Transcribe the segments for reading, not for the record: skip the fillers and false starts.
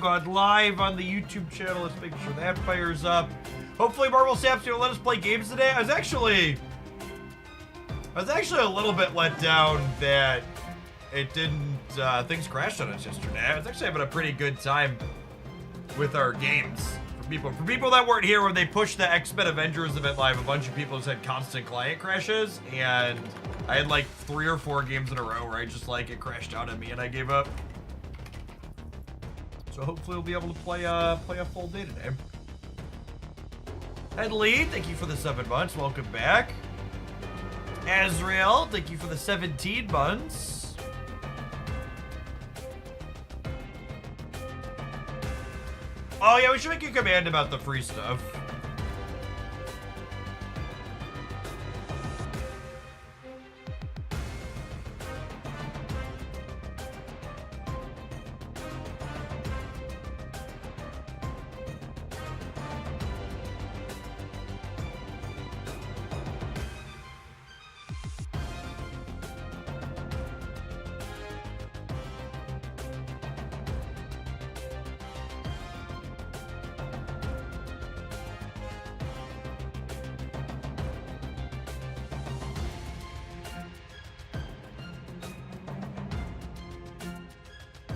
gone live on the YouTube channel. Let's make sure that fires up. Hopefully Marvel Sap's gonna let us play games today. I was actually a little bit let down that it didn't, things crashed on us yesterday. I was actually having a pretty good time with our games. For people that weren't here when they pushed the X-Men Avengers event live, a bunch of people just had constant client crashes, and I had like 3 or 4 games in a row where I just like, it crashed out on me and I gave up. So hopefully we'll be able to play a full day today. Ed Lee, thank you for the 7 months. Welcome back. Azrael, thank you for the 17 months. Oh yeah, we should make a command about the free stuff.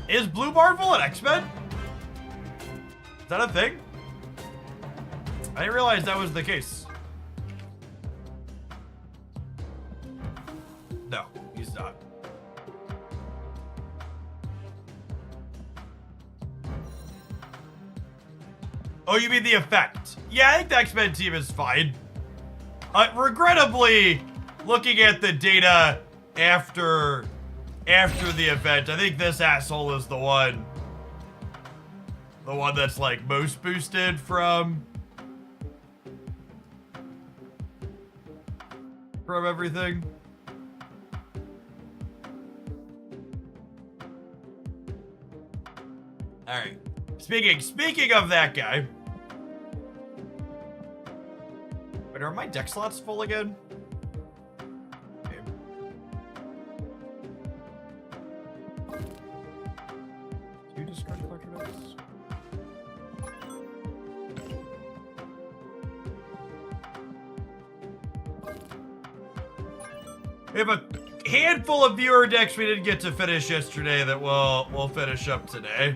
Is Blue Marvel an X-Men? Is that a thing? I didn't realize that was the case. No, he's not. Oh, you mean the effect? Yeah, I think the X-Men team is fine. Regrettably, looking at the data after the event, I think this asshole is the one that's like most boosted from everything. All right. Speaking of that guy. Wait, are my deck slots full again? We have a handful of viewer decks we didn't get to finish yesterday that we'll finish up today.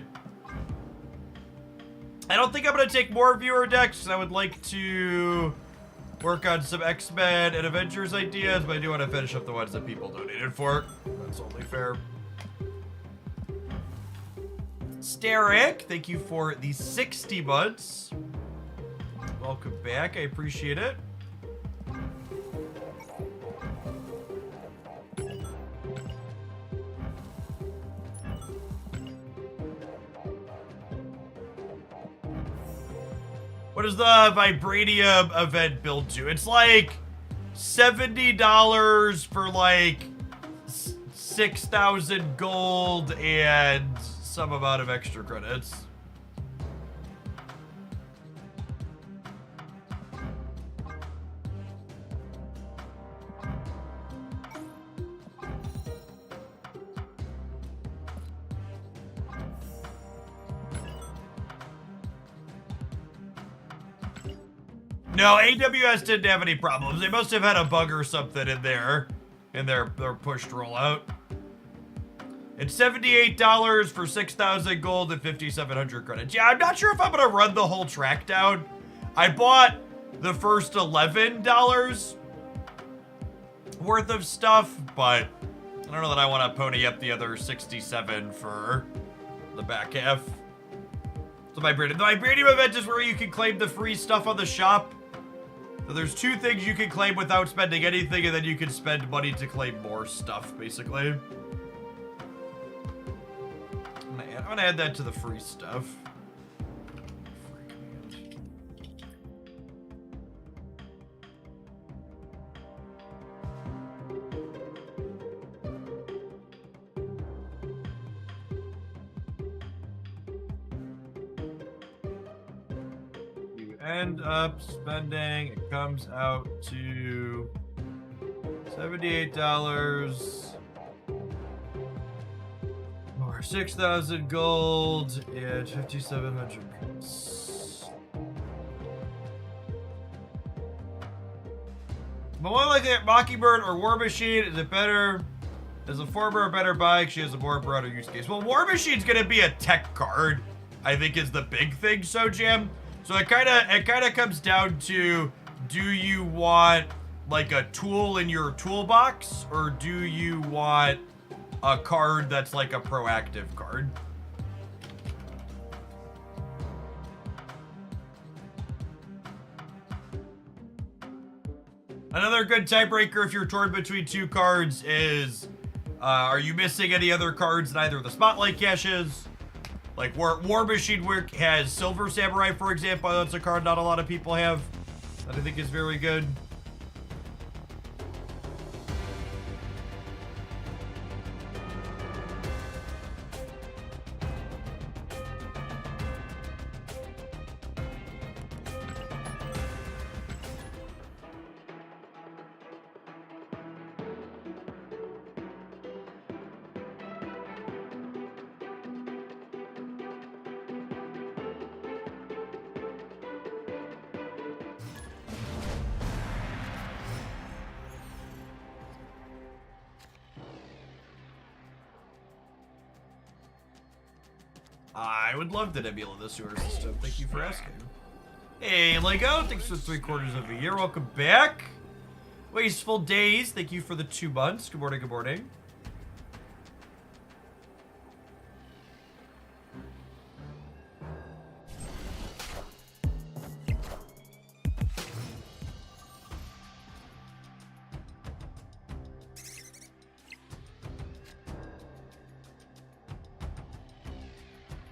I don't think I'm gonna take more viewer decks. I would like to work on some X-Men and Avengers ideas, but I do want to finish up the ones that people donated for. That's only fair. Steric, thank you for the 60 months. Welcome back, I appreciate it. What does the Vibranium event build to? It's like $70 for like 6,000 gold and some amount of extra credits. No, AWS didn't have any problems. They must have had a bug or something in their pushed rollout. It's $78 for 6,000 gold and 5,700 credits. Yeah, I'm not sure if I'm gonna run the whole track down. I bought the first $11 worth of stuff, but I don't know that I want to pony up the other 67 for the back half. So the Vibranium event is where you can claim the free stuff on the shop. So there's 2 things you can claim without spending anything, and then you can spend money to claim more stuff, basically. I'm gonna add that to the free stuff. End up spending, it comes out to $78 or 6,000 gold and 5,700 goods. But more likely at Mockingbird or War Machine, is it better? As a former, a better bike, she has a more broader use case. Well, War Machine's gonna be a tech card, I think is the big thing, Sojam. So it kinda comes down to, do you want like a tool in your toolbox, or do you want a card that's like a proactive card? Another good tiebreaker if you're torn between two cards is, are you missing any other cards in either of the Spotlight caches? Like War Machine has Silver Samurai, for example. That's a card not a lot of people have that I think is very good. I would love the Nebula the sewer system. Thank you for asking. Hey, Lego, thanks for 3/4 of a year. Welcome back. Wasteful Days, thank you for the 2 months. Good morning, good morning.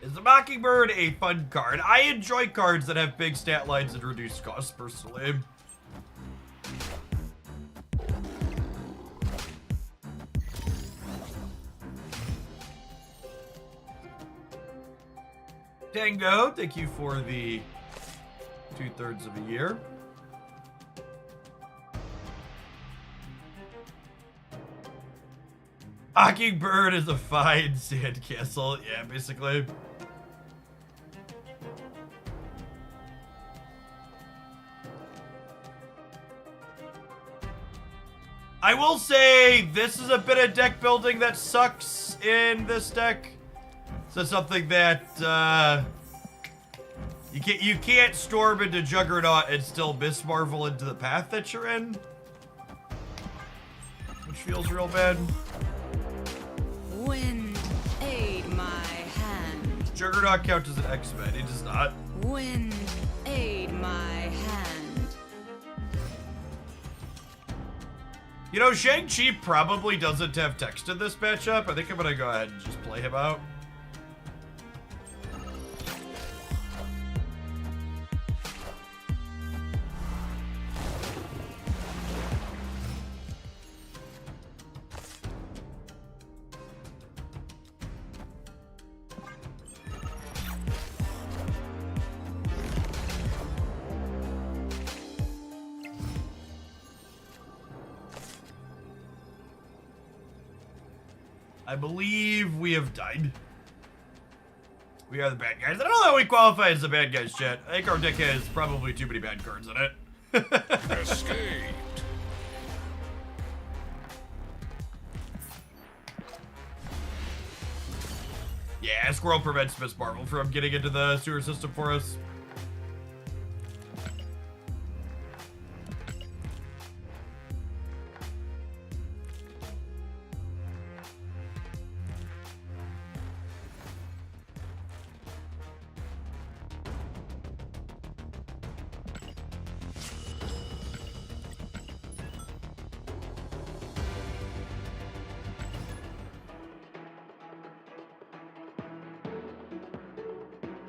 Is the Mockingbird a fun card? I enjoy cards that have big stat lines and reduced costs, personally. Tango, thank you for the 2/3 of a year. Mockingbird is a fine sandcastle. Yeah, basically. I will say this is a bit of deck building that sucks in this deck. So something that you can't storm into Juggernaut and still miss Marvel into the path that you're in, which feels real bad. Wind, aid my hand. Juggernaut counts as an X-Men. It does not. Wind, aid my hand. You know, Shang-Chi probably doesn't have text in this matchup. I think I'm gonna go ahead and just play him out. I believe we have died. We are the bad guys. I don't know how we qualify as the bad guys, chat. I think our deck has probably too many bad cards in it. Escaped. Yeah, Squirrel prevents Miss Marvel from getting into the sewer system for us.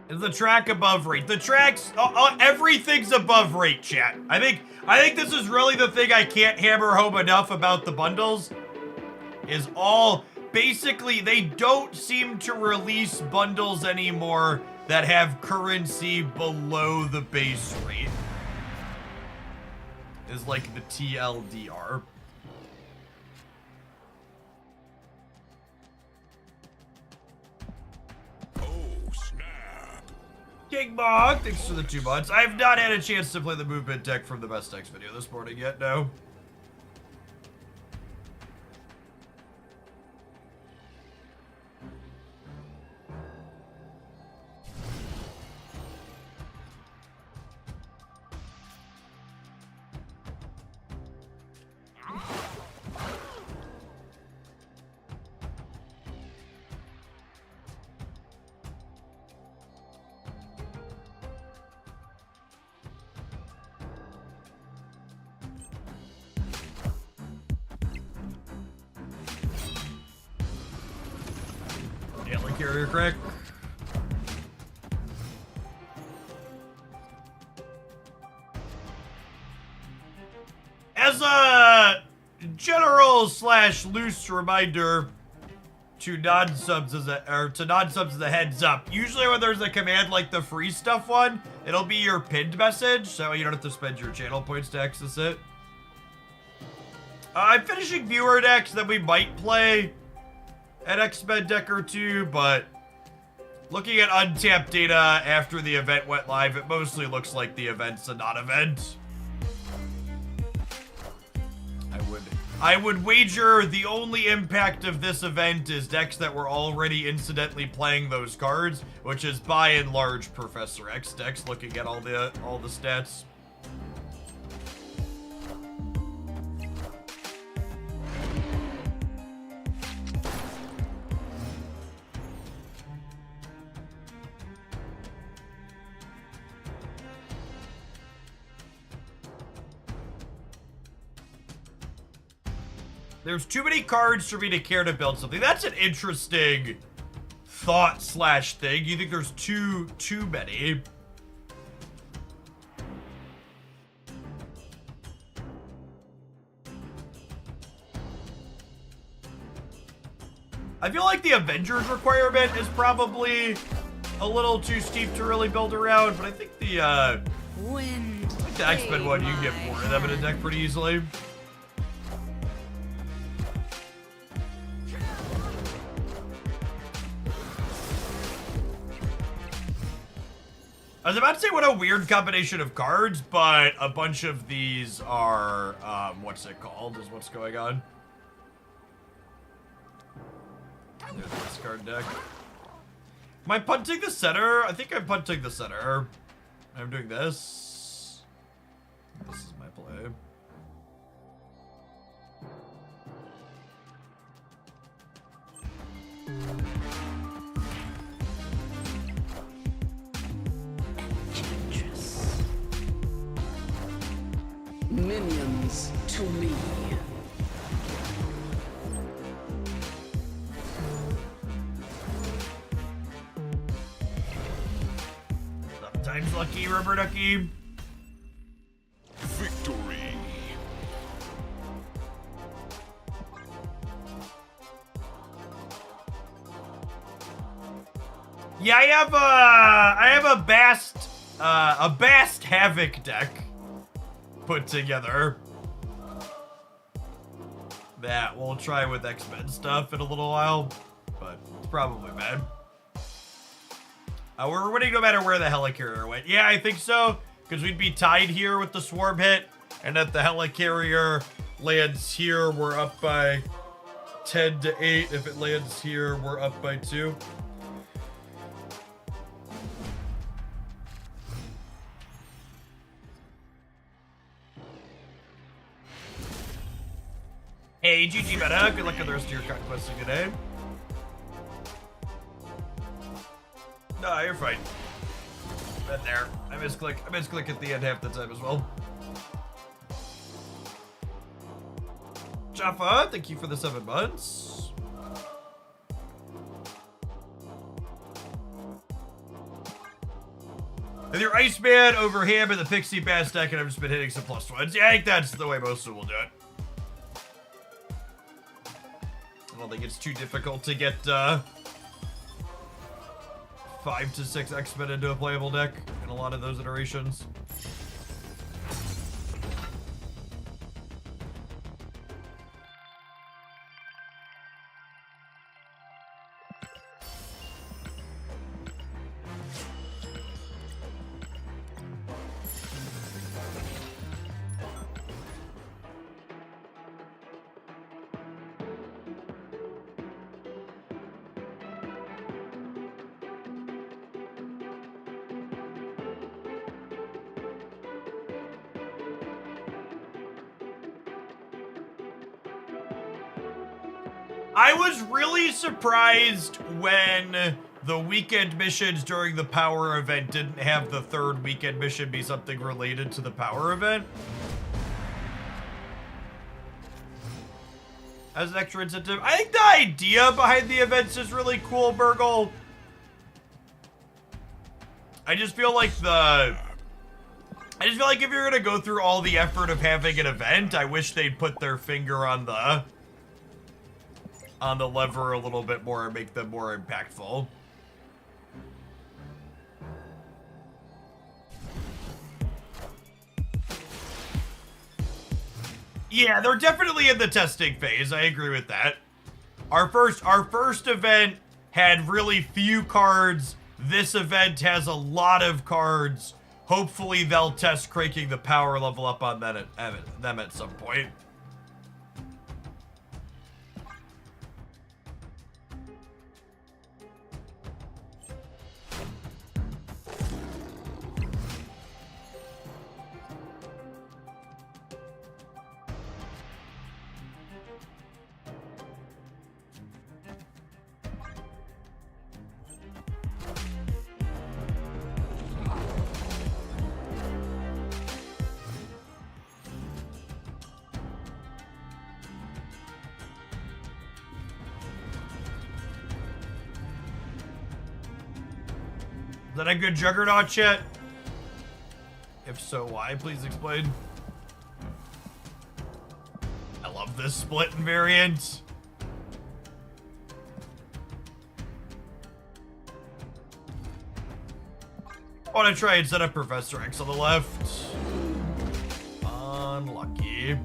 Is the track above rate? The tracks, everything's above rate, chat. I think this is really the thing I can't hammer home enough about the bundles. Is all, basically, they don't seem to release bundles anymore that have currency below the base rate. Is like the TLDR. King Bog, thanks for the 2 months. I have not had a chance to play the movement deck from the best decks video this morning yet, no. Carrier crack. As a general / loose reminder to non-subs as a heads up, usually when there's a command like the free stuff one, it'll be your pinned message, so you don't have to spend your channel points to access it. I'm finishing viewer decks that we might play an X-Men deck or 2, but looking at untapped data after the event went live, it mostly looks like the event's a non-event. I would wager the only impact of this event is decks that were already incidentally playing those cards, which is by and large Professor X decks, looking at all the stats. There's too many cards for me to care to build something. That's an interesting thought / thing. You think there's too many? I feel like the Avengers requirement is probably a little too steep to really build around, but I think the X-Men one, you can get 4 of them in a deck pretty easily. I was about to say what a weird combination of cards, but a bunch of these are, what's it called, is what's going on. There's this card deck. Am I punting the center? I think I'm punting the center. I'm doing this. This is my play. Minions to me. Sometimes lucky, rubber ducky. Victory. Yeah, I have a Bast Havoc deck put together that we'll try with X-Men stuff in a little while, but it's probably bad. We're winning no matter where the Helicarrier went. Yeah, I think so, because we'd be tied here with the Swarm hit, and if the Helicarrier lands here, we're up by 10-8. If it lands here, we're up by 2. Hey, GG Meta, good luck on the rest of your conquesting today. No, you're fine. Right there. I misclick at the end half the time as well. Jaffa, thank you for the 7 months. And your Iceman over Ham and the Pixie Bass deck, and I've just been hitting some +1s. Yeah, I think that's the way most of them will do it. I don't think it's too difficult to get 5 to 6 X-Men into a playable deck in a lot of those iterations. I was really surprised when the weekend missions during the power event didn't have the third weekend mission be something related to the power event. As an extra incentive. I think the idea behind the events is really cool, Burgle. I just feel like if you're gonna go through all the effort of having an event, I wish they'd put their finger on the lever a little bit more and make them more impactful. Yeah, they're definitely in the testing phase. I agree with that. Our first event had really few cards. This event has a lot of cards. Hopefully they'll test cranking the power level up on them at some point. Is that a good Juggernaut chat? If so, why? Please explain. I love this split variant. I want to try and set up Professor X on the left. Unlucky.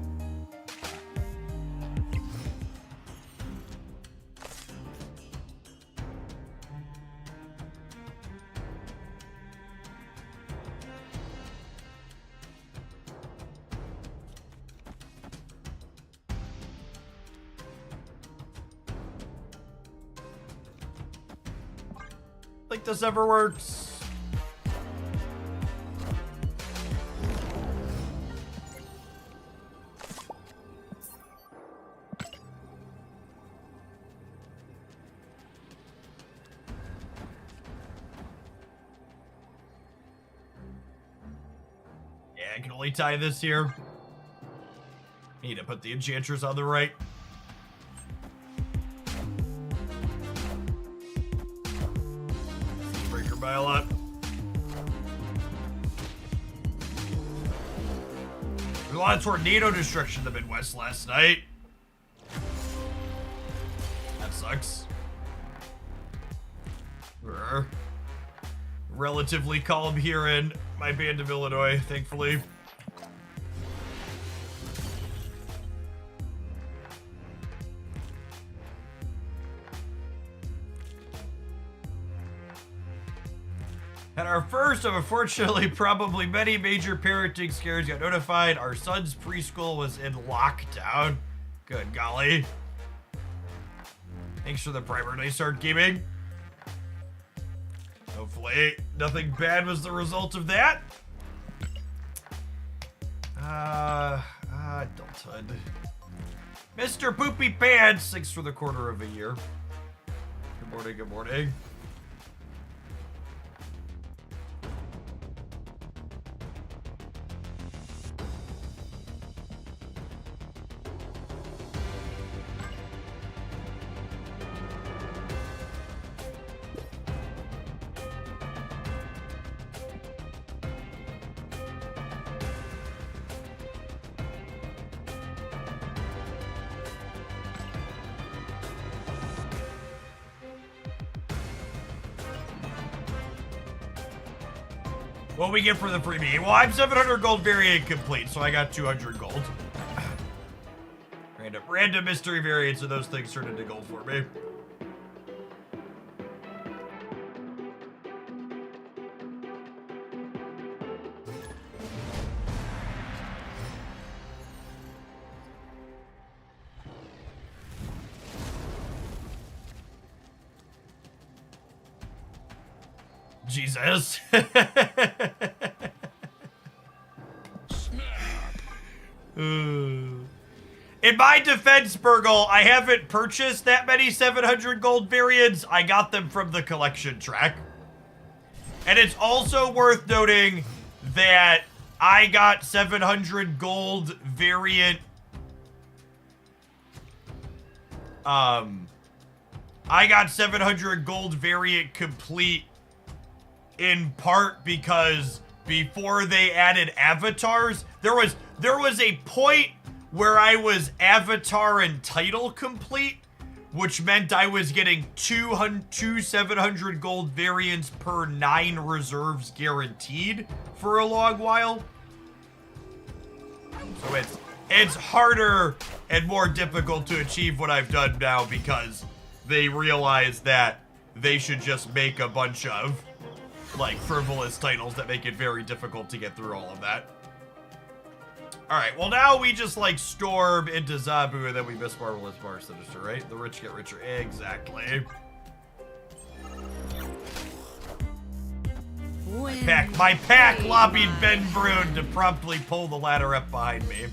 Think this ever works. Yeah, I can only tie this here. Need to put the Enchantress on the right. By a lot. There's a lot of tornado destruction in the Midwest last night. That sucks. We're relatively calm here in my band of Illinois, thankfully. And our first of, unfortunately, probably many major parenting scares got notified. Our son's preschool was in lockdown. Good golly. Thanks for the primer, Nice Start Gaming. Hopefully, nothing bad was the result of that. Adulthood. Mr. Poopy Pants, thanks for the quarter of a year. Good morning, good morning. What we get for the freebie? Well, I'm 700 gold variant complete, so I got 200 gold. Random mystery variants of those things turned into gold for me. Jesus. In my defense, Burgle, I haven't purchased that many 700 gold variants. I got them from the collection track. And it's also worth noting that I got 700 gold variant. I got 700 gold variant complete in part because before they added avatars, there was a point where I was avatar and title complete, which meant I was getting two 700 gold variants per 9 reserves guaranteed for a long while. So it's harder and more difficult to achieve what I've done now because they realize that they should just make a bunch of like frivolous titles that make it very difficult to get through all of that. All right, well now we just like storm into Zabu and then we miss Marvelous Bar Sinister, right? The rich get richer, exactly. My pack lobbied Ben Brune to promptly pull the ladder up behind me.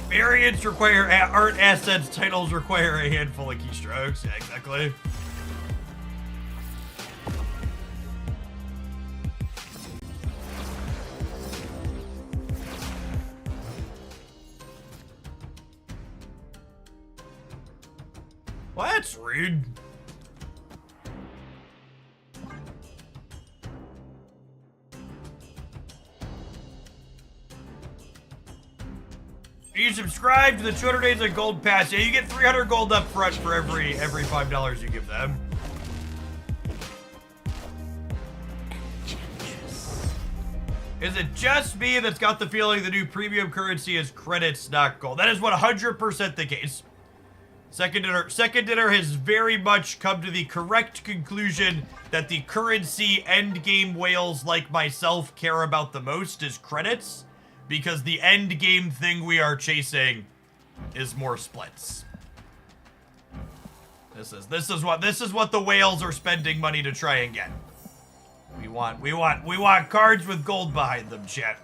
Variants require art assets, titles require a handful of keystrokes. Yeah, exactly. Well, that's rude. You subscribe to the 200 Days of Gold Pass. Yeah, you get 300 gold up front for every $5 you give them. Is it just me that's got the feeling the new premium currency is credits, not gold? That is 100% the case. Second Dinner has very much come to the correct conclusion that the currency endgame whales like myself care about the most is credits. Because the end game thing we are chasing is more splits. This is what the whales are spending money to try and get. We want cards with gold behind them, chat.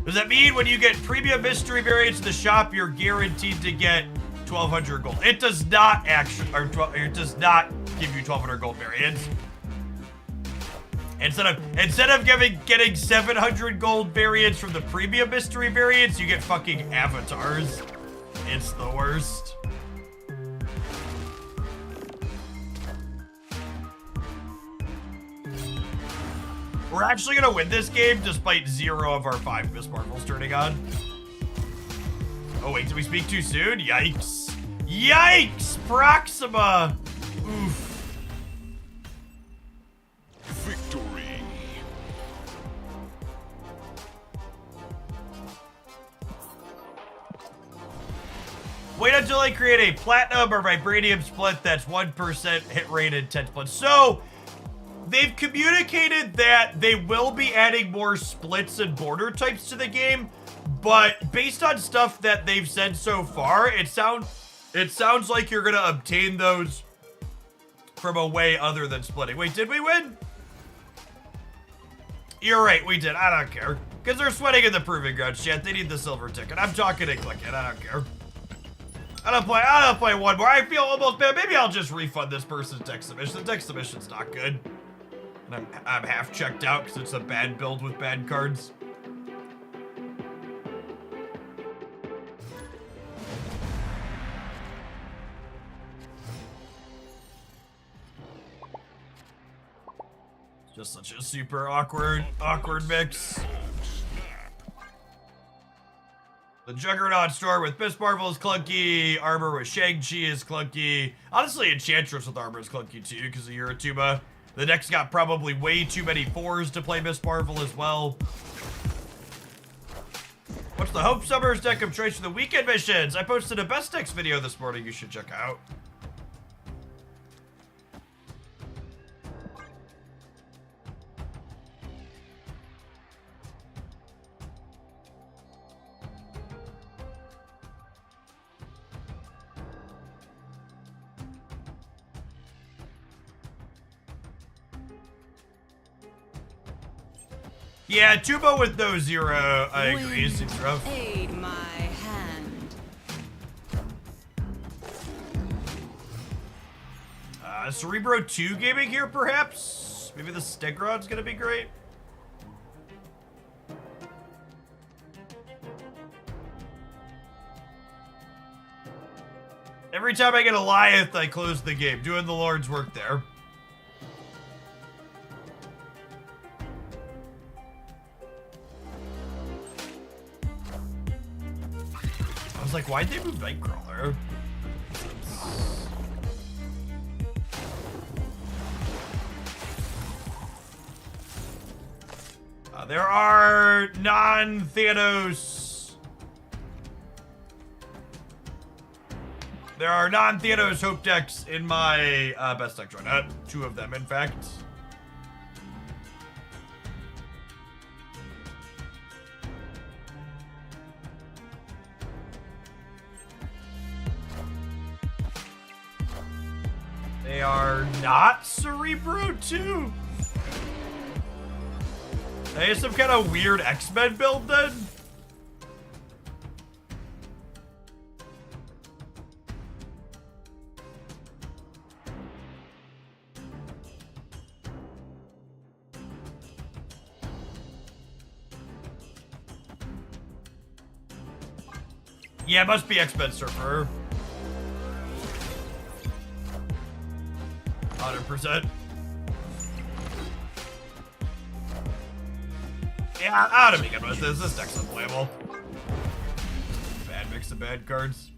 Does that mean when you get premium mystery variants in the shop, you're guaranteed to get 1,200 gold? It does not actually, or it does not give you 1,200 gold variants. Instead of getting 700 gold variants from the premium mystery variants, you get fucking avatars. It's the worst. We're actually gonna win this game despite 0 of our 5 Miss Marvels turning on. Oh wait, did we speak too soon? Yikes. Yikes! Proxima! Oof. Victory. Wait until I create a platinum or vibranium split that's 1% hit rate and 10 splits. So, they've communicated that they will be adding more splits and border types to the game, but based on stuff that they've said so far, it sounds like you're gonna obtain those from a way other than splitting. Wait, did we win? You're right, we did. I don't care. Because they're sweating in the proving grounds, chat. They need the silver ticket. I'm talking and clicking. I don't care. I don't play one more. I feel almost bad. Maybe I'll just refund this person's deck submission. The deck submission's not good. And I'm half checked out because it's a bad build with bad cards. Just such a super awkward mix. The Juggernaut store with Miss Marvel is clunky. Armor with Shang-Chi is clunky. Honestly, Enchantress with armor is clunky too because of Yurituma. The deck's got probably way too many 4s to play Miss Marvel as well. What's the Hope Summers deck of choice for the weekend missions? I posted a best decks video this morning you should check out. Yeah, Tubo with no zero, I agree, Wind, seems rough. aid my hand. Cerebro 2 gaming here, perhaps? Maybe the Stegrod's gonna be great? Every time I get a Goliath, I close the game, doing the Lord's work there. I was like, why'd they move Nightcrawler? There are non-Thanos. There are non-Thanos Hope decks in my best deck draw. Two of them, in fact. They are not Cerebro 2. They have some kind of weird X-Men build then? Yeah, it must be X-Men Surfer. 100%. Yeah, out of begin with this deck's unplayable. Bad mix of bad cards.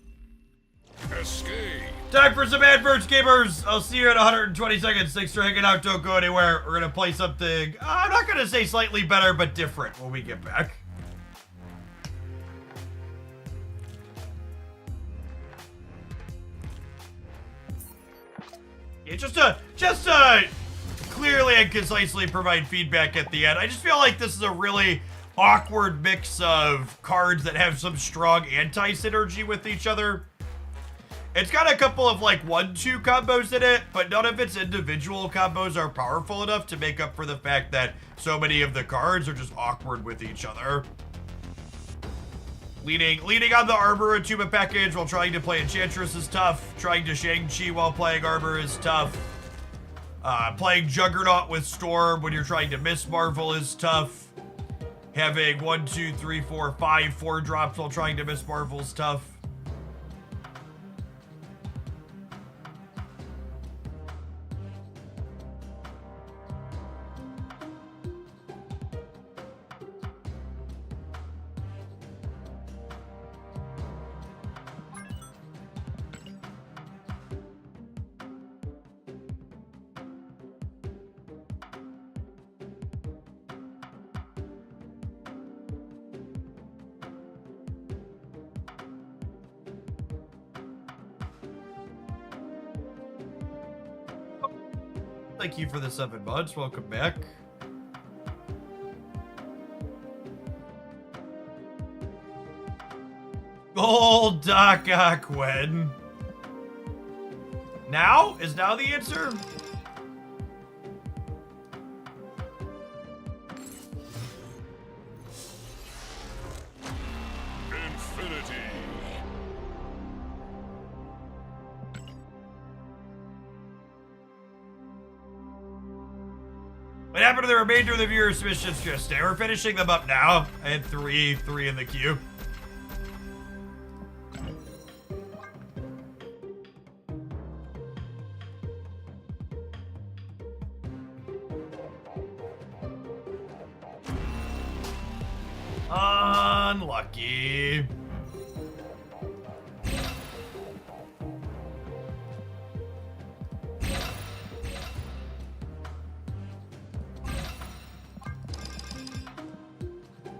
Escape. Time for some adverts, gamers. I'll see you in 120 seconds. Thanks for hanging out. Don't go anywhere. We're gonna play something. I'm not gonna say slightly better, but different when we get back. Yeah, just to clearly and concisely provide feedback at the end. I just feel like this is a really awkward mix of cards that have some strong anti-synergy with each other. It's got a couple of like 1-2 combos in it, but none of its individual combos are powerful enough to make up for the fact that so many of the cards are just awkward with each other. Leaning on the Arbor Attunement package while trying to play Enchantress is tough. Trying to Shang-Chi while playing Arbor is tough. Playing Juggernaut with Storm when you're trying to miss Marvel is tough. Having 1, 2, 3, 4, 5 4-drops while trying to miss Marvel is tough. Thank you for the 7 months. Welcome back. Gold Daka Quinn. Now? Is now the answer? Infinity. What happened to the remainder of the viewer submissions just today? We're finishing them up now. I had three in the queue. Unlucky.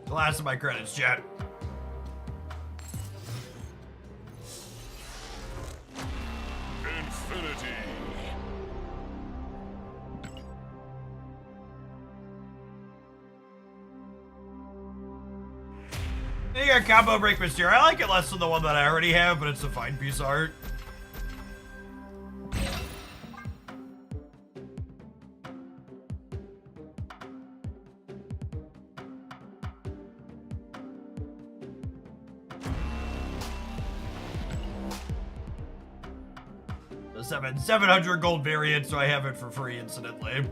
The last of my credits, chat. Infinity. You got Combo Break Mysterio. I like it less than the one that I already have, but it's a fine piece of art. 700 gold variant, so I have it for free incidentally.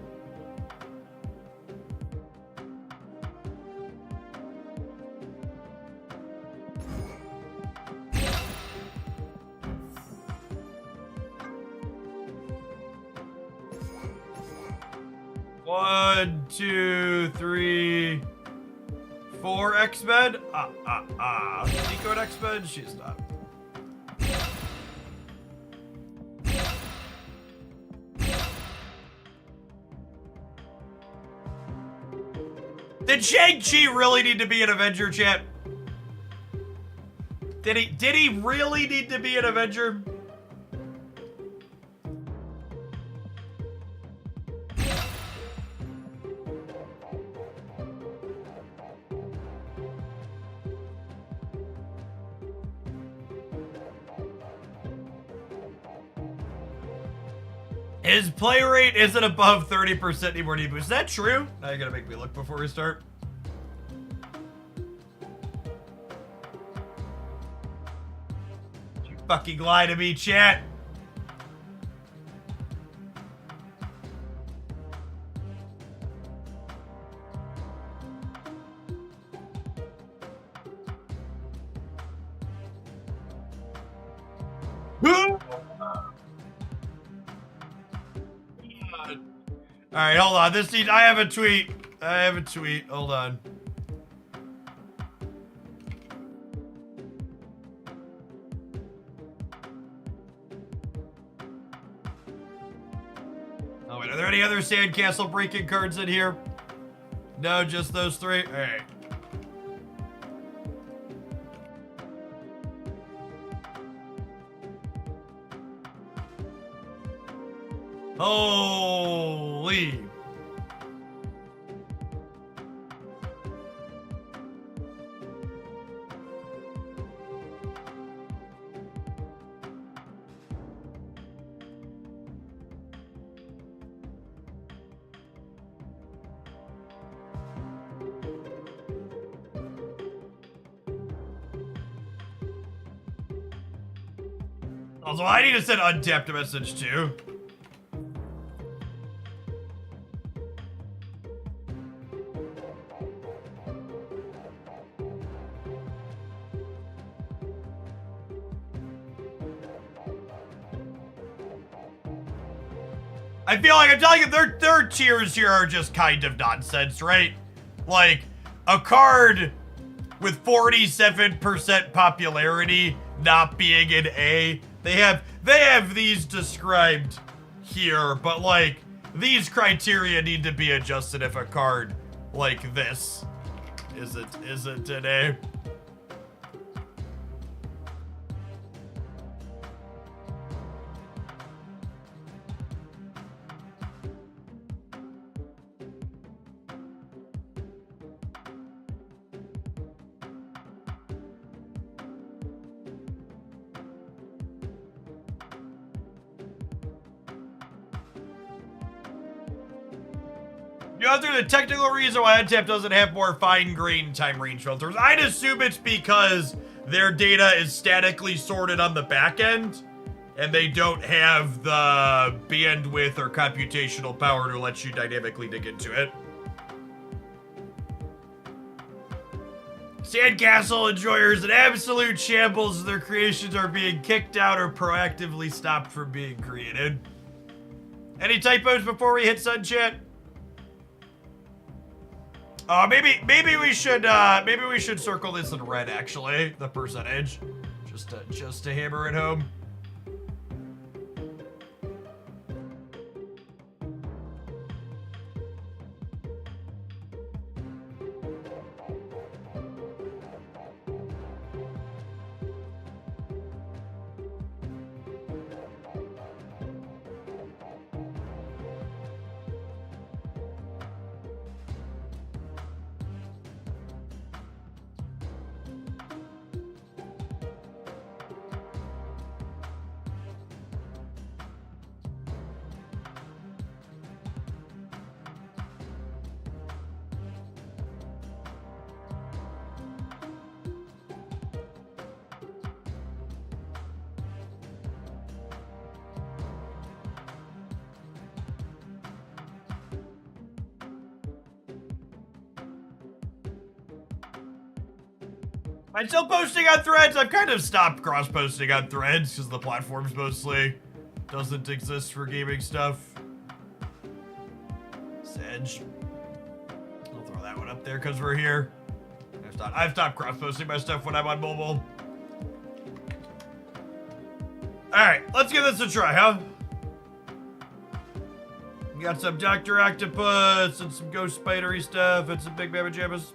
One, two, three, 4 X-Men? Decode X-Men? She's not. Did Shang-Chi really need to be an Avenger, chat? Did he really need to be an Avenger? His play rate isn't above 30% anymore. Is that true? Now you're gonna make me look before we start. You fucking lie to me, chat. All right, hold on. I have a tweet. Hold on. Oh wait, are there any other Sandcastle breaking cards in here? No, just those 3. All right. Holy. Also, I need to send untapped message too. I feel like I'm telling you, their tiers here are just kind of nonsense, right? Like, a card with 47% popularity not being an A. They have these described here, but like, these criteria need to be adjusted if a card like this isn't an A. You know, there's a technical reason why Untap doesn't have more fine-grained time range filters. I'd assume it's because their data is statically sorted on the back end, and they don't have the bandwidth or computational power to let you dynamically dig into it. Sandcastle enjoyers an absolute shambles. Their creations are being kicked out or proactively stopped from being created. Any typos before we hit Sunchat? Maybe we should circle this in red, actually, the percentage, just to hammer it home. Am I still posting on Threads? I've kind of stopped cross-posting on Threads because the platform's mostly doesn't exist for gaming stuff. Sedge. I'll throw that one up there because we're here. I've stopped cross-posting my stuff when I'm on mobile. Alright, let's give this a try, huh? We got some Dr. Octopus and some Ghost Spidery stuff and some Big Mama Jammas.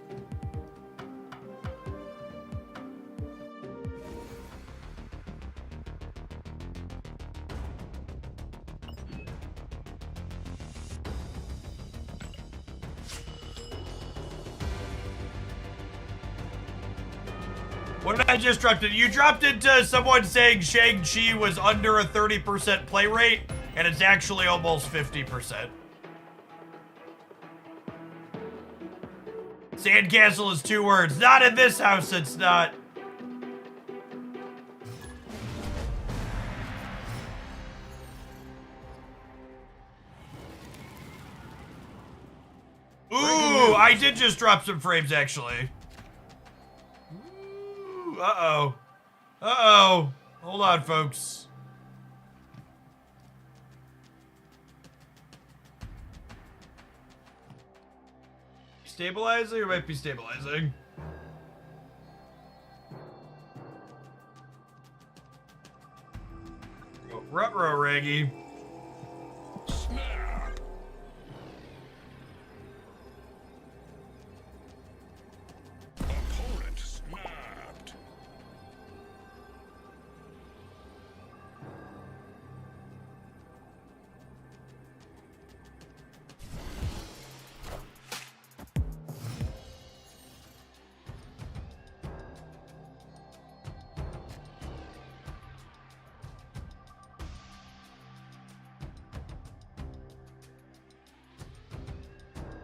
What did I just drop it? You dropped it to someone saying Shang-Chi was under a 30% play rate, and it's actually almost 50%. Sandcastle is 2 words. Not in this house, it's not. Ooh, I did just drop some frames, actually. Uh-oh. Uh-oh. Hold on, folks. Stabilizing or might be stabilizing? Ruh-roh, Raggy. Snap. Opponent snapped.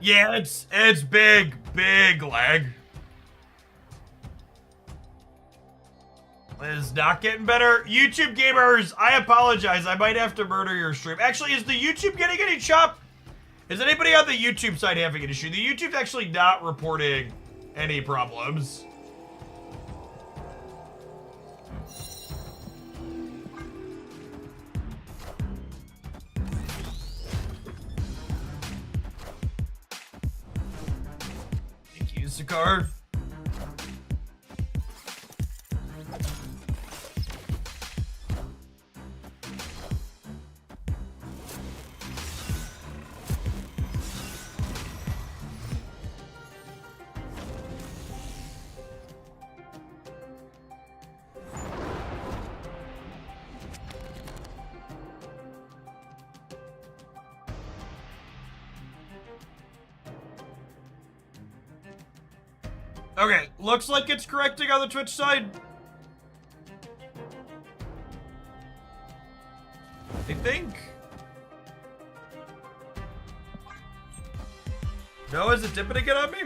Yeah, it's big lag. It's not getting better. YouTube gamers, I apologize. I might have to murder your stream. Actually, is the YouTube getting any chop? Is anybody on the YouTube side having an issue? The YouTube's actually not reporting any problems. Thank you, Sakar. Okay, looks like it's correcting on the Twitch side. I think. No, is it dipping again on me?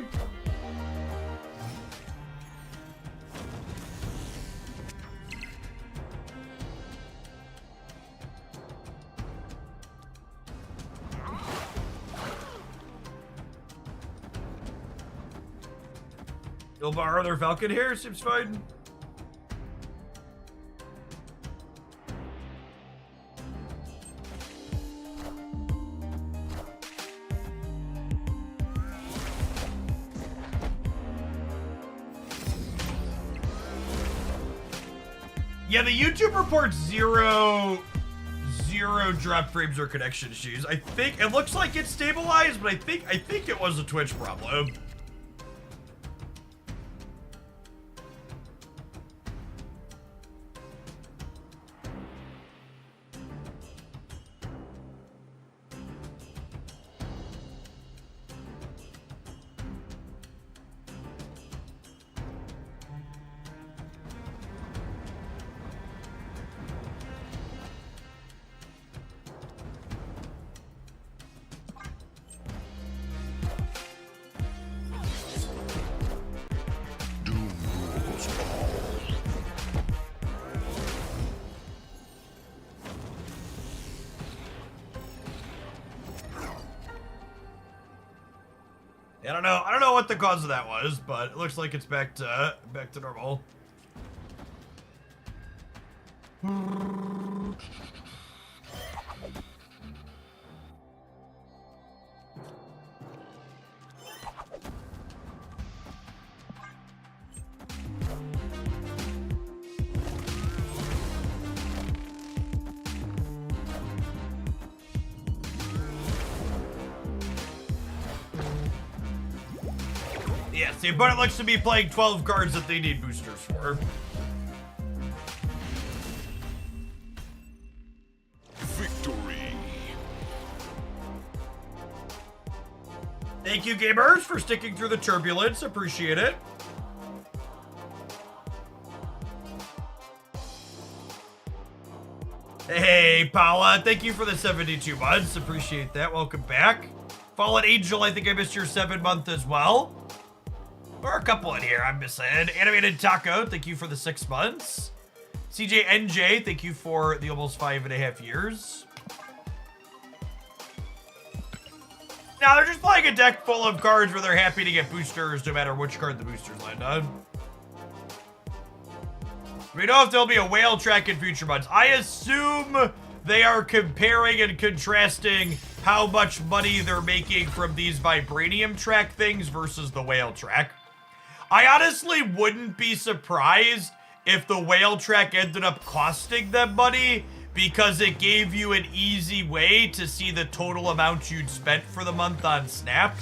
You'll borrow their Falcon here? Seems fine. Yeah, the YouTube reports zero drop frames or connection issues. I think it looks like it's stabilized, but I think it was a Twitch problem. I don't know. I don't know what the cause of that was, but it looks like it's back to normal. Yes, the opponent looks to be playing 12 cards that they need boosters for. Victory. Thank you, gamers, for sticking through the turbulence. Appreciate it. Hey, Paula, thank you for the 72 months. Appreciate that. Welcome back. Fallen Angel, I think I missed your 7-month as well. Or a couple in here I'm missing. Animated Taco, thank you for the 6 months. CJNJ, thank you for the almost 5.5 years. Now they're just playing a deck full of cards where they're happy to get boosters no matter which card the boosters land on. We know if there'll be a whale track in future months. I assume they are comparing and contrasting how much money they're making from these vibranium track things versus the whale track. I honestly wouldn't be surprised if the whale track ended up costing them money because it gave you an easy way to see the total amount you'd spent for the month on Snap.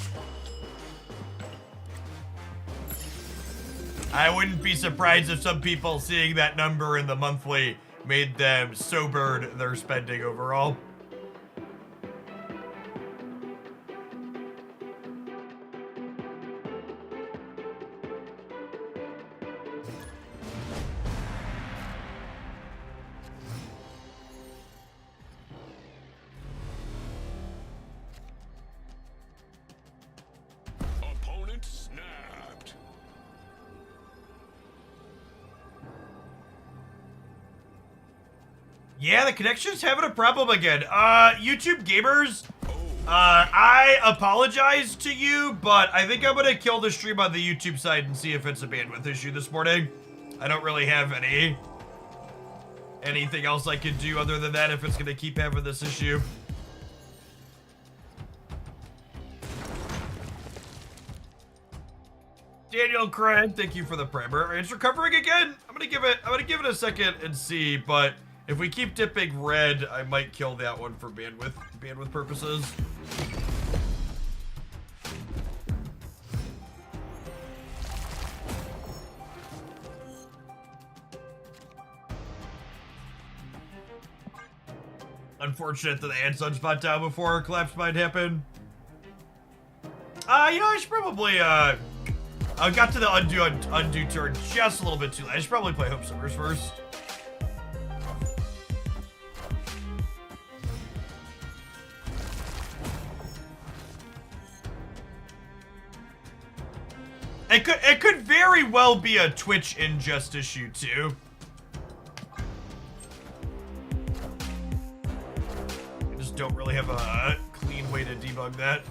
I wouldn't be surprised if some people seeing that number in the monthly made them sobered their spending overall. Opponent snapped. Yeah, the connection's having a problem again. YouTube gamers, I apologize to you, but I think I'm gonna kill the stream on the YouTube side and see if it's a bandwidth issue this morning. I don't really have anything else I can do other than that if it's gonna keep having this issue. Daniel Craig, thank you for the primer. It's recovering again. I'm gonna give it a second and see, but if we keep dipping red, I might kill that one for bandwidth purposes. Unfortunate that they had Sunspot down before collapse might happen. You know, I should probably, I got to the undo turn just a little bit too late. I should probably play Hope Summers first. It could very well be a Twitch ingest issue too. I just don't really have a clean way to debug that.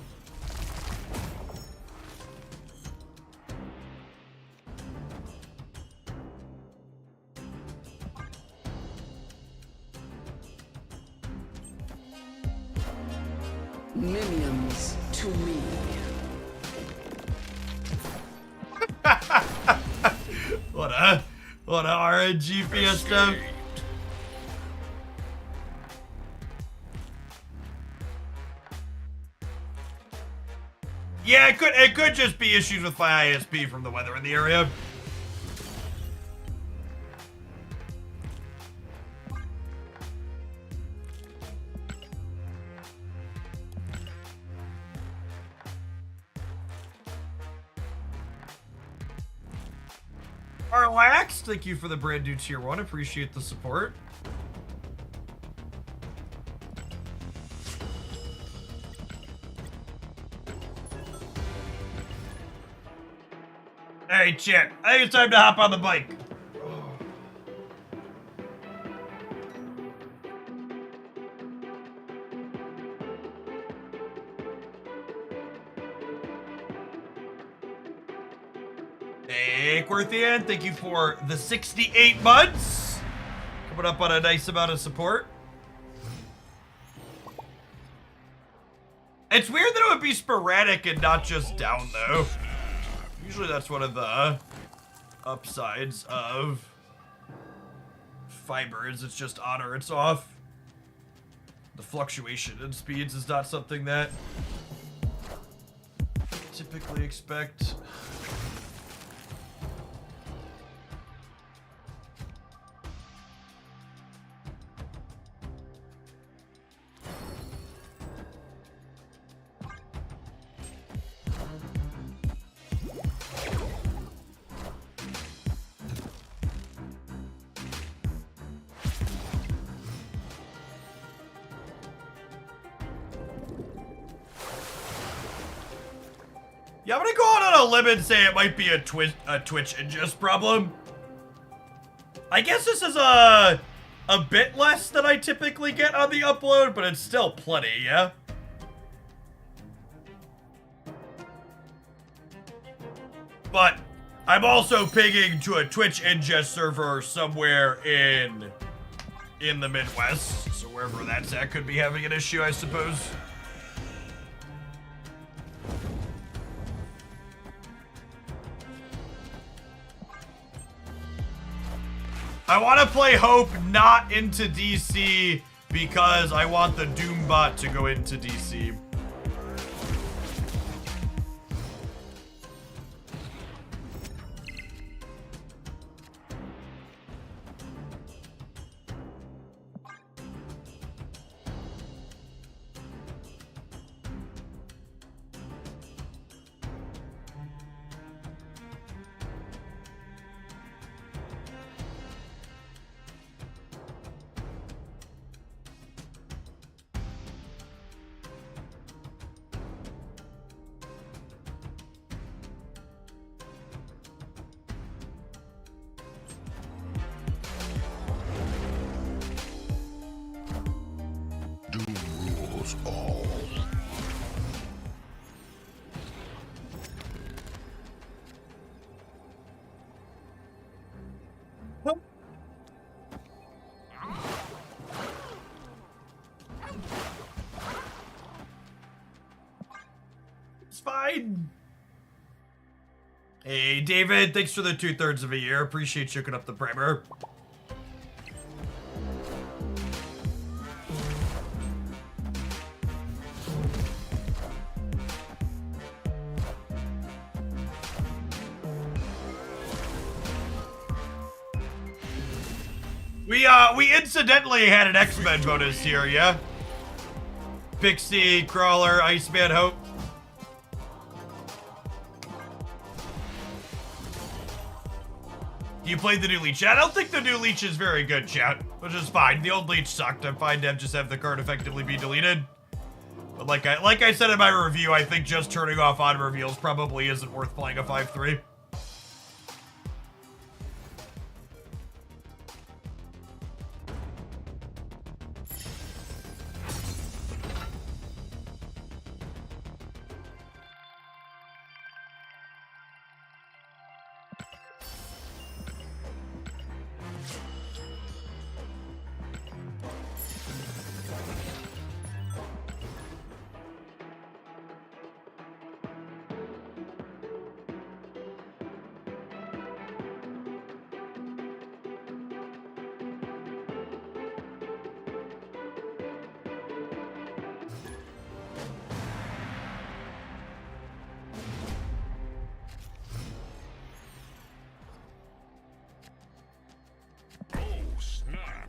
Minions to me. What a RNG fiesta. Escaped. Yeah, it could just be issues with my ISP from the weather in the area. Arlax, thank you for the brand new tier 1. Appreciate the support. Hey, chat. I think it's time to hop on the bike. Dickworthian, thank you for the 68 months. Coming up on a nice amount of support. It's weird that it would be sporadic and not just down, though. Usually that's one of the upsides of fiber, is it's just on or it's off. The fluctuation in speeds is not something that I typically expect. Yeah, I'm gonna go out on a limb and say it might be a Twitch ingest problem. I guess this is a bit less than I typically get on the upload, but it's still plenty, yeah? But I'm also pinging to a Twitch ingest server somewhere in the Midwest, so wherever that's at could be having an issue, I suppose. I want to play Hope not into DC because I want the Doombot to go into DC. Doom rules all. It's fine. Hey, David, thanks for the 2/3 of a year. Appreciate you hooking up the primer. We incidentally had an X-Men bonus here, yeah? Pixie, Crawler, Iceman, Hope. You played the new Leech. I don't think the new Leech is very good, chat, which is fine. The old Leech sucked. I'm fine to just have the card effectively be deleted. But like I said in my review, I think just turning off on reveals probably isn't worth playing a 5/3.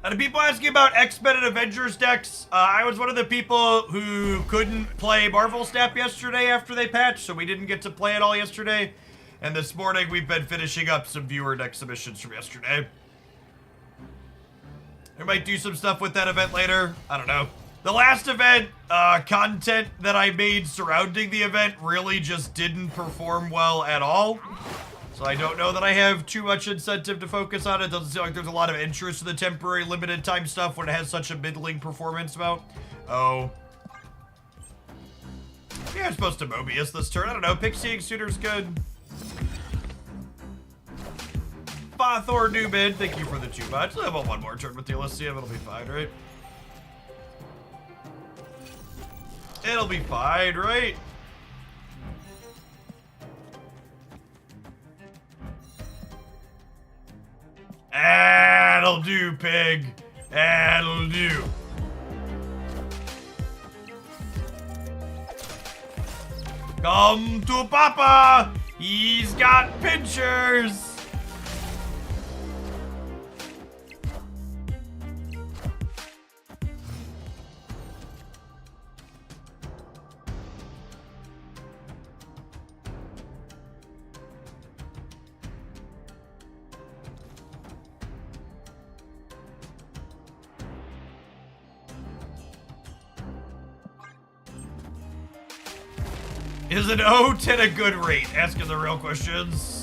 And people asking about X-Men and Avengers decks, I was one of the people who couldn't play Marvel Snap yesterday after they patched, so we didn't get to play it all yesterday. And this morning, we've been finishing up some viewer deck submissions from yesterday. We might do some stuff with that event later. I don't know. The last event, content that I made surrounding the event really just didn't perform well at all. So I don't know that I have too much incentive to focus on it. Doesn't seem like there's a lot of interest in the temporary limited time stuff when it has such a middling performance about. Oh. Yeah, I'm supposed to Mobius this turn. I don't know. Pixie Suitor's good. Fathor Newman, thank you for the 2 months. We'll have one more turn with the Elysium. It'll be fine, right? It'll be fine, right? That'll do, pig. That'll do. Come to Papa. He's got pinchers. Is an O10 a good rate? Asking the real questions.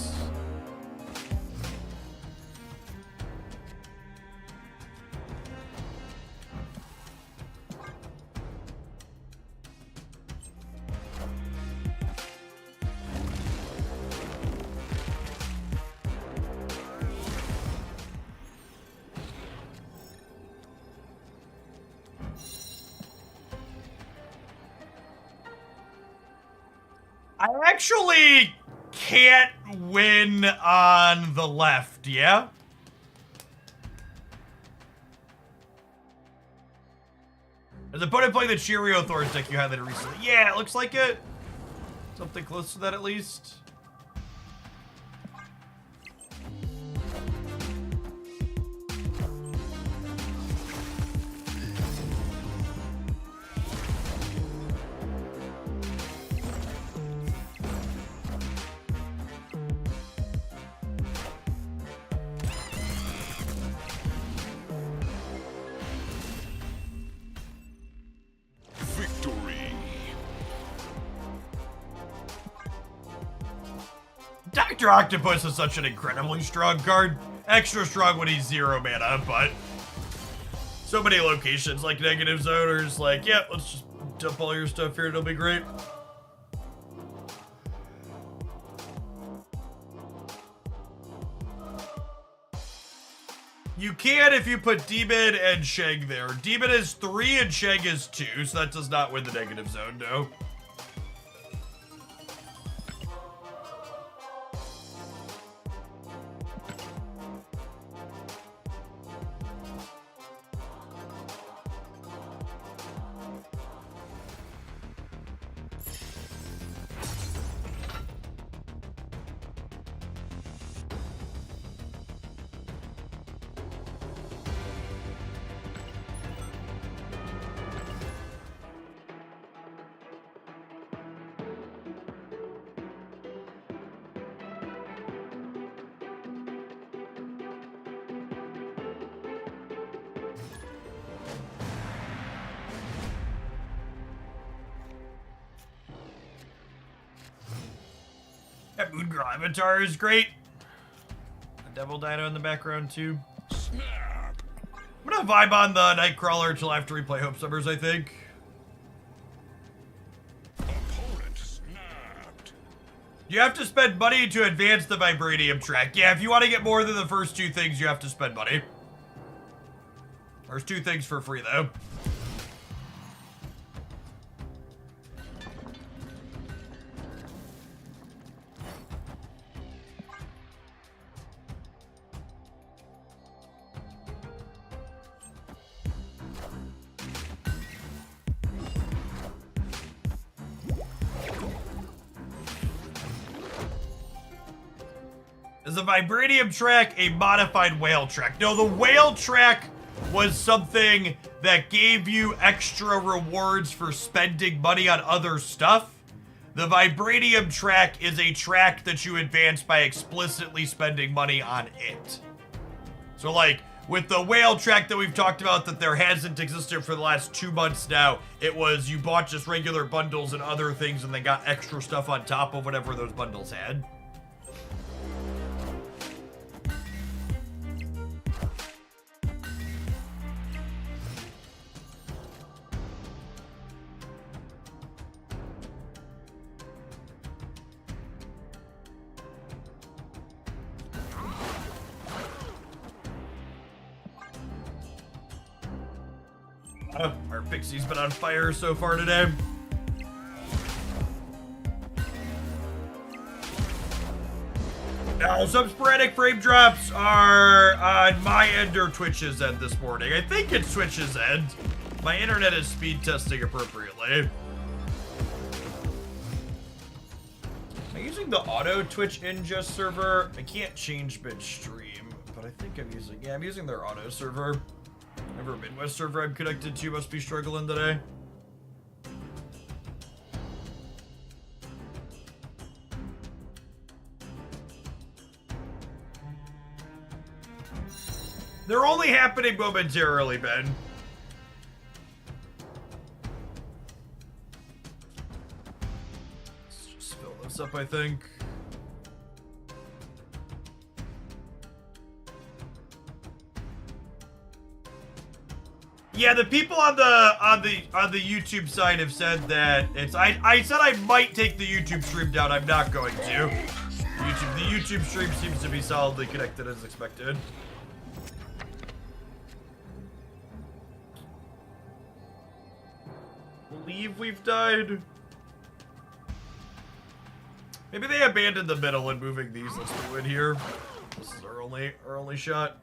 I actually can't win on the left, yeah? As opponent playing the Cheerio Thor's deck you highlighted recently. Yeah, it looks like it. Something close to that at least. Victory. Dr. Octopus is such an incredibly strong card. Extra strong when he's 0 mana, but so many locations like negative zone are just like, yeah, let's just dump all your stuff here, it'll be great. You can if you put Demon and Sheng there. Demon is 3 and Sheng is 2, so that does not win the negative zone, no. That Moongrove Avatar is great. A Devil Dino in the background too. Snap. I'm gonna vibe on the Nightcrawler until after we play Hope Summers, I think. Opponent snapped. You have to spend money to advance the Vibranium track. Yeah, if you want to get more than the first 2 things, you have to spend money. There's 2 things for free though. Is the Vibranium track a modified whale track? No, the whale track was something that gave you extra rewards for spending money on other stuff. The Vibranium track is a track that you advance by explicitly spending money on it. So like, with the whale track that we've talked about that there hasn't existed for the last 2 months now, it was you bought just regular bundles and other things and they got extra stuff on top of whatever those bundles had. Our Pixie's been on fire so far today. Now, some sporadic frame drops are on my end or Twitch's end this morning. I think it's Twitch's end. My internet is speed testing appropriately. Am I using the auto Twitch ingest server? I can't change midstream, but I think I'm using their auto server. Whatever Midwest server I'm connected to must be struggling today. They're only happening momentarily, Ben. Let's just fill this up, I think. Yeah, the people on the YouTube side have said that it's I said I might take the YouTube stream down. I'm not going to. The YouTube stream seems to be solidly connected as expected. Believe we've died. Maybe they abandoned the middle and moving these. Let's do it here. This is our only shot.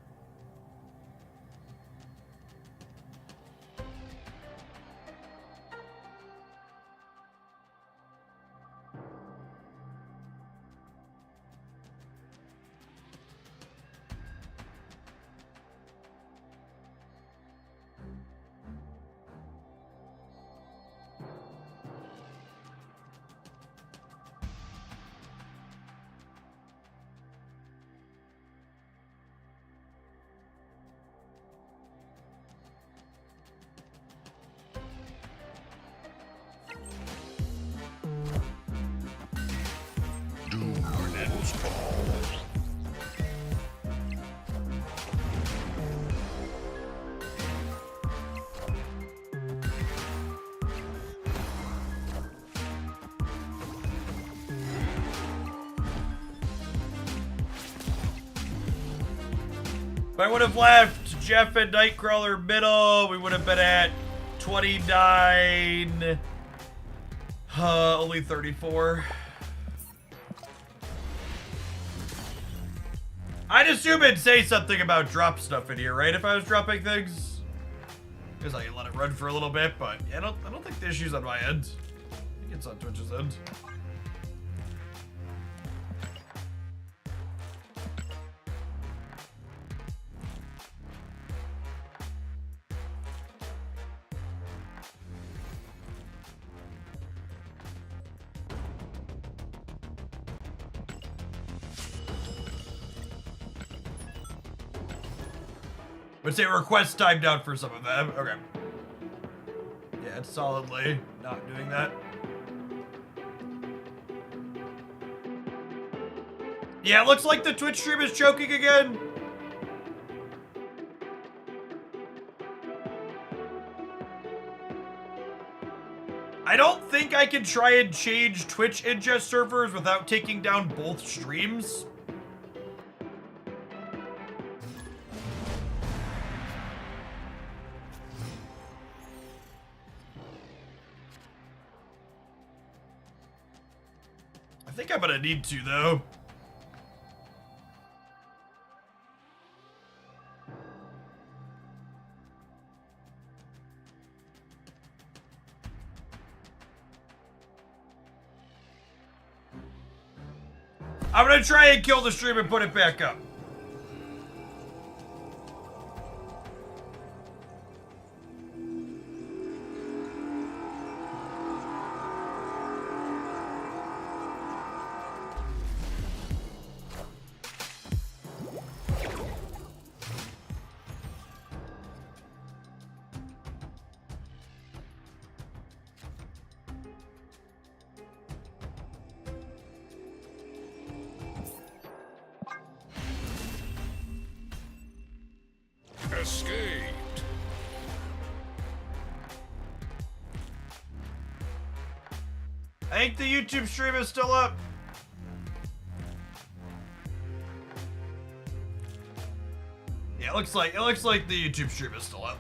If I would have left Jeff and Nightcrawler middle, we would have been at 29. Only 34. I'd assume it'd say something about drop stuff in here, right? If I was dropping things, because I can let it run for a little bit. But yeah, I don't think the issue's on my end. I think it's on Twitch's end. Would say request timed out for some of them. Okay. Yeah, it's solidly not doing that. Yeah, it looks like the Twitch stream is choking again. I don't think I can try and change Twitch ingest servers without taking down both streams. I think I'm gonna need to, though. I'm gonna try and kill the stream and put it back up. Escaped. I think the YouTube stream is still up. Yeah, it looks like the YouTube stream is still up.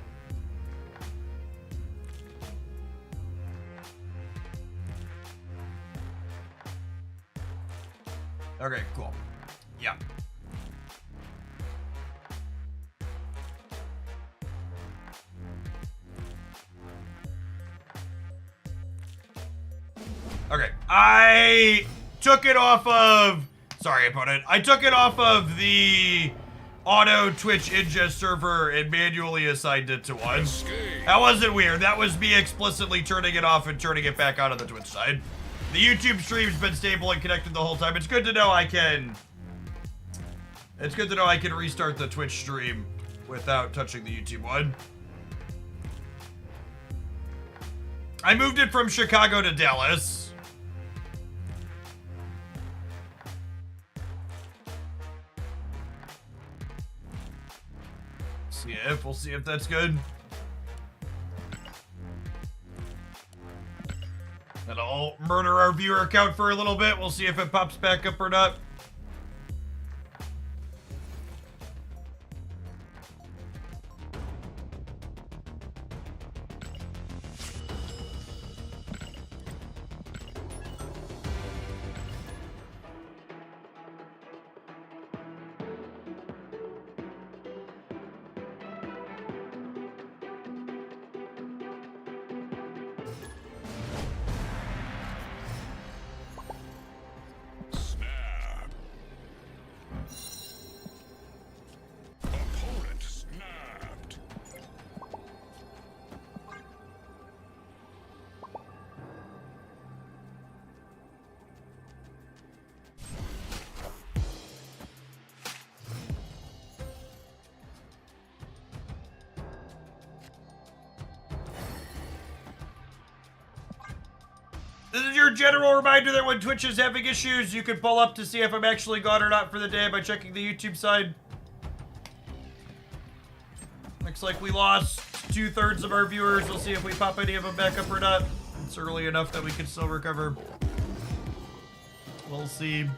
Okay, cool. Yeah. Okay, I took it off of, sorry opponent, I took it off of the auto Twitch ingest server and manually assigned it to one. That wasn't weird, that was me explicitly turning it off and turning it back on the Twitch side. The YouTube stream's been stable and connected the whole time. It's good to know I can restart the Twitch stream without touching the YouTube one. I moved it from Chicago to Dallas. We'll see if that's good. And I'll murder our viewer account for a little bit. We'll see if it pops back up or not. Snap. Opponent snapped. This is your general reminder that when Twitch is having issues, you can pull up to see if I'm actually gone or not for the day by checking the YouTube side. Looks like we lost 2/3 of our viewers. We'll see if we pop any of them back up or not. It's early enough that we can still recover. We'll see.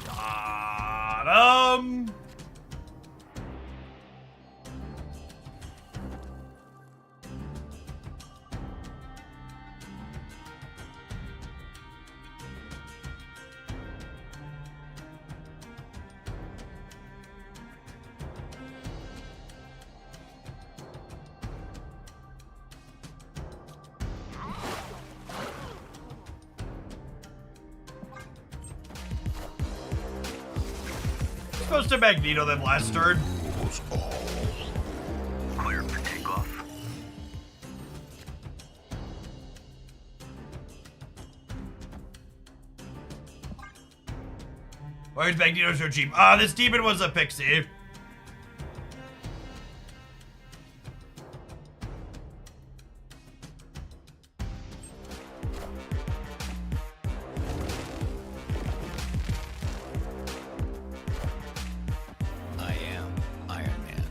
Got him. Supposed to Magneto them last turn. Clear for takeoff. Why is Magneto so cheap? This demon was a pixie. I am Iron Man.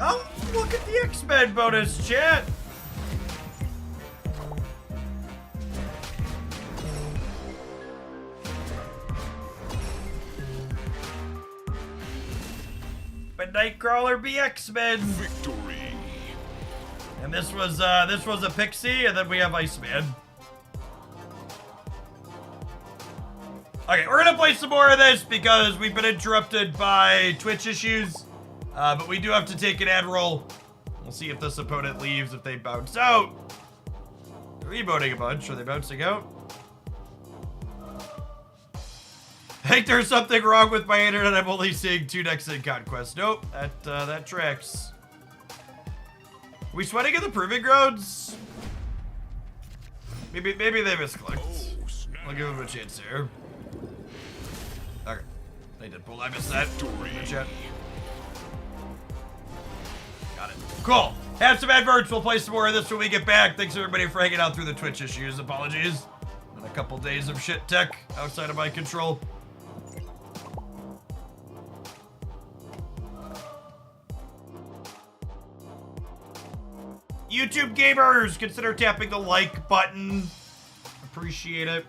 Oh, look at the X-Men bonus, chat. But Nightcrawler be X-Men. Victory. And this was a pixie, and then we have Iceman. Okay, we're gonna play some more of this because we've been interrupted by Twitch issues. But we do have to take an ad roll. We'll see if this opponent leaves, if they bounce out. They're emoting a bunch. Are they bouncing out? I think there's something wrong with my internet. I'm only seeing 2 decks in Conquest. Nope, that tracks. We sweating in the proving grounds? Maybe they misclicked. Oh, snap. I'll give them a chance here. Okay. They did pull. I missed that. Good chat. Got it. Cool. Have some adverts. We'll play some more of this when we get back. Thanks everybody for hanging out through the Twitch issues. Apologies. And a couple days of shit tech outside of my control. YouTube gamers, consider tapping the like button. Appreciate it.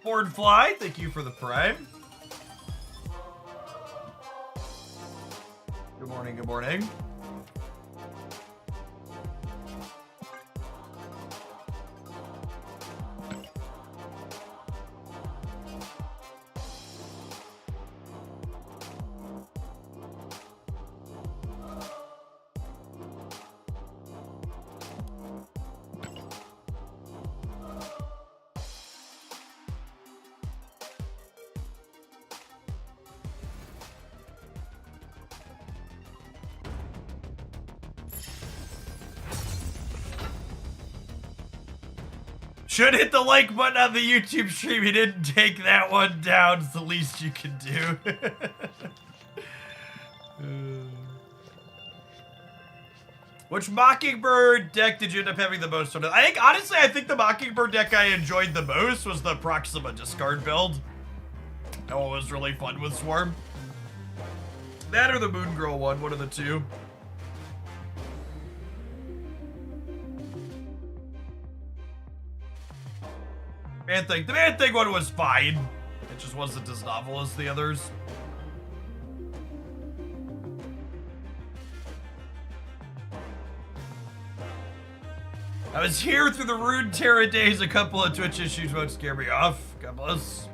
Board Fly, thank you for the prime. Good morning, good morning. Should hit the like button on the YouTube stream. You didn't take that one down. It's the least you can do. Which Mockingbird deck did you end up having the most fun? I think the Mockingbird deck I enjoyed the most was the Proxima discard build. That one was really fun with Swarm. That or the Moon Girl one of the two. The Man Thing one was fine. It just wasn't as novel as the others. I was here through the Runeterra days. A couple of Twitch issues won't scare me off. God bless.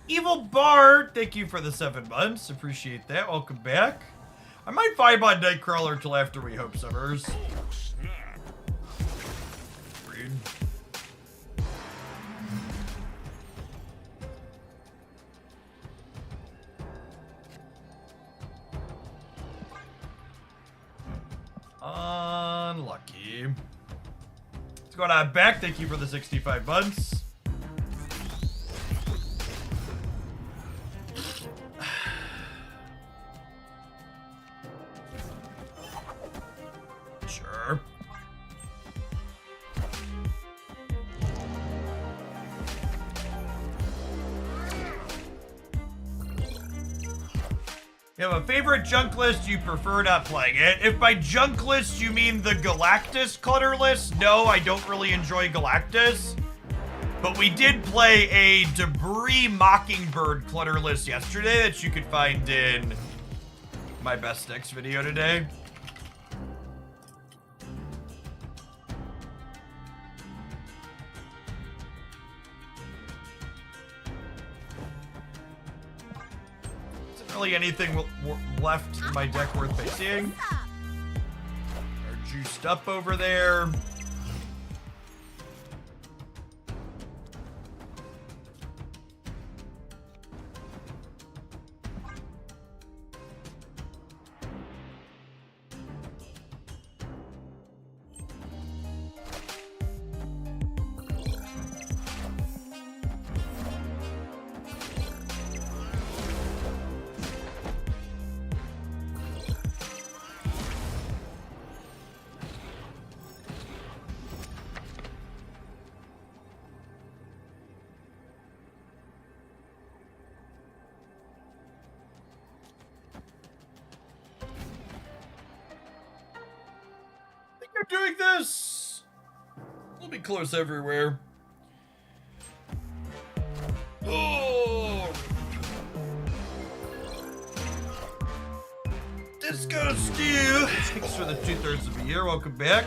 Evil Bard, thank you for the 7 months. Appreciate that. Welcome back. I might vibe on Nightcrawler till after we hope summers. Oh, snap. Rude. Unlucky. What's going on, Beck? Thank you for the 65 months. Sure. You have a favorite junk list, you prefer not playing it. If by junk list you mean the Galactus clutter list, no, I don't really enjoy Galactus. But we did play a Debris Mockingbird clutter list yesterday that you could find in my best decks video today. Really anything left in my deck worth facing. They're juiced up over there. I'm doing this. We'll be close everywhere. Oh! Disco Stew! Thanks for the 2/3 of a year. Welcome back.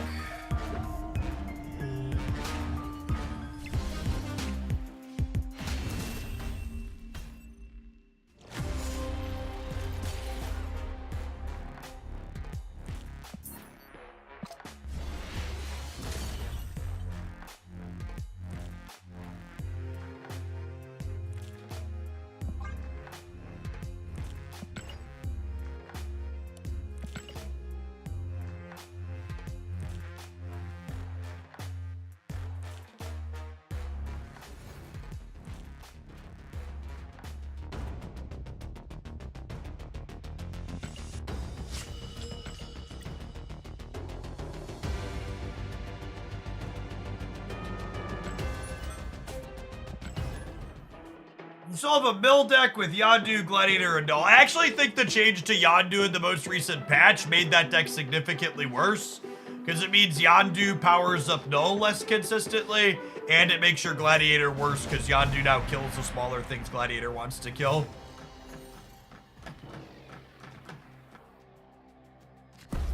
You still have a mill deck with Yondu, Gladiator, and Null. I actually think the change to Yondu in the most recent patch made that deck significantly worse, because it means Yondu powers up Null less consistently, and it makes your Gladiator worse because Yondu now kills the smaller things Gladiator wants to kill.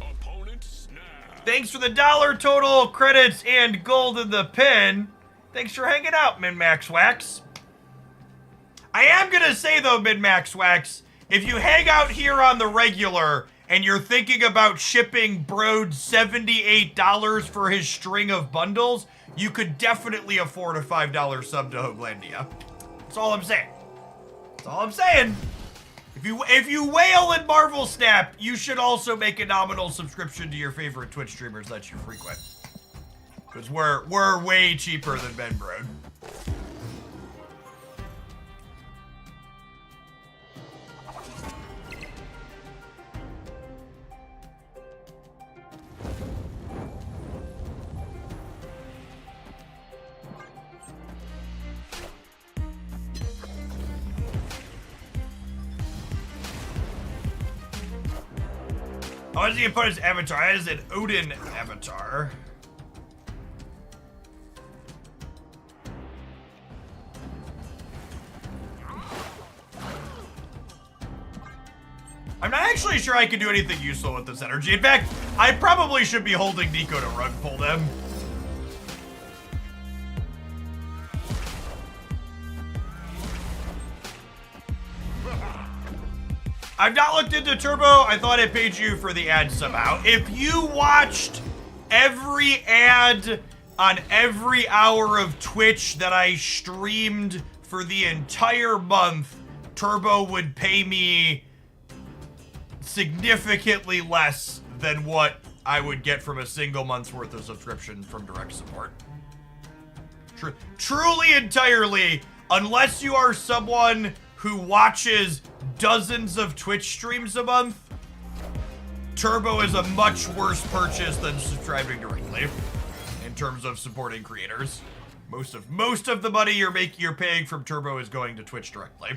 Opponent snap. Thanks for the $1 total credits and gold in the pin. Thanks for hanging out, Min-Max Wax. I am gonna say though, Min-Max Wax, if you hang out here on the regular and you're thinking about shipping Brode $78 for his string of bundles, you could definitely afford a $5 sub to Hoaglandia. That's all I'm saying. That's all I'm saying. If you wail in Marvel Snap, you should also make a nominal subscription to your favorite Twitch streamers that you frequent. Because we're way cheaper than Ben Brode. Oh, is the opponent's avatar? That is an Odin avatar. I'm not actually sure I can do anything useful with this energy. In fact, I probably should be holding Nico to rug pull them. I've not looked into Turbo. I thought I paid you for the ad somehow. If you watched every ad on every hour of Twitch that I streamed for the entire month, Turbo would pay me significantly less than what I would get from a single month's worth of subscription from direct support. Truly, entirely, unless you are someone who watches dozens of Twitch streams a month, Turbo is a much worse purchase than subscribing directly in terms of supporting creators. Most of the money you're paying from Turbo is going to Twitch directly.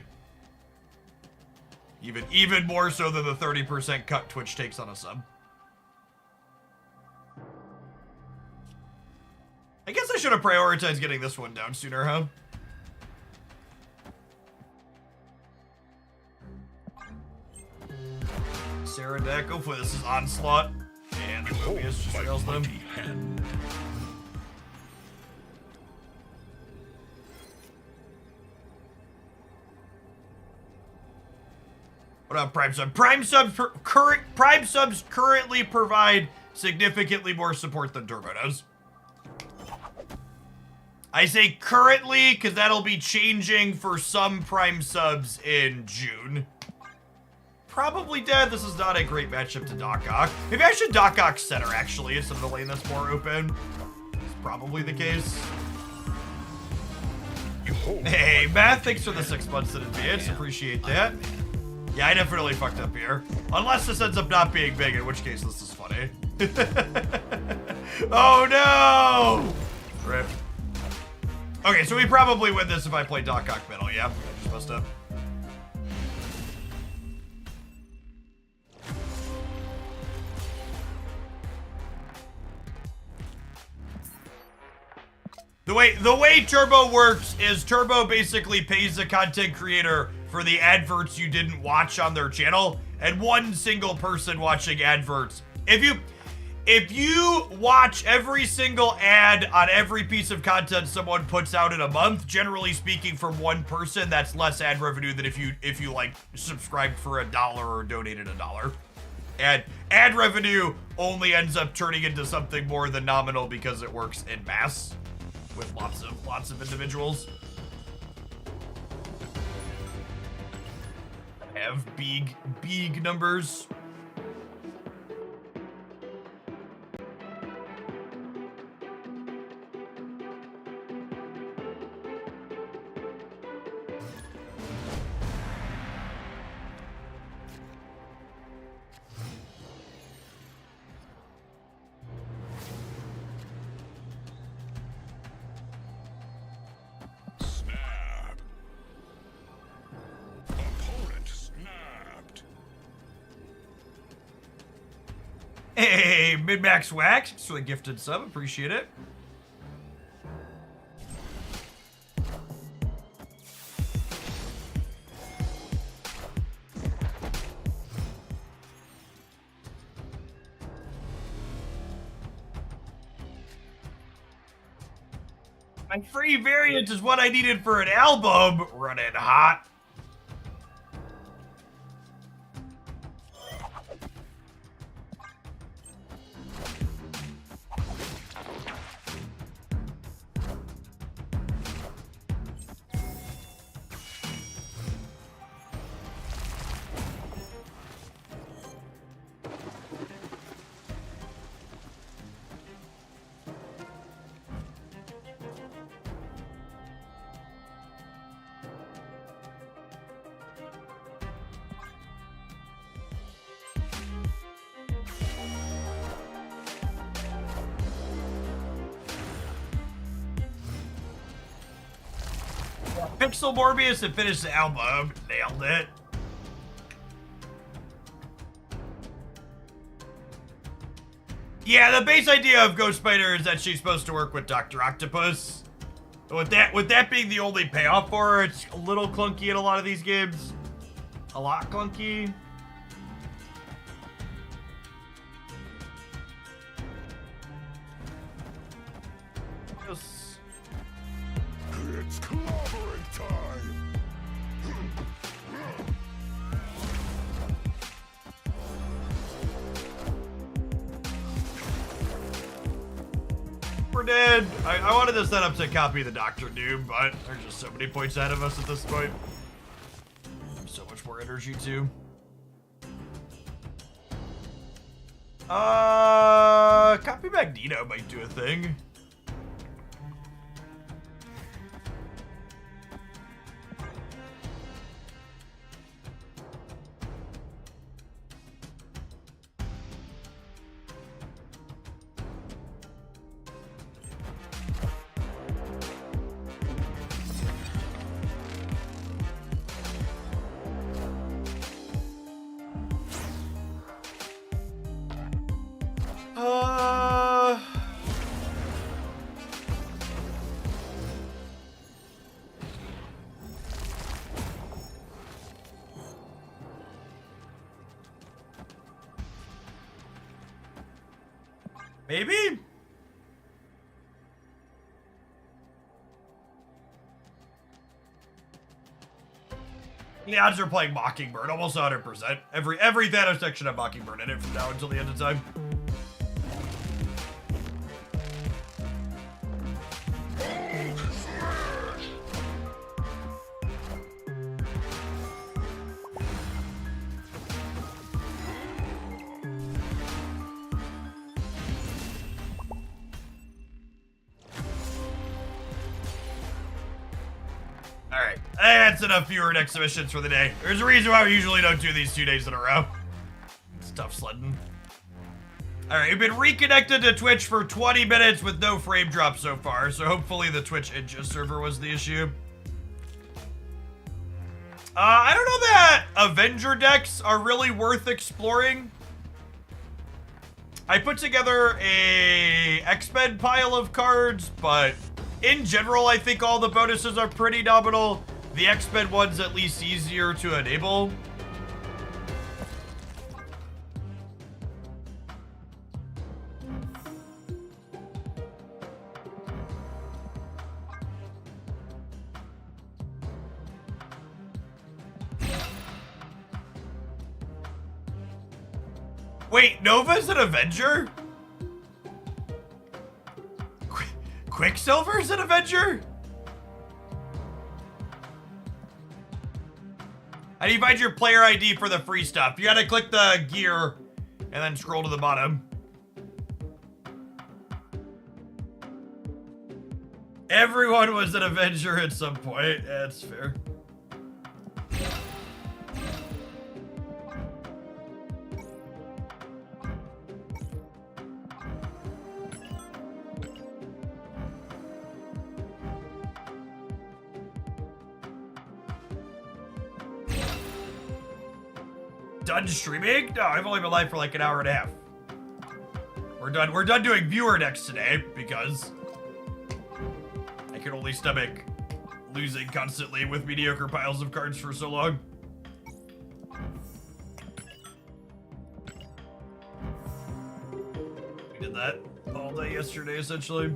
Even more so than the 30% cut Twitch takes on a sub. I guess I should have prioritized getting this one down sooner, huh? Sarah deck, hopefully this is Onslaught. And the Mobius just rails them. What up, Prime Sub? Prime Subs currently provide significantly more support than Turbo does. I say currently because that'll be changing for some Prime Subs in June. Probably dead. This is not a great matchup to Doc Ock. Maybe I should Doc Ock center, actually, instead of the lane that's more open. It's probably the case. Hey, Matt, thanks for the 6 months in advance. Appreciate that. Yeah, I definitely fucked up here. Unless this ends up not being big, in which case this is funny. Oh, no! Rip. Okay, so we probably win this if I play Doc Ock middle, yeah? I just messed up. The way Turbo works is Turbo basically pays the content creator for the adverts you didn't watch on their channel, and one single person watching adverts. If you watch every single ad on every piece of content someone puts out in a month, generally speaking, from one person, that's less ad revenue than if you like subscribed for $1 or donated $1. And ad revenue only ends up turning into something more than nominal because it works in mass with lots of individuals. Have big numbers. Snap. Opponent snapped. Hey, Mid-Max Wax, it's really gifted sub, appreciate it. My free variant is what I needed for an album. Running hot. Pixel Morbius and finished the album. Nailed it. Yeah, the base idea of Ghost Spider is that she's supposed to work with Dr. Octopus. With that being the only payoff for her, it's a little clunky in a lot of these games. A lot clunky. Yes. It's clobbering time. We're dead. I wanted to set up to copy the Doctor Doom, but there's just so many points ahead of us at this point. So much more energy too. Copy Magneto might do a thing. Maybe? The odds are playing Mockingbird, almost 100%. Every Thanos section of Mockingbird in it from now until the end of time. Alright, that's enough viewer and exhibitions for the day. There's a reason why we usually don't do these 2 days in a row. It's tough sledding. Alright, we've been reconnected to Twitch for 20 minutes with no frame drop so far, so hopefully the Twitch Inja server was the issue. I don't know that Avenger decks are really worth exploring. I put together a X-Men pile of cards, but in general, I think all the bonuses are pretty nominal. The X-Men one's at least easier to enable. Wait, Nova's an Avenger? Quicksilver's an Avenger? How do you find your player ID for the free stuff? You gotta click the gear and then scroll to the bottom. Everyone was an Avenger at some point. Yeah, that's fair. Done streaming? No, I've only been live for like an hour and a half. We're done doing viewer decks today because I can only stomach losing constantly with mediocre piles of cards for so long. We did that all day yesterday, essentially.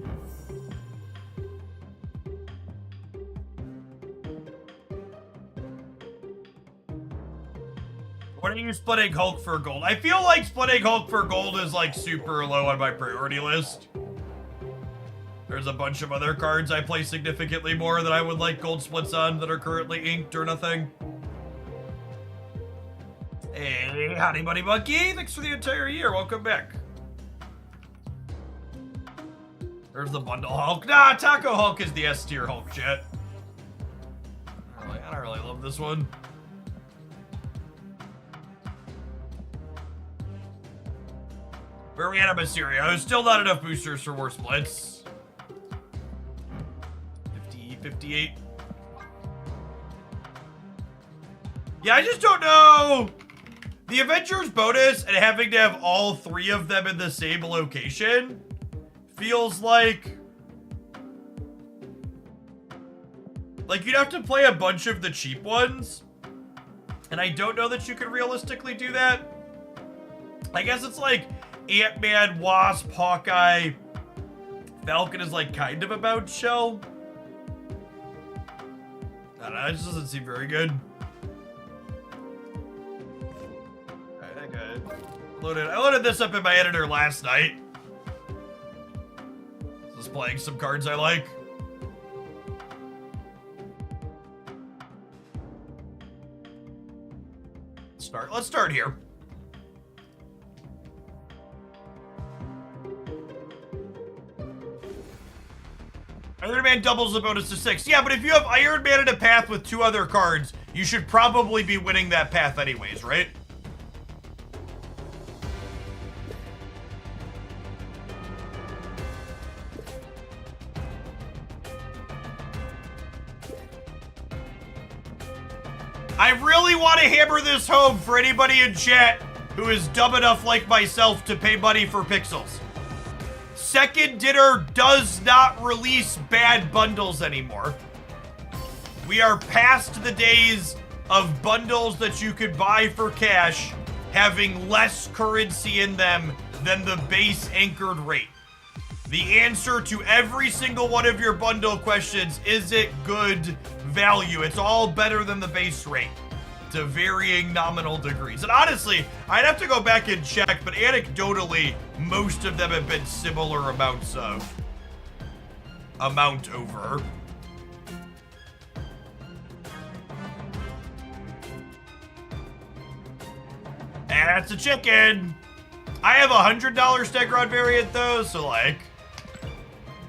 What are you splitting Hulk for gold? I feel like splitting Hulk for gold is like super low on my priority list. There's a bunch of other cards I play significantly more that I would like gold splits on that are currently inked or nothing. Hey, howdy buddy monkey. Thanks for the entire year. Welcome back. There's the bundle Hulk. Nah, Taco Hulk is the S tier Hulk, chat. I don't really love this one. Where are we at on Mysterio? Still not enough boosters for more splits. 50, 58. Yeah, I just don't know. The Avengers bonus and having to have all three of them in the same location feels like you'd have to play a bunch of the cheap ones. And I don't know that you could realistically do that. I guess it's like Ant-Man, Wasp, Hawkeye, Falcon is like kind of a bounce shell. I don't know, it just doesn't seem very good. Alright, I loaded this up in my editor last night. Just playing some cards I like. Let's start here. Iron Man doubles the bonus to 6. Yeah, but if you have Iron Man in a path with 2 other cards, you should probably be winning that path anyways, right? I really want to hammer this home for anybody in chat who is dumb enough like myself to pay money for pixels. Second Dinner does not release bad bundles anymore. We are past the days of bundles that you could buy for cash having less currency in them than the base anchored rate. The answer to every single one of your bundle questions, is it good value? It's all better than the base rate to varying nominal degrees. And honestly, I'd have to go back and check, but anecdotally, most of them have been similar amounts of amount over. That's a chicken. I have $100 Stegron variant though, so like,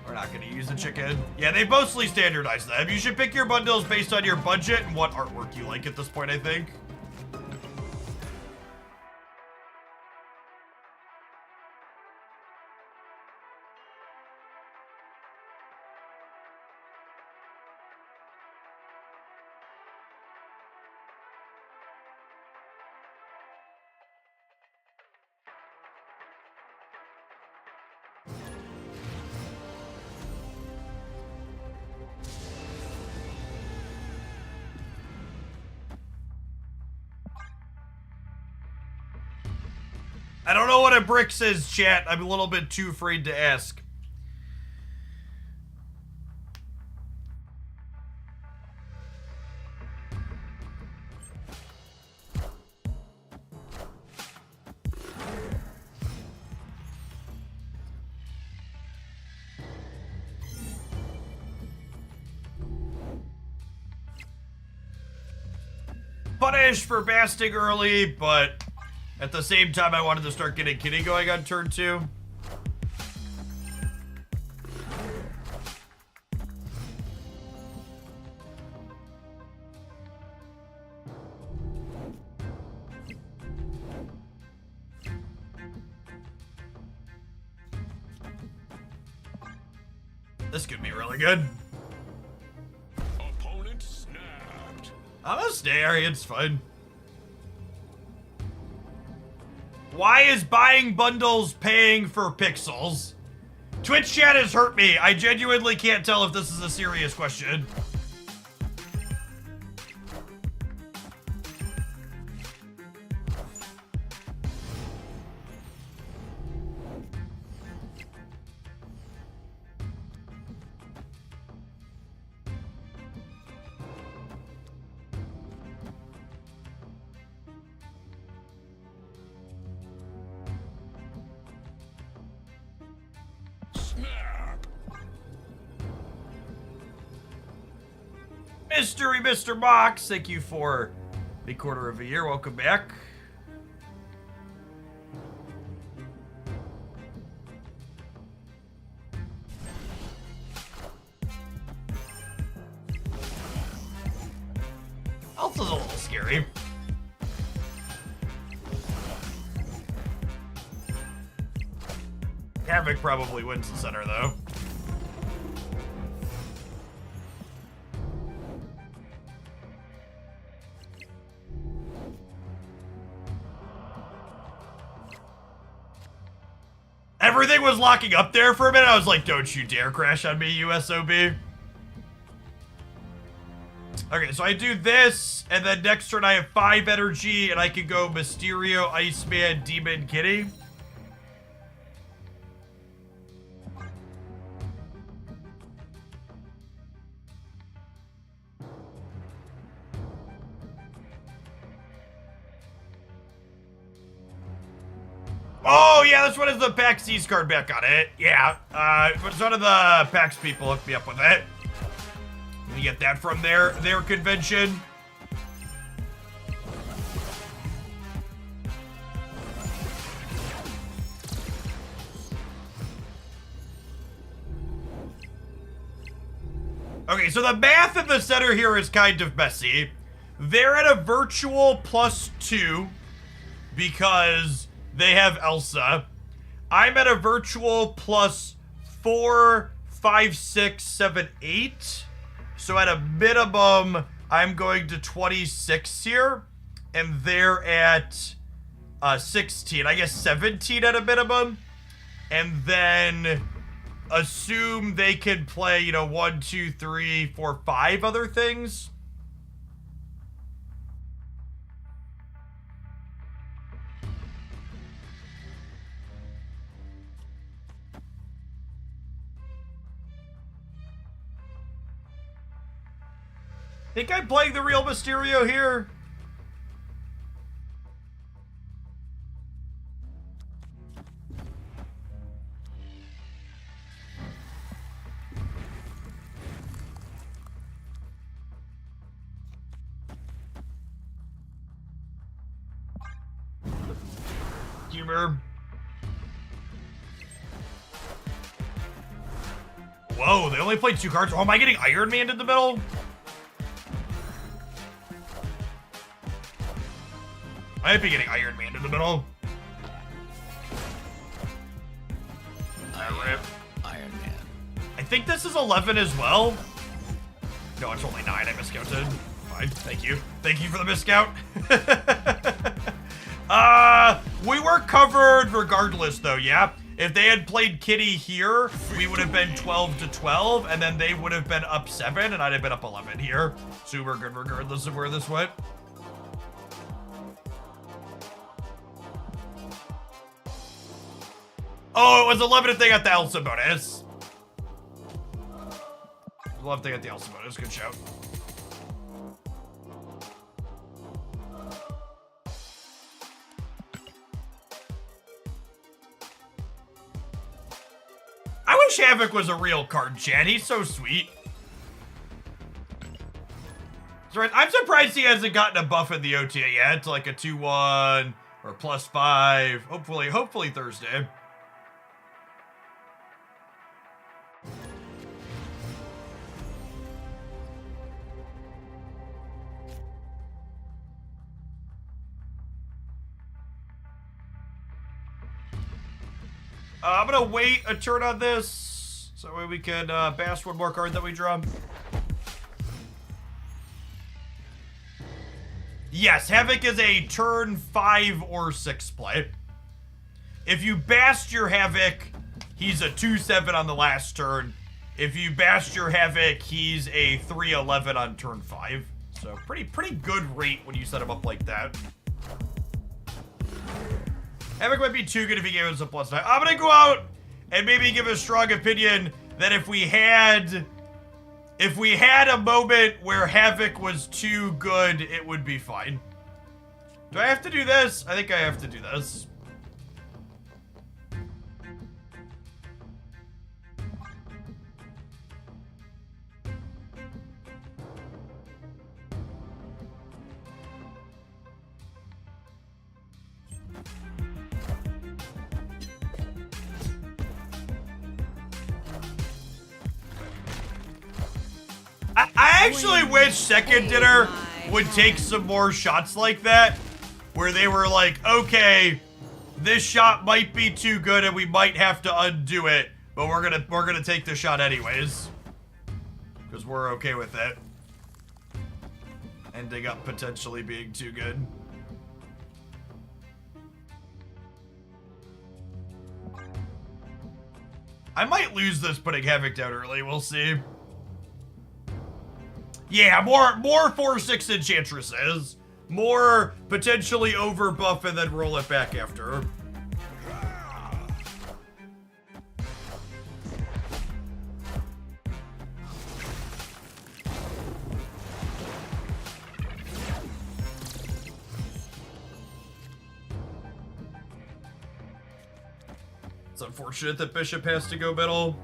we're not gonna use the chicken. Yeah, they mostly standardize them. You should pick your bundles based on your budget and what artwork you like at this point, I think. I don't know what a Brix is, chat. I'm a little bit too afraid to ask. Punished for basting early, but at the same time, I wanted to start getting Kitty going on turn 2. This could be really good. Opponent snapped. I'm gonna stay, Ari, it's fine. Why is buying bundles paying for pixels? Twitch chat has hurt me. I genuinely can't tell if this is a serious question. Snap. Mystery Mr. Box, thank you for the quarter of a year. Welcome back. Health is a little scary. Havoc probably wins the center, though. Everything was locking up there for a minute. I was like, don't you dare crash on me, USOB. Okay, so I do this, and then next turn I have 5 energy, and I can go Mysterio, Iceman, Demon, Kitty. Oh, yeah, this one has the PAX East card back on it. Yeah, but one of the PAX people hooked me up with it. You get that from their convention. Okay, so the math in the center here is kind of messy. They're at a virtual +2 because they have Elsa. I'm at a virtual +4, 5, 6, 7, 8. So at a minimum, I'm going to 26 here. And they're at 16. I guess 17 at a minimum. And then assume they can play, you know, 1, 2, 3, 4, 5 other things. Think I'm playing the real Mysterio here? Humor. Whoa, they only played 2 cards. Oh, am I getting Iron Man in the middle? I might be getting Iron Man in the middle. I am Iron Man. I think this is 11 as well. No, it's only 9. I miscounted. Fine, thank you. Thank you for the miscount. We were covered regardless, though, yeah? If they had played Kitty here, we would have been 12 to 12, and then they would have been up 7, and I'd have been up 11 here. So we're good regardless of where this went. Oh, it was 11 if they got the Elsa bonus. 11 if they got the Elsa bonus. Good show. I wish Havoc was a real card, Chad. He's so sweet. Sorry, I'm surprised he hasn't gotten a buff in the OTA yet, like a 2-1 or +5. Hopefully Thursday. I'm gonna wait a turn on this, so that way we can bash one more card that we draw. Yes, Havoc is a turn 5 or 6 play. If you bast your Havoc, he's a 2-7 on the last turn. If you bast your Havoc, he's a 3-11 on turn 5. So pretty good rate when you set him up like that. Havoc might be too good if he gave us a +9. I'm gonna go out and maybe give a strong opinion that if we had a moment where Havoc was too good, it would be fine. Do I have to do this? I think I have to do this. I actually wish Second Dinner would take some more shots like that, where they were like, okay, this shot might be too good and we might have to undo it, but we're gonna take the shot anyways, because we're okay with it. Ending up potentially being too good. I might lose this putting Havoc down early. We'll see. Yeah, more 4/6 Enchantresses. More potentially over buff and then roll it back after. It's unfortunate that Bishop has to go middle.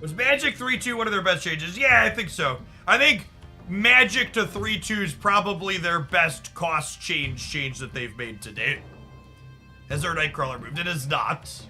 Was Magic 3-2 one of their best changes? Yeah, I think so. I think Magic to 3-2 is probably their best cost change that they've made to date. Has their Nightcrawler moved? It is not.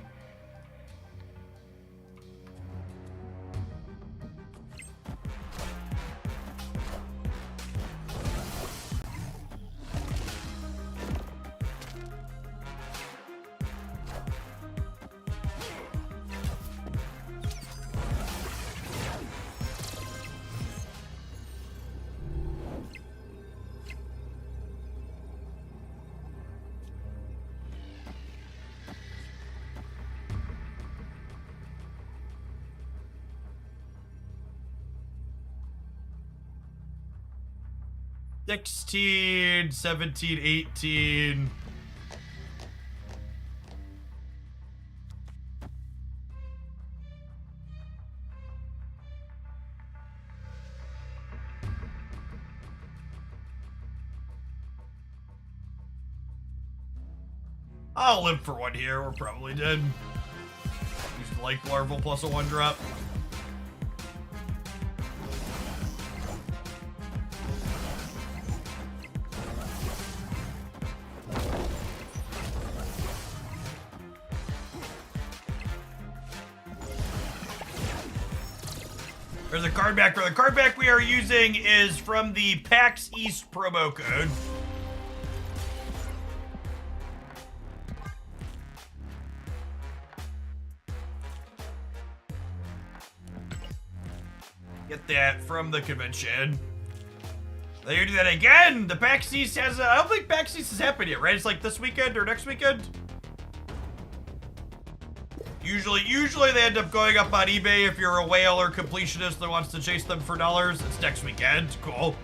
$16, $17, $18. I'll live for one here. We're probably dead. Use like Larval plus a 1-drop. There's a card back. For the card back we are using is from the PAX East promo code. Get that from the convention. They're gonna do that again. The PAX East has I don't think PAX East has happened yet, right? It's like this weekend or next weekend. Usually they end up going up on eBay if you're a whale or completionist that wants to chase them for dollars. It's next weekend. Cool.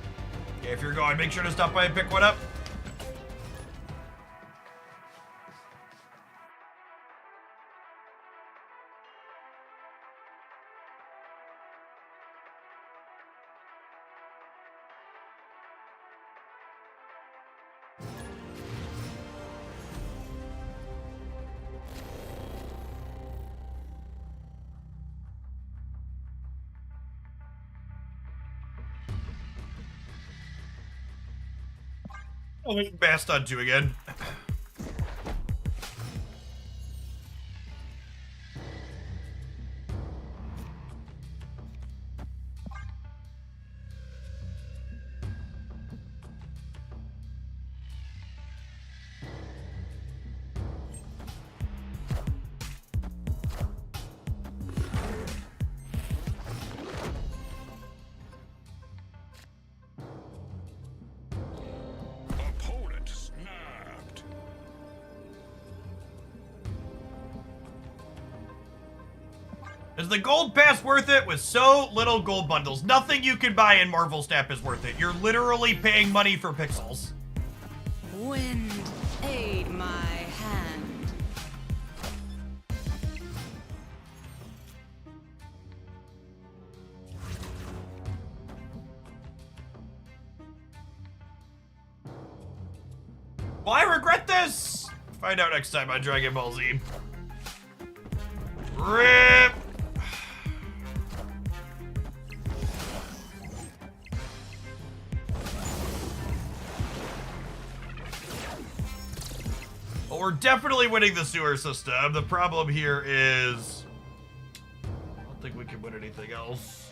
Okay, if you're going, make sure to stop by and pick one up. Oh, Baston 2 again. Opponent snapped. Is the gold pass worth it with so little gold bundles? Nothing you can buy in Marvel Snap is worth it. You're literally paying money for pixels. Wind, aid my hand. Will I regret this? Find out next time on Dragon Ball Z. RIP! Well, we're definitely winning the sewer system. The problem here is I don't think we can win anything else.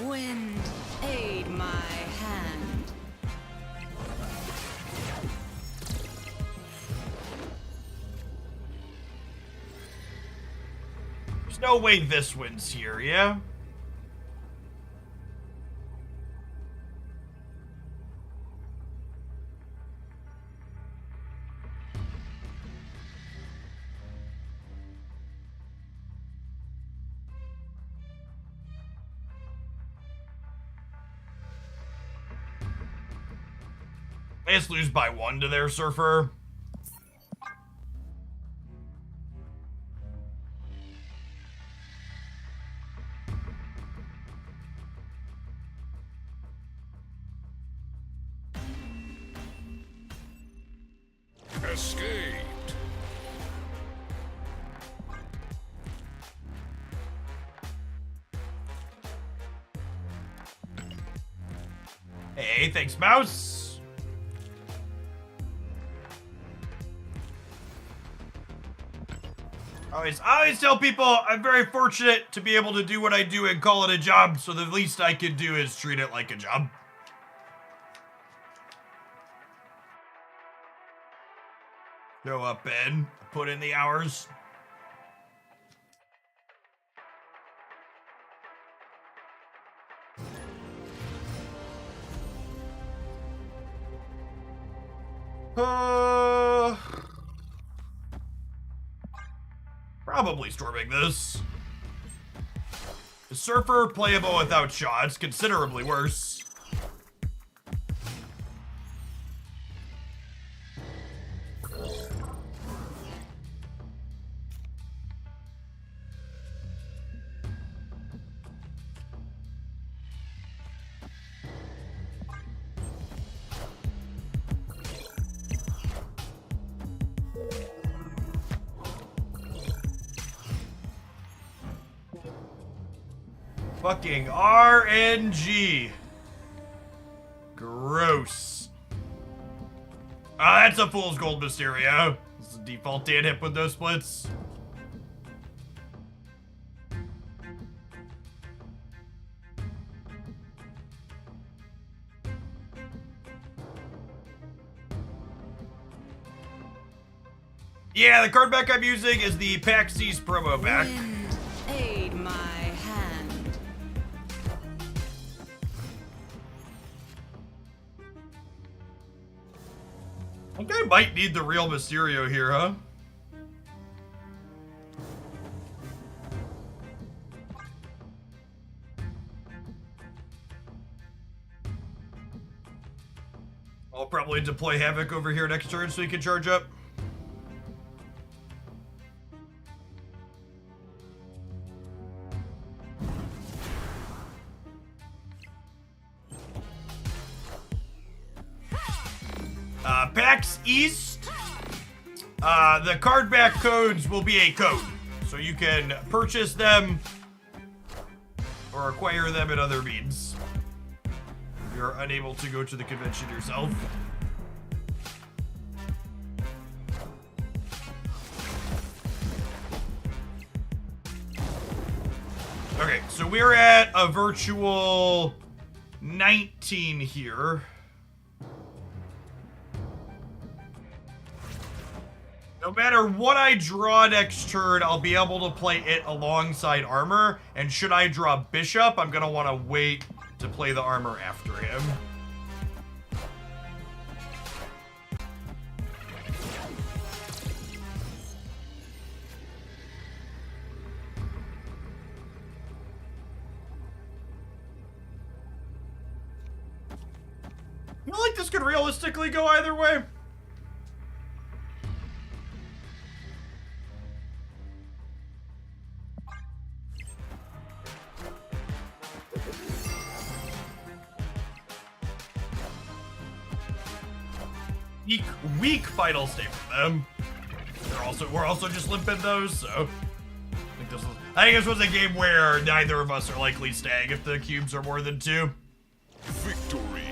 Wind, aid my hand. There's no way this wins here, yeah? They just lose by 1 to their Surfer. Escaped. Hey, thanks, Mouse. I always tell people I'm very fortunate to be able to do what I do and call it a job, so the least I can do is treat it like a job. Show up, Ben. Put in the hours. Probably storming this. The Surfer playable without shots, considerably worse. Fucking RNG. Gross. That's a fool's gold Mysterio. This is a default Dan hip with those splits. Yeah, the card back I'm using is the PAX East promo back. Wind, aid my hand. I think I might need the real Mysterio here, huh? I'll probably deploy Havoc over here next turn so he can charge up. PAX East, the card back codes will be a code. So you can purchase them or acquire them in other means. If you're unable to go to the convention yourself. Okay, so we're at a virtual 19 here. No matter what I draw next turn, I'll be able to play it alongside armor. And should I draw Bishop, I'm going to want to wait to play the armor after him. I feel like this could realistically go either way. Weak final state for them. We're also just limping those, so I think this was a game where neither of us are likely staying if the cubes are more than 2. Victory.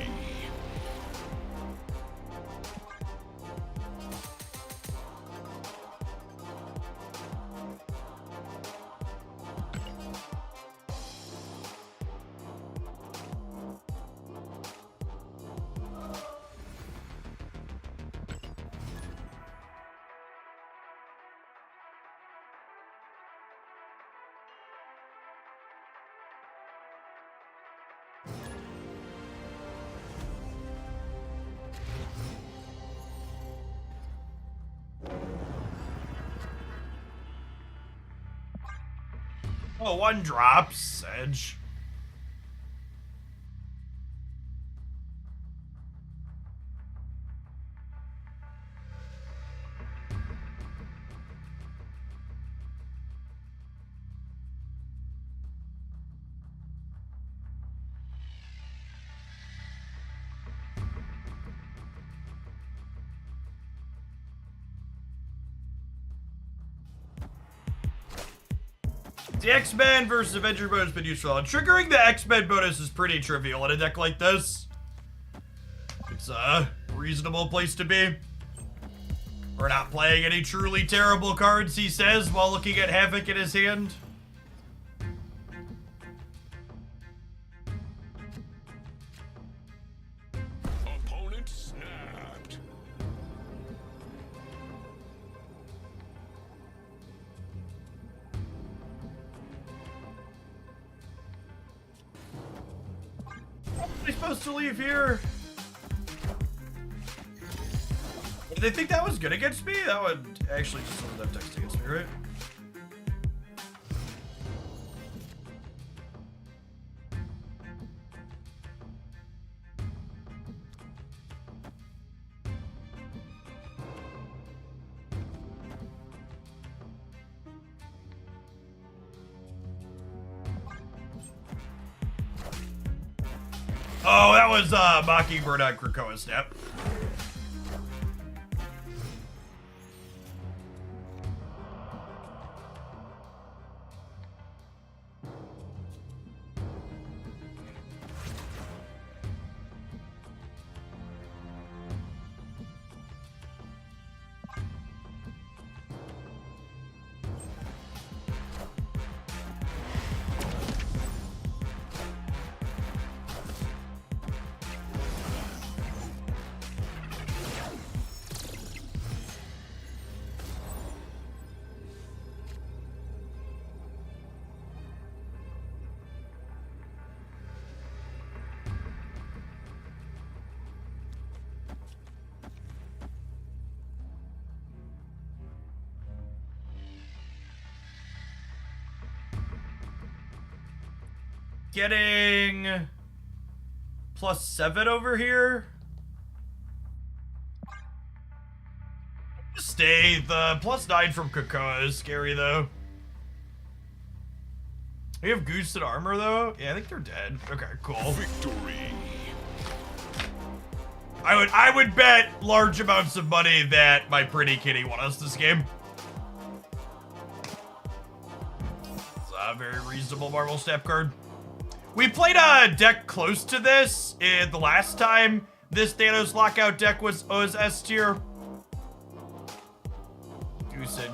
Oh, 1 drops, Edge. The X-Men versus Avenger bonus has been useful. And triggering the X-Men bonus is pretty trivial in a deck like this. It's a reasonable place to be. We're not playing any truly terrible cards, he says, while looking at Havoc in his hand. Opponent snapped. Am I supposed to leave here? Did they think that was good against me? That would actually just hold that text against me, right? Oh, that was Mockingbird on Krakoa Snap. getting +7 over here. Stay. The +9 from Krakoa is scary though. We have Goose and armor though. Yeah, I think they're dead. Okay, cool. Victory. I would bet large amounts of money that my pretty kitty won us this game. It's a very reasonable Marvel Snap card. We played a deck close to this the last time this Thanos Lockout deck was S tier.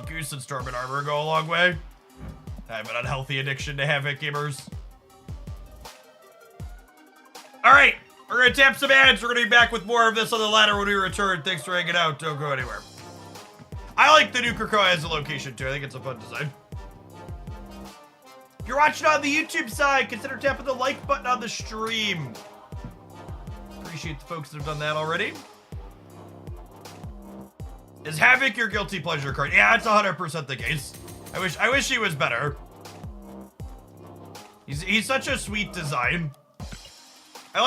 Goose and Storm and Armor go a long way. I have an unhealthy addiction to Havoc gamers. Alright, we're gonna tap some ads. We're gonna be back with more of this on the ladder when we return. Thanks for hanging out. Don't go anywhere. I like the new Krakoa as a location too. I think it's a fun design. If you're watching on the YouTube side, consider tapping the like button on the stream. Appreciate the folks that have done that already. Is Havoc your guilty pleasure card? Yeah, it's 100% the case. I wish he was better. He's such a sweet design. I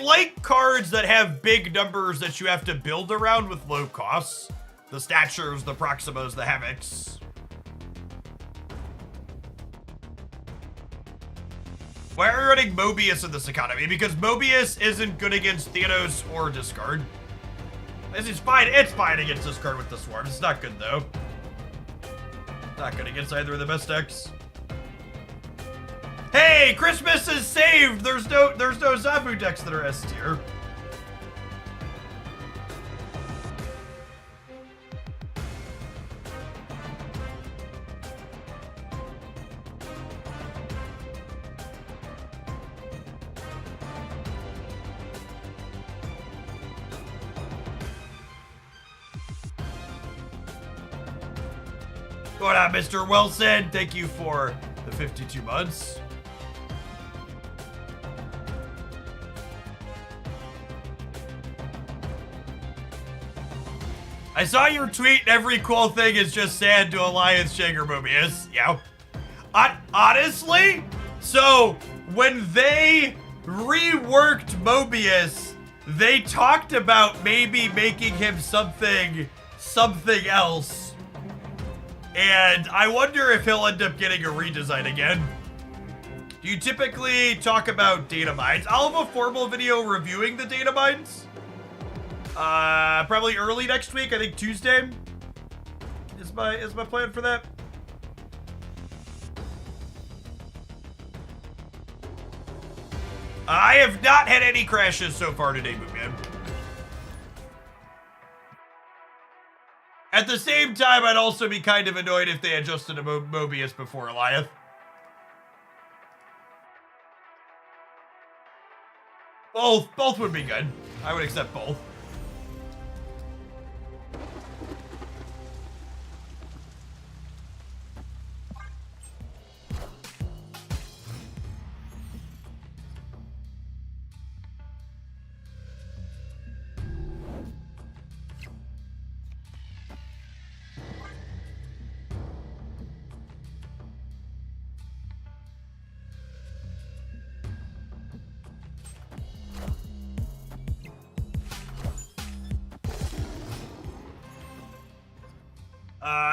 like cards that have big numbers that you have to build around with low costs. The Statures, the Proximas, the Havocs. Why are we running Mobius in this economy? Because Mobius isn't good against Thanos or Discard. It's fine. It's fine against Discard with the Swarm. It's not good though. Not good against either of the best decks. Hey, Christmas is saved. There's no Zabu decks that are S tier. Going on, Mr. Wilson? Thank you for the 52 months. I saw your tweet, and every cool thing is just sad to Alliance Shanger Mobius. Yeah. Honestly, so when they reworked Mobius, they talked about maybe making him something else. And I wonder if he'll end up getting a redesign again. Do you typically talk about data mines? I'll have a formal video reviewing the data mines. Probably early next week. I think Tuesday is my plan for that. I have not had any crashes so far today, Bootman. At the same time, I'd also be kind of annoyed if they adjusted a Mobius before Eliath. Both would be good. I would accept both.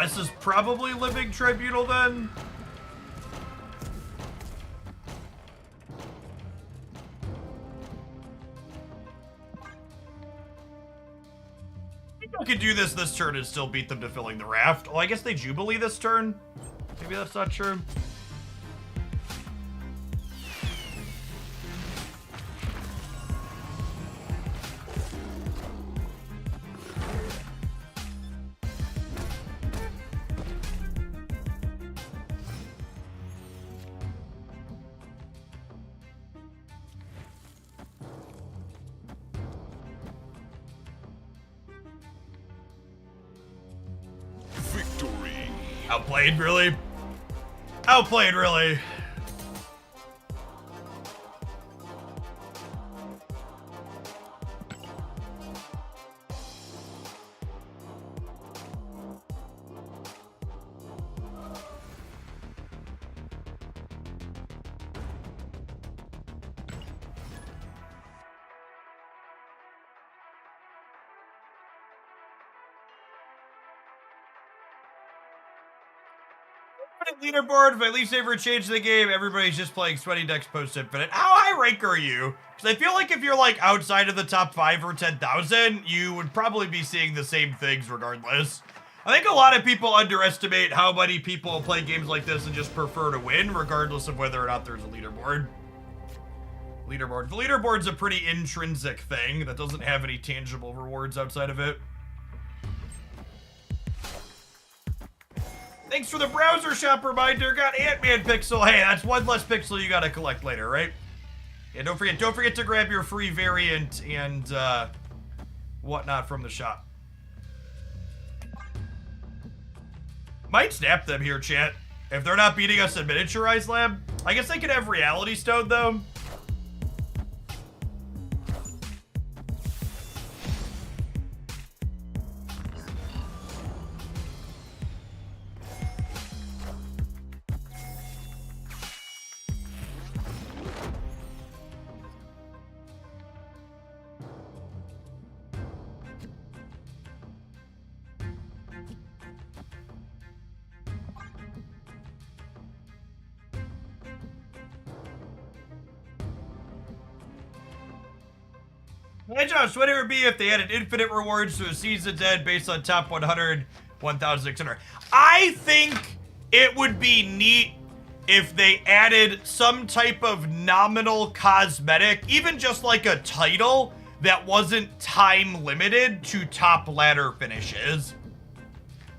This is probably Living Tribunal then. I think I could do this turn and still beat them to filling the raft. Well, I guess they Jubilee this turn. Maybe that's not true. Outplayed, really? Outplayed, really? Leaderboard, my least favorite change to the game. Everybody's just playing Sweaty Decks Post Infinite. How high rank are you? Because I feel like if you're like outside of the top 5 or 10,000, you would probably be seeing the same things regardless. I think a lot of people underestimate how many people play games like this and just prefer to win, regardless of whether or not there's a leaderboard. The leaderboard's a pretty intrinsic thing that doesn't have any tangible rewards outside of it. Thanks for the browser shop reminder. Got Ant-Man pixel. Hey, that's one less pixel you gotta collect later, right? Yeah, don't forget to grab your free variant and whatnot from the shop. Might snap them here, chat. If they're not beating us in Miniaturize Lab. I guess they could have Reality Stone, though. Hey Josh, what it would be if they added infinite rewards to a season's end based on top 100, 1,600? I think it would be neat if they added some type of nominal cosmetic, even just like a title that wasn't time limited to top ladder finishes.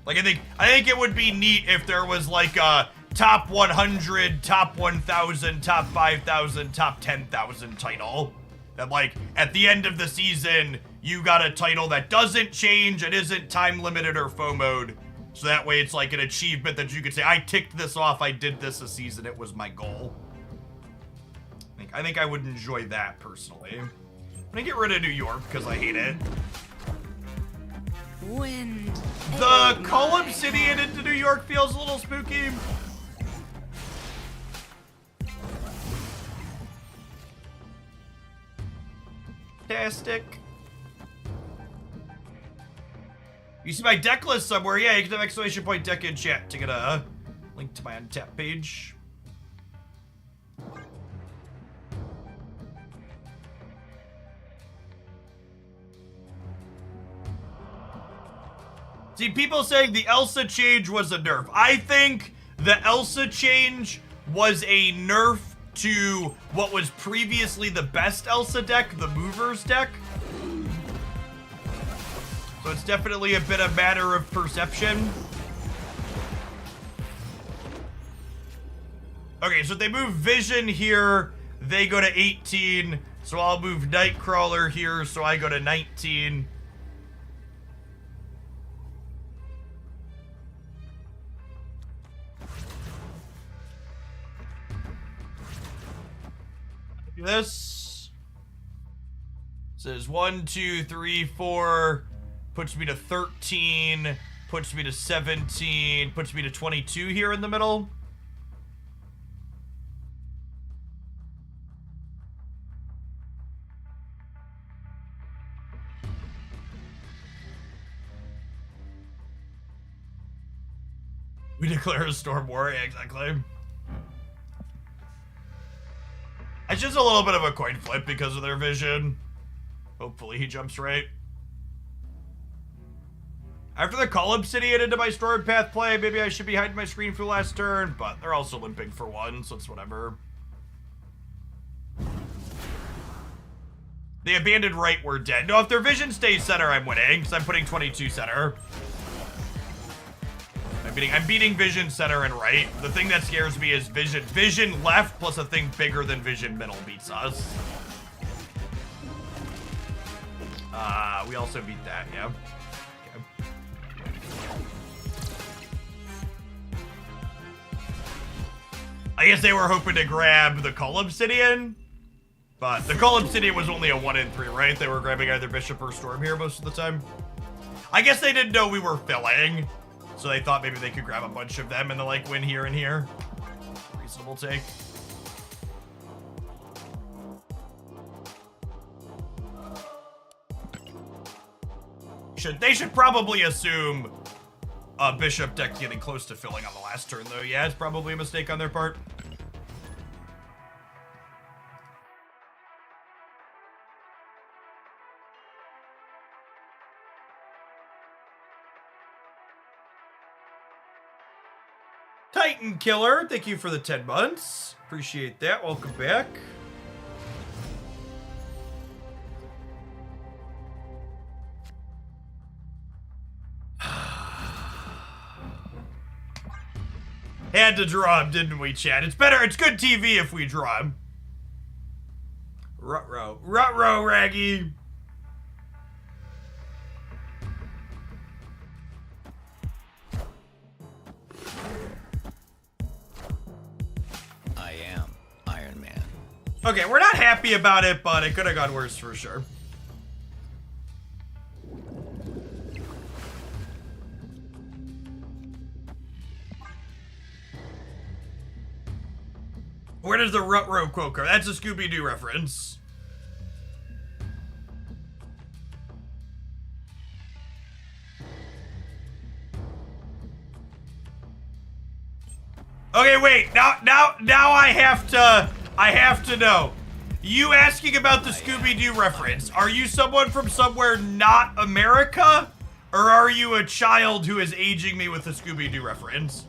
Like I think it would be neat if there was like a top 100, top 1,000, top 5,000, top 10,000 title. That like, at the end of the season, you got a title that doesn't change, it isn't time limited or FOMO'd. So that way it's like an achievement that you could say, I ticked this off, I did this a season, it was my goal. I think I would enjoy that personally. I'm gonna get rid of New York because I hate it. Wind. The Cull Obsidian into New York feels a little spooky. Fantastic. You see my deck list somewhere? Yeah, you can have exclamation point deck in chat to get a link to my Untap page. See, people saying the Elsa change was a nerf. I think the Elsa change was a nerf to what was previously the best Elsa deck, the Movers deck. So it's definitely a bit a matter of perception. Okay, so if they move Vision here, they go to 18. So I'll move Nightcrawler here, so I go to 19. This says 1, 2, 3, 4, puts me to 13, puts me to 17, puts me to 22 here in the middle. We declare a storm war, yeah, exactly. It's just a little bit of a coin flip because of their vision. Hopefully he jumps right. After the Cull Obsidian into my Storm Path play, maybe I should be hiding my screen for last turn, but they're also limping for 1, so it's whatever. The abandoned right were dead. No, if their vision stays center, I'm winning, because I'm putting 22 center. I'm beating Vision center and right. The thing that scares me is Vision left plus a thing bigger than Vision middle beats us. We also beat that, yeah. Okay. I guess they were hoping to grab the Cull Obsidian, but the Cull Obsidian was only a 1 in 3, right? They were grabbing either Bishop or Storm here most of the time. I guess they didn't know we were filling. So they thought maybe they could grab a bunch of them and they'll like win here and here. Reasonable take. They should probably assume Bishop deck getting close to filling on the last turn, though. Yeah, it's probably a mistake on their part. Titan Killer, thank you for the 10 months. Appreciate that. Welcome back. Had to draw him, didn't we, Chad? It's better, it's good TV if we draw him. Ruh-roh. Ruh-roh, Raggy. I am Iron Man. Okay, we're not happy about it, but it could have gone worse for sure. Where does the Ruh-roh quote go? That's a Scooby-Doo reference. Okay, wait. Now I have to know. You asking about the Scooby-Doo reference. Are you someone from somewhere not America? Or are you a child who is aging me with the Scooby-Doo reference?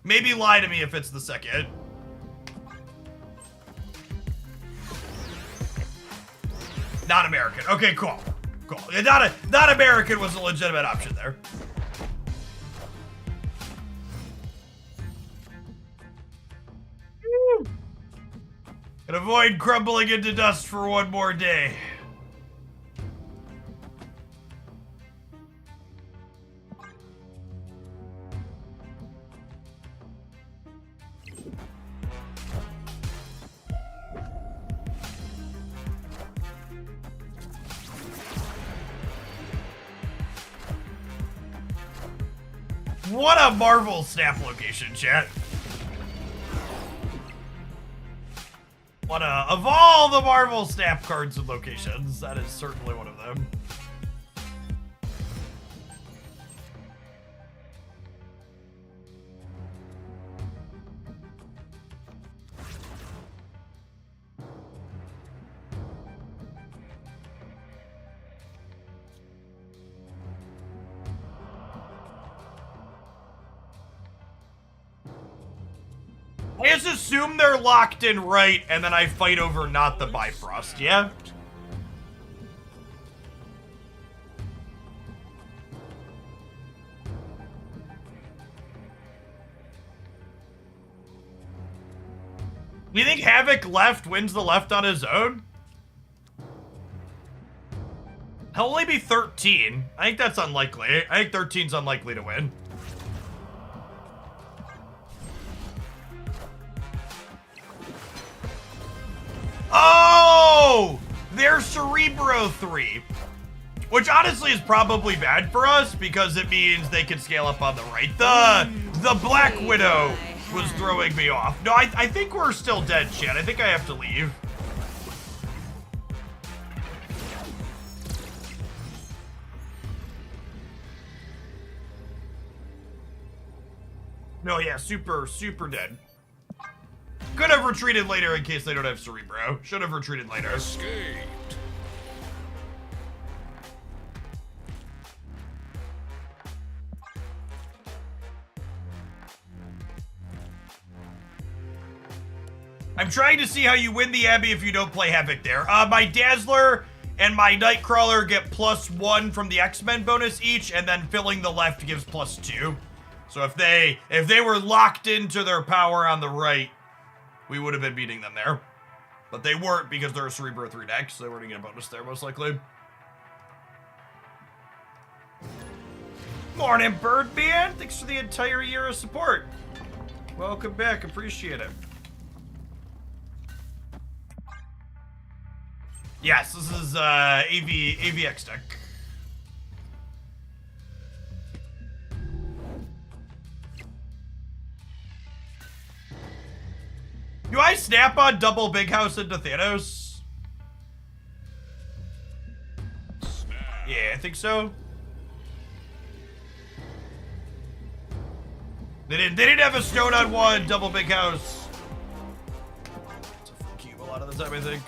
Maybe lie to me if it's the second. Not American. Okay, cool. Cool. Not American was a legitimate option there. And avoid crumbling into dust for one more day. What a Marvel Snap location, chat. What a, of all the Marvel Snap cards and locations, that is certainly one of them. I just assume they're locked in right, and then I fight over not the Bifrost, yeah? You think Havoc left wins the left on his own? He'll only be 13. I think that's unlikely. I think 13's unlikely to win. Oh! They're Cerebro 3. Which honestly is probably bad for us because it means they can scale up on the right. The Black Widow was throwing me off. No, I think we're still dead, Chad. I think I have to leave. No, yeah, super dead. Could have retreated later in case they don't have Cerebro. Should have retreated later. Escaped. I'm trying to see how you win the Abbey if you don't play Havoc there. My Dazzler and my Nightcrawler get +1 from the X-Men bonus each, and then filling the left gives +2. So if they were locked into their power on the right, we would have been beating them there. But they weren't because they're a Cerebro 3 deck, so they weren't gonna get a bonus there most likely. Morning, Birdman! Thanks for the entire year of support. Welcome back, appreciate it. Yes, this is AVX deck. Do I snap on double Big House into Thanos? Snap. Yeah, I think so. They didn't have a stone on one double big house. It's a free cube a lot of the time, I think.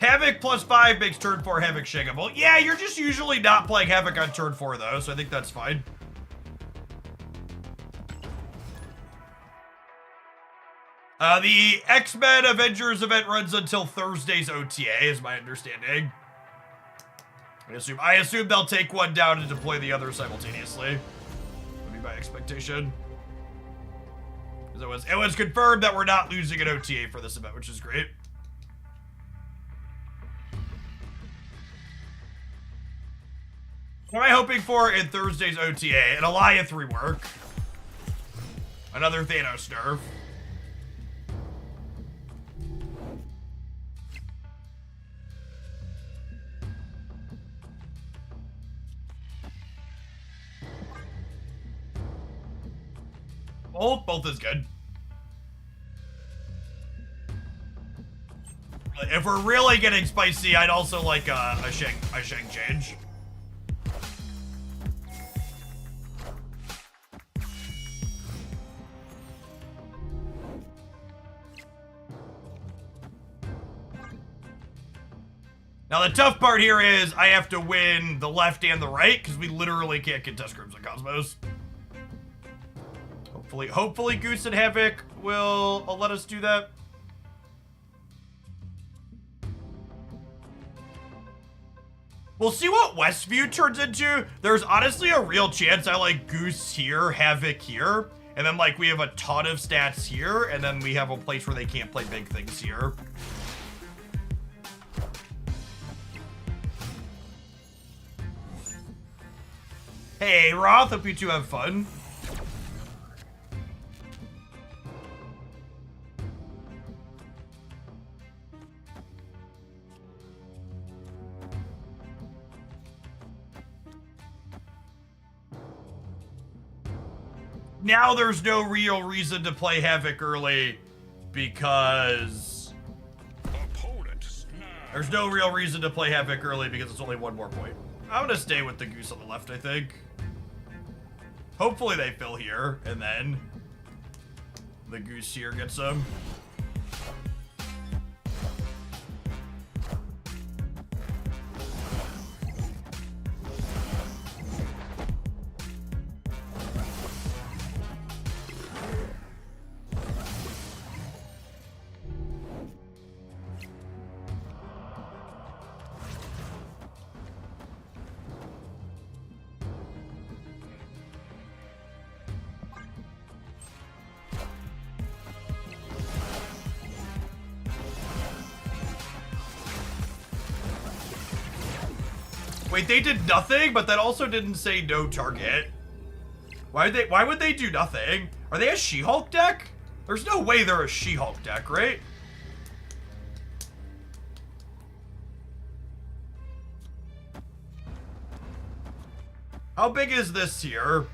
Havoc +5 makes turn 4 Havoc shakeable. Yeah, you're just usually not playing Havoc on turn 4 though, so I think that's fine. The X-Men Avengers event runs until Thursday's OTA, is my understanding. I assume they'll take one down and deploy the other simultaneously. Would be my expectation. It was confirmed that we're not losing an OTA for this event, which is great. What am I hoping for in Thursday's OTA? An Alioth rework. Another Thanos nerf. Both is good. If we're really getting spicy, I'd also like a Shang change. Now the tough part here is I have to win the left and the right because we literally can't contest Crimson Cosmos. Hopefully Goose and Havoc will let us do that. We'll see what Westview turns into. There's honestly a real chance I like Goose here, Havoc here, and then like we have a ton of stats here, and then we have a place where they can't play big things here. Hey, Roth, hope you two have fun. Now there's no real reason to play Havoc early because there's no real reason to play Havoc early because it's only one more point. I'm gonna stay with the Goose on the left, I think. Hopefully they fill here, and then the Goose here gets some. Wait, they did nothing, but that also didn't say no target. Why would they do nothing? Are they a She-Hulk deck? There's no way they're a She-Hulk deck, right? How big is this here?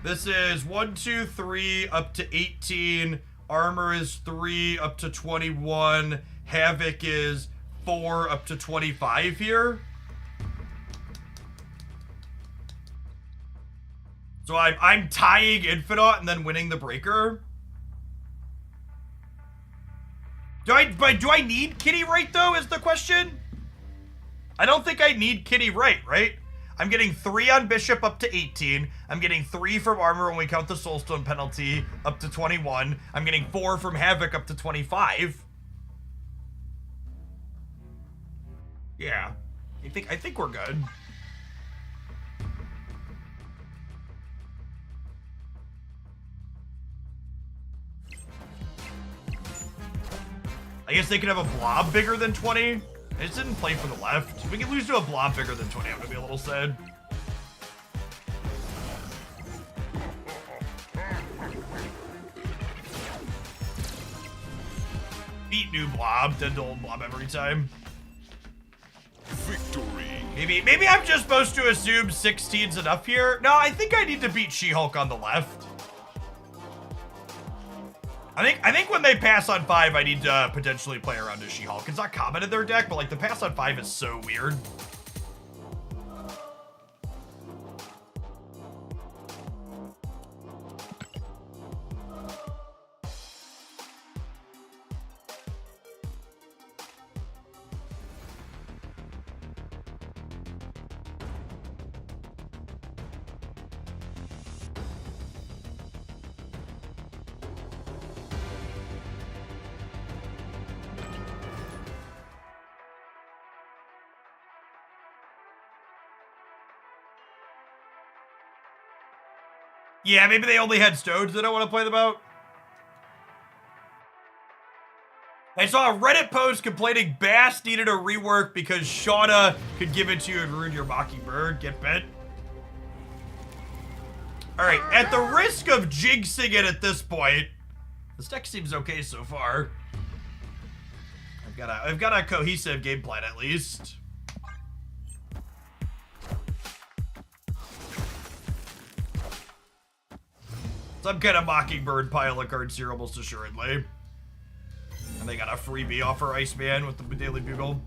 This is 1, 2, 3 up to 18. Armor is 3 up to 21. Havoc is 4 up to 25 here. So I'm tying Infinite and then winning the breaker. Do I need Kitty Right though is the question? I don't think I need Kitty Right, right? I'm getting 3 on Bishop up to 18. I'm getting 3 from Armor when we count the Soulstone penalty up to 21. I'm getting 4 from Havoc up to 25. Yeah, I think we're good. I guess they could have a blob bigger than 20. I just didn't play for the left. If we could lose to a blob bigger than 20, I'm gonna be a little sad. Beat new blob, dead to old blob every time. Victory. Maybe I'm just supposed to assume 16's enough here. No, I think I need to beat She-Hulk on the left. I think when they pass on 5, I need to potentially play around a She-Hulk. It's not common in their deck, but like the pass on 5 is so weird. Yeah, maybe they only had stones they don't want to play them out. I saw a Reddit post complaining Bass needed a rework because Shauna could give it to you and ruin your Mockingbird. Get bent. Alright, at the risk of jinxing it at this point, this deck seems okay so far. I've got a cohesive game plan at least. Some kind of Mockingbird pile of cards here almost assuredly. And they got a freebie offer Iceman with the Daily Bugle.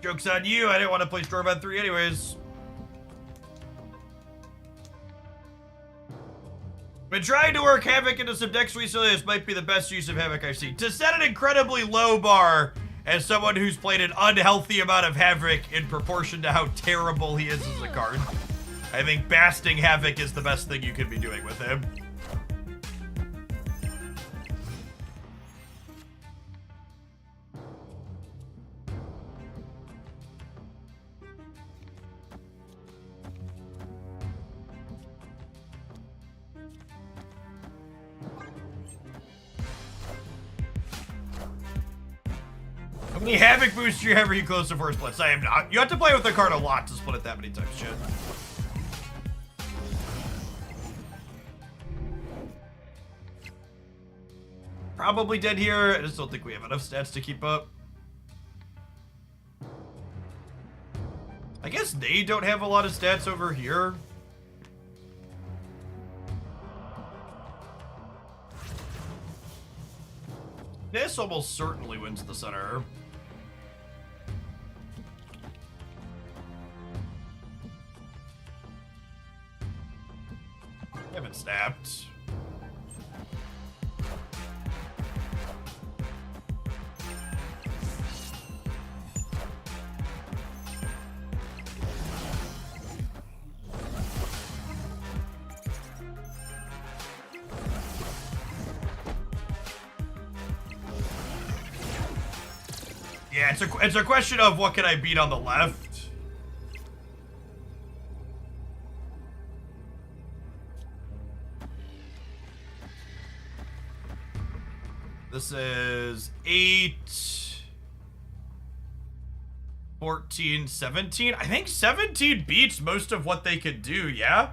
Joke's on you, I didn't want to play Stormbound 3 anyways. Been trying to work Havoc into some decks recently. This might be the best use of Havoc I've seen. To set an incredibly low bar as someone who's played an unhealthy amount of Havoc in proportion to how terrible he is as a card, I think Basting Havoc is the best thing you could be doing with him. How many Havoc boosts do you have? Are you close to first place? I am not. You have to play with the card a lot to split it that many times, shit. Probably dead here. I just don't think we have enough stats to keep up. I guess they don't have a lot of stats over here. This almost certainly wins the center. Haven't snapped. Yeah, it's a question of what can I beat on the left. This is 8, 14, 17. I think 17 beats most of what they could do, yeah?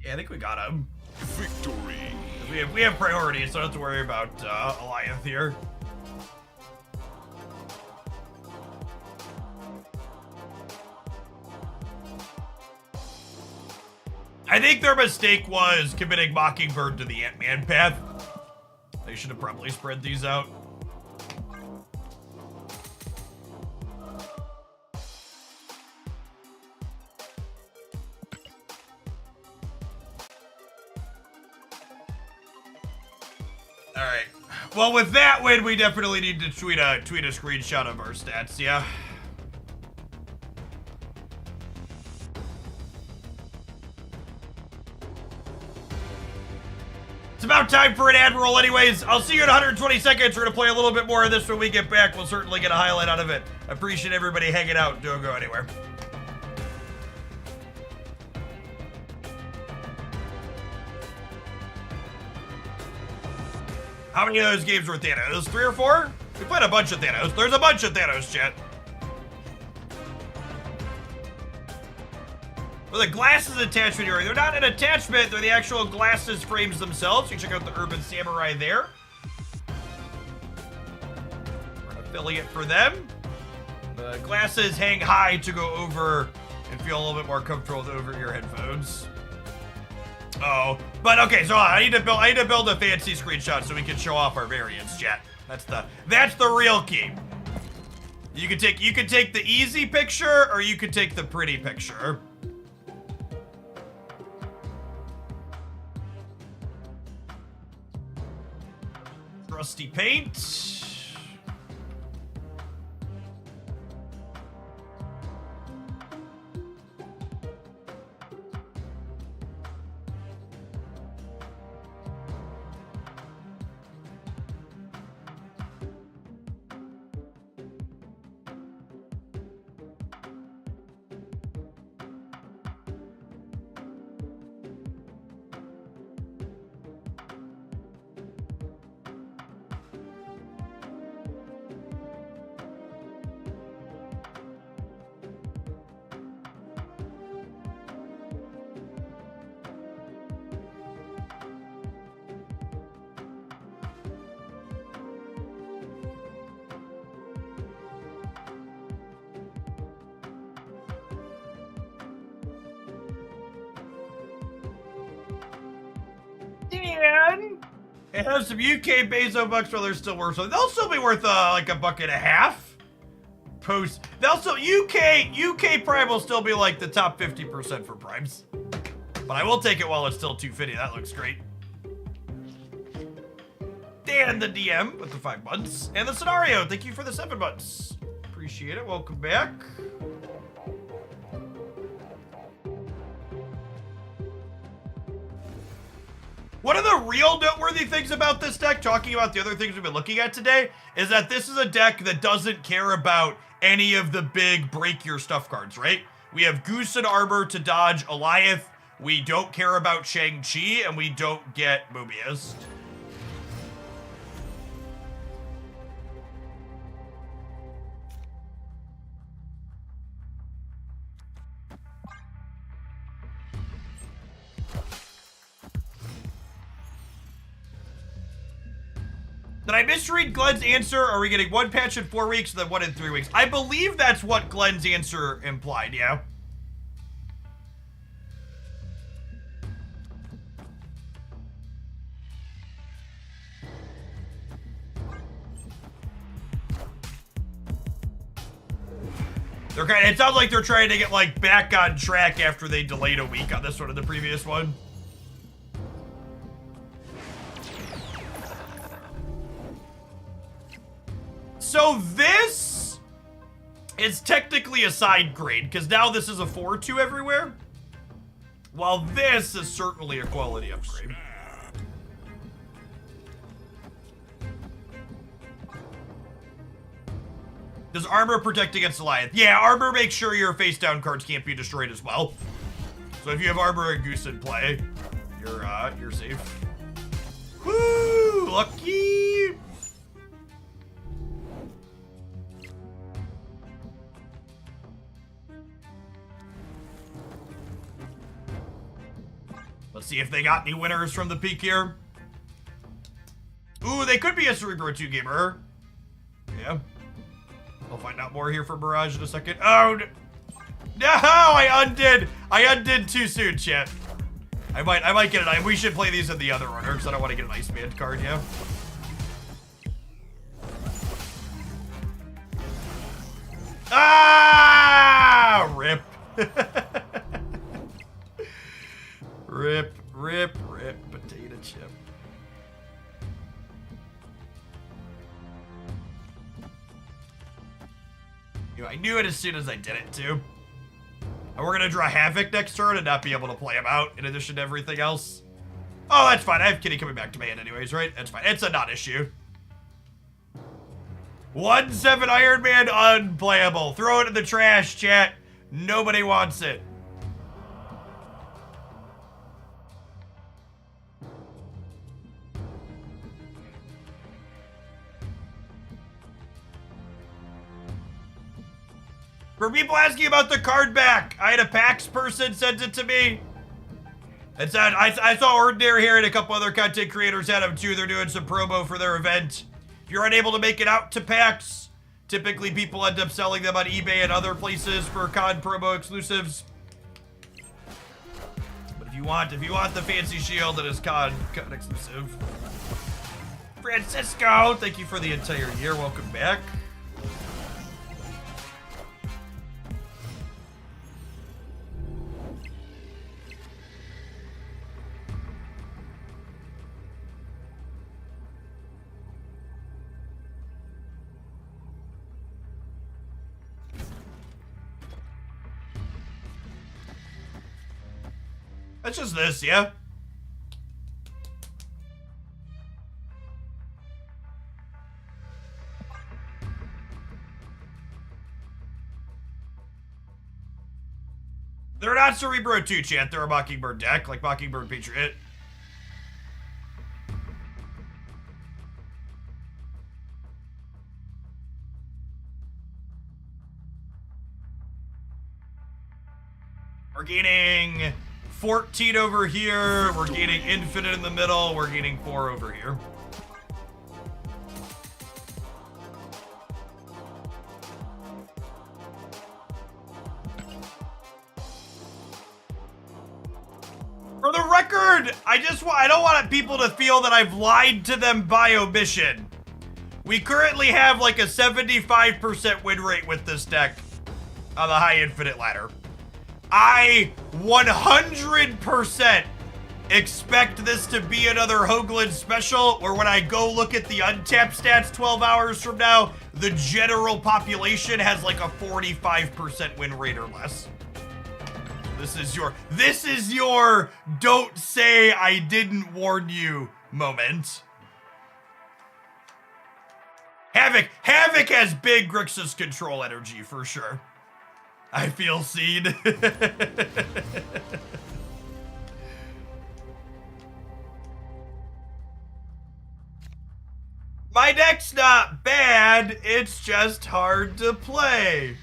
Yeah, I think we got him. Victory. We have priority, so don't have to worry about Alliance here. I think their mistake was committing Mockingbird to the Ant-Man path. They should have probably spread these out. Alright. Well, with that win, we definitely need to tweet a screenshot of our stats, yeah? It's about time for an Admiral anyways. I'll see you in 120 seconds. We're going to play a little bit more of this when we get back. We'll certainly get a highlight out of it. Appreciate everybody hanging out. Don't go anywhere. How many of those games were Thanos? 3 or 4? We played a bunch of Thanos. There's a bunch of Thanos, chat. Well, the glasses attachment here, they're not an attachment, they're the actual glasses frames themselves. You can check out the Urban Samurai there. We're an affiliate for them. The glasses hang high to go over and feel a little bit more comfortable with over-ear headphones. Oh, but okay, so I need to build a fancy screenshot so we can show off our variants, chat. That's the real key. You can take the easy picture or you could take the pretty picture. Rusty paint. Dan! It has some UK Bezo bucks while they're still worth, so they'll still be worth like $1.50. They'll still UK Prime will still be like the top 50% for primes. But I will take it while it's still $2.50. That looks great. Dan the DM with the 5 months. And the scenario, thank you for the 7 months. Appreciate it. Welcome back. One of the real noteworthy things about this deck, talking about the other things we've been looking at today, is that this is a deck that doesn't care about any of the big break your stuff cards, right? We have Goose and Armor to dodge Goliath. We don't care about Shang-Chi, and we don't get Mobius. Did I misread Glenn's answer? Are we getting 1 patch in 4 weeks and then 1 in 3 weeks? I believe that's what Glenn's answer implied, yeah. It sounds like they're trying to get like back on track after they delayed a week on this one and the previous one. So this is technically a side grade, because now this is a 4-2 everywhere, while this is certainly a quality upgrade. Does Armor protect against Goliath? Yeah, Armor makes sure your face-down cards can't be destroyed as well. So if you have Armor and Goose in play, you're safe. Woo! Lucky! Let's see if they got any winners from the peak here. Ooh, they could be a Cerebro 2 gamer. Yeah. We'll find out more here from Mirage in a second. Oh, no, I undid too soon, chat. I might get it. We should play these in the other order, because I don't want to get an Ice Band card, yeah. Ah! Rip. Rip, potato chip. I knew it as soon as I did it, too. And we're gonna draw Havoc next turn and not be able to play him out, in addition to everything else. Oh, that's fine. I have Kitty coming back to my hand anyways, right? That's fine. It's a non-issue. 1/7 Iron Man unplayable. Throw it in the trash, chat. Nobody wants it. For people asking about the card back, I had a PAX person send it to me. It said, I saw Ordinary here and a couple other content creators had them too. They're doing some promo for their event. If you're unable to make it out to PAX, typically people end up selling them on eBay and other places for con promo exclusives. But if you want the fancy shield that is con exclusive. Francisco, thank you for the entire year. Welcome back. That's just this, yeah? They're not Cerebro 2, chat. They're a Mockingbird deck, like Mockingbird Patriot. We're gaining 14 over here. We're gaining infinite in the middle. We're gaining 4 over here. For the record, I don't want people to feel that I've lied to them by omission. We currently have like a 75% win rate with this deck on the high infinite ladder. I 100% expect this to be another Hoagland special where when I go look at the untapped stats 12 hours from now, the general population has like a 45% win rate or less. This is your don't say I didn't warn you moment. Havoc has big Grixis control energy for sure. I feel seen. My deck's not bad, it's just hard to play.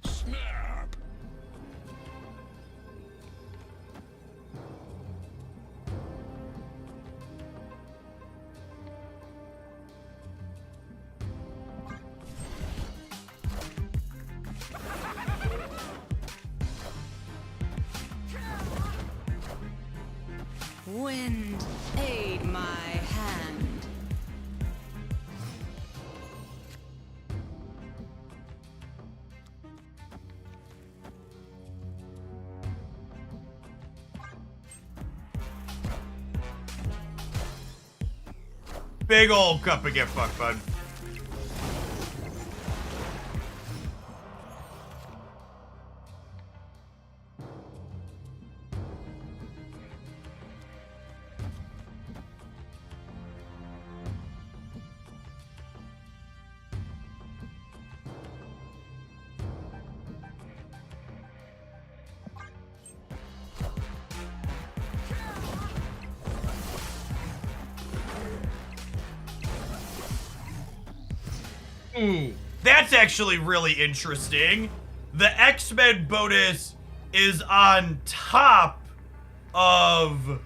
Snap. Wind, aid my hand. Big old cup of get fucked, bud. Ooh, that's actually really interesting. The X-Men bonus is on top of...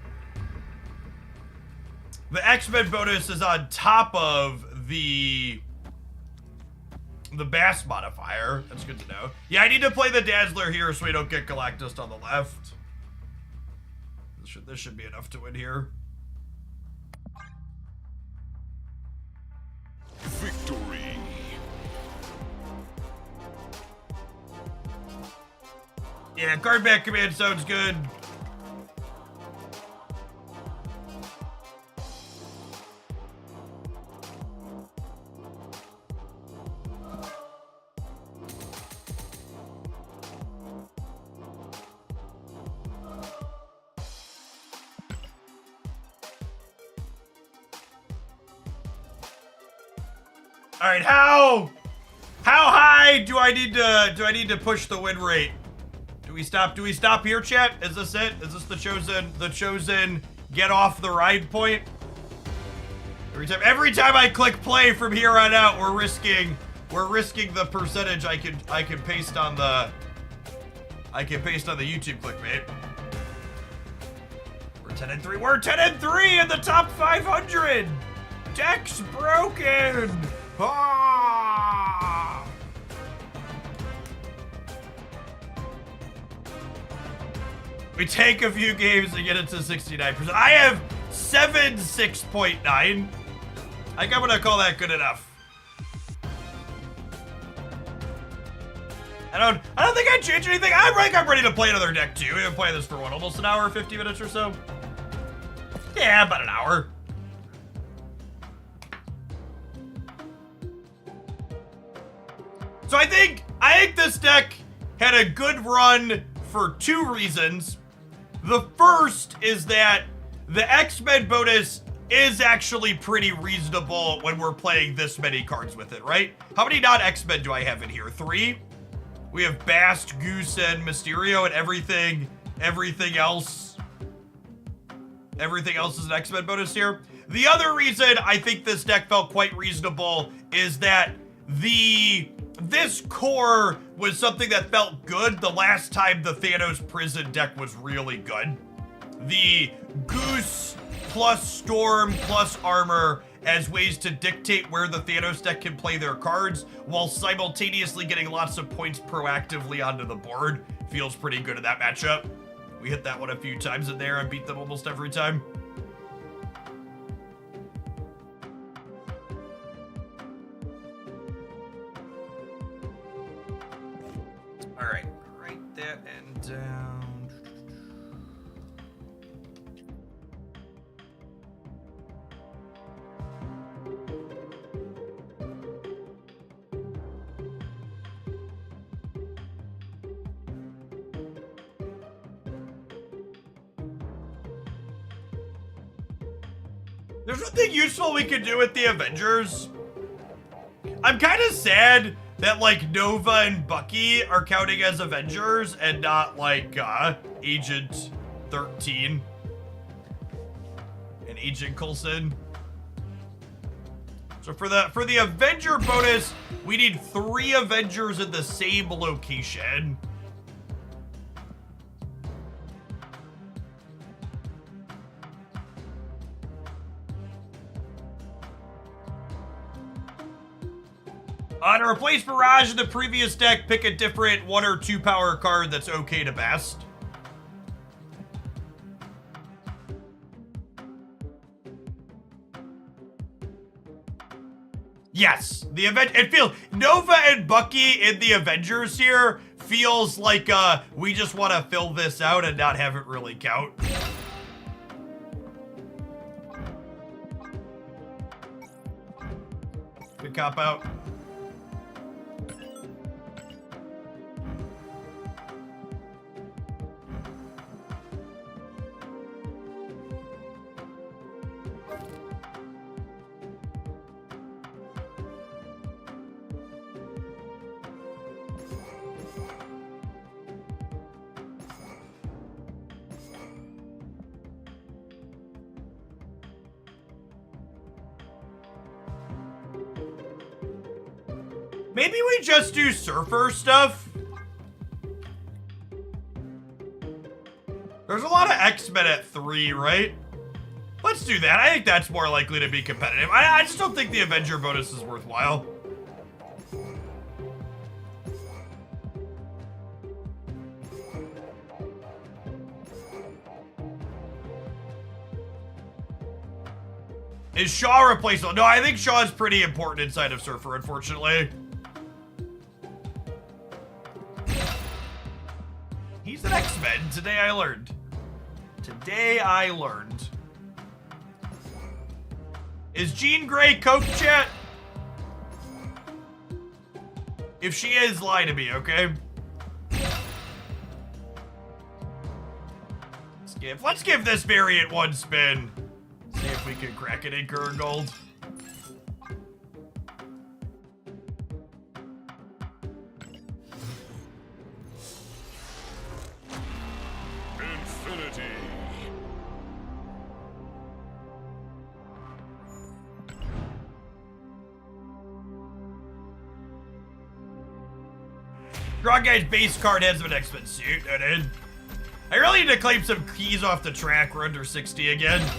The X-Men bonus is on top of the Bass modifier. That's good to know. Yeah, I need to play the Dazzler here so we don't get Galactus on the left. This should be enough to win here. Victory. Yeah, card back command sounds good. All right, how high do I need to push the win rate? Do we stop here, chat? Is this it? Is this the chosen get off the ride point? Every time I click play from here on out, we're risking the percentage I can paste on the YouTube clickbait. We're 10-3. We're 10-3 in the top 500. Deck's broken. Ah! We take a few games to get it to 69%. I have 6.9. I think I'm gonna call that good enough. I don't think I'd change anything. I'm ready to play another deck too. We've been playing this for what, almost an hour, 50 minutes or so? Yeah, about an hour. So I think this deck had a good run for 2 reasons. The first is that the X-Men bonus is actually pretty reasonable when we're playing this many cards with it, right? How many non-X-Men do I have in here? 3? We have Bast, Goose, and Mysterio, and everything else. Everything else is an X-Men bonus here. The other reason I think this deck felt quite reasonable is that this core was something that felt good the last time the Thanos Prison deck was really good. The Goose plus Storm plus Armor as ways to dictate where the Thanos deck can play their cards while simultaneously getting lots of points proactively onto the board feels pretty good in that matchup. We hit that one a few times in there and beat them almost every time. All right, write that and down. There's nothing useful we could do with the Avengers. I'm kind of sad that, like, Nova and Bucky are counting as Avengers and not, like, Agent 13 and Agent Coulson. So for the Avenger bonus, we need 3 Avengers in the same location. To replace Barrage in the previous deck, pick a different 1 or 2 power card that's okay to best. Yes, it feels Nova and Bucky in the Avengers here feels like we just want to fill this out and not have it really count. Good cop out. Maybe we just do Surfer stuff. There's a lot of X-Men at 3, right? Let's do that. I think that's more likely to be competitive. I just don't think the Avenger bonus is worthwhile. Is Shaw replaceable? No, I think Shaw is pretty important inside of Surfer, unfortunately. He's an X-Men. Today I learned. Today I learned. Is Jean Grey Coke chat? If she is, lie to me, okay? Let's give this variant one spin. See if we can crack it in Gold. Strong Guy's base card has an X-Men suit. I really need to claim some keys off the track. We're under 60 again.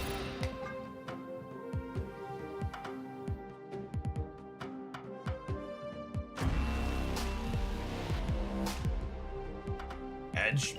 Edge.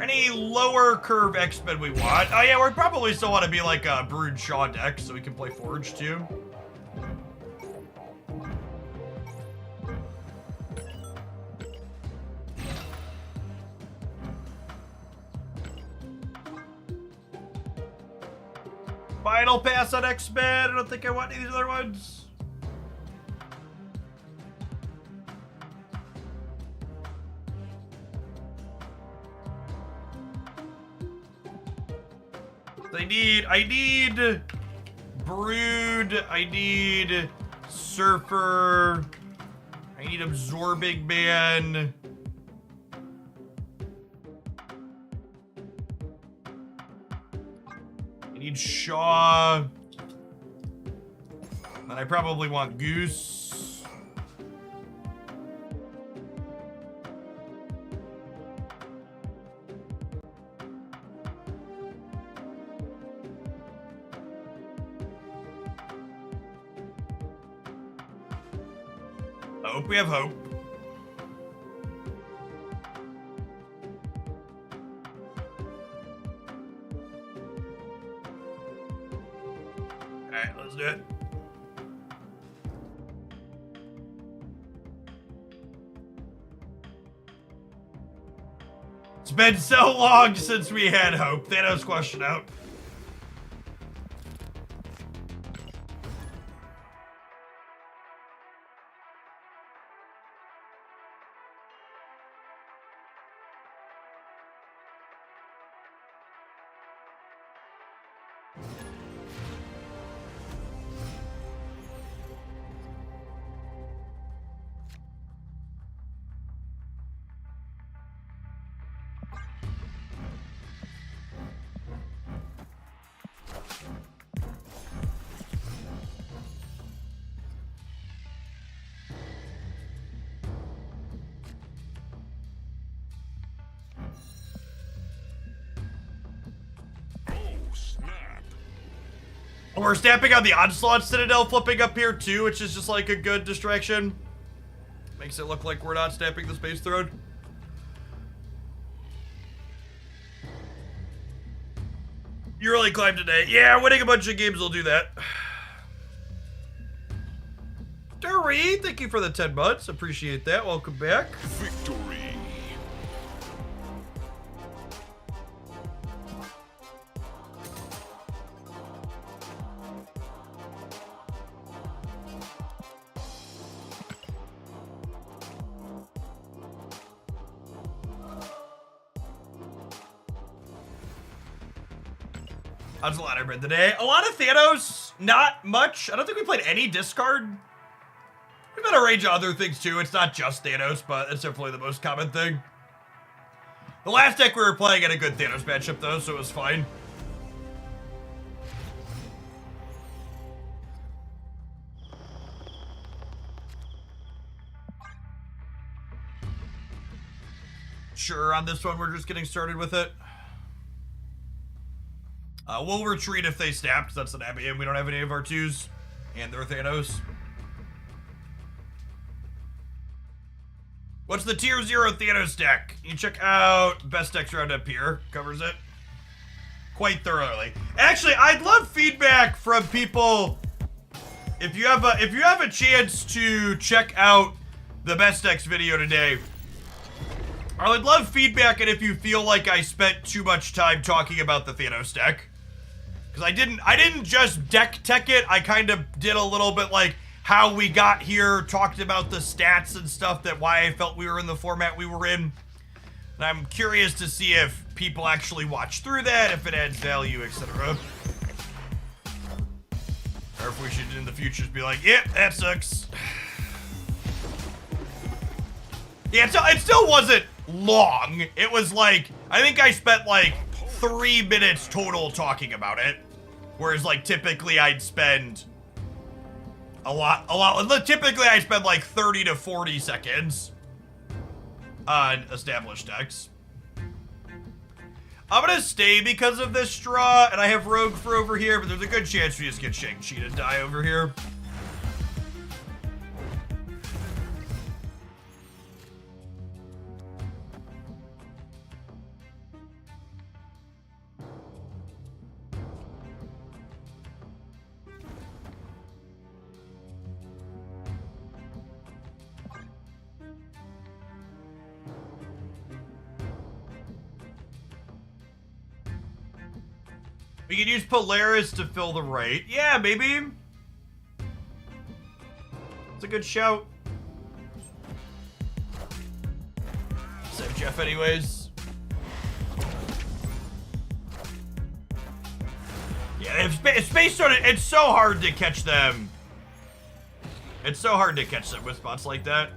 Any lower curve X-Men we want? Oh yeah, we probably still want to be like a Brood Shaw deck so we can play Forge too. Final pass on X-Men. I don't think I want any of these other ones. I need Brood, I need Surfer, I need Absorbing Man. I need Shaw. And I probably want Goose. Hope we have hope. Alright, let's do it. It's been so long since we had hope. Thanos question out. We're snapping on the Onslaught Citadel flipping up here too, which is just like a good distraction. Makes it look like we're not snapping the Space Throne. You really climbed today. Yeah, winning a bunch of games will do that. Dury, thank you for the 10 months. Appreciate that. Welcome back. Victory. That's a lot I read today. A lot of Thanos, not much. I don't think we played any discard. We've had a range of other things too. It's not just Thanos, but it's definitely the most common thing. The last deck we were playing had a good Thanos matchup though, so it was fine. Sure, on this one we're just getting started with it. We'll retreat if they snap, because that's an Abby, and we don't have any of our 2s. And they're Thanos. What's the tier 0 Thanos deck? You can check out Best Decks Roundup here. Covers it quite thoroughly. Actually, I'd love feedback from people. If you have a chance to check out the Best Decks video today, I would love feedback, and if you feel like I spent too much time talking about the Thanos deck. Because I didn't just deck tech it, I kind of did a little bit like how we got here, talked about the stats and stuff, that why I felt we were in the format we were in. And I'm curious to see if people actually watch through that, if it adds value, etc. Or if we should in the future just be like, yeah, that sucks. Yeah, it still wasn't long. It was like, I think I spent like 3 minutes total talking about it. Whereas like typically I'd spend a lot. Typically I spend like 30 to 40 seconds on established decks. I'm gonna stay because of this straw, and I have Rogue for over here, but there's a good chance we just get Shang-Chi to die over here. We could use Polaris to fill the right. Yeah, maybe. It's a good shout. Save Jeff anyways. Yeah, if Space Stone, it's so hard to catch them. It's so hard to catch them with spots like that.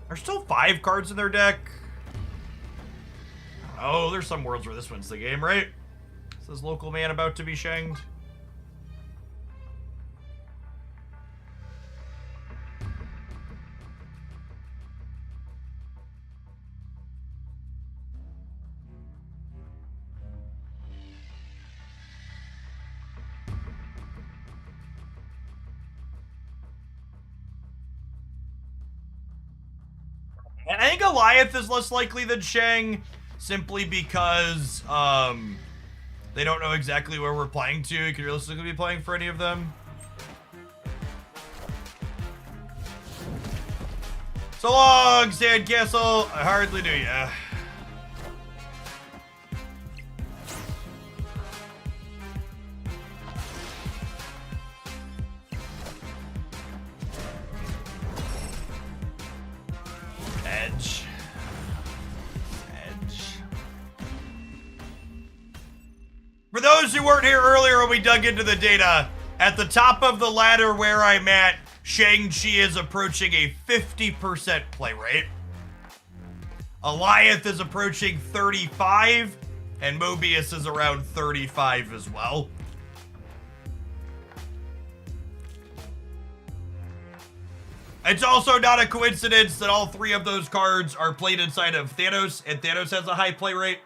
There's still 5 cards in their deck. Oh, there's some worlds where this wins the game, right? Says local man about to be shanged. And I think Goliath is less likely than Shang, simply because they don't know exactly where we're playing to. You could realistically be playing for any of them. So long, Sandcastle. I hardly knew ya. Edge. For those who weren't here earlier when we dug into the data, at the top of the ladder where I'm at, Shang-Chi is approaching a 50% play rate. Goliath is approaching 35, and Mobius is around 35 as well. It's also not a coincidence that all 3 of those cards are played inside of Thanos, and Thanos has a high play rate.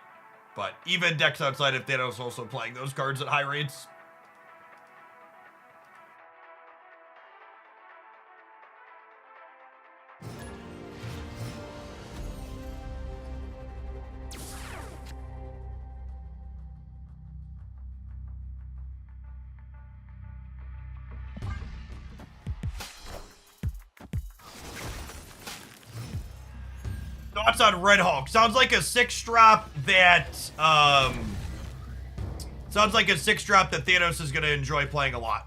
But even decks outside of Thanos also playing those cards at high rates. Thoughts on Red Hulk? Sounds like a 6-drop that Thanos is gonna enjoy playing a lot.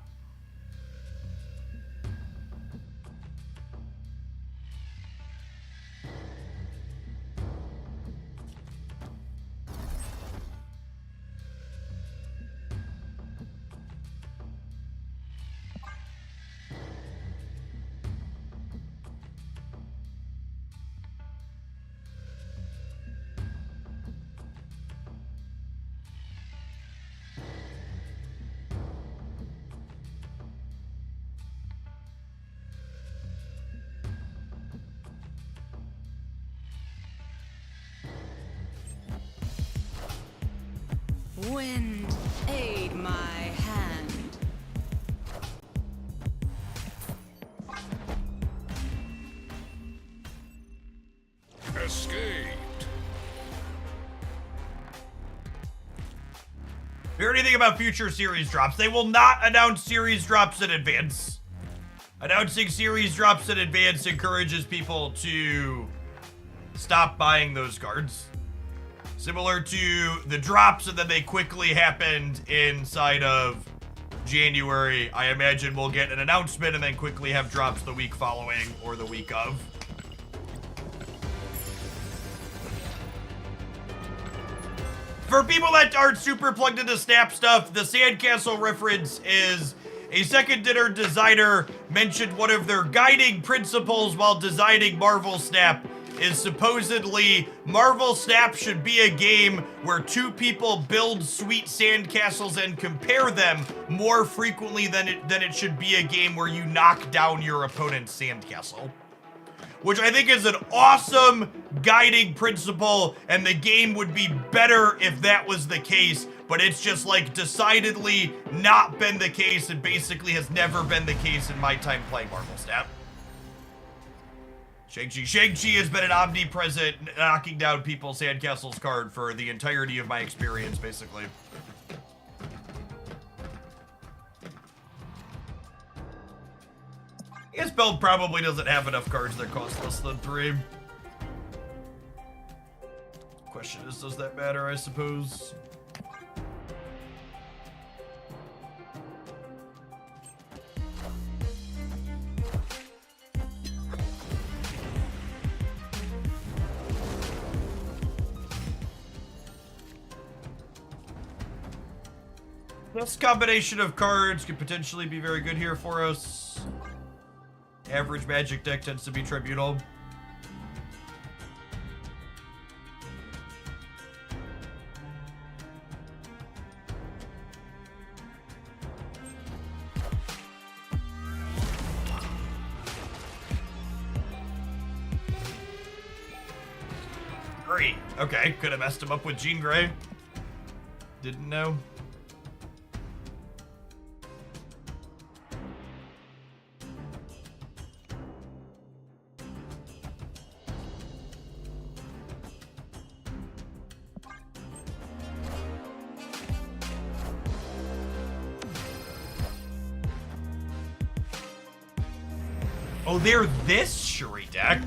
Wind, aid my hand. Escaped. Hear anything about future series drops? They will not announce series drops in advance. Announcing series drops in advance encourages people to stop buying those cards. Similar to the drops, and then they quickly happened inside of January. I imagine we'll get an announcement and then quickly have drops the week following or the week of. For people that aren't super plugged into Snap stuff, the Sandcastle reference is a second dinner designer mentioned one of their guiding principles while designing Marvel Snap is supposedly Marvel Snap should be a game where two people build sweet sandcastles and compare them more frequently than it should be a game where you knock down your opponent's sandcastle. Which I think is an awesome guiding principle, and the game would be better if that was the case, but it's just like decidedly not been the case and basically has never been the case in my time playing Marvel Snap. Shang-Chi has been an omnipresent knocking down people's sandcastles card for the entirety of my experience, basically. I guess Belt probably doesn't have enough cards that cost less than 3. Question is, does that matter, I suppose? This combination of cards could potentially be very good here for us. Average Magic deck tends to be Tribunal. Great. Okay, could have messed him up with Jean Grey. Didn't know. Oh, they're this Shuri deck.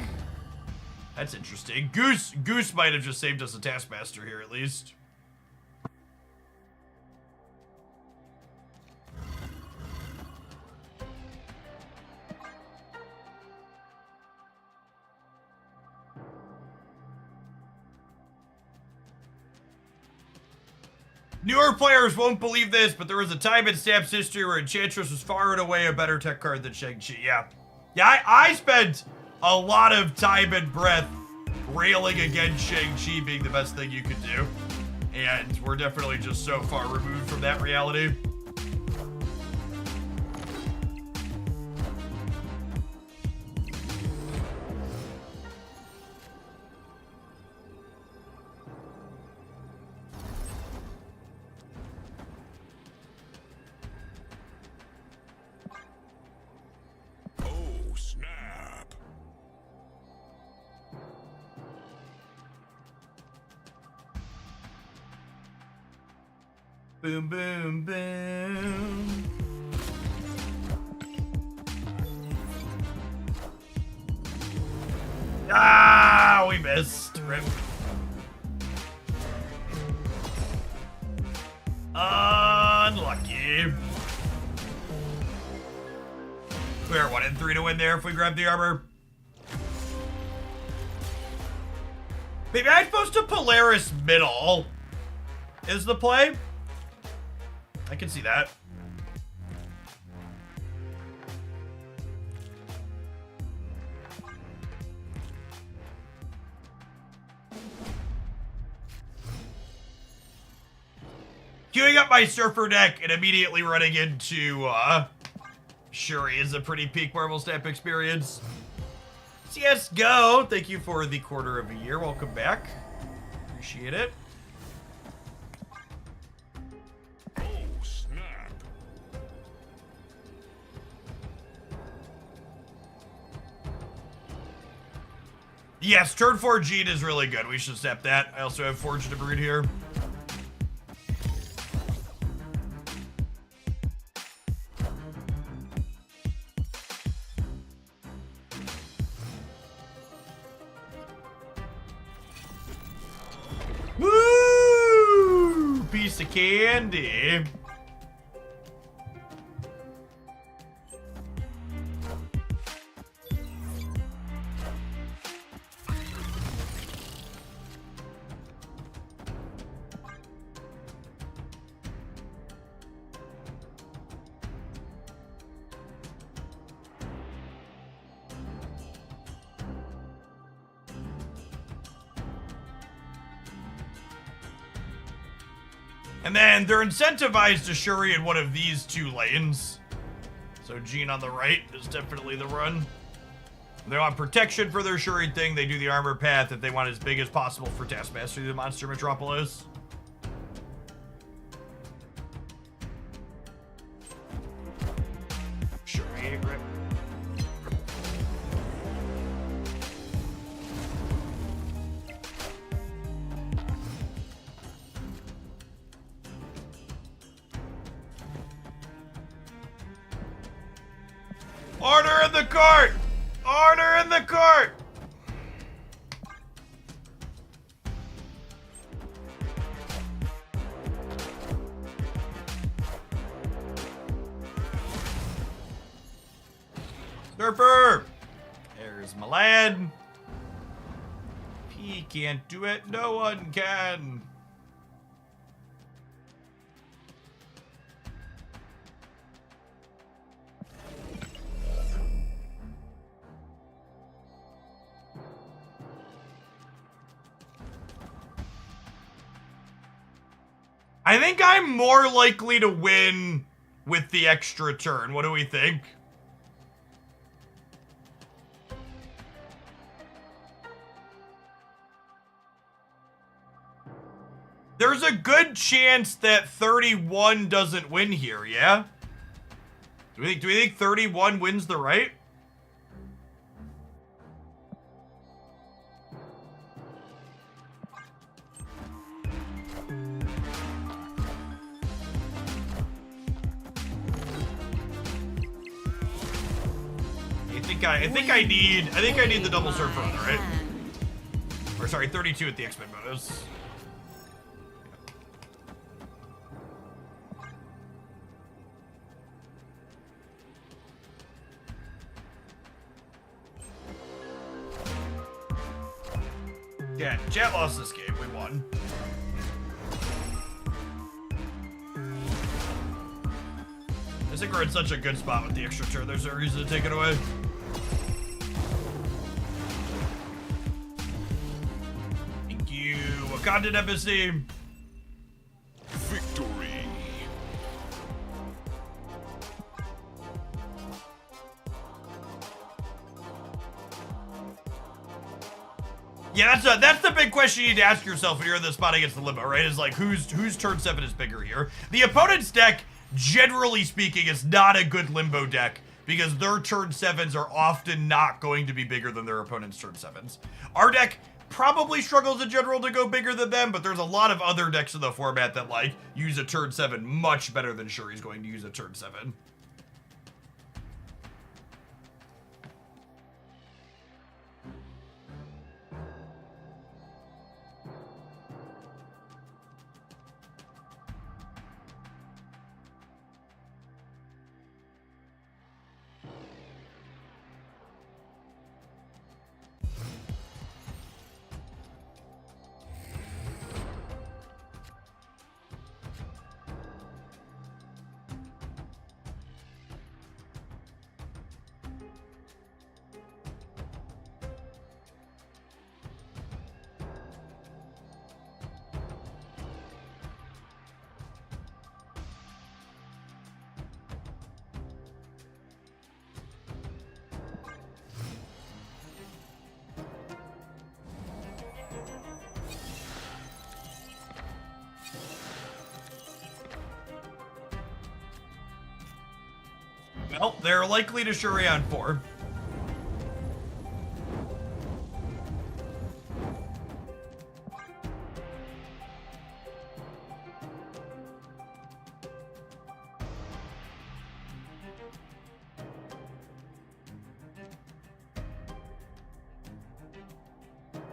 That's interesting. Goose might have just saved us a Taskmaster here, at least. Newer players won't believe this, but there was a time in Snap's history where Enchantress was far and away a better tech card than Shang-Chi. Yeah. Yeah, I spent a lot of time and breath railing against Shang-Chi being the best thing you could do. And we're definitely just so far removed from that reality. Boom, boom, boom. Ah, we missed. Rip. Unlucky. We're 1 and 3 to win there if we grab the armor. Maybe I'm supposed to Polaris middle. Is the play? I can see that. Queuing up my Surfer deck and immediately running into Shuri is a pretty peak Marvel Snap experience. CSGO, thank you for the quarter of a year. Welcome back. Appreciate it. Yes, turn 4 Jean is really good. We should step that. I also have Forged to Brood here. piece of candy. And then they're incentivized to Shuri in one of these two lanes. So Jean on the right is definitely the run. They want protection for their Shuri thing. They do the armor path if they want as big as possible for Taskmaster through the Monster Metropolis. Shuri grip. Order in the court! Order in the court! Surfer! There's Malad. He can't do it, no one can. I think I'm more likely to win with the extra turn. What do we think? There's a good chance that 31 doesn't win here, yeah? Do we think 31 wins the right? I think I need the double surf runner, right? Or sorry, 32 at the X-Men bonus. Yeah, chat lost this game. We won. I think we're in such a good spot with the extra turn. There's no reason to take it away. Thank you, Wakandan Embassy. Victory. Yeah, that's the big question you need to ask yourself when you're in the spot against the Limbo, right? Is like, whose turn 7 is bigger here? The opponent's deck, generally speaking, is not a good Limbo deck because their turn 7s are often not going to be bigger than their opponent's turn 7s. Our deck probably struggles in general to go bigger than them, but there's a lot of other decks in the format that, like, use a turn 7 much better than Shuri's going to use a turn 7. Well, they're likely to Shuri on 4.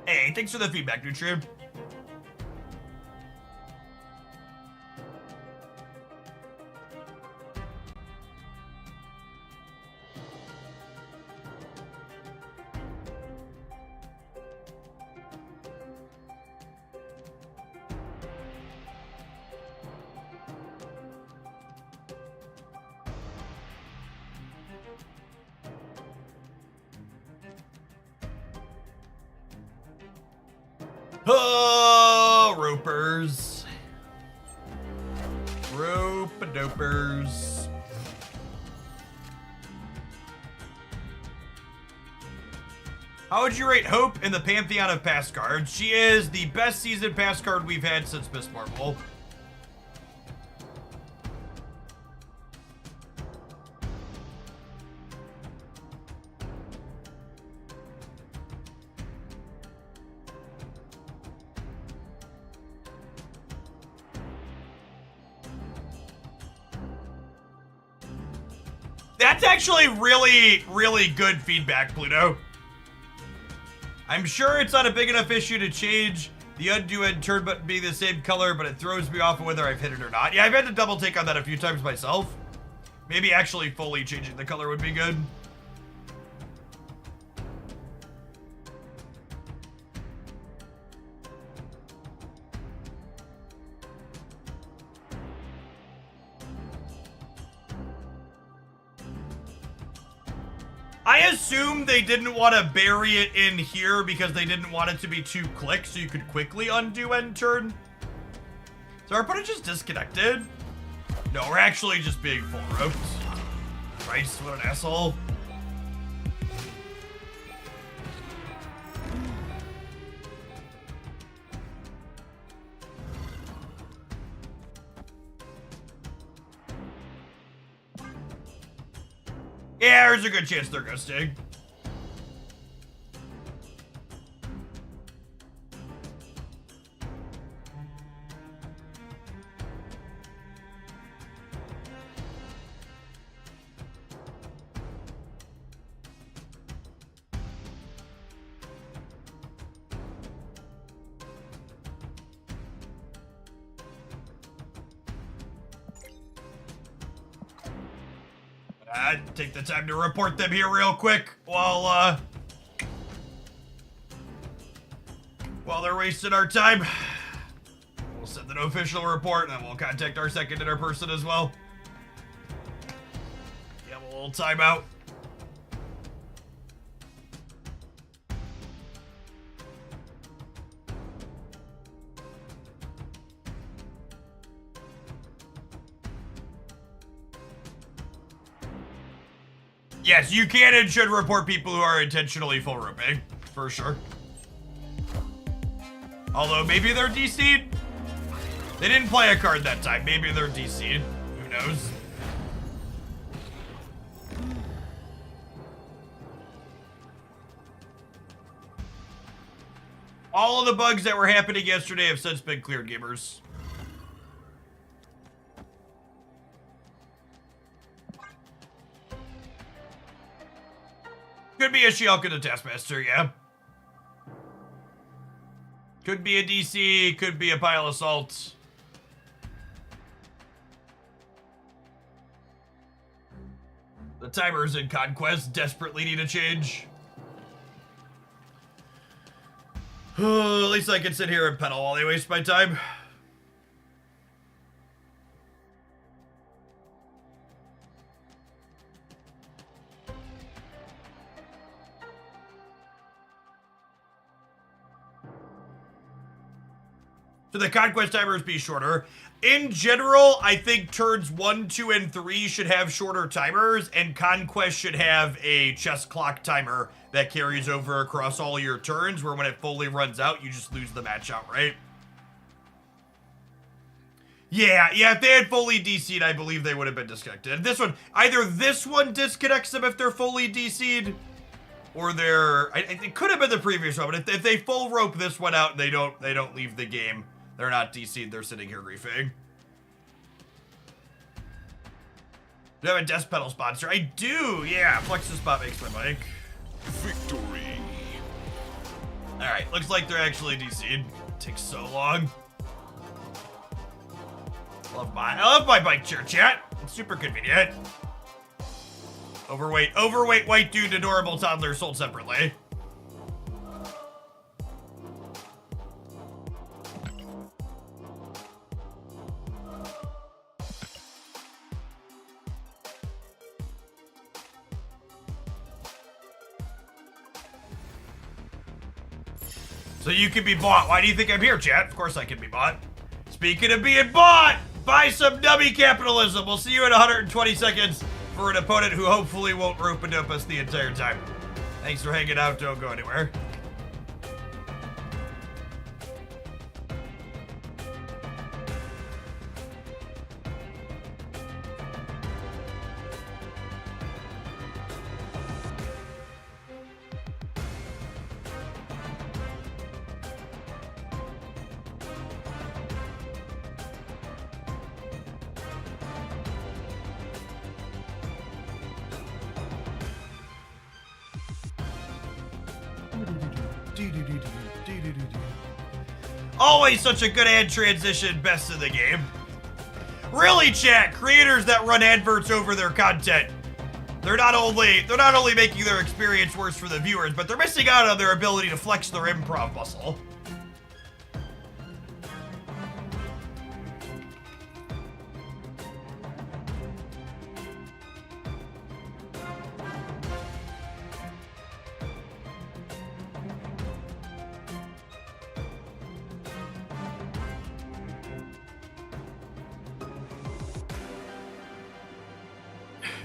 Hey, thanks for the feedback, Nutrient. Oh, ropers. Rope-a-dopers. How would you rate Hope in the pantheon of pass cards? She is the best season pass card we've had since Miss Marvel. That's actually really, really good feedback, Pluto. I'm sure it's not a big enough issue to change the undo and turn button being the same color, but it throws me off whether I've hit it or not. Yeah, I've had to double take on that a few times myself. Maybe actually fully changing the color would be good. I assume they didn't want to bury it in here because they didn't want it to be 2 clicks so you could quickly undo and turn. So our opponent just disconnected? No, we're actually just being full roped. Christ, what an asshole. Yeah, there's a good chance they're ghosting. I'd take the time to report them here real quick while they're wasting our time. We'll send an official report and then we'll contact our second inner person as well. Give a little timeout. Yes, you can and should report people who are intentionally full roping, for sure. Although maybe they're DC'd. They didn't play a card that time. Maybe they're DC'd. Who knows? All of the bugs that were happening yesterday have since been cleared, gamers. Could be a She-Hulk and a Taskmaster, yeah. Could be a DC, could be a pile of salt. The timers in Conquest desperately need a change. At least I can sit here and pedal while they waste my time. Should the Conquest timers be shorter? In general, I think turns 1, 2, and 3 should have shorter timers, and Conquest should have a chess clock timer that carries over across all your turns, where when it fully runs out, you just lose the match outright. Yeah, if they had fully DC'd, I believe they would have been disconnected. This one, either this one disconnects them if they're fully DC'd, or it could have been the previous one, but if they full rope this one out and they don't leave the game, they're not DC'd, they're sitting here griefing. Do you have a Death Pedal sponsor? I do, yeah. Flexus Spot makes my mic. Victory. Alright, looks like they're actually DC'd. Takes so long. I love my bike chair, chat. It's super convenient. Overweight white dude, adorable toddler sold separately. So you can be bought. Why do you think I'm here, chat? Of course I can be bought. Speaking of being bought, buy some dummy capitalism. We'll see you in 120 seconds for an opponent who hopefully won't rope and dope us the entire time. Thanks for hanging out. Don't go anywhere. Always such a good ad transition, best in the game. Really, chat, creators that run adverts over their content, they're not only making their experience worse for the viewers, but they're missing out on their ability to flex their improv muscle.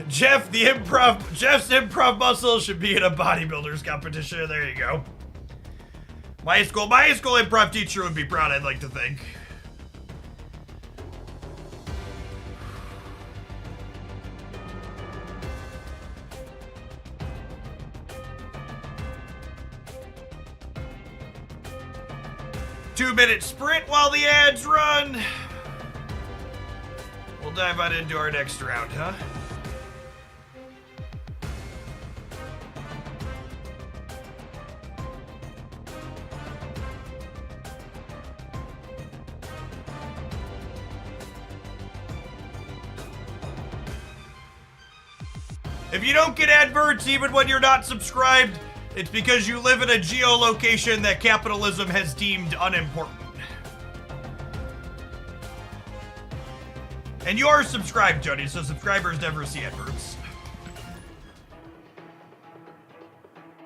Jeff's improv muscle should be in a bodybuilder's competition. There you go. My high school improv teacher would be proud, I'd like to think. Two-minute sprint while the ads run. We'll dive on into our next round, huh? If you don't get adverts even when you're not subscribed, it's because you live in a geolocation that capitalism has deemed unimportant. And you're subscribed, Jody, so subscribers never see adverts.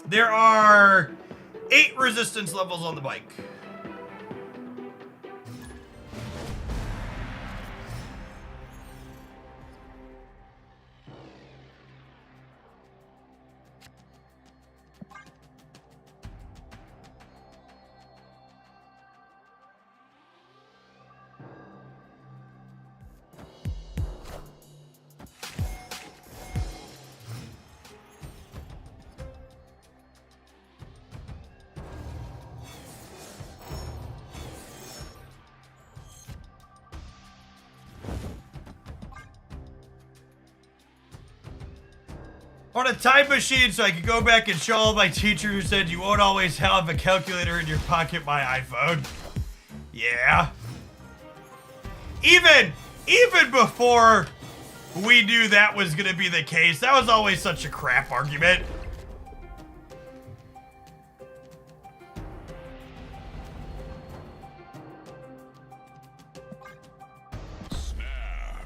There are 8 resistance levels on the bike. I want a time machine so I can go back and show all my teachers who said you won't always have a calculator in your pocket my iPhone. Yeah. Even before we knew that was gonna be the case, that was always such a crap argument.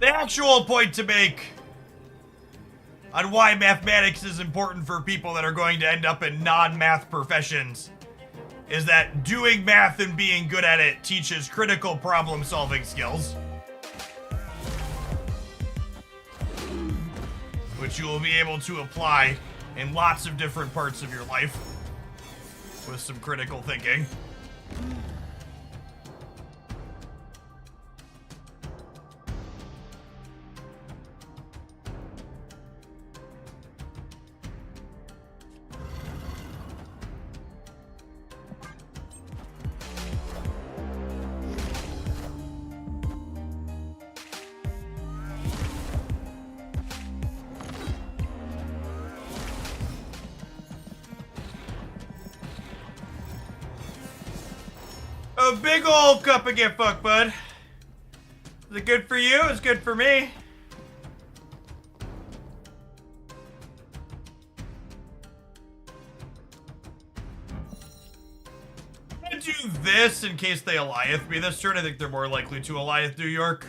The actual point to make on why mathematics is important for people that are going to end up in non-math professions is that doing math and being good at it teaches critical problem-solving skills, which you will be able to apply in lots of different parts of your life with some critical thinking. A big old cup of get fucked, bud. Is it good for you? It's good for me. I'm gonna do this in case they Alliance me this turn. I think they're more likely to Alliance New York.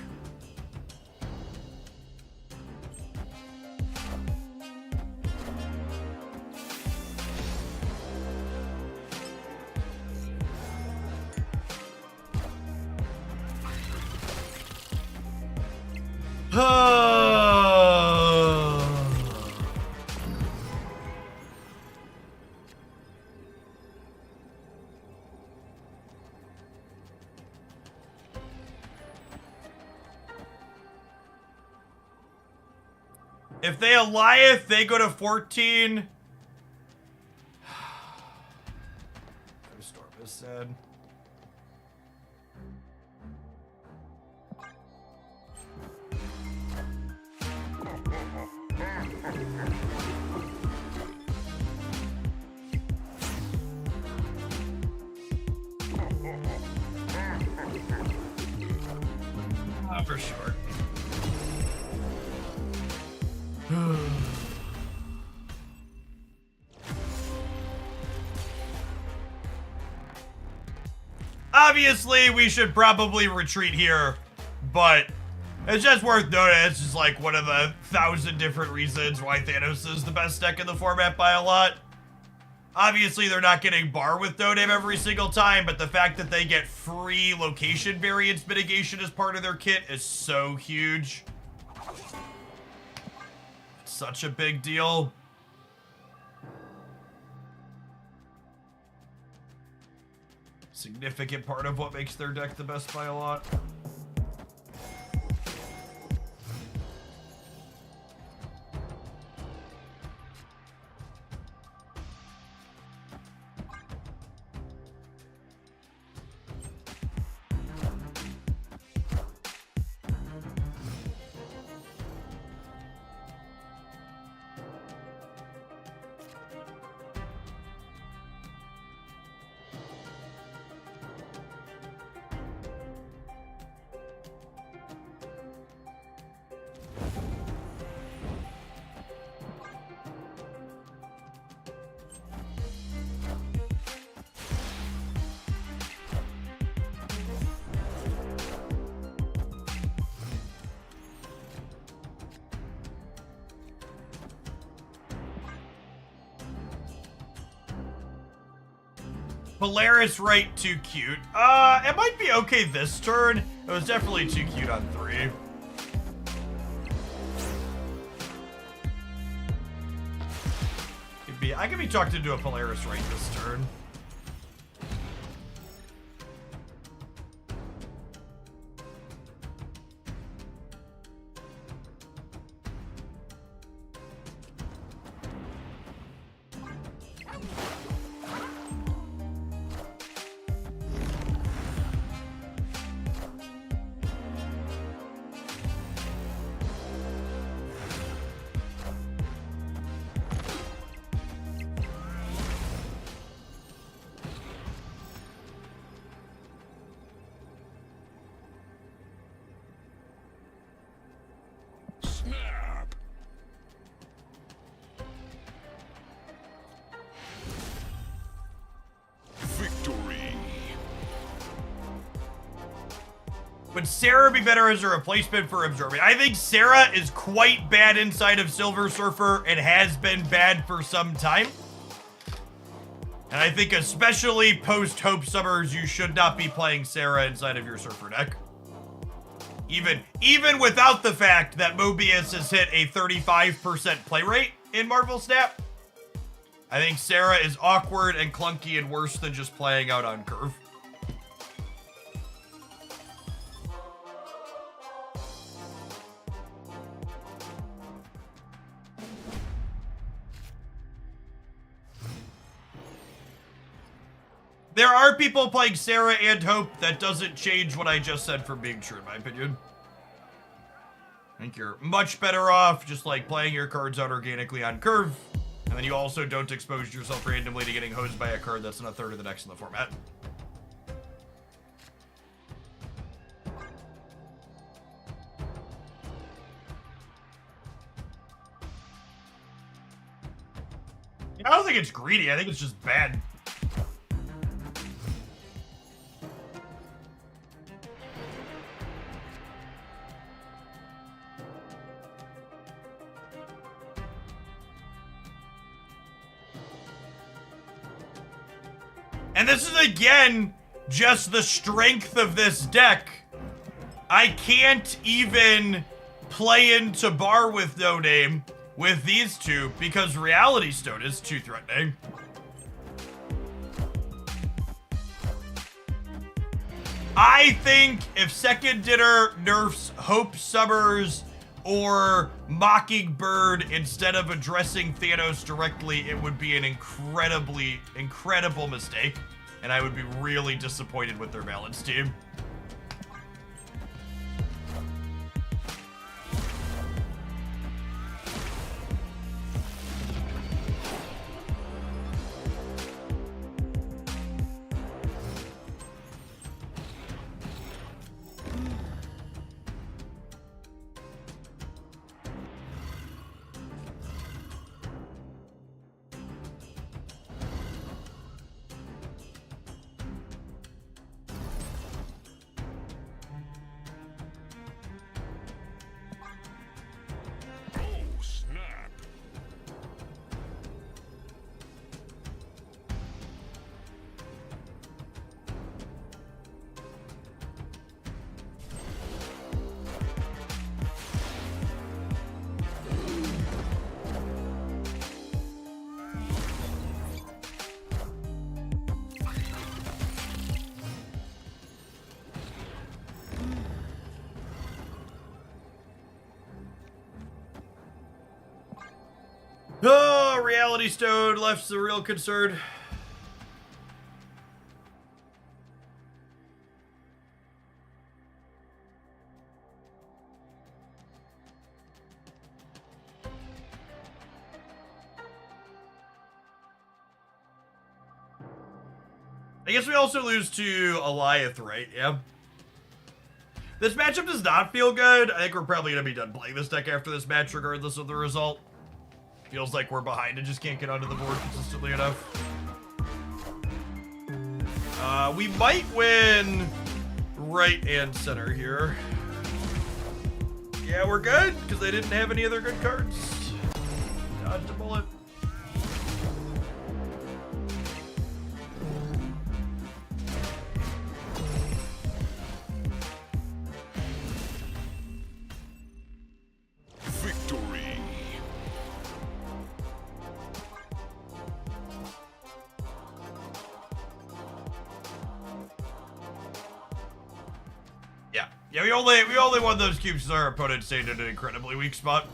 If they Eliath, they go to 14. Storm is sad. For sure. Obviously, we should probably retreat here, but it's just worth noting. It's just like one of the 1,000 different reasons why Thanos is the best deck in the format by a lot. Obviously, they're not getting bar with No Name every single time, but the fact that they get free location variance mitigation as part of their kit is so huge. Such a big deal. Significant part of what makes their deck the best by a lot. Polaris right too cute. It might be okay this turn. It was definitely too cute on 3. I could be talked into a Polaris right this turn. Snap. Victory. Would Sarah be better as a replacement for Absorbing? I think Sarah is quite bad inside of Silver Surfer and has been bad for some time. And I think especially post Hope Summers, you should not be playing Sarah inside of your Surfer deck. Even without the fact that Mobius has hit a 35% play rate in Marvel Snap, I think Sarah is awkward and clunky and worse than just playing out on curve. There are people playing Sarah and Hope. That doesn't change what I just said from being true, in my opinion. I think you're much better off just like playing your cards out organically on curve, and then you also don't expose yourself randomly to getting hosed by a card that's in a third of the decks in the format. I don't think it's greedy. I think it's just bad. And this is, again, just the strength of this deck. I can't even play into bar with No Name with these two because Reality Stone is too threatening. I think if Second Dinner nerfs Hope Summers or Mockingbird, instead of addressing Thanos directly, it would be an incredible mistake, and I would be really disappointed with their balance team. Oh, snap. Oh, Reality Stone left's the real concern. I guess we also lose to Alioth, right? Yeah. This matchup does not feel good. I think we're probably going to be done playing this deck after this match, regardless of the result. Feels like we're behind and just can't get onto the board consistently enough. We might win right and center here. Yeah, we're good, because they didn't have any other good cards. Dodged a bullet. Victory. Yeah, we only won those cubes because our opponent stayed in an incredibly weak spot.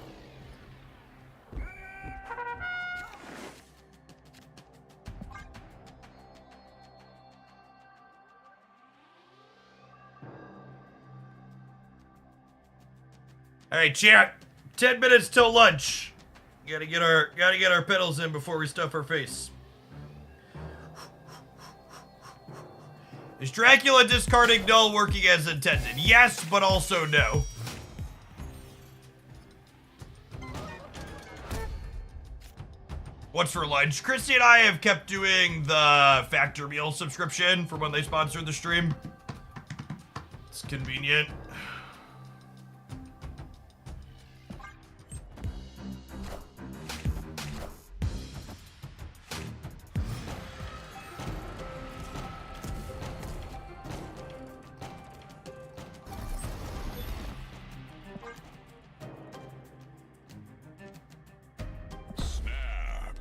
Alright, chat. 10 minutes till lunch. Gotta get our pedals in before we stuff our face. Is Dracula discarding Null working as intended? Yes, but also no. What's for lunch? Christy and I have kept doing the Factor Meal subscription for when they sponsor the stream. It's convenient. Snap.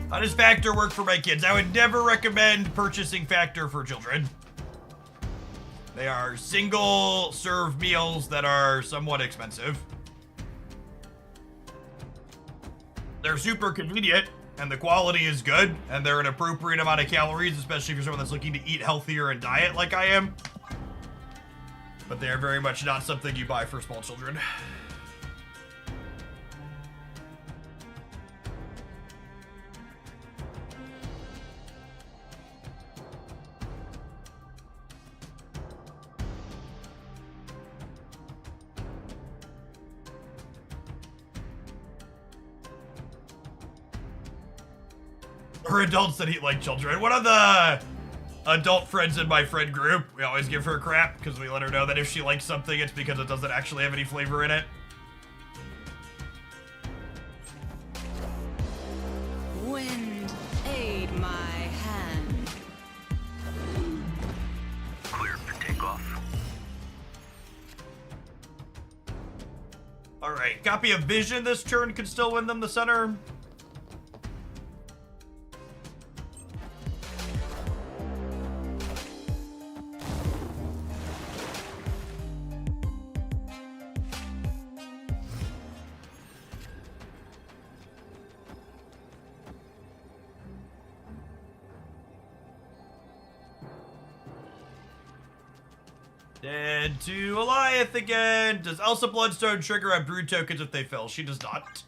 How does Factor work for my kids? I would never recommend purchasing Factor for children. They are single serve meals that are somewhat expensive. They're super convenient, and the quality is good, and they're an appropriate amount of calories, especially for someone that's looking to eat healthier and diet like I am. But they are very much not something you buy for small children. Or adults that eat like children. One of the adult friends in my friend group, we always give her crap because we let her know that if she likes something, it's because it doesn't actually have any flavor in it. Wind, aid my hand. Cleared for takeoff. Right, copy of Vision this turn could still win them the center. Dead to Goliath again. Does Elsa Bloodstone trigger on Brood tokens if they fail? She does not.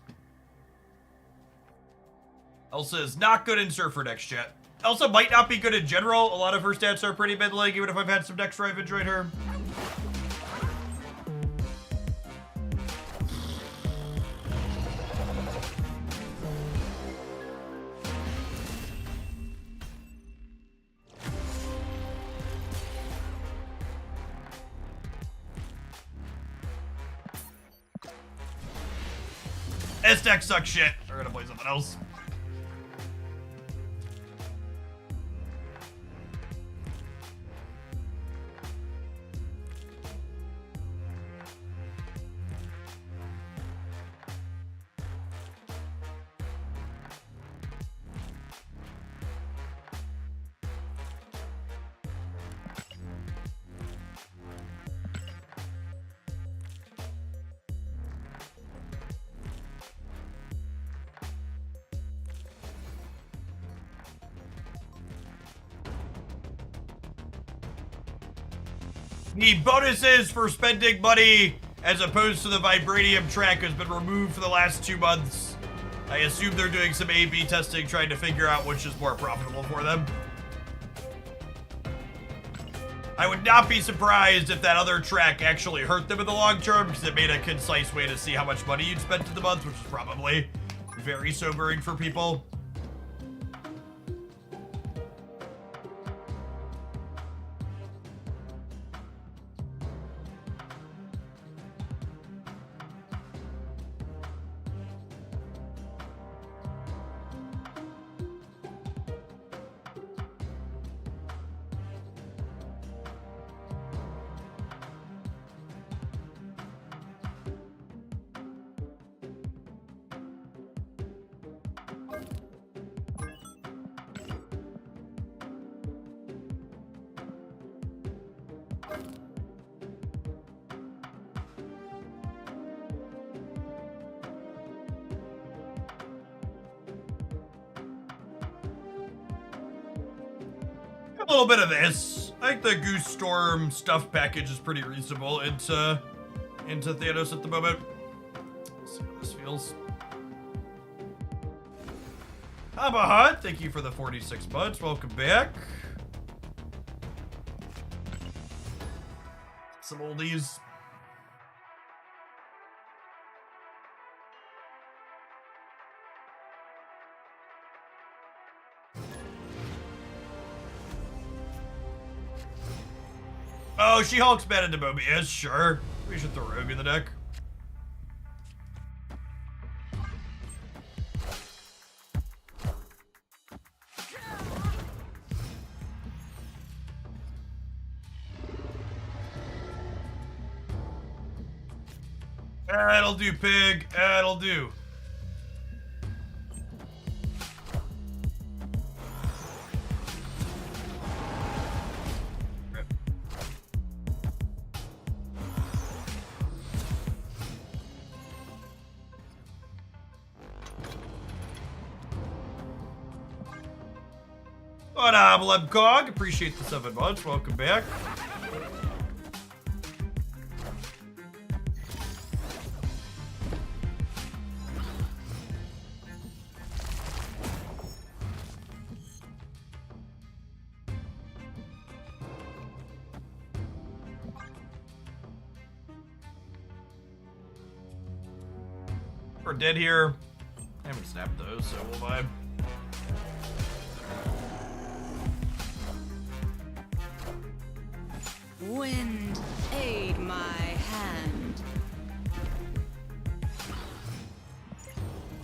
Elsa is not good in Surfer next jet. Elsa might not be good in general. A lot of her stats are pretty middling, even if I've had some decks where I've enjoyed her. This deck sucks shit. We're gonna play something else. The bonuses for spending money as opposed to the Vibranium track has been removed for the last 2 months. I assume they're doing some A/B testing trying to figure out which is more profitable for them. I would not be surprised if that other track actually hurt them in the long term because it made a concise way to see how much money you'd spent in the month, which is probably very sobering for people. A little bit of this. I think the Goose Storm stuff package is pretty reasonable into Thanos at the moment. Let's see how this feels. Abahat, thank you for the 46 months. Welcome back. Some oldies. Oh, She-Hulk's bad into Mobius, sure. We should throw Rogue in the deck. That'll do, pig. That'll do. What up, Lebcog? Appreciate the 7 months. Welcome back. We're dead here. I haven't snapped those, so we'll vibe. Wind, aid my hand.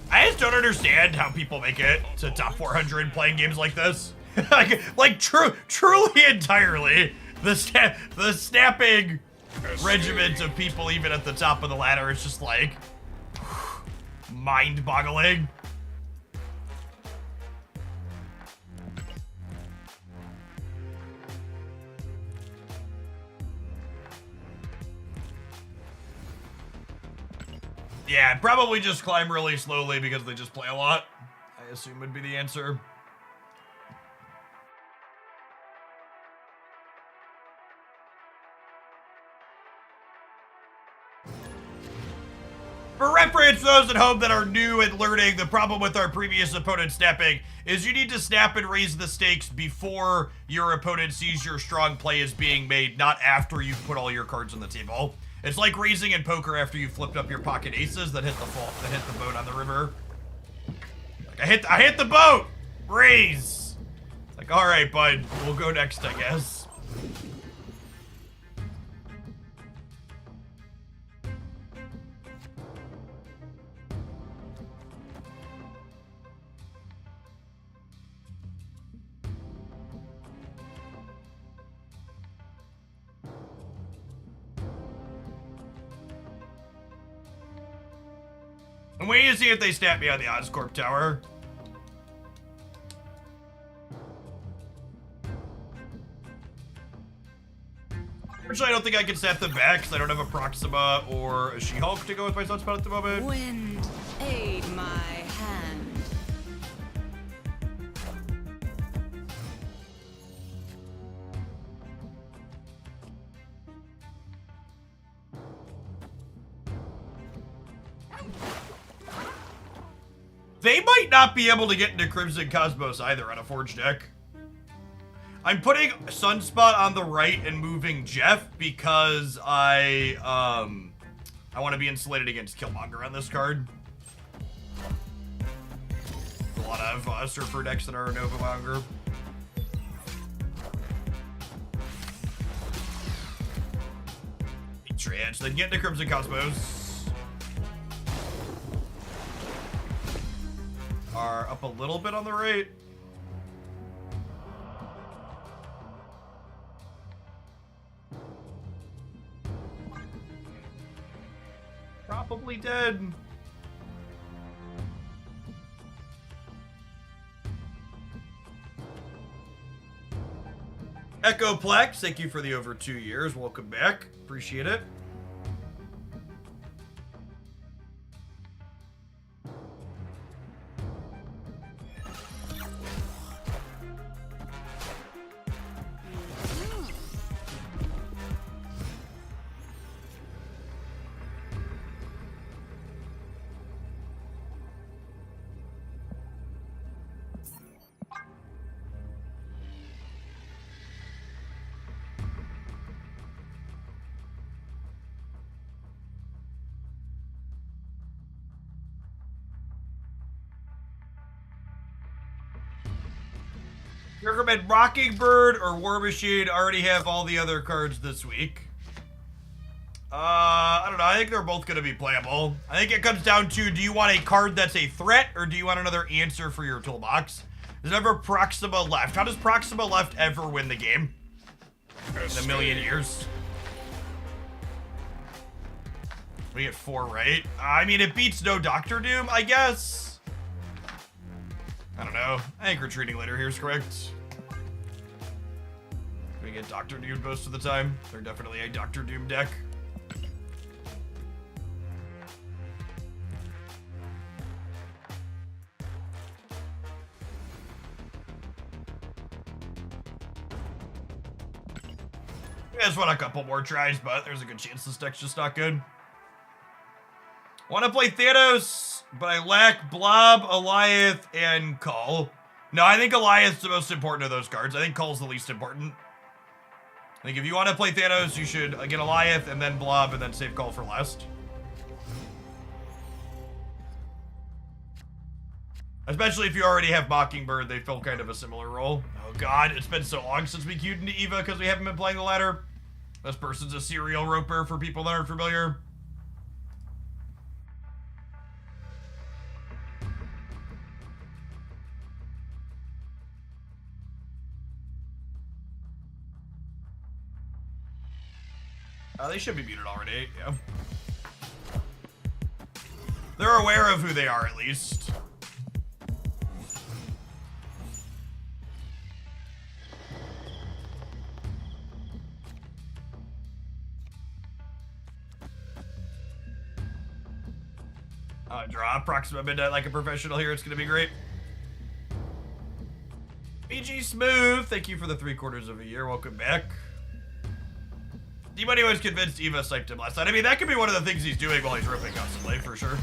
I just don't understand how people make it to top 400 playing games like this. Truly entirely. The snapping regiment of people even at the top of the ladder is just like, mind-boggling. Yeah, I'd probably just climb really slowly because they just play a lot. I assume would be the answer. For reference, those at home that are new and learning, the problem with our previous opponent snapping is you need to snap and raise the stakes before your opponent sees your strong play is being made, not after you've put all your cards on the table. It's like raising in poker after you flipped up your pocket aces that hit the boat on the river. Like, I hit the boat! Raise! It's like, alright, bud, we'll go next, I guess. I'm waiting to see if they snap me on the Oscorp Tower. Unfortunately, I don't think I can snap them back because I don't have a Proxima or a She-Hulk to go with my Sunspot at the moment. Wind, aid my hand. They might not be able to get into Crimson Cosmos either on a Forge deck. I'm putting Sunspot on the right and moving Jeff because I want to be insulated against Killmonger on this card. A lot of Surfer decks that are Nova Monger. Trans, then get into Crimson Cosmos. Are up a little bit on the right. Probably dead. Echoplex, thank you for the over 2 years. Welcome back. Appreciate it. You recommend Mockingbird or War Machine? Already have all the other cards this week. I don't know. I think they're both going to be playable. I think it comes down to, do you want a card that's a threat or do you want another answer for your toolbox? There's never Proxima left. How does Proxima left ever win the game? In a million years. We get 4 right. I mean, it beats no Doctor Doom, I guess. I don't know. I think retreating later here is correct. We get Doctor Doom most of the time. They're definitely a Doctor Doom deck. I just want a couple more tries, but there's a good chance this deck's just not good. Want to play Thanos, but I lack Blob, Alioth, and Cull. No, I think Alioth's the most important of those cards. I think Cull's the least important. I think if you want to play Thanos, you should get Alioth, and then Blob, and then save Cull for last. Especially if you already have Mockingbird, they fill kind of a similar role. Oh god, it's been so long since we queued into EVA because we haven't been playing the ladder. This person's a serial roper for people that aren't familiar. They should be muted already, yeah. They're aware of who they are, at least. Draw Proxima Midnight like a professional here. It's going to be great. BG Smooth, thank you for the 3/4 of a year. Welcome back. D-Money was convinced Eva psyched him last night. I mean, that could be one of the things he's doing while he's ripping constantly, for sure.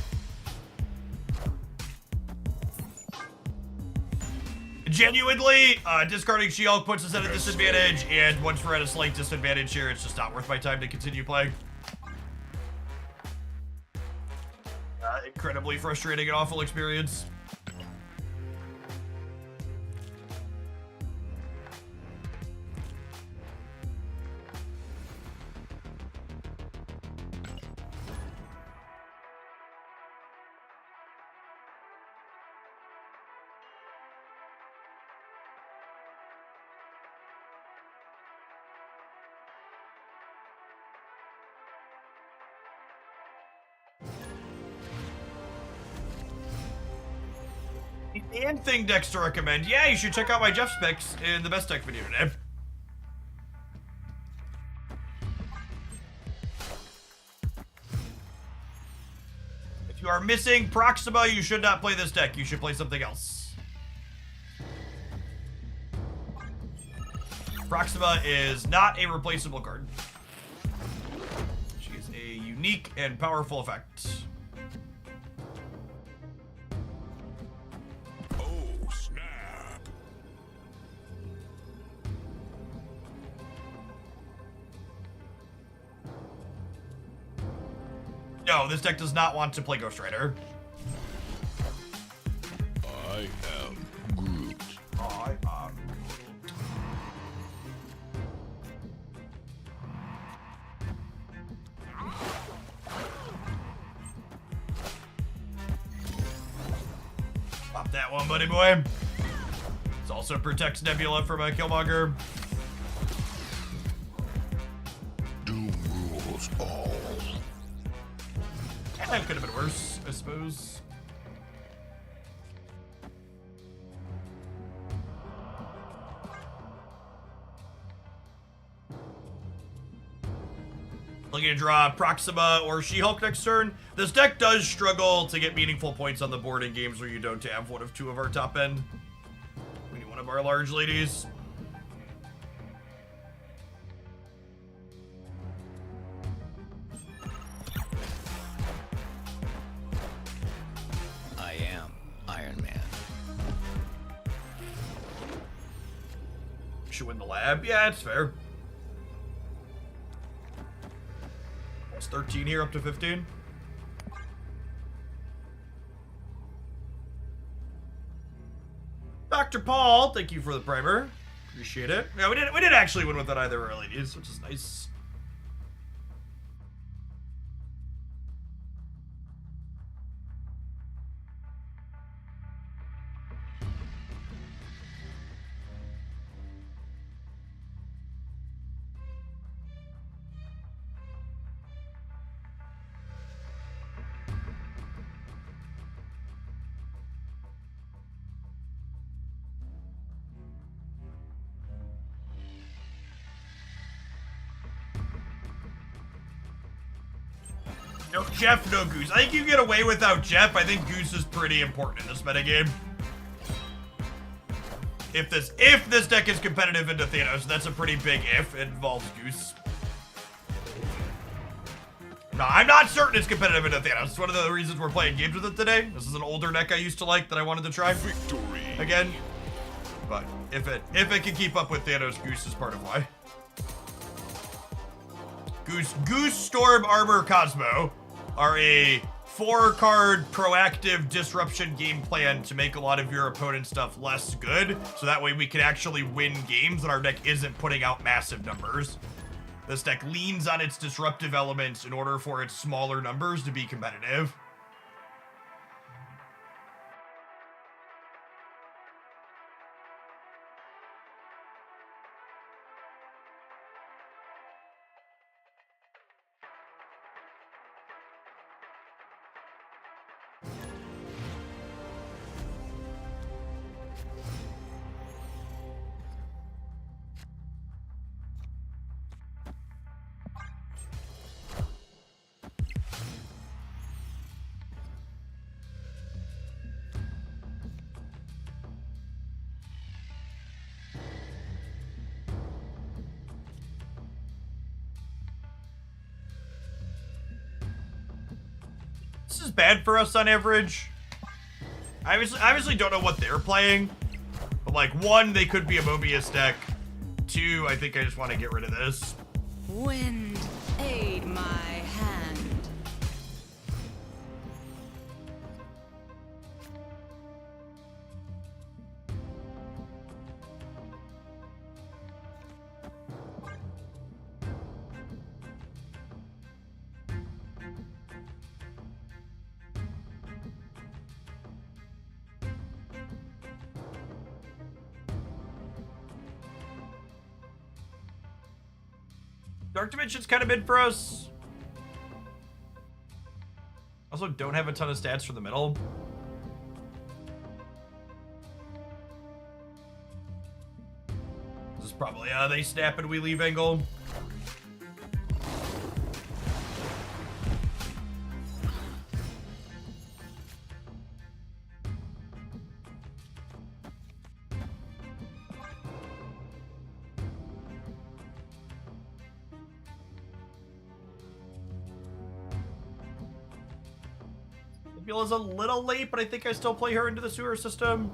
Genuinely, discarding She-Hulk puts us at a disadvantage, and once we're at a slight disadvantage here, it's just not worth my time to continue playing. Incredibly frustrating and awful experience. And thing decks to recommend. Yeah, you should check out my Jeff's picks in the best deck video today. If you are missing Proxima, you should not play this deck. You should play something else. Proxima is not a replaceable card. She is a unique and powerful effect. No, this deck does not want to play Ghost Rider. I am Groot. I am. Pop that one, buddy boy. This also protects Nebula from a Killmonger. Doom rules all. That could have been worse, I suppose. Looking to draw Proxima or She-Hulk next turn. This deck does struggle to get meaningful points on the board in games where you don't have one of two of our top end. We need one of our large ladies. I am Iron Man. Should win the lab. Yeah, it's fair. It's 13 here, up to 15. Dr. Paul, thank you for the primer. Appreciate it. Yeah, we didn't actually win with that either early, which is nice. No Jeff, no Goose. I think you get away without Jeff. I think Goose is pretty important in this metagame. If this deck is competitive into Thanos, that's a pretty big if. It involves Goose. No, I'm not certain it's competitive into Thanos. It's one of the reasons we're playing games with it today. This is an older deck I used to like that I wanted to try. Victory. Again. But if it can keep up with Thanos, Goose is part of why. Goose, Storm, Armor, Cosmo are a 4-card proactive disruption game plan to make a lot of your opponent's stuff less good, so that way we can actually win games and our deck isn't putting out massive numbers. This deck leans on its disruptive elements in order for its smaller numbers to be competitive. This is bad for us on average. I obviously don't know what they're playing. But like, one, they could be a Mobius deck. Two, I think I just want to get rid of this. Wind, aid my hand. Dark Dimension's kind of mid for us. Also, don't have a ton of stats for the middle. This is probably they snap and we leave angle. Is a little late, but I think I still play her into the sewer system.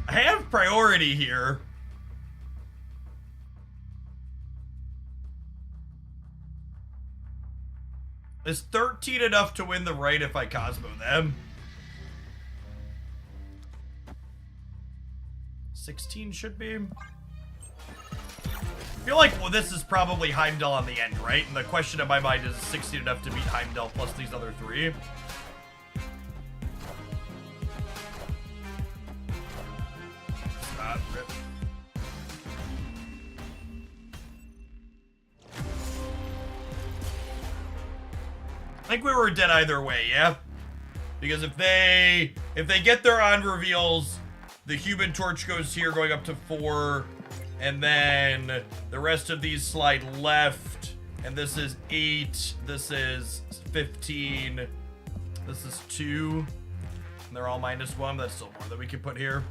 I have priority here. Is 13 enough to win the right if I Cosmo them? 16 should be. I feel like, well, this is probably Heimdall on the end, right? And the question in my mind is 16 enough to beat Heimdall plus these other three? Rip. I think we were dead either way, yeah? Because if they get their on reveals, the Human Torch goes here going up to 4, and then the rest of these slide left, and this is 8, this is 15, this is 2, and they're all -1. That's still more than we can put here.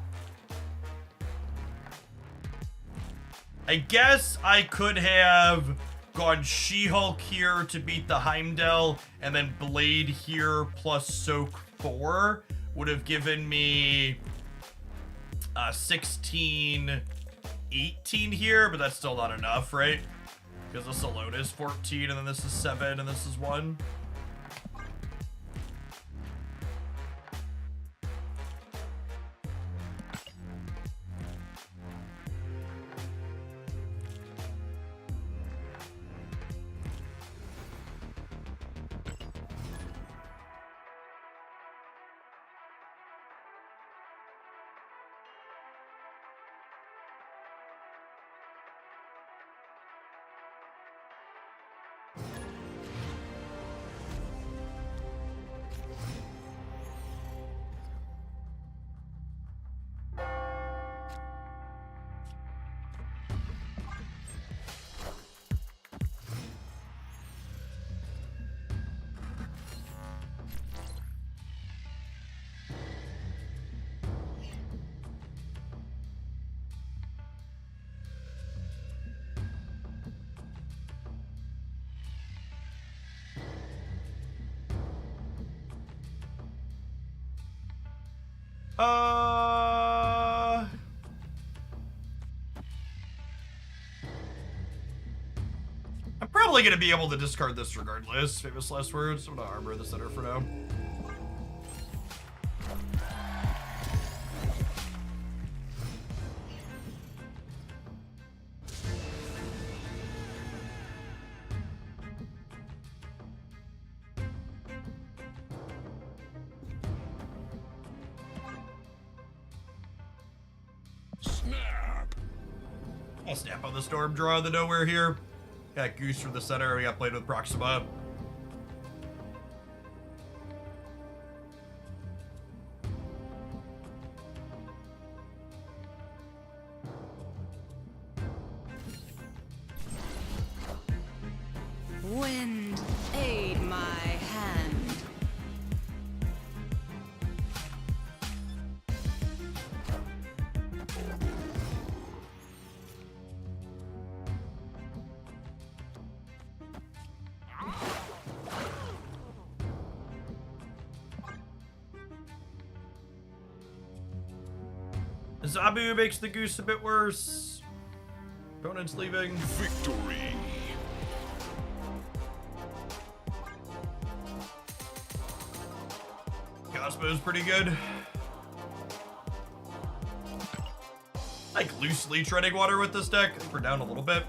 I guess I could have gone She-Hulk here to beat the Heimdall, and then Blade here plus Soak 4 would have given me 16, 18 here, but that's still not enough, right? Because this alone is 14, and then this is 7, and this is 1. I'm probably gonna be able to discard this regardless. Famous last words. I'm gonna armor the center for now. I'll snap on the Storm draw the nowhere here. Got Goose from the center. We got played with Proxima. Wind, aid my hand. Zabu makes the Goose a bit worse. Opponent's leaving. Victory. Cosmo's pretty good. Like loosely treading water with this deck. I think we're down a little bit.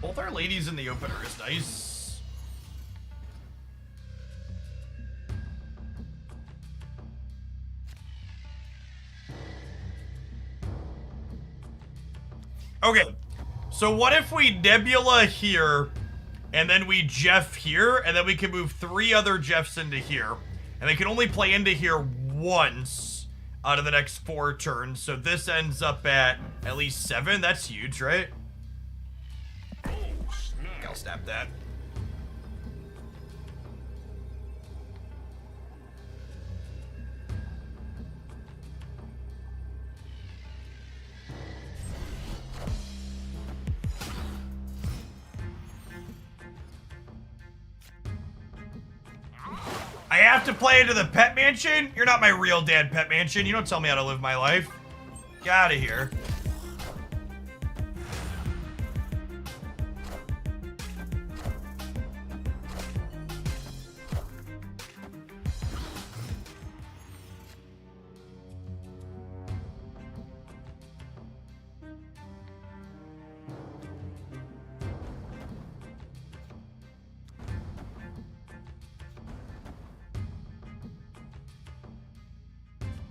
Both our ladies in the opener is nice. Okay, so what if we Nebula here, and then we Jeff here, and then we can move 3 other Jeffs into here, and they can only play into here once out of the next 4 turns, so this ends up at least 7. That's huge, right? I'll snap that. I have to play into the Pet Mansion? You're not my real dad, Pet Mansion. You don't tell me how to live my life. Get out of here.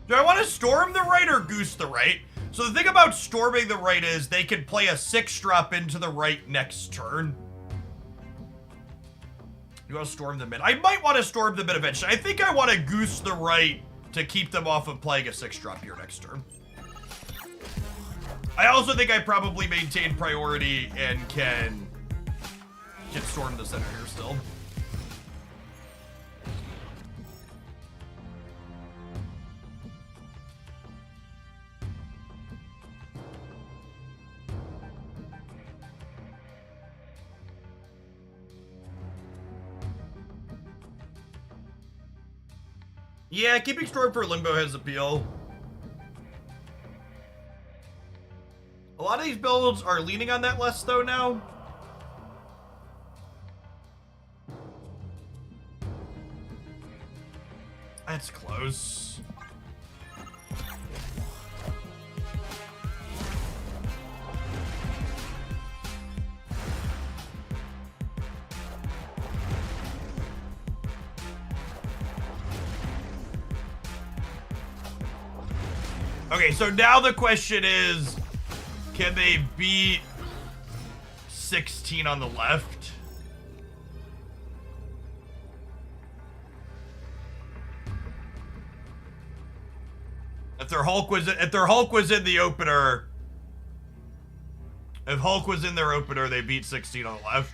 Do I want to storm the right or goose the right? So the thing about storming the right is they can play a 6-drop into the right next turn. You want to storm the mid? I might want to storm the mid eventually. I think I want to goose the right to keep them off of playing a 6-drop here next turn. I also think I probably maintain priority and can storm the center here still. Yeah, keeping Storm for Limbo has appeal. A lot of these builds are leaning on that less though now. That's close. Okay, so now the question is, can they beat 16 on the left? If their Hulk was in the opener, if Hulk was in their opener, they beat 16 on the left.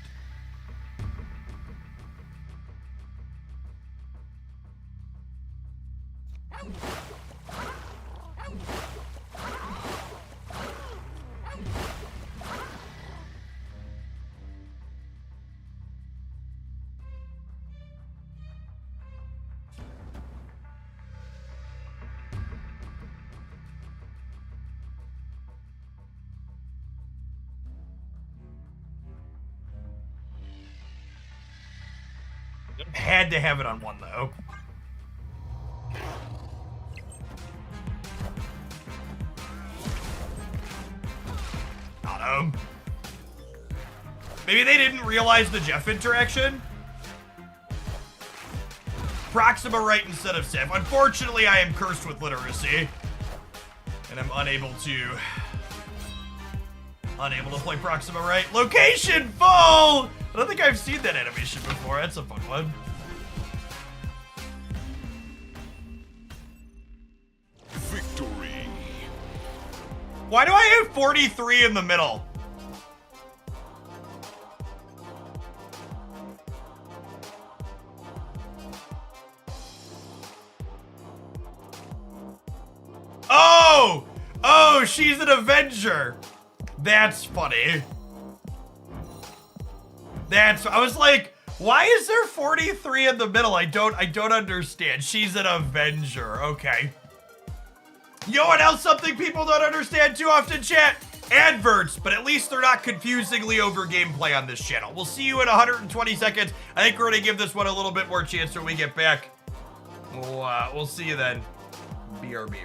Had to have it on one, though. Got him. Maybe they didn't realize the Jeff interaction? Proxima right instead of Civ. Unfortunately, I am cursed with literacy. And I'm unable to play Proxima right. Location full! I don't think I've seen that animation before. That's a fun one. Victory. Why do I have 43 in the middle? Oh! Oh, she's an Avenger. That's funny. I was like, why is there 43 in the middle? I don't understand. She's an Avenger. Okay. You know what else something people don't understand too often, chat? Adverts, but at least they're not confusingly over gameplay on this channel. We'll see you in 120 seconds. I think we're gonna give this one a little bit more chance when we get back. We'll see you then. BRB.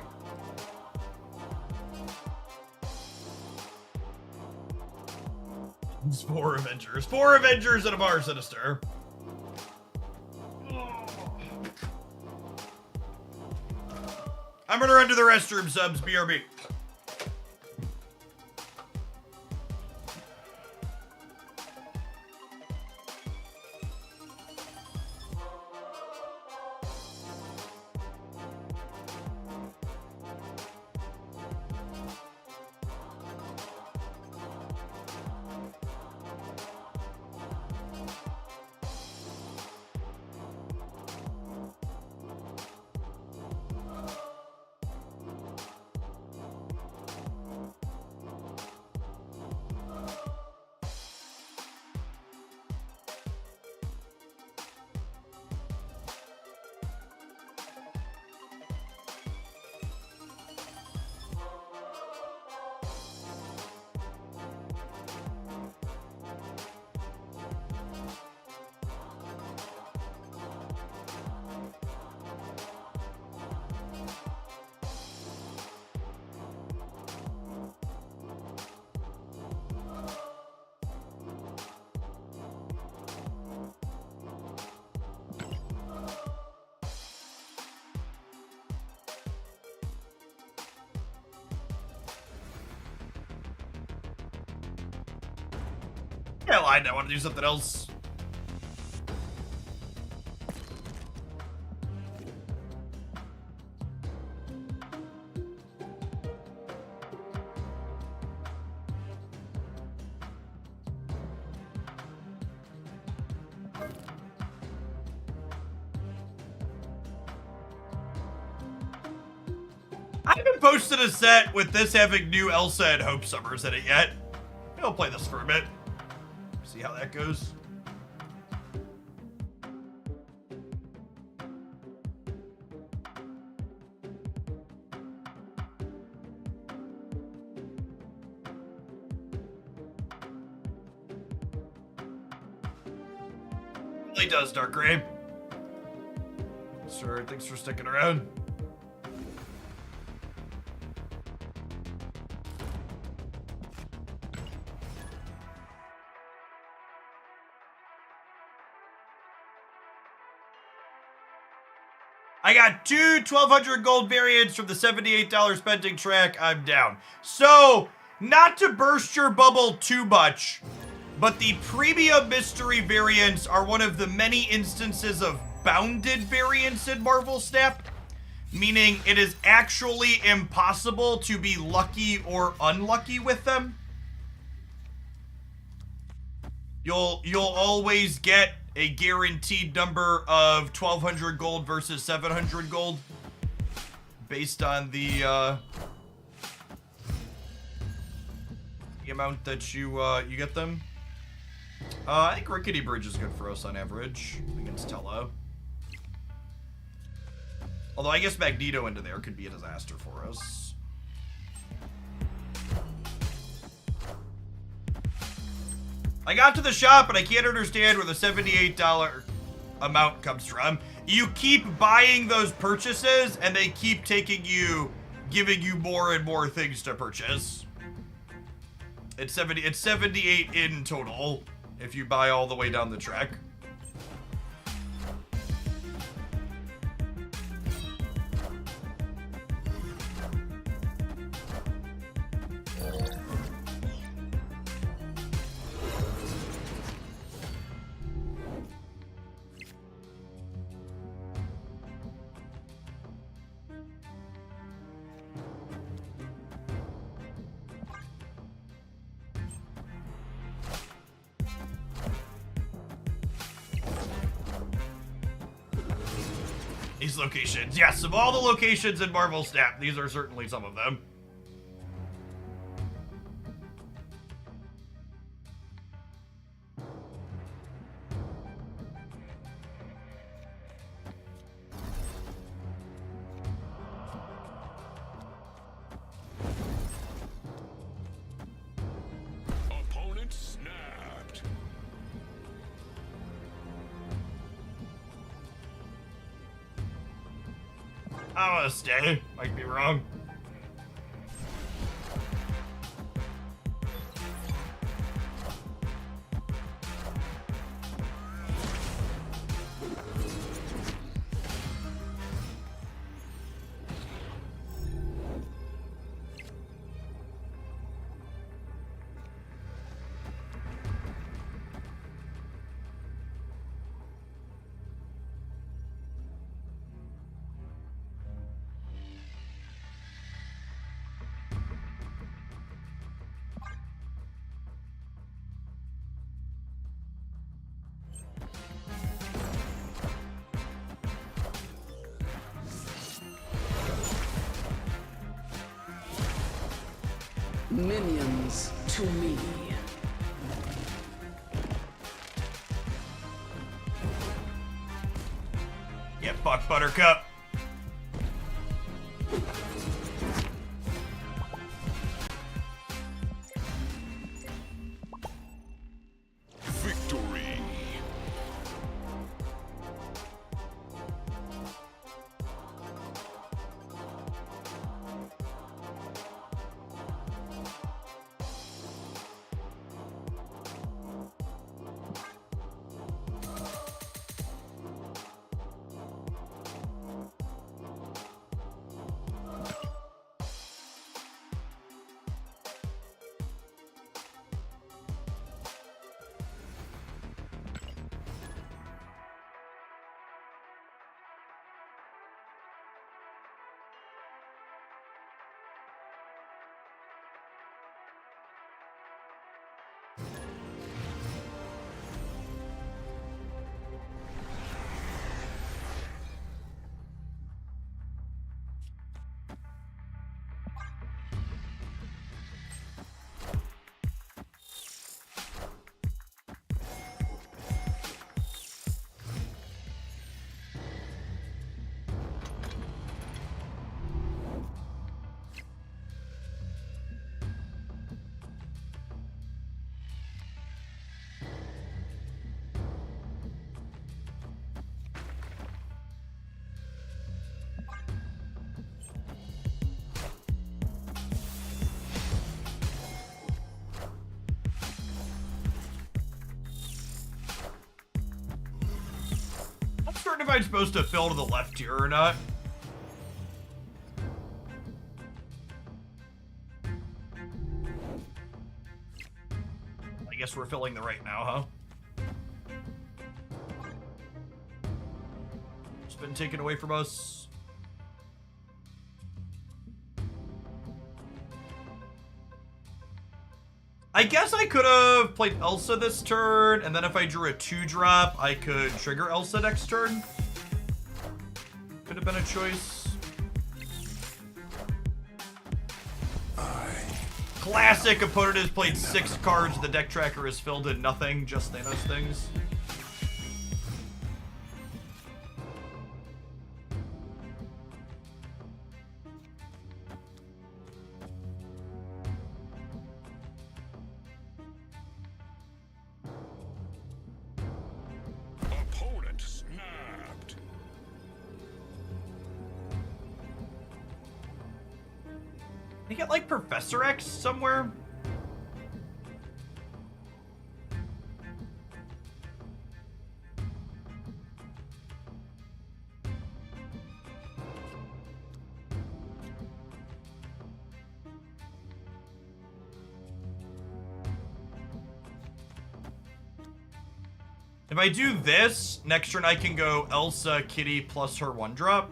It's 4 Avengers. 4 Avengers and a Bar Sinister. I'm gonna run to the restroom, subs. BRB. Yeah, I lied. I want to do something else. I haven't posted a set with this having new Elsa and Hope Summers in it yet. I'll play this for a bit. See how that goes. Really does, Dark Gray. Sure, thanks for sticking around. I got 2 1,200 gold variants from the $78 spending track. I'm down. So, not to burst your bubble too much, but the premium mystery variants are one of the many instances of bounded variants in Marvel Snap, meaning it is actually impossible to be lucky or unlucky with them. You'll always get a guaranteed number of 1,200 gold versus 700 gold based on the amount that you get them. I think Rickety Bridge is good for us on average against Tello. Although I guess Magneto into there could be a disaster for us. I got to the shop and I can't understand where the $78 amount comes from. You keep buying those purchases, and they keep giving you more and more things to purchase. It's 78 in total if you buy all the way down the track. These locations. Yes, of all the locations in Marvel Snap, these are certainly some of them. Opponent snapped. I want to stay. Might be wrong. Minions to me. Get fucked, Buttercup. Victory. I'm certain if I'm supposed to fill to the left here or not. I guess we're filling the right now, huh? It's been taken away from us. I guess I could have played Elsa this turn, and then if I drew a 2-drop, I could trigger Elsa next turn. Could have been a choice. Classic opponent has played 6 cards, the deck tracker is filled in nothing, just Thanos things. Opponent snapped. you get like Professor X somewhere? If I do this, next turn I can go Elsa, Kitty, plus her 1-drop.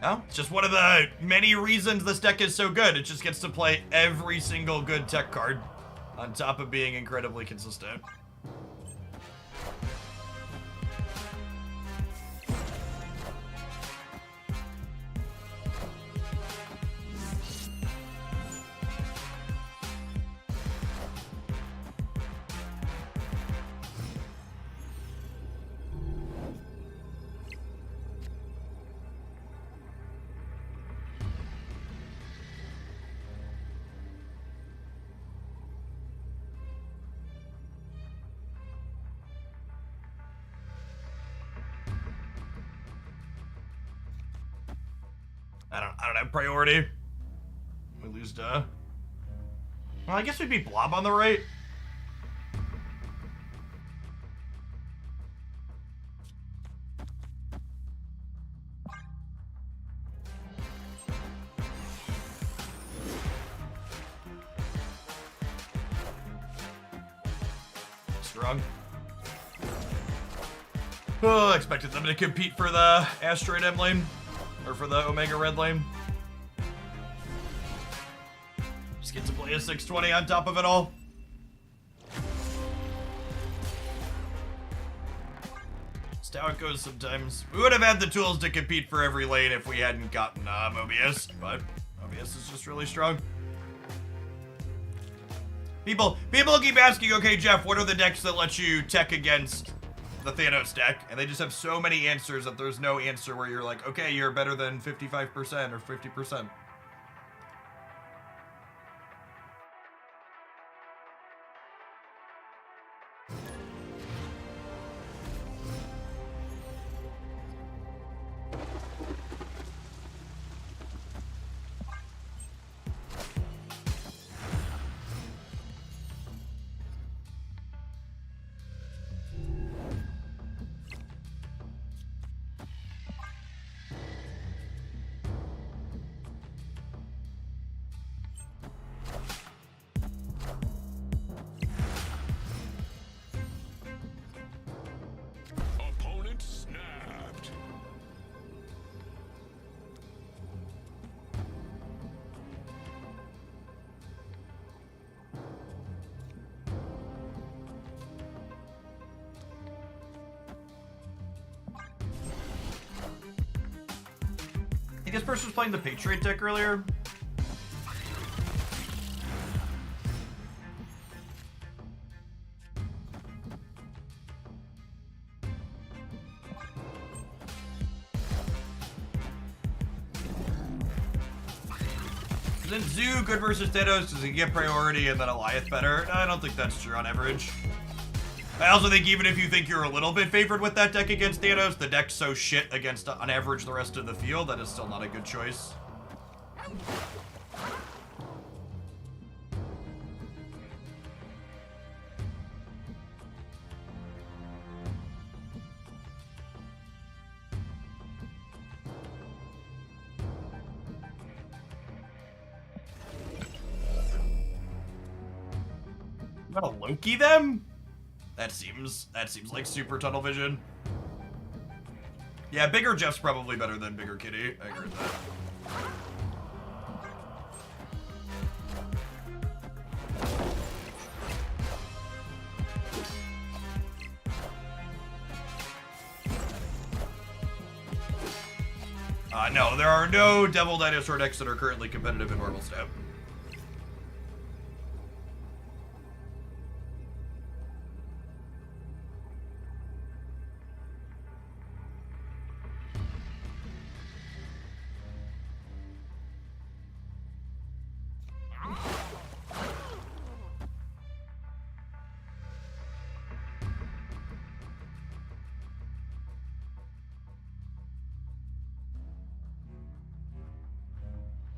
No, it's just one of the many reasons this deck is so good. It just gets to play every single good tech card on top of being incredibly consistent. I don't have priority. We lose to... Well, I guess we'd be Blob on the right. Strong. Oh, I expected them to compete for the Asteroid M lane. Or for the Omega Red lane. Just get to play a 620 on top of it all. That's how it goes sometimes. We would have had the tools to compete for every lane if we hadn't gotten Mobius, but Mobius is just really strong. People keep asking, okay, Jeff, what are the decks that let you tech against the Thanos deck? And they just have so many answers that there's no answer where you're like, okay, you're better than 55% or 50%. Opponent snapped. I think this person was playing the Patriot deck earlier. Isn't Zoo good versus Thanos? Does he get priority and then Eliath better? I don't think that's true on average. I also think even if you think you're a little bit favored with that deck against Thanos, the deck's so shit against, on average, the rest of the field, that is still not a good choice. I'm gonna Loki them? That seems like super tunnel vision. Yeah, bigger Jeff's probably better than bigger Kitty. I agree with that. No, there are no Devil Dinosaur decks that are currently competitive in Marvel Snap.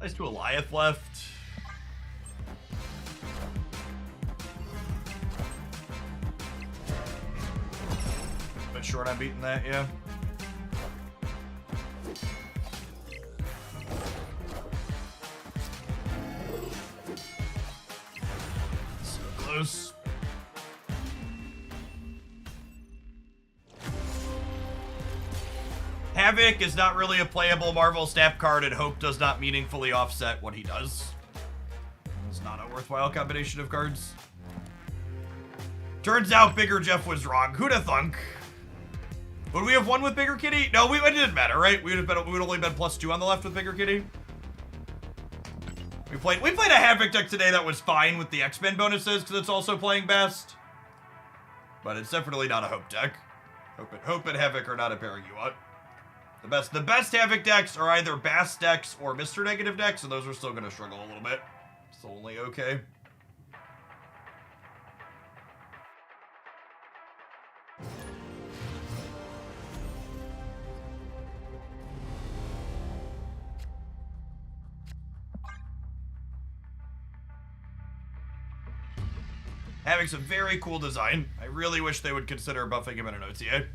Nice to Goliath left. Bit short on beating that, yeah. So close. Havoc is not really a playable Marvel Snap card, and Hope does not meaningfully offset what he does. It's not a worthwhile combination of cards. Turns out Bigger Jeff was wrong. Who'da thunk? Would we have won with Bigger Kitty? No, it didn't matter, right? We would only been +2 on the left with Bigger Kitty. We played a Havoc deck today that was fine with the X-Men bonuses because it's also playing best. But it's definitely not a Hope deck. Hope and Havoc are not a pairing you want. The best Havoc decks are either Bass decks or Mr. Negative decks, and those are still going to struggle a little bit. It's only okay. Havoc's a very cool design. I really wish they would consider buffing him in an OTA.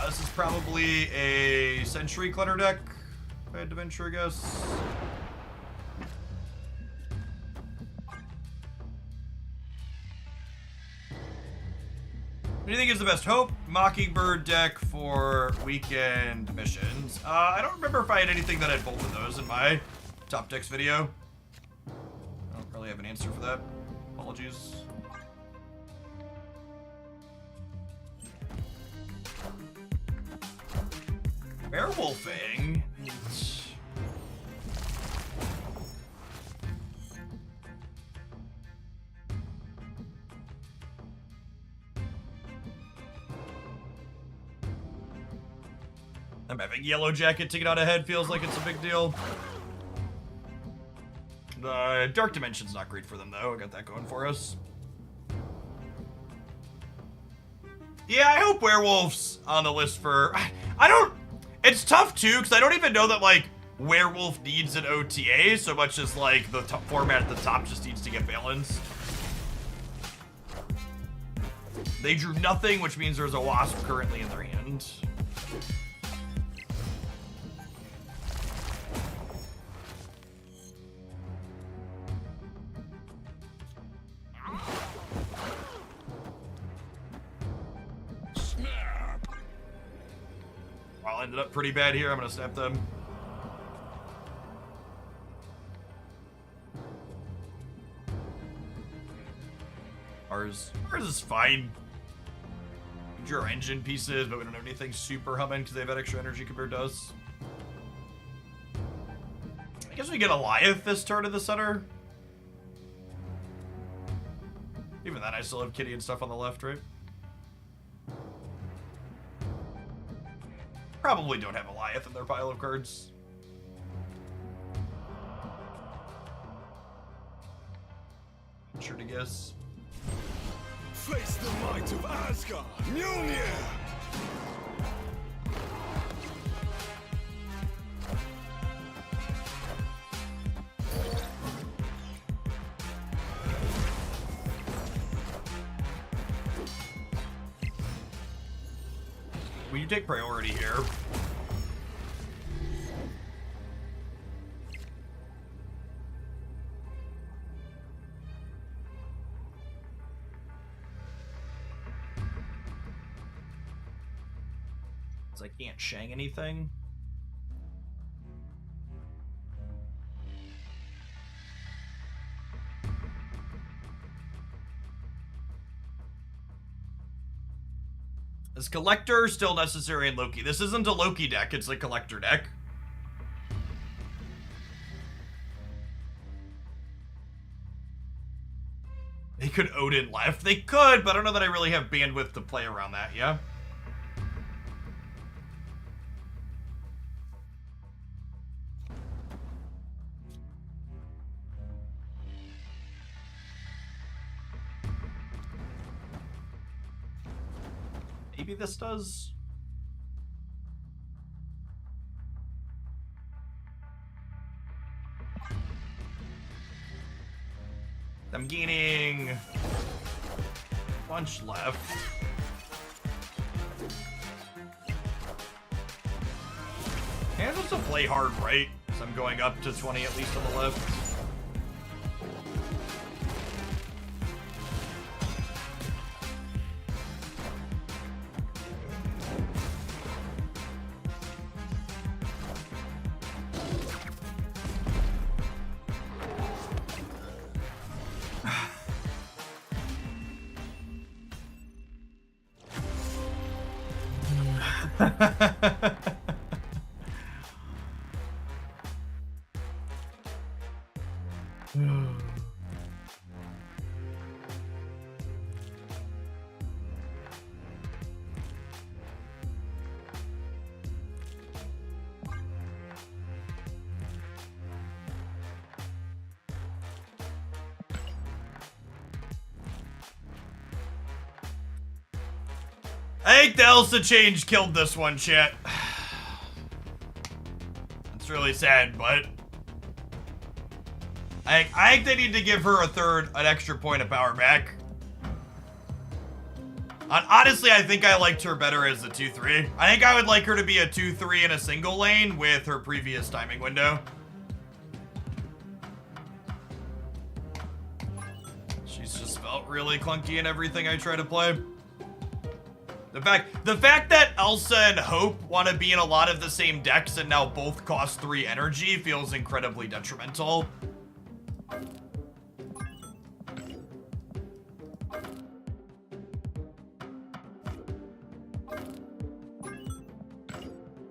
This is probably a Century Clutter deck, if I had to venture a guess. What do you think is the best Hope? Mockingbird deck for weekend missions. I don't remember if I had anything that had both of those in my top decks video. I don't really have an answer for that. Apologies. Werewolfing? I'm having Yellow Jacket to get out ahead feels like it's a big deal. The Dark Dimension's not great for them though. I got that going for us. Yeah, I hope Werewolf's on the list for... I don't... It's tough too, because I don't even know that, like, Werewolf needs an OTA so much as, like, the format at the top just needs to get balanced. They drew nothing, which means there's a Wasp currently in their hand. Ended up pretty bad here. I'm gonna snap them. Ours is fine. We drew our engine pieces, but we don't have anything super humming because they've had extra energy compared to us. I guess we get Goliath this turn in the center. Even then, I still have Kitty and stuff on the left, right? Probably don't have Goliath in their pile of cards. Sure to guess. Face the might of Asgard, Mjolnir! Will you take priority here? Because I can't Shang anything. Is Collector still necessary in Loki? This isn't a Loki deck, it's a Collector deck. They could Odin left. They could, but I don't know that I really have bandwidth to play around that, yeah? Maybe this does. I'm gaining a bunch left. And I'm supposed to play hard right, so I'm going up to 20 at least on the left. I think the Elsa change killed this one, chat. It's really sad, but I think they need to give her an extra point of power back. Honestly, I think I liked her better as a 2-3. I think I would like her to be a 2-3 in a single lane with her previous timing window. She's just felt really clunky in everything I try to play. The fact that Elsa and Hope want to be in a lot of the same decks and now both cost 3 energy feels incredibly detrimental.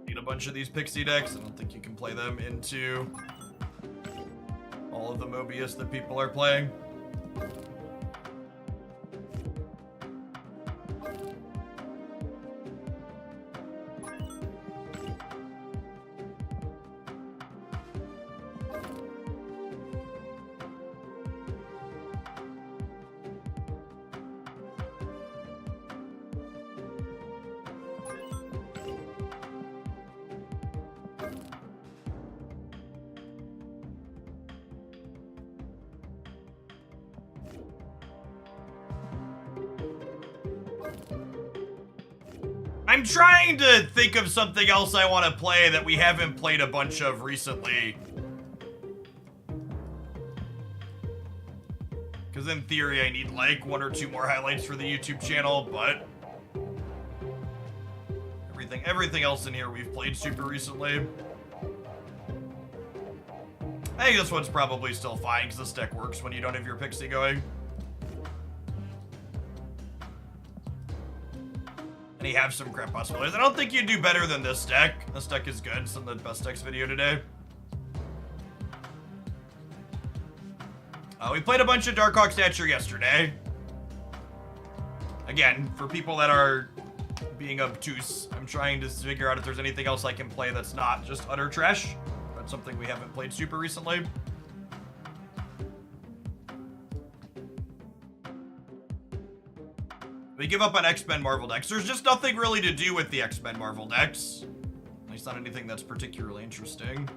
Need a bunch of these pixie decks. I don't think you can play them into all of the Mobius that people are playing. I'm trying to think of something else I want to play that we haven't played a bunch of recently. Because in theory, I need like 1 or 2 more highlights for the YouTube channel, but everything else in here we've played super recently. I think this one's probably still fine because this deck works when you don't have your Pixie going. And you have some crap possibilities. I don't think you'd do better than this deck. This deck is good. It's in the best decks video today. We played a bunch of Darkhawk Stature yesterday. Again, for people that are being obtuse, I'm trying to figure out if there's anything else I can play that's not just utter trash. That's something we haven't played super recently. We give up on X-Men Marvel decks. There's just nothing really to do with the X-Men Marvel decks. At least not anything that's particularly interesting.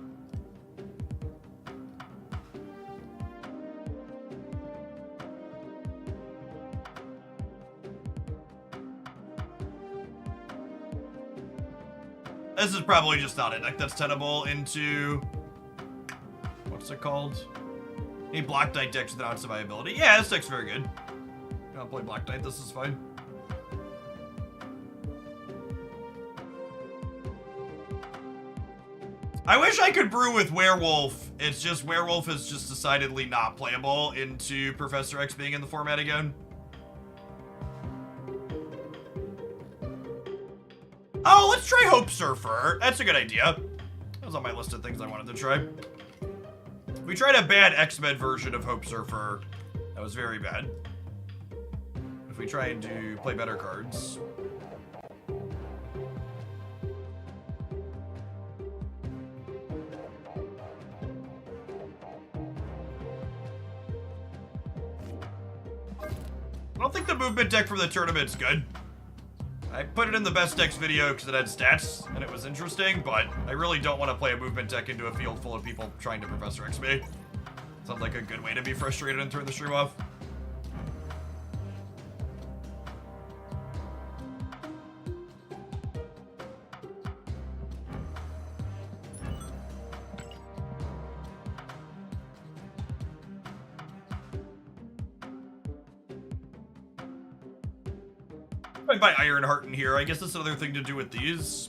This is probably just not a deck that's tenable into... What's it called? Any Black Knight decks without survivability. Yeah, this deck's very good. I'll play Black Knight, this is fine. I wish I could brew with Werewolf. It's just Werewolf is just decidedly not playable into Professor X being in the format again. Oh, let's try Hope Surfer. That's a good idea. That was on my list of things I wanted to try. We tried a bad X-Men version of Hope Surfer. That was very bad. If we try and play better cards. I don't think the movement deck from the tournament's good. I put it in the best decks video because it had stats and it was interesting, but I really don't want to play a movement deck into a field full of people trying to Professor X me. Sounds like a good way to be frustrated and turn the stream off. I buy Ironheart in here. I guess that's another thing to do with these.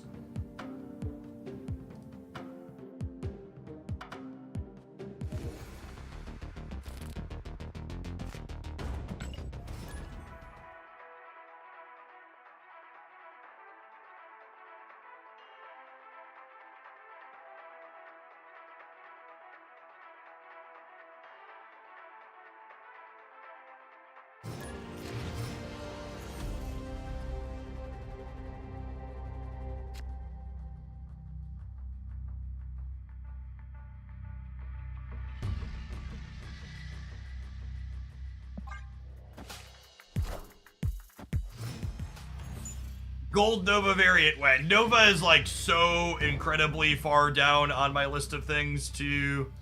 Gold Nova variant when. Nova is like so incredibly far down on my list of things to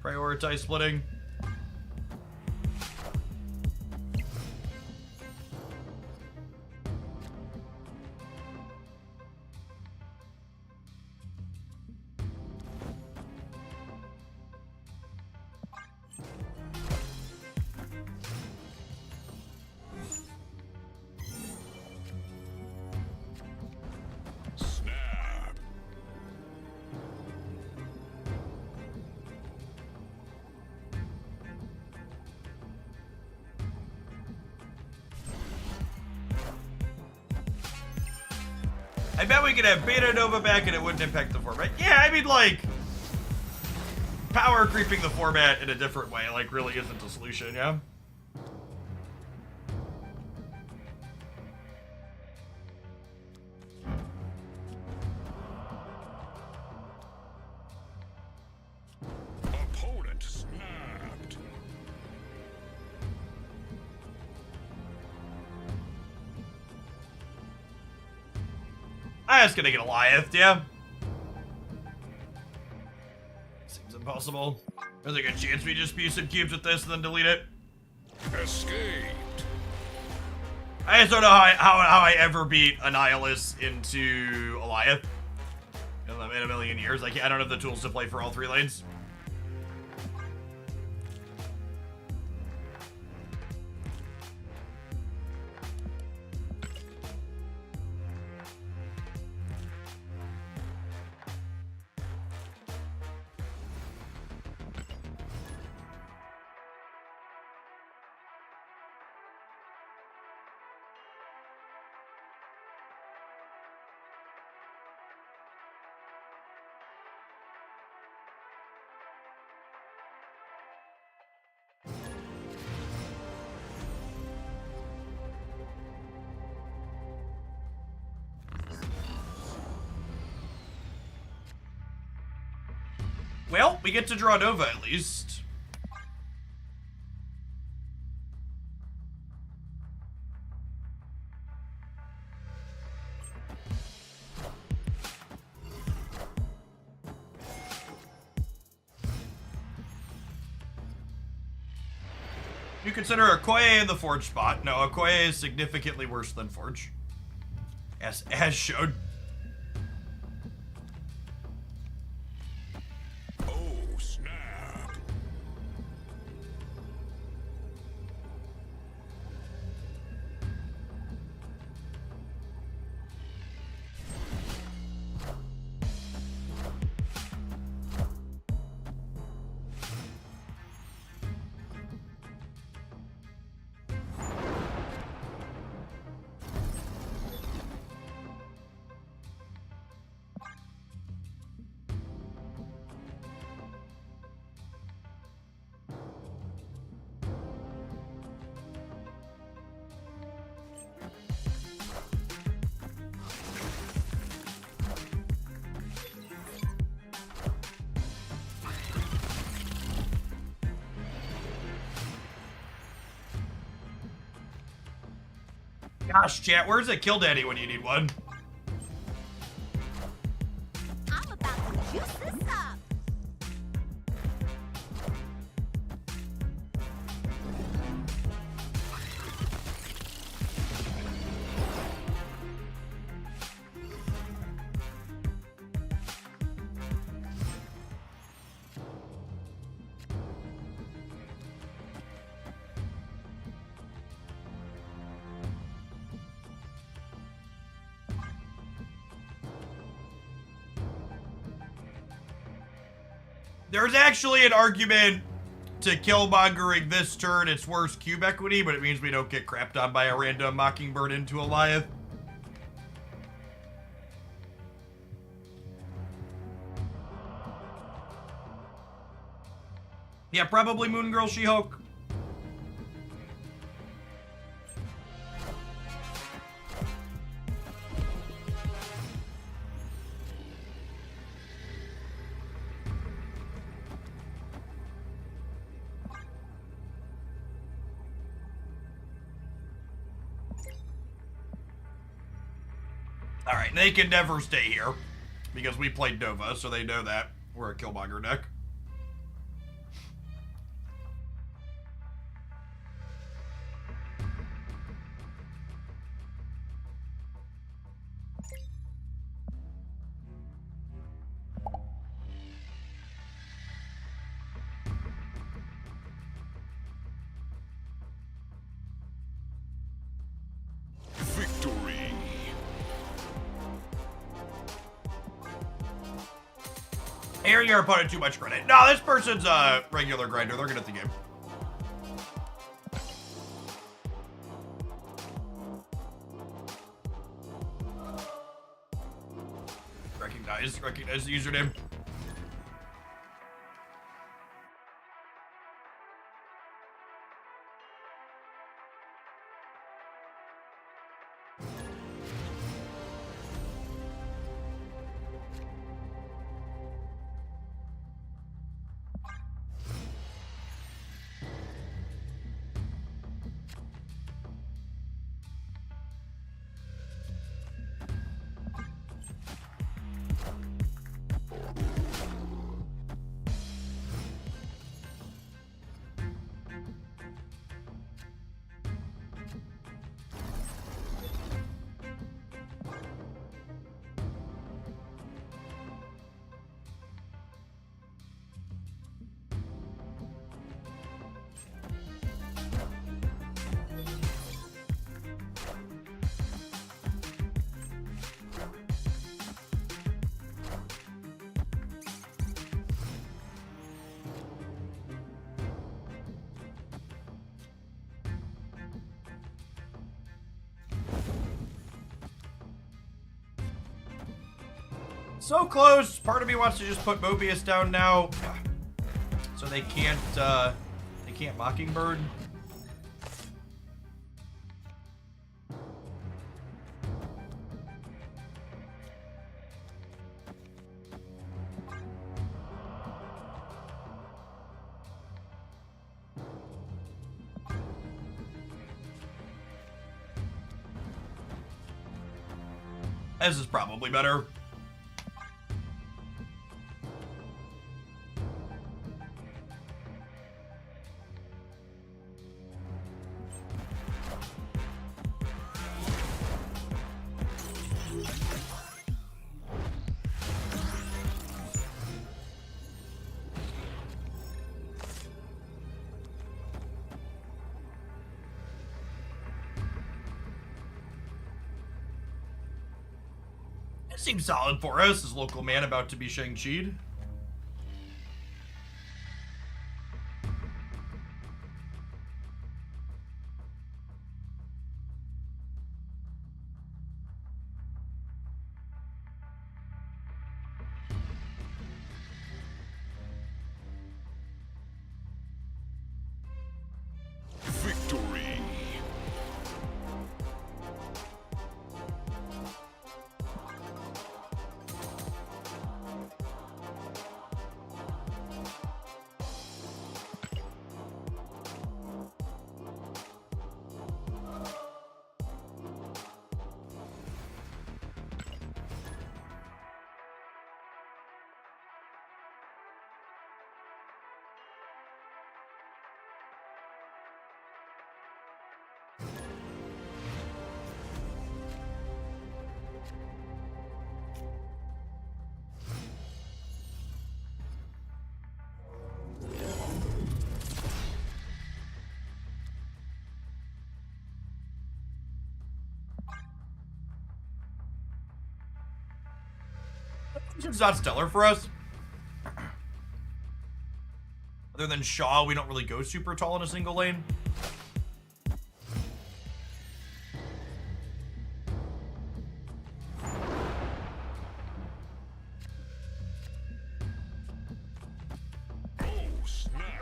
prioritize splitting. Snap. I bet we could have Beta Nova back and it wouldn't impact the format. Yeah, I mean, like, power creeping the format in a different way, like, really isn't a solution, yeah? Opponent snapped. I was gonna get Goliath, yeah. Seems impossible. There's like a chance we just spew some cubes with this and then delete it. Escaped. I just don't know how I ever beat Annihilus into Goliath in a million years. I don't have the tools to play for all three lanes. Well, we get to draw Nova at least. You consider Okoye in the Forge spot. No, Okoye is significantly worse than Forge. As shown. Oh, snap. Gosh, chat, where's a Kill Daddy when you need one? I'm about to juice this up. There's actually an argument to Killmongering this turn. It's worse cube equity, but it means we don't get crapped on by a random Mockingbird into Eliath. Yeah, probably Moon Girl She-Hulk. Alright, they can never stay here. Because we played Nova, so they know that. We're a Killmonger deck. Victory. Aaron, your opponent too much credit. No, this person's a regular grinder. They're good at the game. Recognize the username. So close. Part of me wants to just put Mobius down now, so they can't Mockingbird. This is probably better. Seems solid for us as local man about to be Shang-Chi'd. Victory. It's not stellar for us. Other than Shaw, we don't really go super tall in a single lane.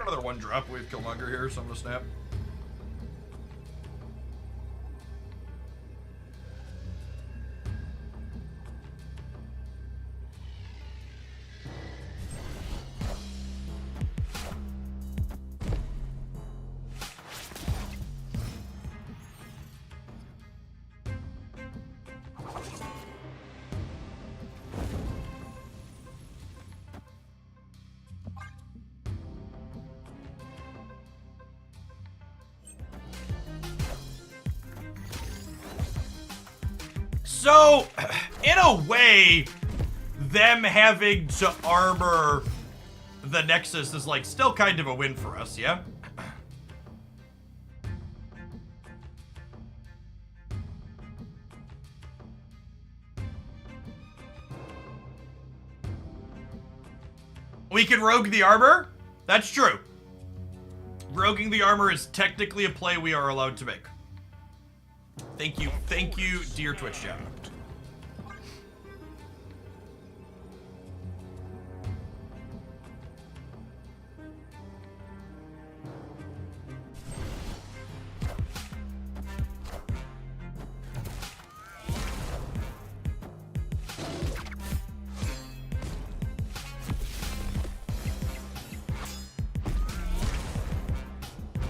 Another one drop. We have Killmonger here, so I'm gonna snap. So, in a way, them having to armor the Nexus is like still kind of a win for us, yeah? We can rogue the armor? That's true. Roguing the armor is technically a play we are allowed to make. Thank you, dear Twitch chat.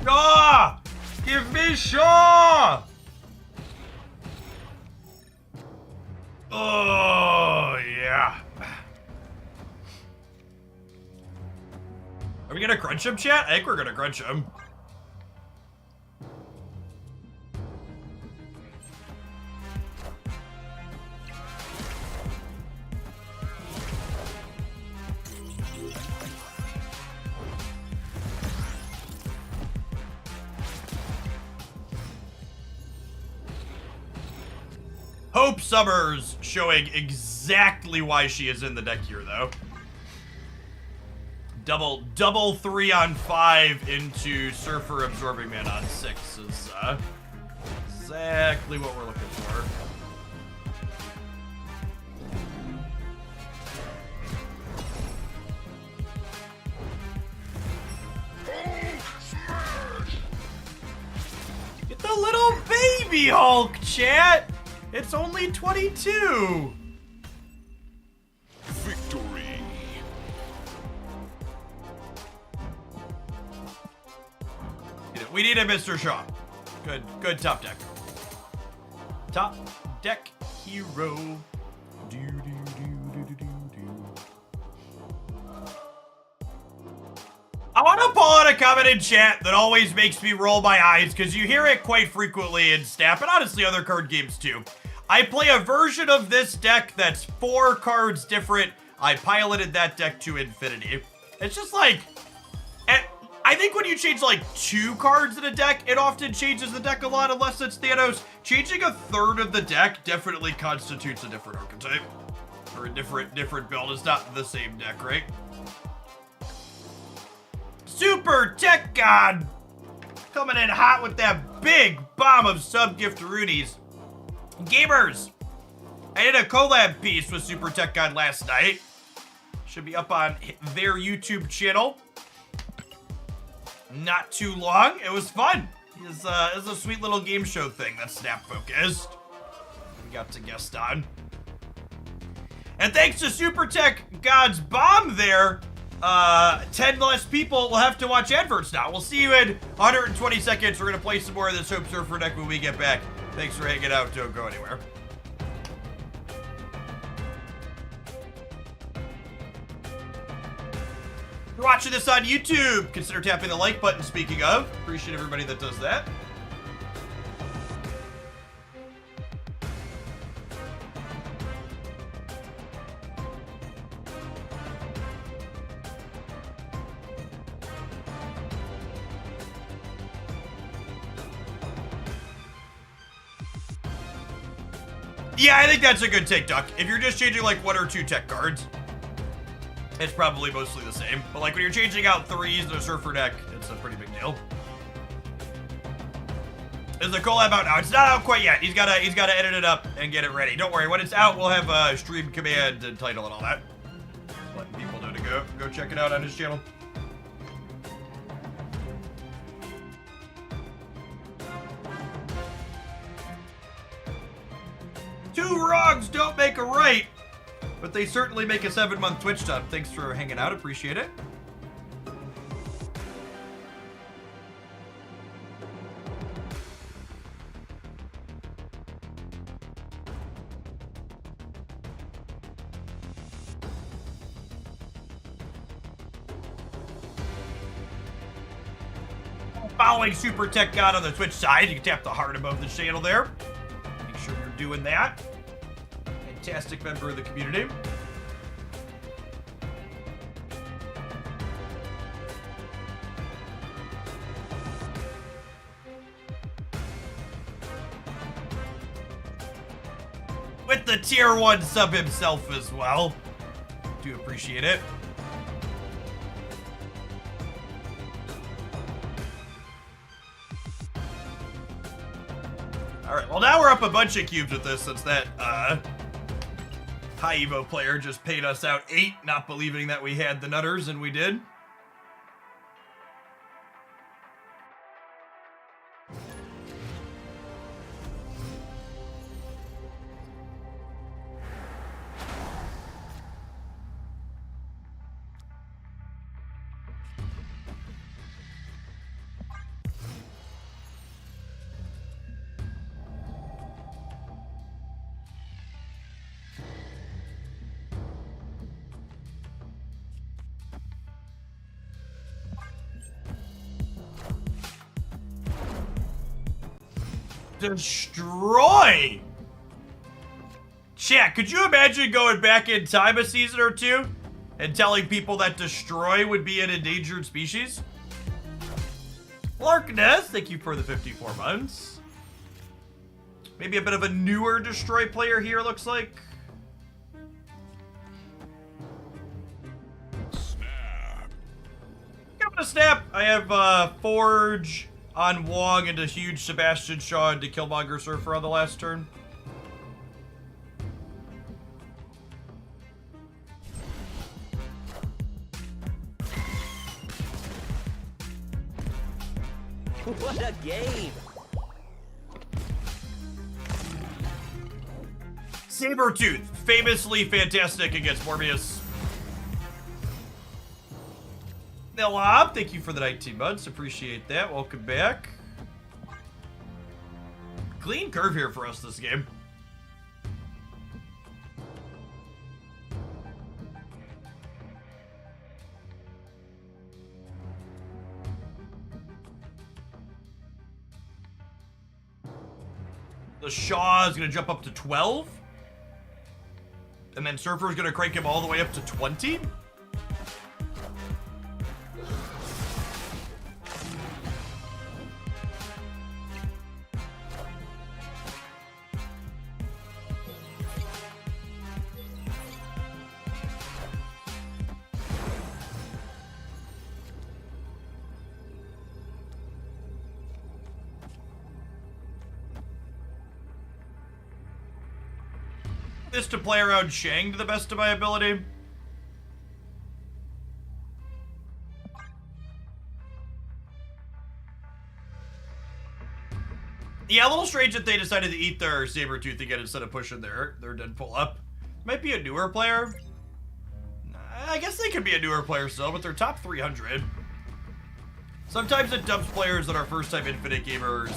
Shaw! Give me Shaw! Oh, yeah. Are we gonna crunch him, chat? I think we're gonna crunch him. Hope Summers showing exactly why she is in the deck here, though. Double 3 on 5 into Surfer Absorbing Man on 6 is exactly what we're looking for. Get the little baby Hulk, chat! It's only 22! Victory! We need a Mr. Shaw. Good top deck. Top deck hero. Do, do, do, do, do, do. I want to pull out a comment in chat that always makes me roll my eyes because you hear it quite frequently in Snap and honestly other card games too. I play a version of this deck that's 4 cards different. I piloted that deck to infinity. It's just like, I think when you change like 2 cards in a deck, it often changes the deck a lot unless it's Thanos. Changing a third of the deck definitely constitutes a different archetype. Or a different build. It's not the same deck, right? Super Tech God! Coming in hot with that big bomb of sub-gift Roonies. Gamers! I did a collab piece with Super Tech God last night. Should be up on their YouTube channel. Not too long. It was fun. It's a sweet little game show thing that's Snap focused. We got to guest on. And thanks to Super Tech God's bomb there, 10 less people will have to watch adverts now. We'll see you in 120 seconds. We're going to play some more of this Hope Surfer deck when we get back. Thanks for hanging out. Don't go anywhere. If you're watching this on YouTube, consider tapping the like button, speaking of. Appreciate everybody that does that. Yeah, I think that's a good take, Duck. If you're just changing like 1 or 2 tech cards, it's probably mostly the same. But like when you're changing out 3s in a Surfer deck, it's a pretty big deal. Is the collab out now? It's not out quite yet. He's gotta edit it up and get it ready. Don't worry, when it's out, we'll have a stream command and title and all that. Just letting people know to go check it out on his channel. Two wrongs don't make a right, but they certainly make a 7-month Twitch sub. Thanks for hanging out. Appreciate it. Following Super Tech God on the Twitch side, you can tap the heart above the channel there. Make sure you're doing that. Fantastic member of the community. With the tier 1 sub himself as well. Do appreciate it. Alright, well now we're up a bunch of cubes with this since that high Evo player just paid us out 8, not believing that we had the nutters, and we did. Destroy! Chat, could you imagine going back in time a season or two and telling people that Destroy would be an endangered species? Larkness, thank you for the 54 months. Maybe a bit of a newer Destroy player here, looks like. Snap. Coming to snap. I have Forge on Wong and a huge Sebastian Shaw into Killmonger Surfer on the last turn. What a game! Sabretooth, famously fantastic against Morbius. Nilab, thank you for the 19 months. Appreciate that. Welcome back. Clean curve here for us this game. The Shaw is going to jump up to 12. And then Surfer is going to crank him all the way up to 20. This to play around Shang to the best of my ability. Yeah, a little strange that they decided to eat their Sabretooth again instead of pushing their Deadpool up. Might be a newer player. I guess they could be a newer player still, but they're top 300. Sometimes it dumps players that are first-time Infinite gamers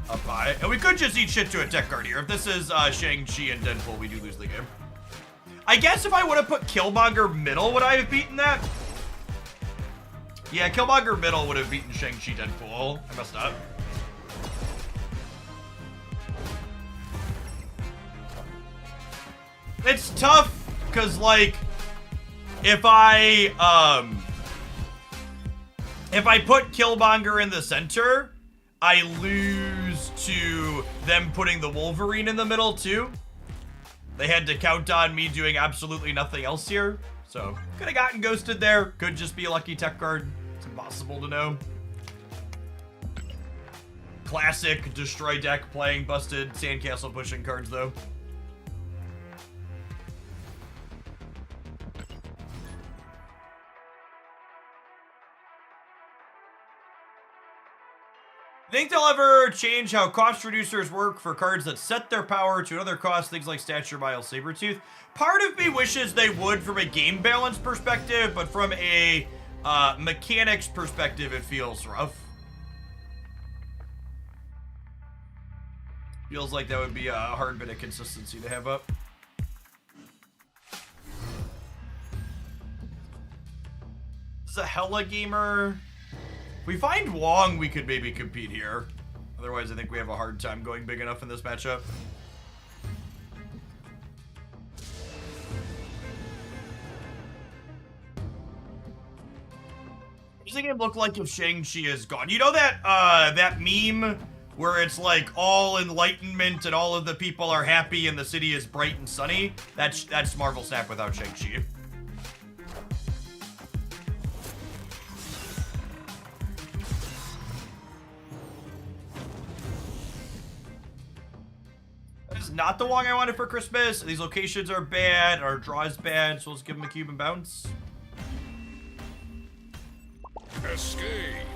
up high. And we could just eat shit to a tech card here. If this is Shang-Chi and Deadpool, we do lose the game. I guess if I would have put Killmonger middle, would I have beaten that? Yeah, Killmonger middle would have beaten Shang-Chi Deadpool. I messed up. It's tough, because, like, if I put Killmonger in the center, I lose to them putting the Wolverine in the middle, too. they had to count on me doing absolutely nothing else here. So, could have gotten ghosted there. Could just be a lucky tech card. It's impossible to know. Classic destroy deck playing busted sandcastle pushing cards, though. Think they'll ever change how cost reducers work for cards that set their power to another cost, things like Stature Bile, Sabretooth? Part of me wishes they would from a game balance perspective, but from a mechanics perspective, it feels rough. Feels like that would be a hard bit of consistency to have up. This is a Hella Gamer. If we find Wong, we could maybe compete here. Otherwise, I think we have a hard time going big enough in this matchup. What does the game look like if Shang-Chi is gone? You know that that meme where it's like all enlightenment and all of the people are happy and the city is bright and sunny? That's Marvel Snap without Shang-Chi. This is not the Wong I wanted for Christmas. These locations are bad. Our draw is bad, so let's give him a cube and bounce. Escaped.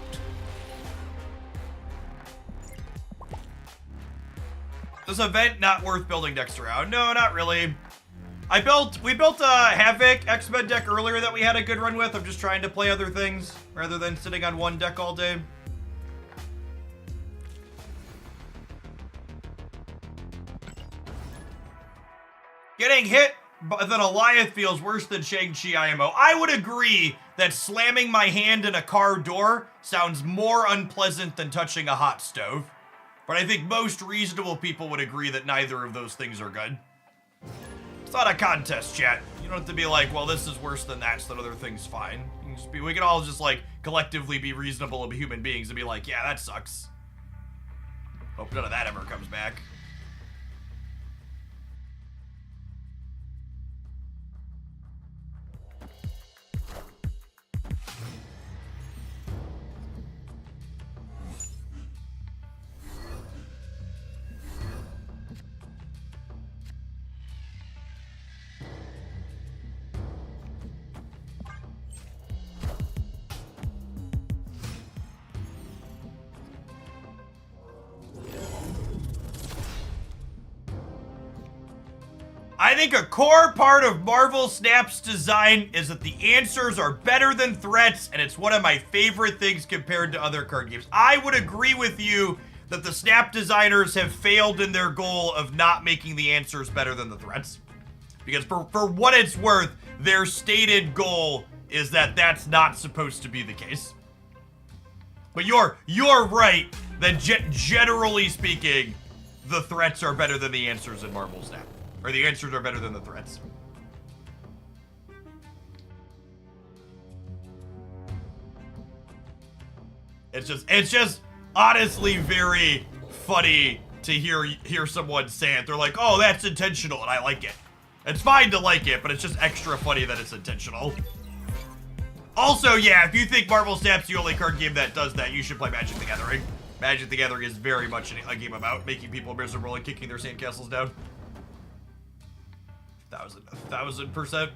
This event not worth building decks around. No, not really. We built a Havoc X-Men deck earlier that we had a good run with. I'm just trying to play other things rather than sitting on one deck all day. Getting hit with an Alioth feels worse than Shang-Chi IMO. I would agree that slamming my hand in a car door sounds more unpleasant than touching a hot stove. But I think most reasonable people would agree that neither of those things are good. It's not a contest, chat. You don't have to be like, well, this is worse than that, so that other thing's fine. We can all just, like, collectively be reasonable human beings and be like, yeah, that sucks. Hope none of that ever comes back. I think a core part of Marvel Snap's design is that the answers are better than threats, and it's one of my favorite things compared to other card games. I would agree with you that the Snap designers have failed in their goal of not making the answers better than the threats. Because for what it's worth, their stated goal is that that's not supposed to be the case. But you're right that generally speaking, the threats are better than the answers in Marvel Snap. Or the answers are better than the threats. It's just honestly very funny to hear someone say it. They're like, oh, that's intentional, and I like it. It's fine to like it, but it's just extra funny that it's intentional. Also, yeah, if you think Marvel Snap's the only card game that does that, you should play Magic the Gathering. Magic the Gathering is very much a game about making people miserable and kicking their sandcastles down. 1,000%.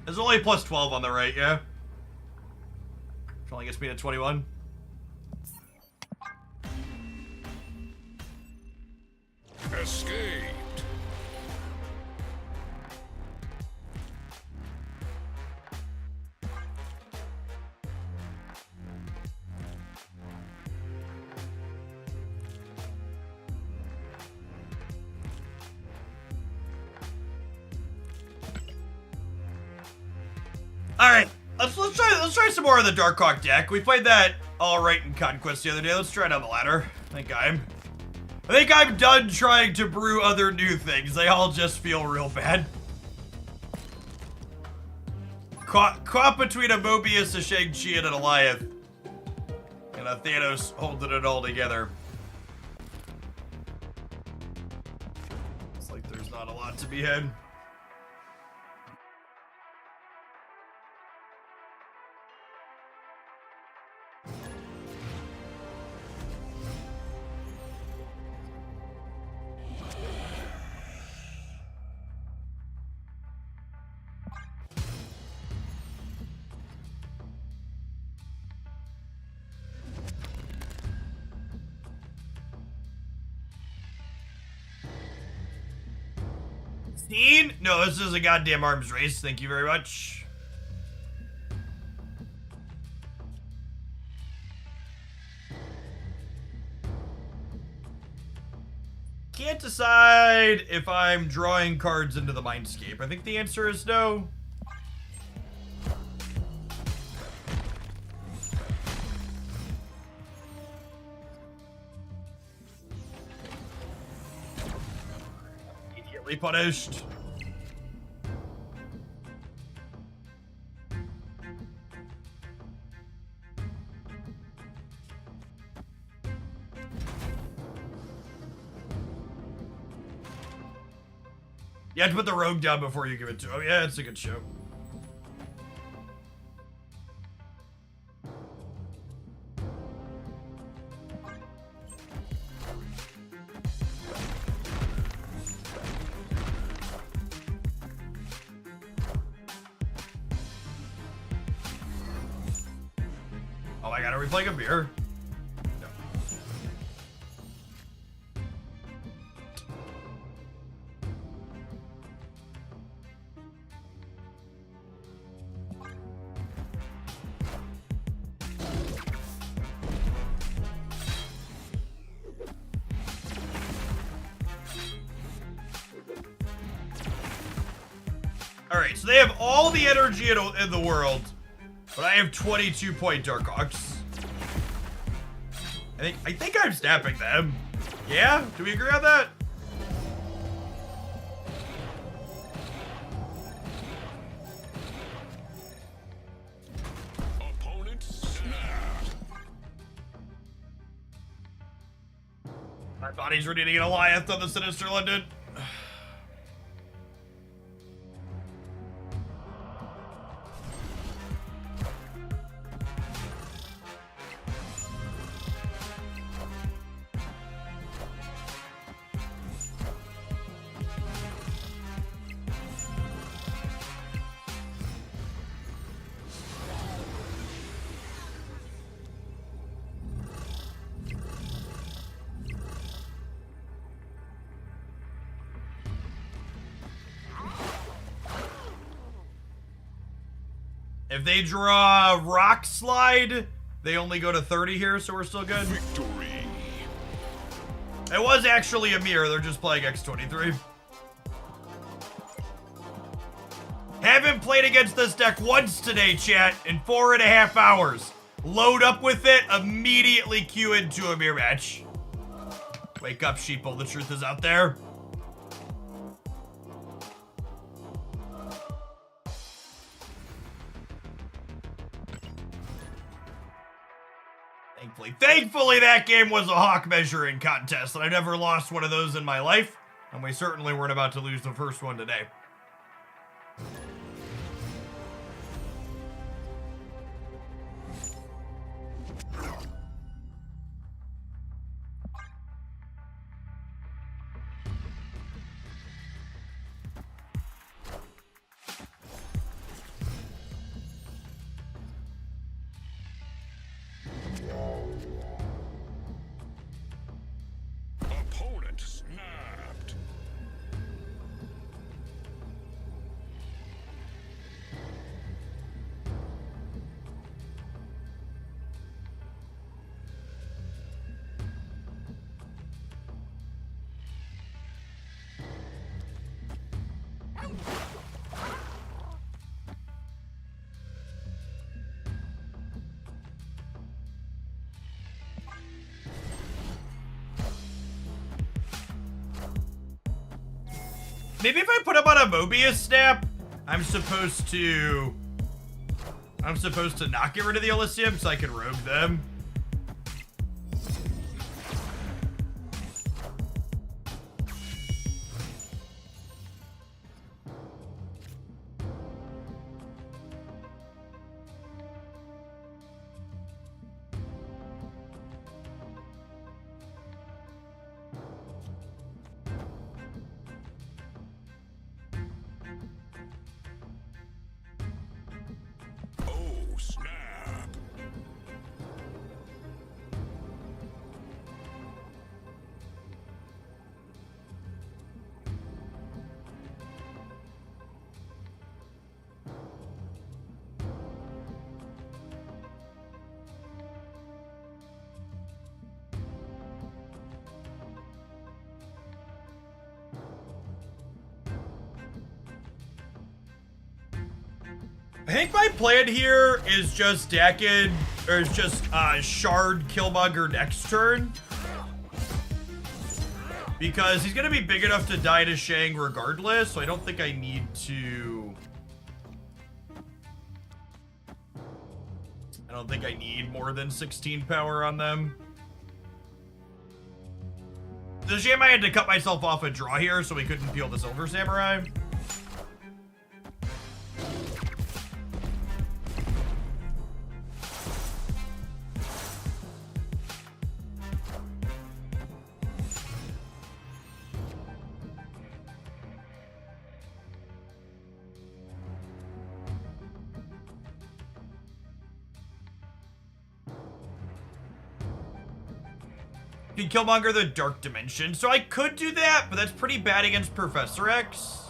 There's only plus 12 on the right, yeah? Which only gets me to 21. Escaped. All right, let's try some more of the Darkhawk deck. We played that all right in Conquest the other day. Let's try it on the ladder. I think I'm done trying to brew other new things. They all just feel real bad. Caught between a Mobius, a Shang-Chi, and an Goliath. And a Thanos holding it all together. It's like there's not a lot to be had. No, this is a goddamn arms race. Thank you very much. Can't decide if I'm drawing cards into the Mindscape. I think the answer is no. Immediately punished. You have to put the rogue down before you give it to him. Yeah, it's a good show. Oh my god, are we playing a beer? No. Alright, so they have all the energy in the world, but I have 22 point Darkhawks. I think I'm snapping them. Yeah? Do we agree on that? Opponent snapped. My body's ready to get a Goliath on the Sinister London. If they draw Rock Slide, they only go to 30 here, so we're still good. Victory. It was actually a mirror, they're just playing X23. Haven't played against this deck once today, chat, in 4.5 hours. Load up with it, immediately queue into a mirror match. Wake up, sheeple, the truth is out there. Thankfully, that game was a Hawk measuring contest, and I never lost one of those in my life, and we certainly weren't about to lose the first one today. Opponent, snapped. Maybe if I put him on a Mobius snap, I'm supposed to not get rid of the Elysium so I can rogue them. Oh, snap. I think my plan here is just Dakin, or is just Shard Killmonger next turn. Because he's gonna be big enough to die to Shang regardless, so I don't think I need to... I don't think I need more than 16 power on them. The shame I had to cut myself off a draw here so we couldn't peel the Silver Samurai. Can Killmonger the Dark Dimension. So I could do that, but that's pretty bad against Professor X.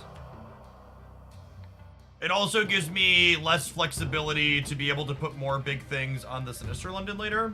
It also gives me less flexibility to be able to put more big things on the Sinister London later.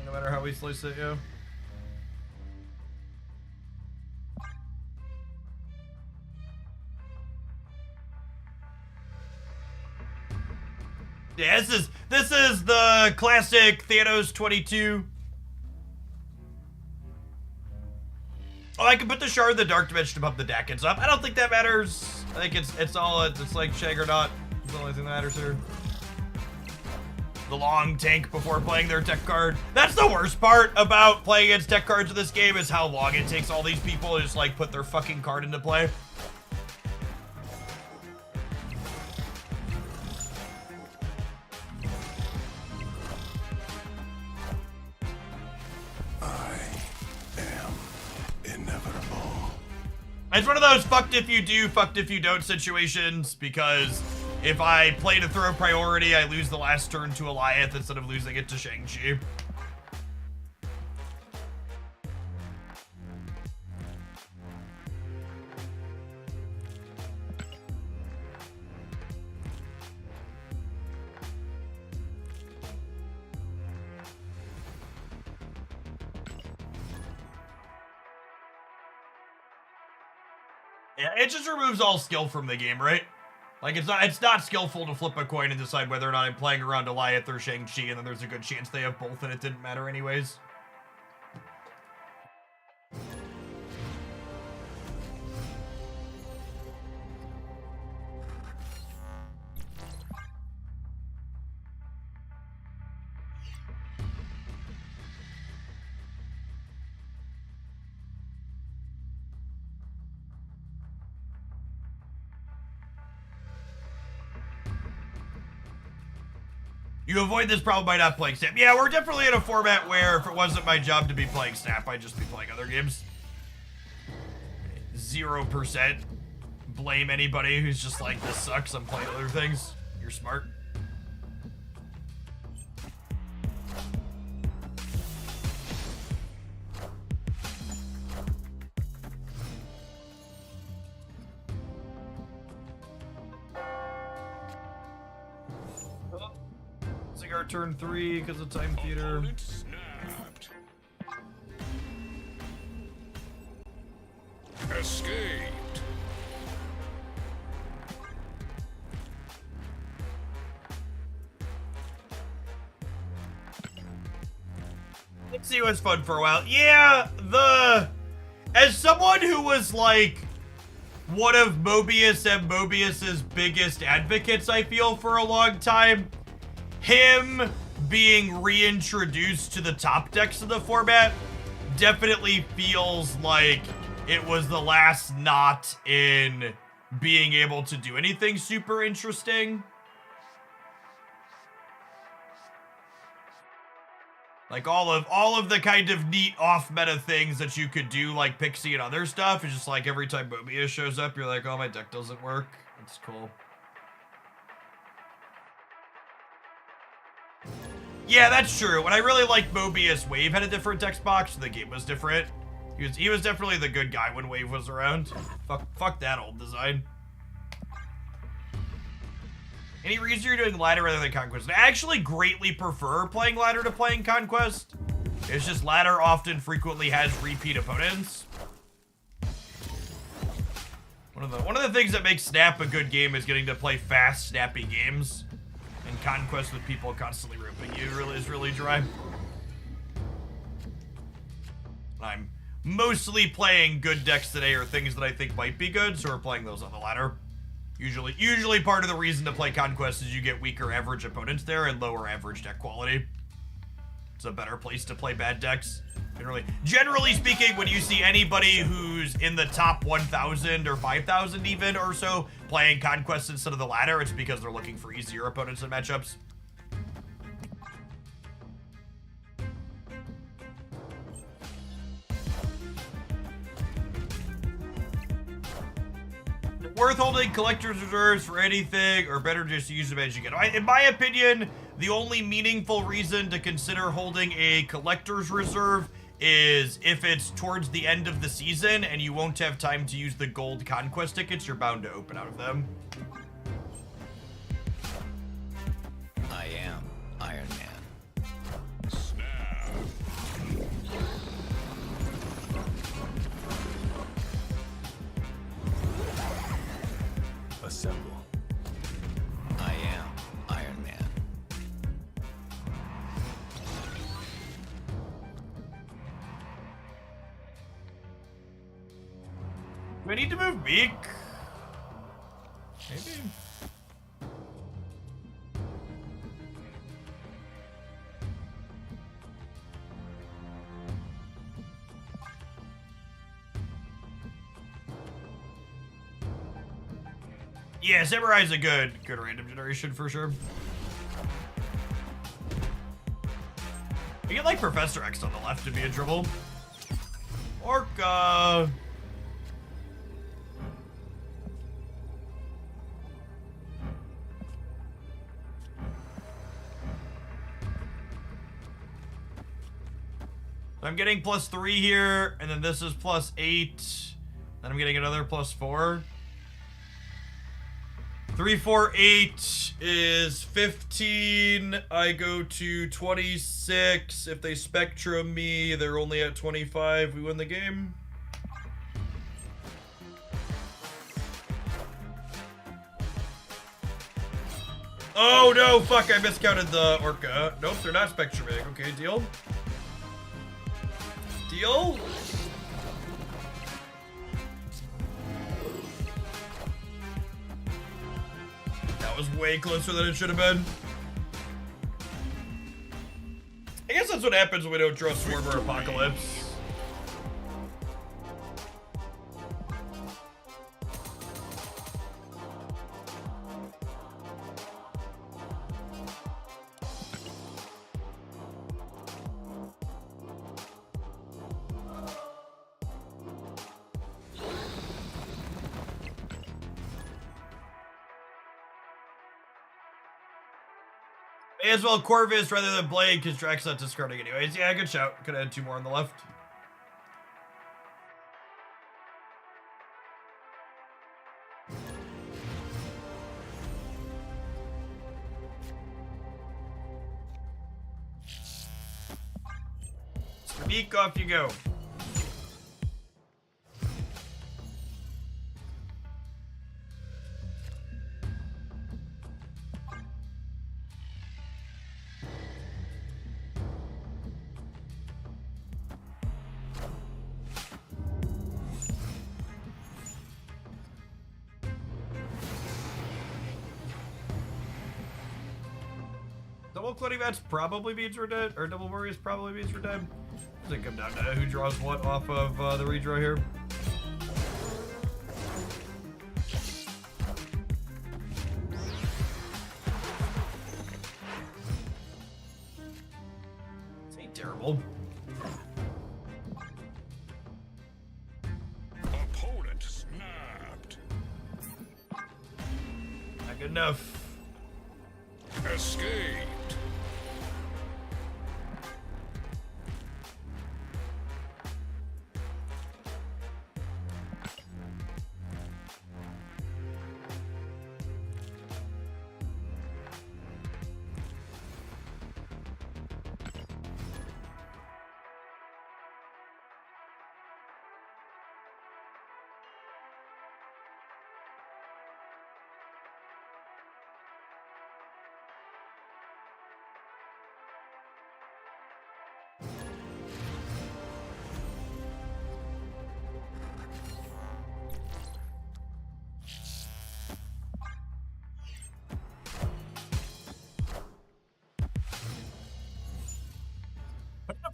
No matter how we slice it, yeah. Yeah, this is the classic Thanos 22. Oh, I can put the Shard of the Dark Dimension to pump the Dakins up. I don't think that matters. I think it's like Shag or not. It's the only thing that matters here. The long tank before playing their tech card. That's the worst part about playing against tech cards in this game is how long it takes all these people to just like put their fucking card into play. I am inevitable. It's one of those fucked if you do, fucked if you don't situations, because if I play to throw priority, I lose the last turn to Alioth instead of losing it to Shang-Chi. Yeah, it just removes all skill from the game, right? Like, it's not skillful to flip a coin and decide whether or not I'm playing around Alioth or Shang-Chi, and then there's a good chance they have both, and it didn't matter anyways. You avoid this problem by not playing Snap. Yeah, we're definitely in a format where if it wasn't my job to be playing Snap, I'd just be playing other games. 0% blame anybody who's just like, this sucks, I'm playing other things. You're smart. Our turn 3 because of time theater. Snapped. Escaped. Let's see what's fun for a while. Yeah, as someone who was like one of Mobius and Mobius's biggest advocates, I feel, for a long time, him being reintroduced to the top decks of the format definitely feels like it was the last knot in being able to do anything super interesting. Like all of the kind of neat off-meta things that you could do, like Pixie and other stuff, is just like every time Mobius shows up, you're like, oh, my deck doesn't work. That's cool. Yeah, that's true. When I really liked Mobius, Wave had a different text box, so the game was different. He was definitely the good guy when Wave was around. Fuck that old design. Any reason you're doing ladder rather than Conquest? I actually greatly prefer playing ladder to playing Conquest. It's just ladder often frequently has repeat opponents. One of the things that makes Snap a good game is getting to play fast, snappy games. And Conquest with people constantly ripping you is really dry. I'm mostly playing good decks today or things that I think might be good, so we're playing those on the ladder. Usually part of the reason to play Conquest is you get weaker average opponents there and lower average deck quality. It's a better place to play bad decks. Generally speaking, when you see anybody who's in the top 1,000 or 5,000 even or so playing Conquest instead of the ladder, it's because they're looking for easier opponents and matchups. Worth holding collector's reserves for anything, or better just use them as you get. In my opinion, the only meaningful reason to consider holding a collector's reserve is if it's towards the end of the season and you won't have time to use the gold Conquest tickets, you're bound to open out of them. I am Iron Man. Snap. Assemble. I am Iron Man. Do I need to move Meek? Maybe. Yeah, Samurai's a good random generation for sure. You get like Professor X on the left to be in trouble. Orca. I'm getting +3 here, and then this is +8. Then I'm getting another +4. 3, 4, 8 is 15. I go to 26. If they Spectrum me, they're only at 25. We win the game. Oh no, fuck, I miscounted the Orca. Nope, they're not Spectruming. Okay, deal. Deal? That was way closer than it should have been. I guess that's what happens when we don't draw Swarm or Apocalypse. As well, Corvus rather than Blade, because Drax not discarding anyways. Yeah, good shout. Could have had 2 more on the left. Meek, off you go. Double Clouding Match probably means we're dead, or Double Warriors probably means we're dead. Does it come down to who draws what off of the redraw here? This ain't terrible. Opponent snapped. Not good enough. Escaped.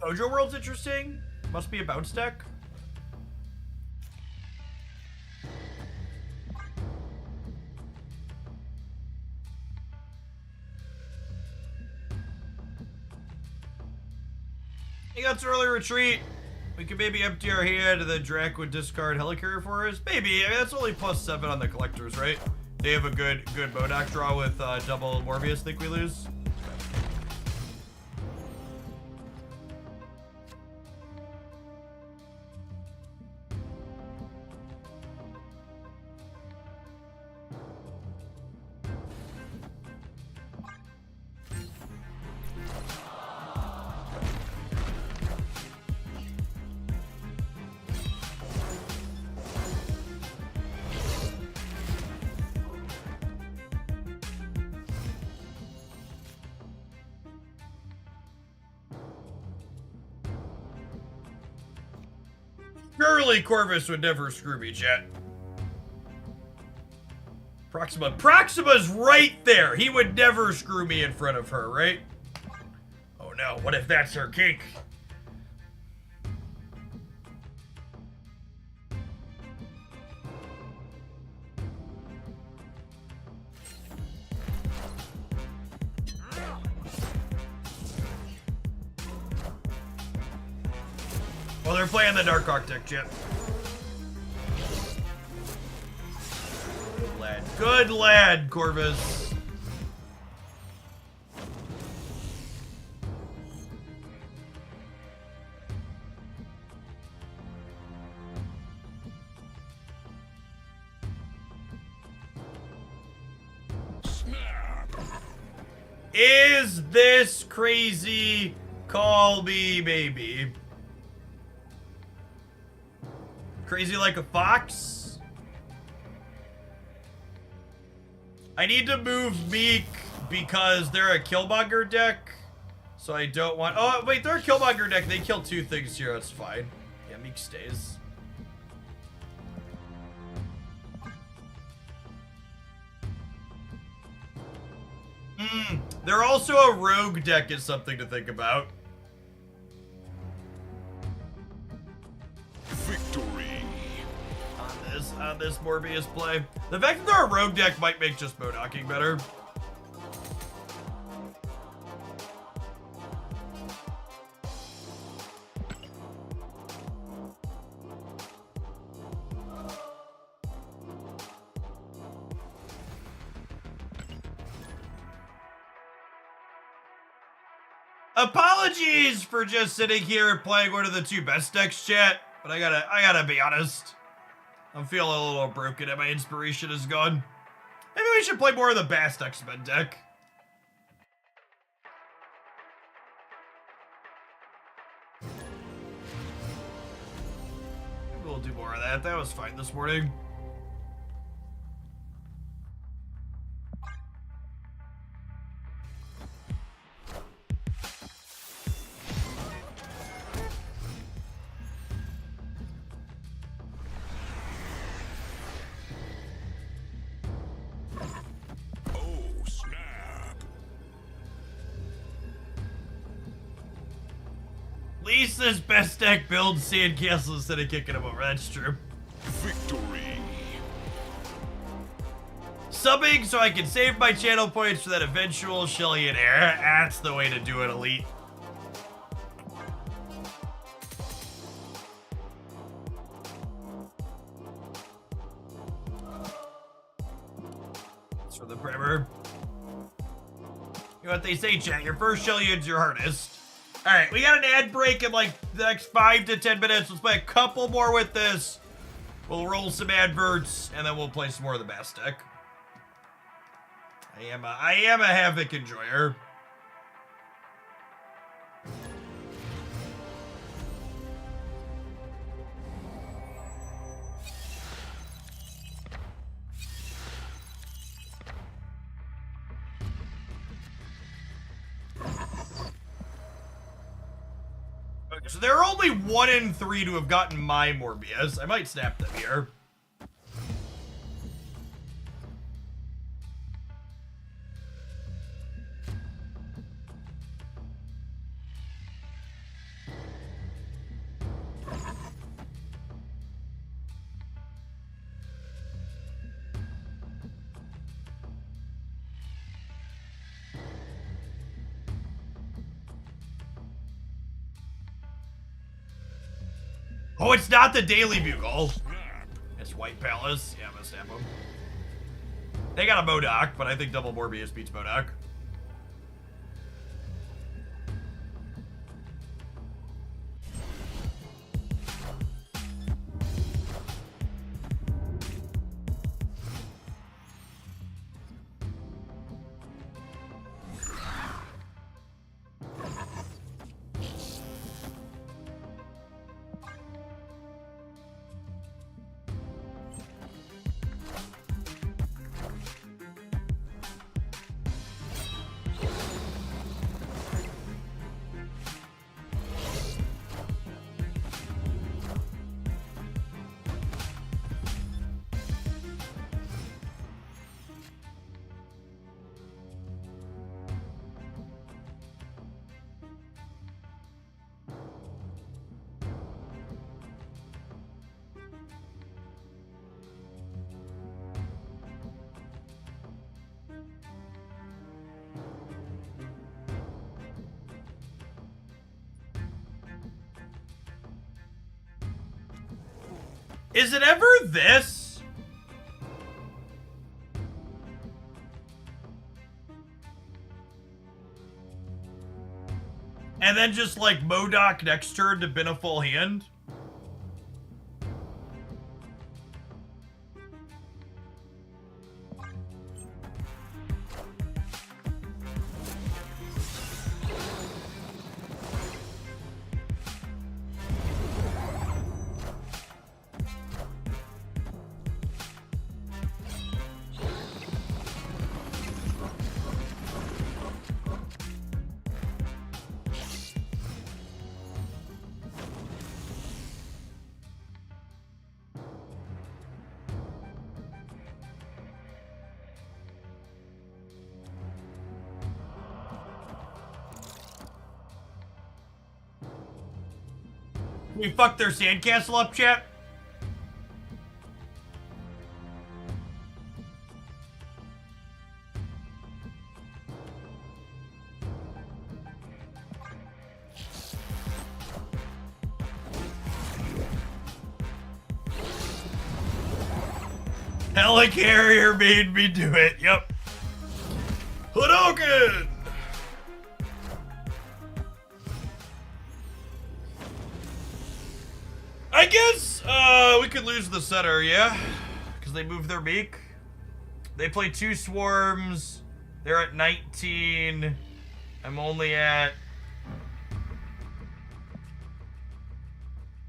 Mojo World's interesting. Must be a bounce deck. He got an early retreat. We could maybe empty our hand and then Drac would discard Helicarrier for us. Maybe. I mean, that's only +7 on the collectors, right? They have a good Modoc draw with double Morbius. Think we lose? Surely Corvus would never screw me, chat. Proxima's right there. He would never screw me in front of her, right? Oh no, what if that's her kink? Well, they're playing the Dark Arctic, Chip. Good lad. Good lad, Corvus. Snap. Is this crazy? Call me maybe. Crazy like a fox? I need to move Meek because they're a Killmonger deck. So I don't want... Oh, wait, they're a Killmonger deck. They kill 2 things here. That's fine. Yeah, Meek stays. They're also a rogue deck is something to think about. Victory. On this Morbius play. The fact that they're a rogue deck might make just Modocking better. Apologies for just sitting here and playing one of the two best decks, chat. But I gotta be honest. I'm feeling a little broken and my inspiration is gone. Maybe we should play more of the Bast X-Men deck. We'll do more of that. That was fine this morning. Oh, snap. At least this best deck builds Sandcastle instead of kicking him over. That's true. Victory. Subbing so I can save my channel points for that eventual Shillionaire. That's the way to do it, Elite. That's for the primer. You know what they say, chat? Your first Shillion's your hardest. Alright, we got an ad break in like the next 5 to 10 minutes. Let's play a couple more with this. We'll roll some adverts, and then we'll play some more of the Bast deck. I am a Havoc enjoyer. Okay, so there are only 1 in 3 to have gotten my Morbius. I might snap them here. Oh, it's not the Daily Bugle. It's White Palace. Yeah, I'm gonna snap them. They got a MODOK, but I think double Morbius beats MODOK. Is it ever this? And then just like MODOK next turn to bin a full hand? We fucked their sandcastle up, chat? Helicarrier made me do it, yep. Hadouken! I guess we could lose the center, yeah? Because they moved their beak. They play 2 swarms. They're at 19. I'm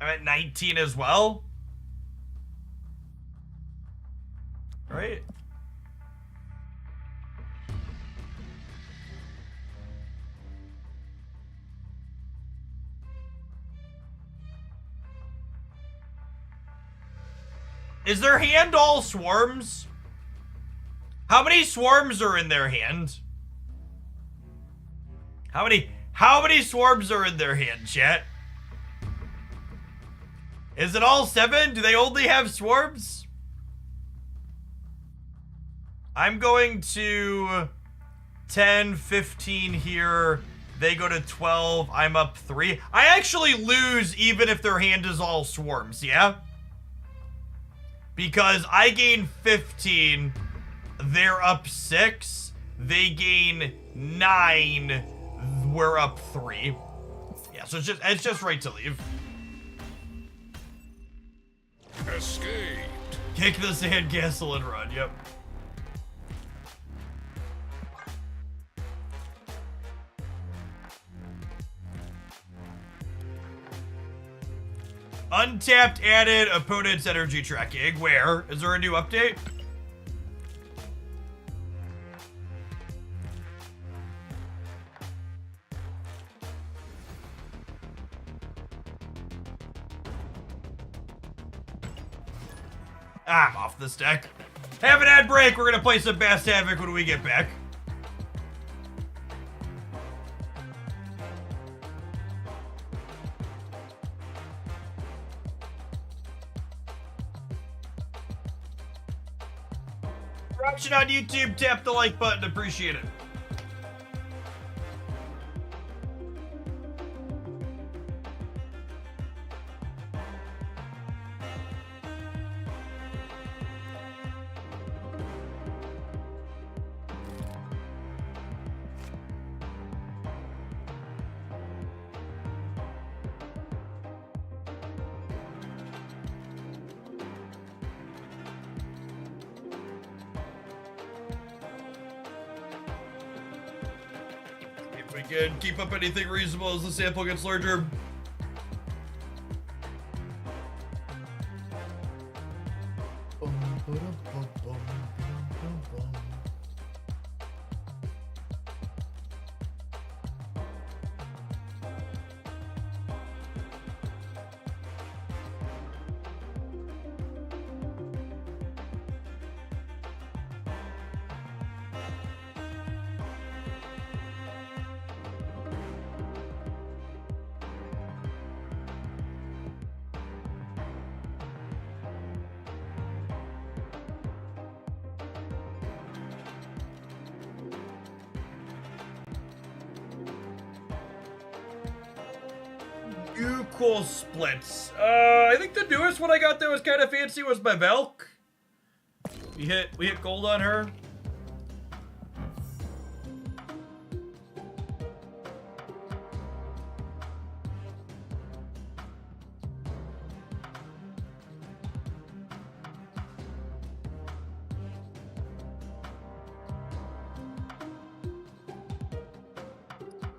at 19 as well. Right? Is their hand all swarms? How many swarms are in their hand? How many swarms are in their hand, chat? Is it all 7? Do they only have swarms? I'm going to 10, 15 here. They go to 12. I'm up 3. I actually lose even if their hand is all swarms, yeah? Because I gain 15, they're up 6, they gain 9, we're up 3. Yeah, so it's just right to leave. Escaped. Kick the sandcastle and run, yep. Untapped added opponent's energy tracking. Where? Is there a new update? I'm off this deck. Have an ad break. We're gonna play some Bast Havoc when we get back. Watching on YouTube, tap the like button. Appreciate it. If we can keep up anything reasonable as the sample gets larger. New cool splits. I think the newest one I got that was kind of fancy was my Velk. We hit gold on her.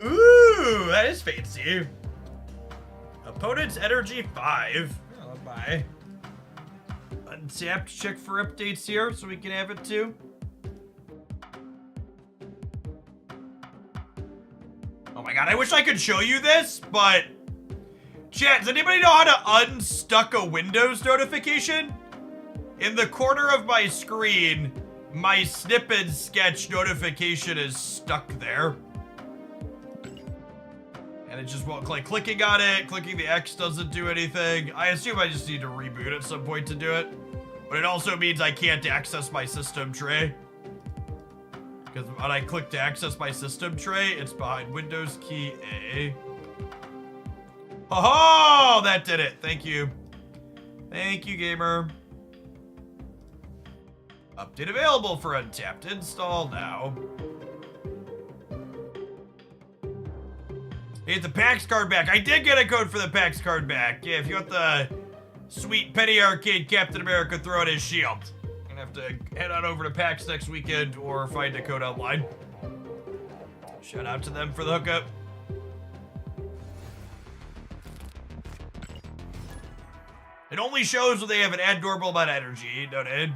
Ooh, that is fancy. Opponent's energy 5. Oh, bye. Untapped, check for updates here so we can have it too. Oh my god, I wish I could show you this, but chat, does anybody know how to unstuck a Windows notification? In the corner of my screen, my snip and sketch notification is stuck there. And it just won't, like, clicking on it, clicking the X doesn't do anything. I assume I just need to reboot at some point to do it. But it also means I can't access my system tray. Because when I click to access my system tray, it's behind Windows key A. Oh, that did it. Thank you. Thank you, gamer. Update available for Untapped. Install now. Get the PAX card back. I did get a code for the PAX card back. Yeah, if you want the sweet Penny Arcade Captain America throwing his shield. Gonna have to head on over to PAX next weekend or find a code online. Shout out to them for the hookup. It only shows when they have an abnormal amount of energy, noted.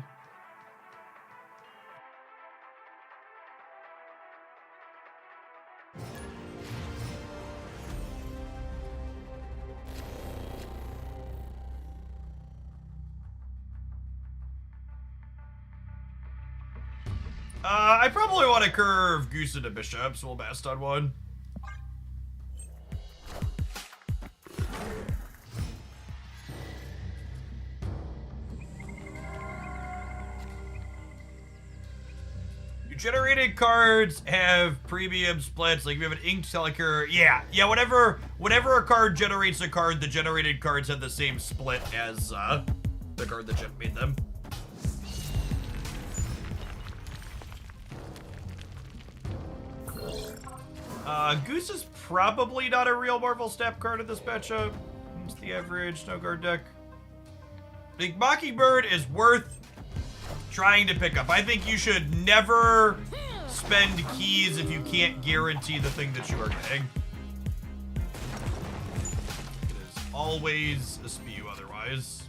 I probably want to curve Goose into Bishop, so we'll bast on one. Your generated cards have premium splits, like if you have an Inked Teleker, yeah, whenever a card generates a card, the generated cards have the same split as the card that made them. Goose is probably not a real Marvel Snap card in this matchup. It's the average no guard deck. I think Mockingbird is worth trying to pick up. I think you should never spend keys if you can't guarantee the thing that you are getting. It is always a spew otherwise.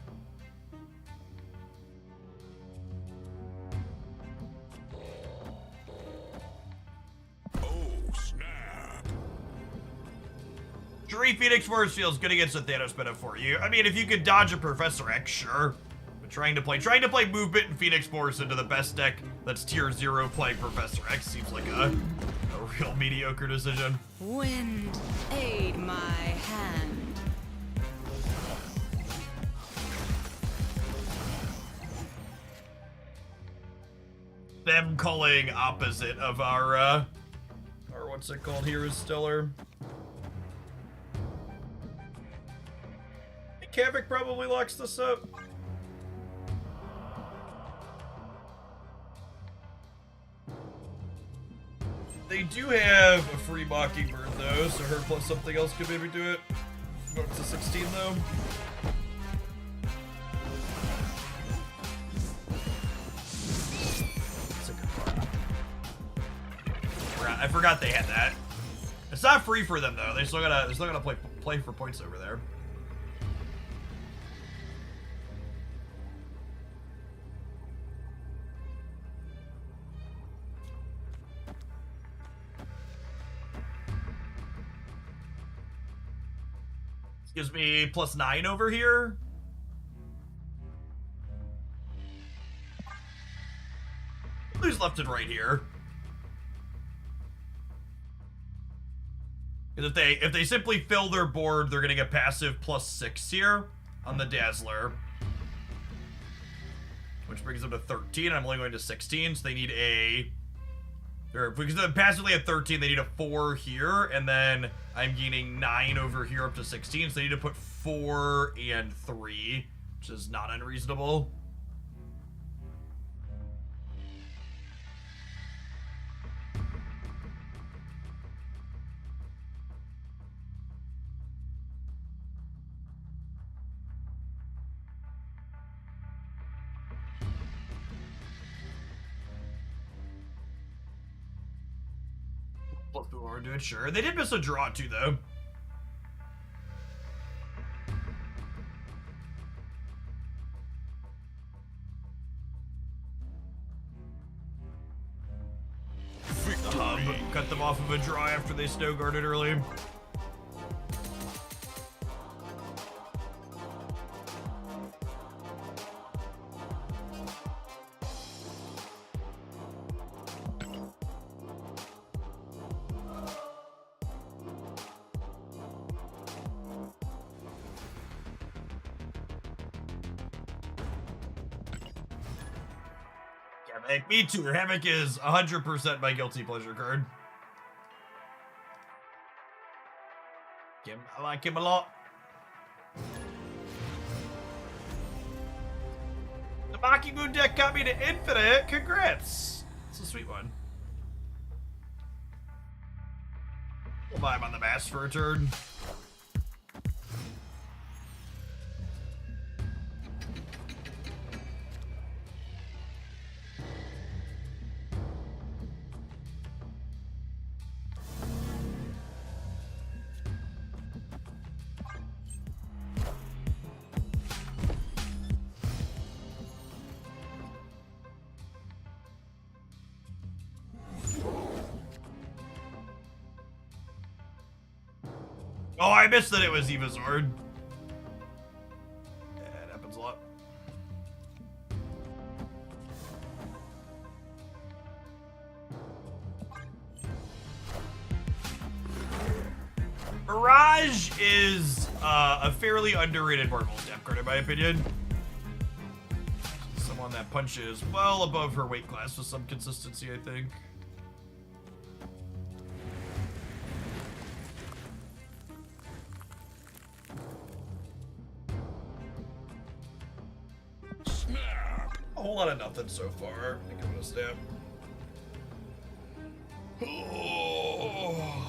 Shuri Phoenix Force feels good against a Thanos meta for you. I mean, if you could dodge a Professor X, sure. But trying to play movement and Phoenix Force into the best deck that's tier 0 playing Professor X seems like a real mediocre decision. Wind, aid my hand. Them calling opposite of our what's it called here is Stellar. Kavik probably locks this up. They do have a free Mockingbird though, so her plus something else could maybe do it. Go up to 16 though. That's a good card. I forgot they had that. It's not free for them though. They still gotta play for points over there. Gives me +9 over here. Lose left and right here. Because if they simply fill their board, they're gonna get passive +6 here on the Dazzler. Which brings them to 13. I'm only going to 16, so they need because they're passively at 13, they need a 4 here, and then I'm gaining 9 over here up to 16, so they need to put 4 and 3, which is not unreasonable. Flip the board to it, sure. They did miss a draw too, though. The hub cut them off of a draw after they snow guarded early. Me too. Havoc is 100% my guilty pleasure card. I like him a lot. The Maki Moon deck got me to infinite. Congrats. It's a sweet one. We'll buy him on the mass for a turn. Oh, I missed that it was Evazord. Yeah, it happens a lot. Mirage is a fairly underrated Marvel Snap card in my opinion. Someone that punches well above her weight class with some consistency, I think. Snap! A whole lot of nothing so far. I think I'm gonna snap. Oh.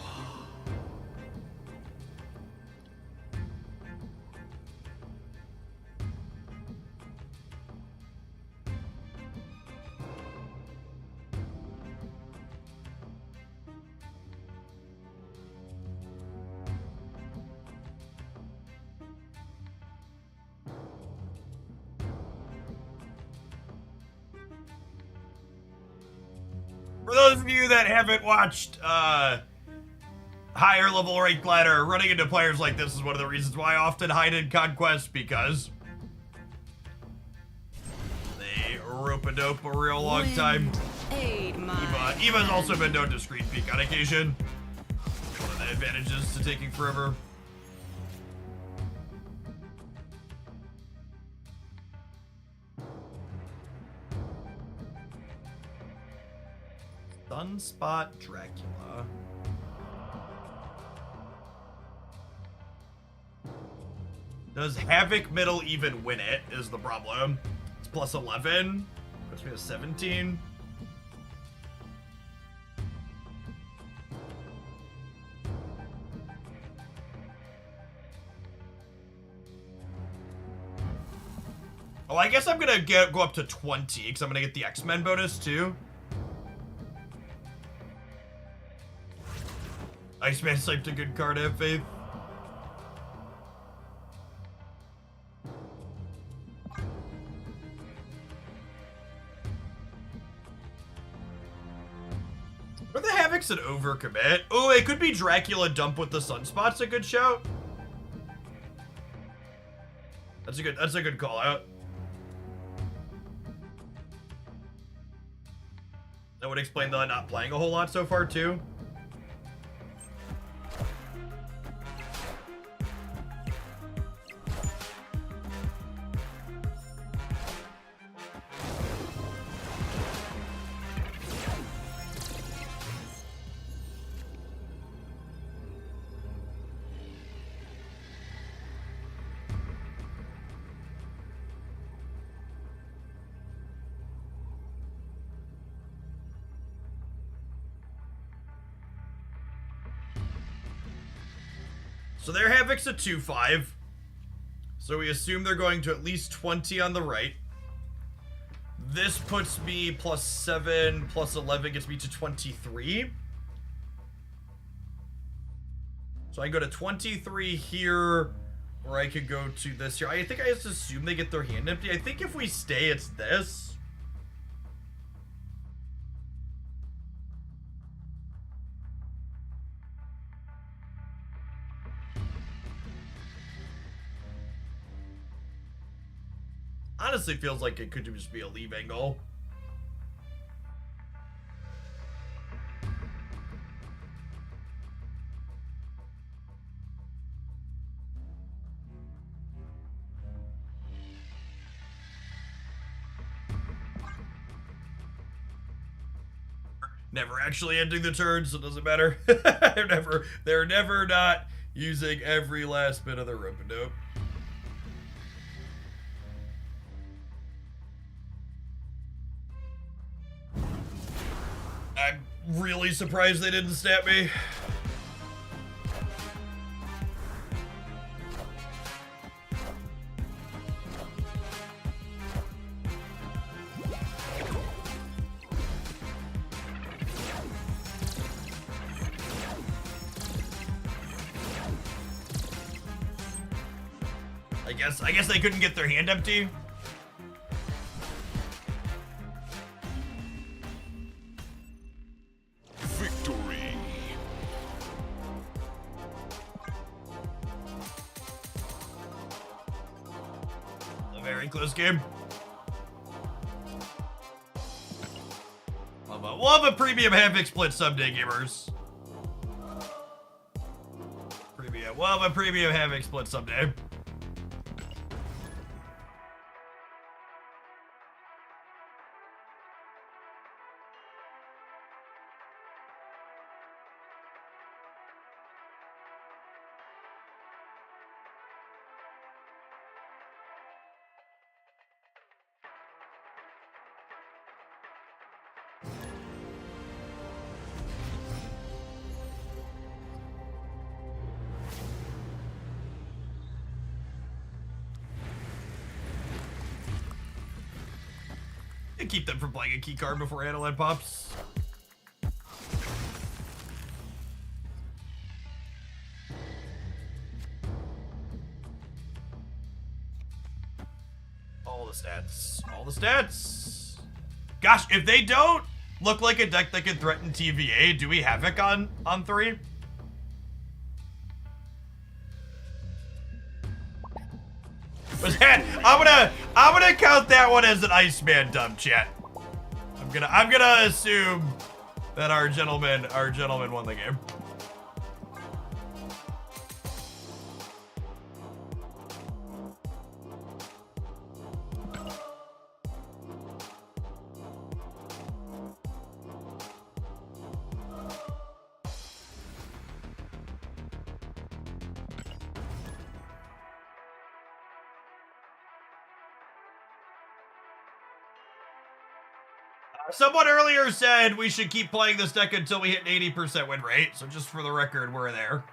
For those of you that haven't watched higher level rank ladder, running into players like this is one of the reasons why I often hide in Conquest, because they rope a dope a real long time. Aid my Eva's also been known to screen peek on occasion. One of the advantages to taking forever. Sunspot Dracula. Does Havoc Middle even win it, is the problem. It's plus 11. Puts me to 17. Oh, I guess I'm gonna go up to 20, because I'm gonna get the X-Men bonus too. Iceman sniped a good card, I have faith. Are the Havocs an overcommit? Oh, it could be Dracula dump with the Sunspot's a good shout. That's a good call out. That would explain the not playing a whole lot so far too. So their Havoc's a 2-5. So we assume they're going to at least 20 on the right. This puts me plus 7, plus 11 gets me to 23. So I go to 23 here, or I could go to this here. I think I just assume they get their hand empty. I think if we stay, it's this. Honestly feels like it could just be a leave angle. Never actually ending the turn, so it doesn't matter. they're never not using every last bit of their rope-a-dope. I'm really surprised they didn't stab me. I guess they couldn't get their hand empty. Victory! very close game. We'll have a premium Havoc split someday, gamers. We'll have a premium Havoc split someday. And keep them from playing a key card before Analan pops. All the stats. All the stats. Gosh, if they don't look like a deck that can threaten TVA, do we Havoc on 3? Was that? I'm gonna count that one as an Iceman dub, chat. I'm gonna assume that our gentleman won the game. Someone earlier said we should keep playing this deck until we hit an 80% win rate. So just for the record, we're there.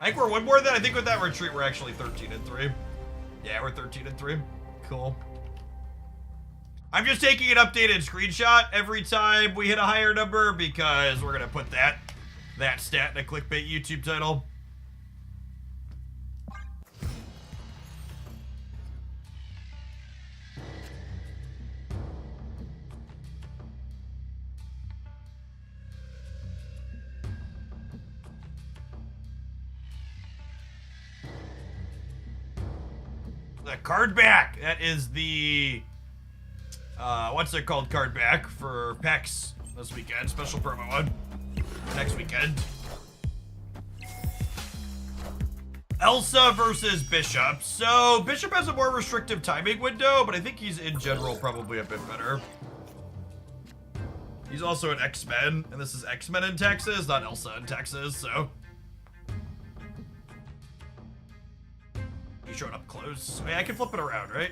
I think we're one more than I think with that retreat we're actually 13-3. Yeah, we're 13-3. Cool. I'm just taking an updated screenshot every time we hit a higher number because we're gonna put that stat in a clickbait YouTube title. The card back. That is the what's it called? Card back for PEX this weekend. Special promo one next weekend. Elsa versus Bishop. So Bishop has a more restrictive timing window, but I think he's in general probably a bit better. He's also an X-Men, and this is X-Men in Texas, not Elsa in Texas, so. He showed up close. I mean, I can flip it around, right?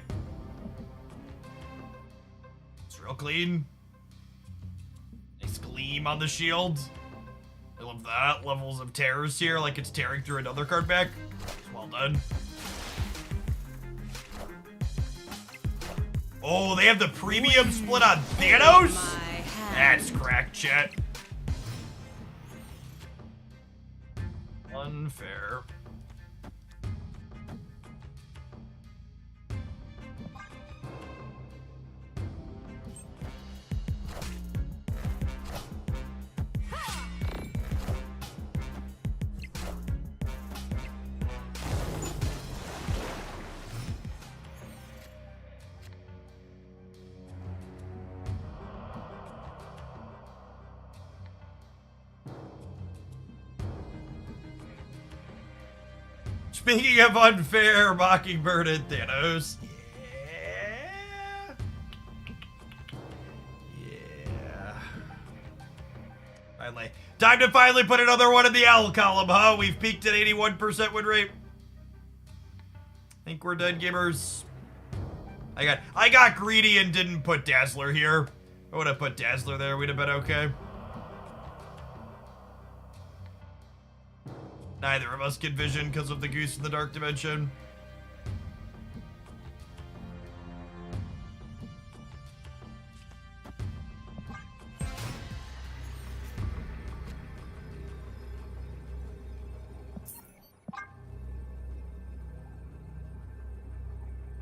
It's real clean. Nice gleam on the shield. I love that. Levels of tears here, like it's tearing through another card back. Well done. Oh, they have the premium split on Thanos? That's crack, chat. Unfair. Speaking of unfair, Mockingbird and Thanos. Yeah. Finally. Time to finally put another one in the L column, huh? We've peaked at 81% win rate. Think we're done, gamers. I got greedy and didn't put Dazzler here. I would have put Dazzler there. We'd have been okay. Neither of us can vision because of the goose in the dark dimension.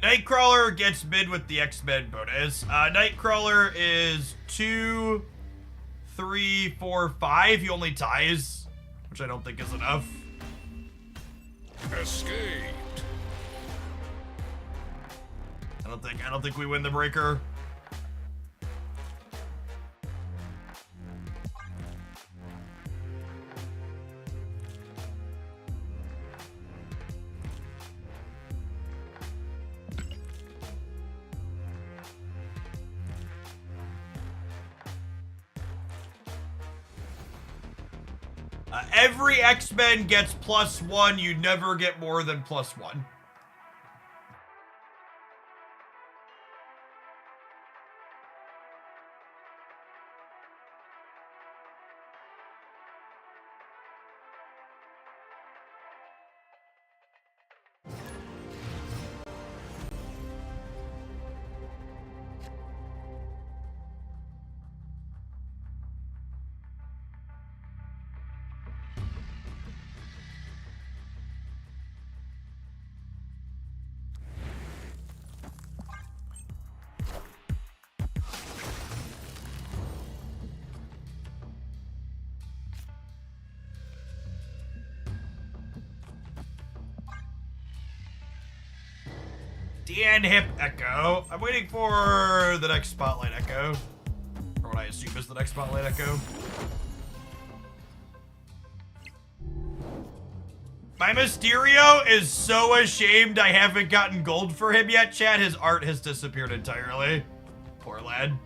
Nightcrawler gets mid with the X-Men bonus. Nightcrawler is 2, 3, 4, 5. He only ties, which I don't think is enough. Escaped. I don't think we win the breaker. Every X-Men gets +1. You never get more than +1. Dan Hip Echo. I'm waiting for the next Spotlight Echo. Or what I assume is the next Spotlight Echo. My Mysterio is so ashamed I haven't gotten gold for him yet, chat. His art has disappeared entirely. Poor lad.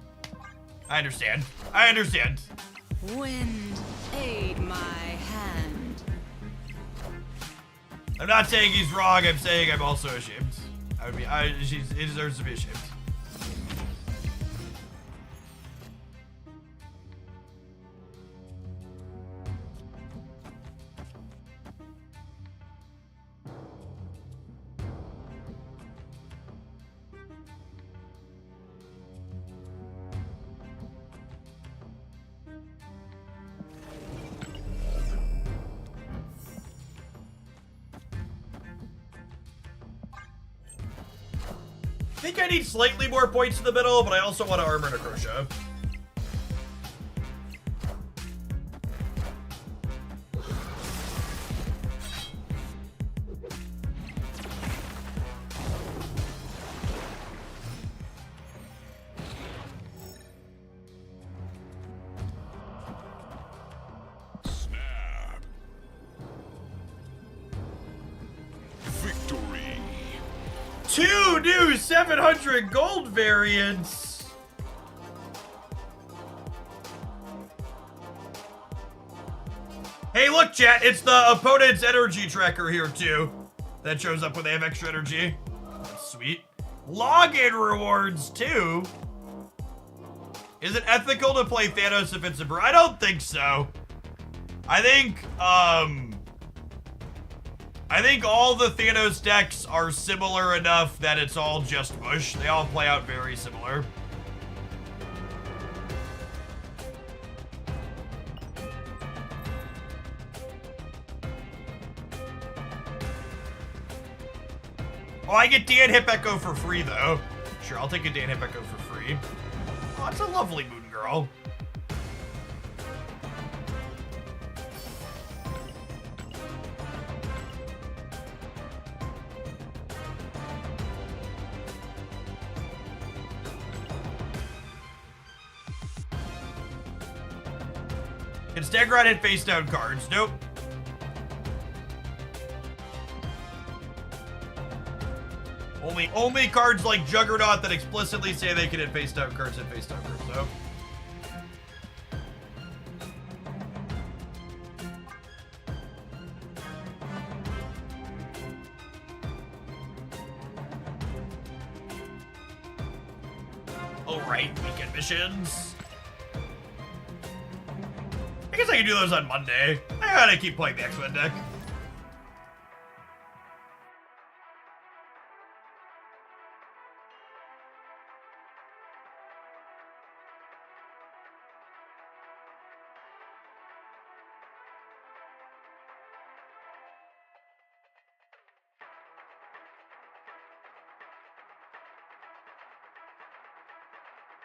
I understand. I understand. Wind, aid my hand. I'm not saying he's wrong. I'm saying I'm also ashamed. He deserves to be ashamed. I think I need slightly more points in the middle, but I also want to armor Necrosha. Snap. Victory. 2 new 700 gold variants. Hey, look, chat. It's the opponent's energy tracker here, too. That shows up when they have extra energy. That's sweet. Login rewards, too. Is it ethical to play Thanos if it's a I don't think so. I think all the Thanos decks are similar enough that it's all just mush. They all play out very similar. Oh, I get Dan Hip Echo for free, though. Sure, I'll take a Dan Hip Echo for free. Oh, it's a lovely moon girl. Can Staggerot hit face down cards? Nope. Only cards like Juggernaut that explicitly say they can hit face down cards hit face down cards, so. Alright, weekend missions. I guess I can do those on Monday. I gotta keep playing the X-Men deck.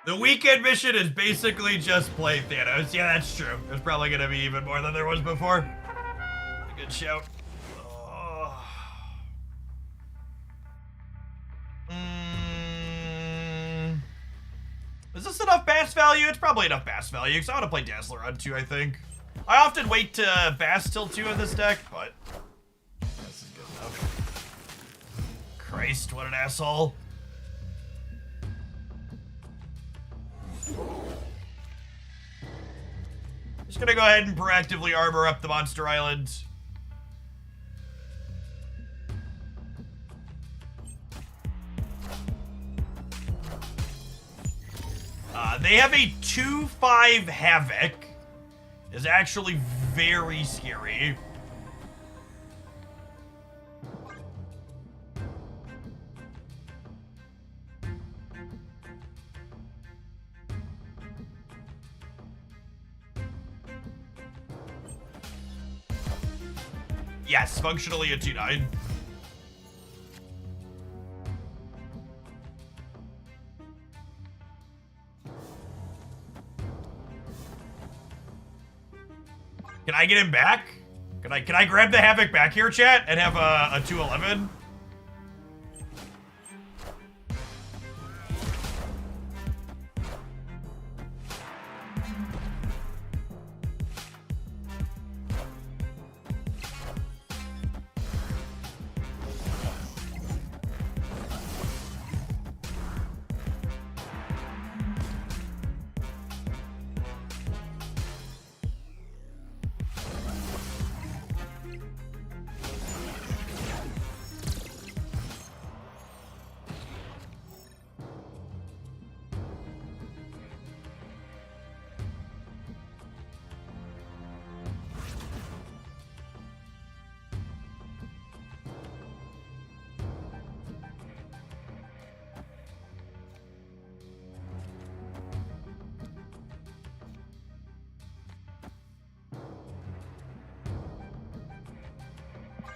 The weekend mission is basically just play Thanos. Yeah, that's true. There's probably gonna be even more than there was before. Good shout. Oh. enough bass value? It's probably enough bass value, because I want to play Dazzler on 2, I think. I often wait to bass till 2 in this deck, but this is good enough. Christ, what an asshole. Just gonna go ahead and proactively armor up the Monster Island. They have a 2/5 Havoc. Is actually very scary. Yes, functionally a 2/9. Can I get him back? Can I grab the Havoc back here, chat, and have a 2/11?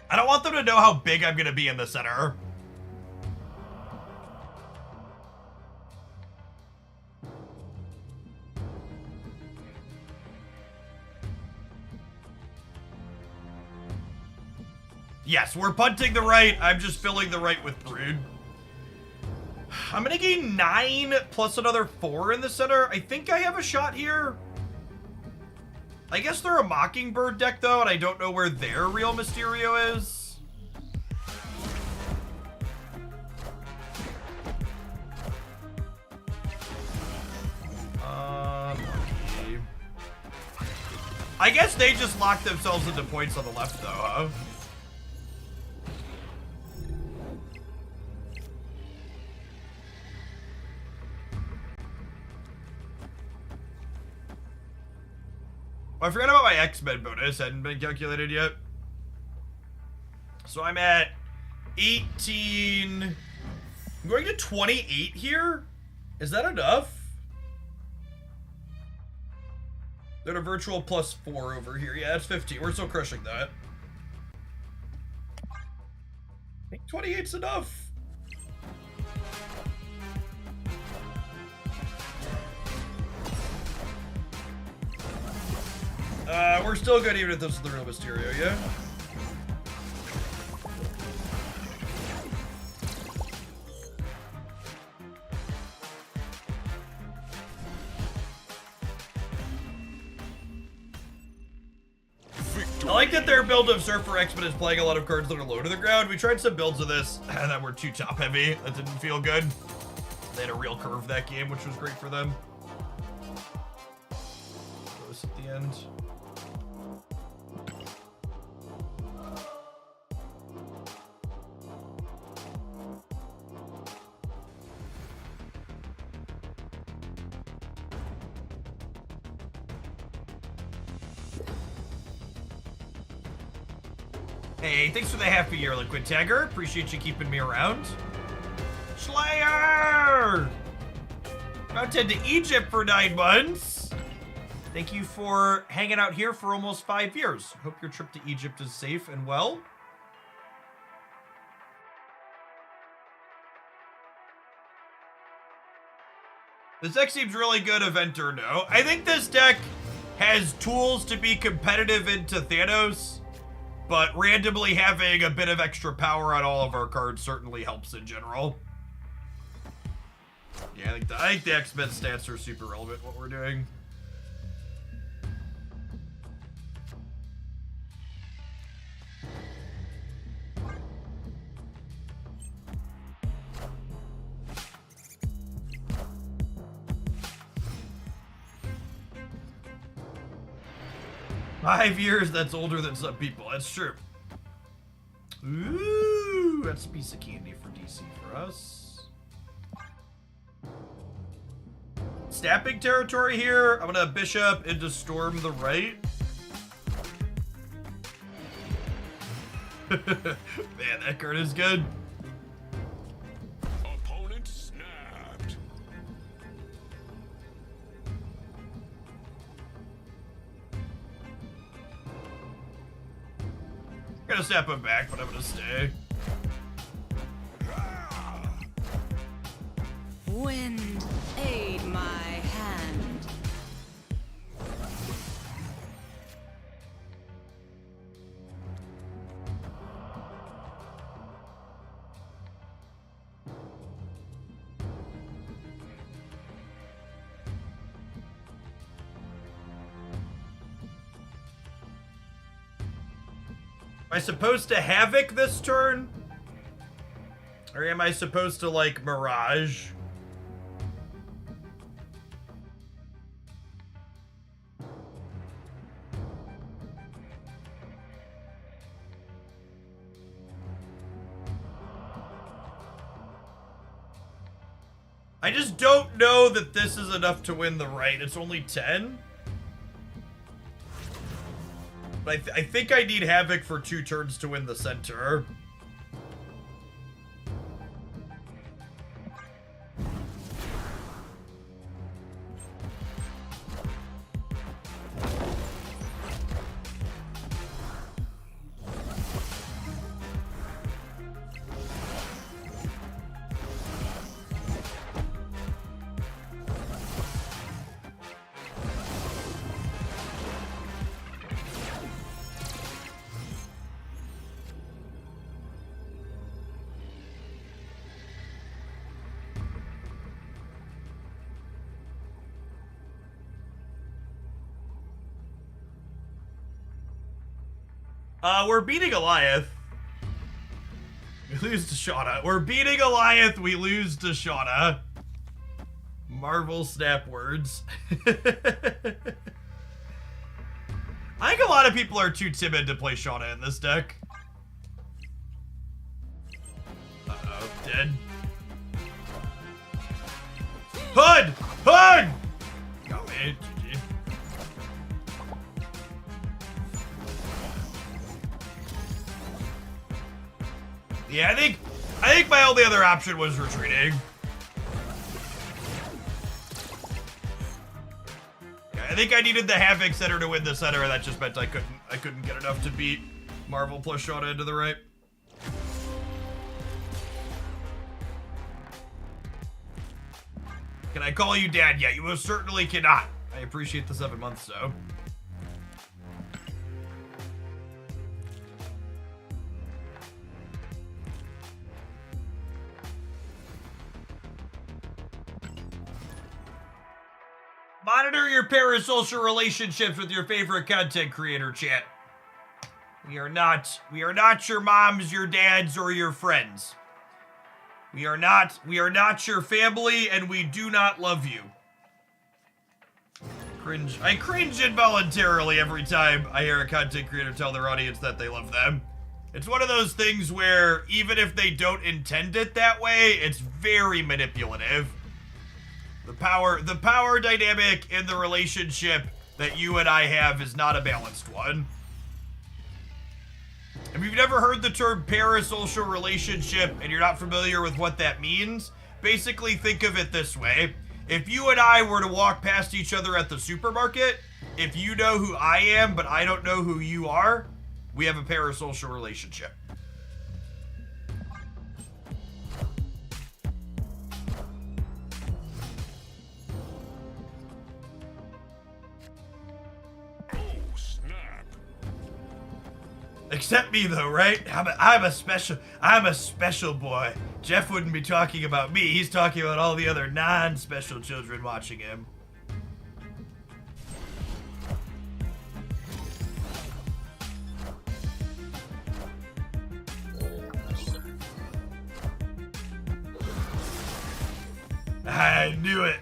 I don't want them to know how big I'm gonna be in the center. Yes, we're punting the right. I'm just filling the right with Brood. I'm gonna gain 9 plus another 4 in the center. I think I have a shot here. I guess they're a Mockingbird deck, though, and I don't know where their real Mysterio is. Okay. I guess they just locked themselves into points on the left, though, huh? Oh, I forgot about my X-Men bonus. Hadn't been calculated yet. So I'm at 18. I'm going to 28 here. Is that enough? There's a virtual +4 over here. Yeah, that's 15. We're still crushing that. I think 28's enough. We're still good even if this is the real Mysterio, yeah? I like that their build of Surfer X-Men is playing a lot of cards that are low to the ground. We tried some builds of this that were too top heavy. That didn't feel good. They had a real curve that game, which was great for them. Close at the end. Hey, thanks for the half a year, Liquid Tagger. Appreciate you keeping me around. Slayer! Mounted to Egypt for 9 months. Thank you for hanging out here for almost 5 years. Hope your trip to Egypt is safe and well. This deck seems really good, event or no. I think this deck has tools to be competitive into Thanos. But randomly having a bit of extra power on all of our cards certainly helps in general. Yeah, I think the X-Men stats are super relevant, what we're doing. "5 years, that's older than some people." That's true. Ooh, that's a piece of candy for DC for us. Snapping territory here. I'm gonna Bishop into Storm the right. Man, that card is good. Opponent snapped. I'm gonna snap him back, but I'm gonna stay. Wind, aid my hand. Am I supposed to Havoc this turn? Or am I supposed to, like, Mirage? I just don't know that this is enough to win the right. It's only 10. But I think I need Havoc for 2 turns to win the center. We're beating Goliath. We lose to Shauna. We're beating Goliath. We lose to Shauna. Marvel snap words. I think a lot of people are too timid to play Shauna in this deck. Uh-oh, dead. Hood! Hood! Got me. GG. Yeah, I think my only other option was retreating. Yeah, I think I needed the Havoc center to win the center, and that just meant I couldn't get enough to beat Marvel plus Shauna into the right. Can I call you dad yet? You most certainly cannot. I appreciate the 7 months, though. Monitor your parasocial relationships with your favorite content creator, chat. We are not your moms, your dads, or your friends. We are not your family, and we do not love you. Cringe. I cringe involuntarily every time I hear a content creator tell their audience that they love them. It's one of those things where even if they don't intend it that way, it's very manipulative. The power dynamic in the relationship that you and I have is not a balanced one. If you've never heard the term parasocial relationship and you're not familiar with what that means, basically think of it this way. If you and I were to walk past each other at the supermarket, if you know who I am but I don't know who you are, we have a parasocial relationship. Except me though, right? I'm a special boy. Jeff wouldn't be talking about me. He's talking about all the other non-special children watching him. I knew it.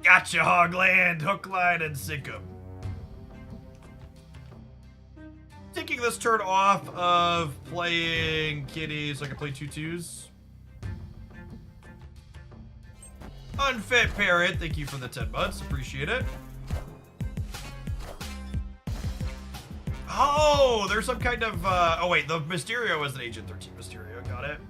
Gotcha, Hogland. Hook, line, and sink 'em. Taking this turn off of playing kitty so I can play 2/2s. Unfit Parrot, thank you for the 10 months. Appreciate it. Oh, there's some kind of, oh wait, the Mysterio was an Agent 13 Mysterio, got it.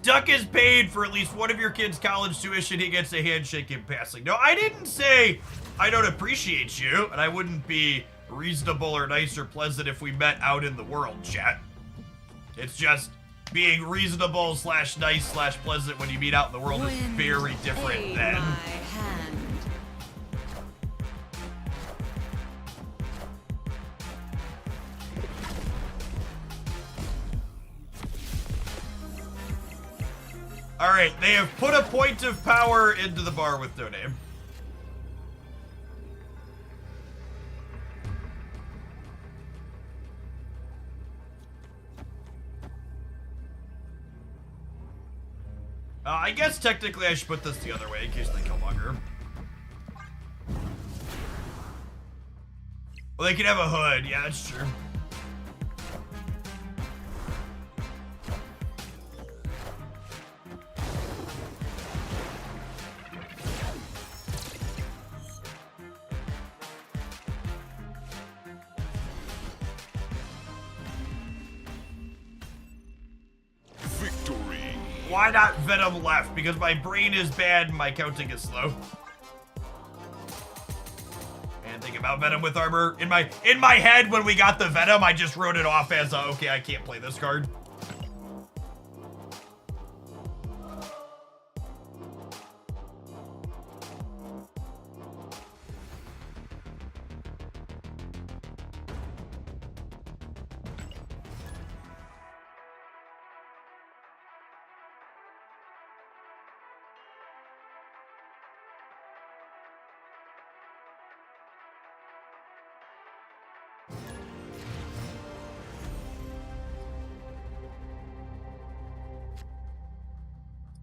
Duck is paid for at least one of your kids' college tuition. He gets a handshake in passing. No, I didn't say I don't appreciate you, and I wouldn't be reasonable or nice or pleasant if we met out in the world, chat. It's just being reasonable / nice / pleasant when you meet out in the world is very different Aid than... my hand. Alright, they have put a point of power into the bar with no name. I guess technically I should put this the other way in case they Killmonger. Well, they can have a hood. Yeah, that's true. Victory. Why not Venom left? Because my brain is bad and my counting is slow. And think about Venom with armor. In my head, when we got the Venom, I just wrote it off as, okay, I can't play this card.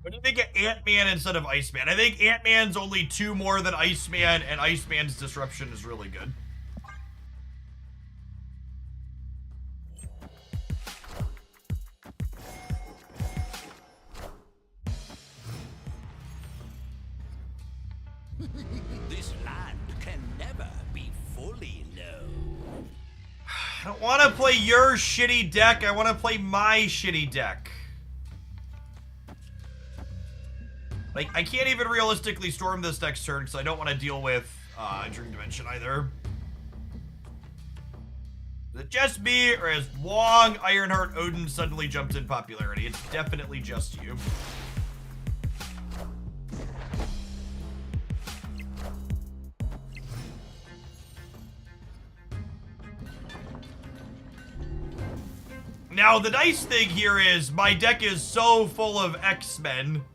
What do you think of Ant-Man instead of Iceman? I think Ant-Man's only 2 more than Iceman, and Iceman's disruption is really good. This land can never be fully known. I don't want to play your shitty deck. I want to play my shitty deck. Like, I can't even realistically storm this next turn because I don't want to deal with Dream Dimension either. Is it just me, or has Wong, Ironheart, Odin suddenly jumped in popularity? It's definitely just you. Now, the nice thing here is my deck is so full of X-Men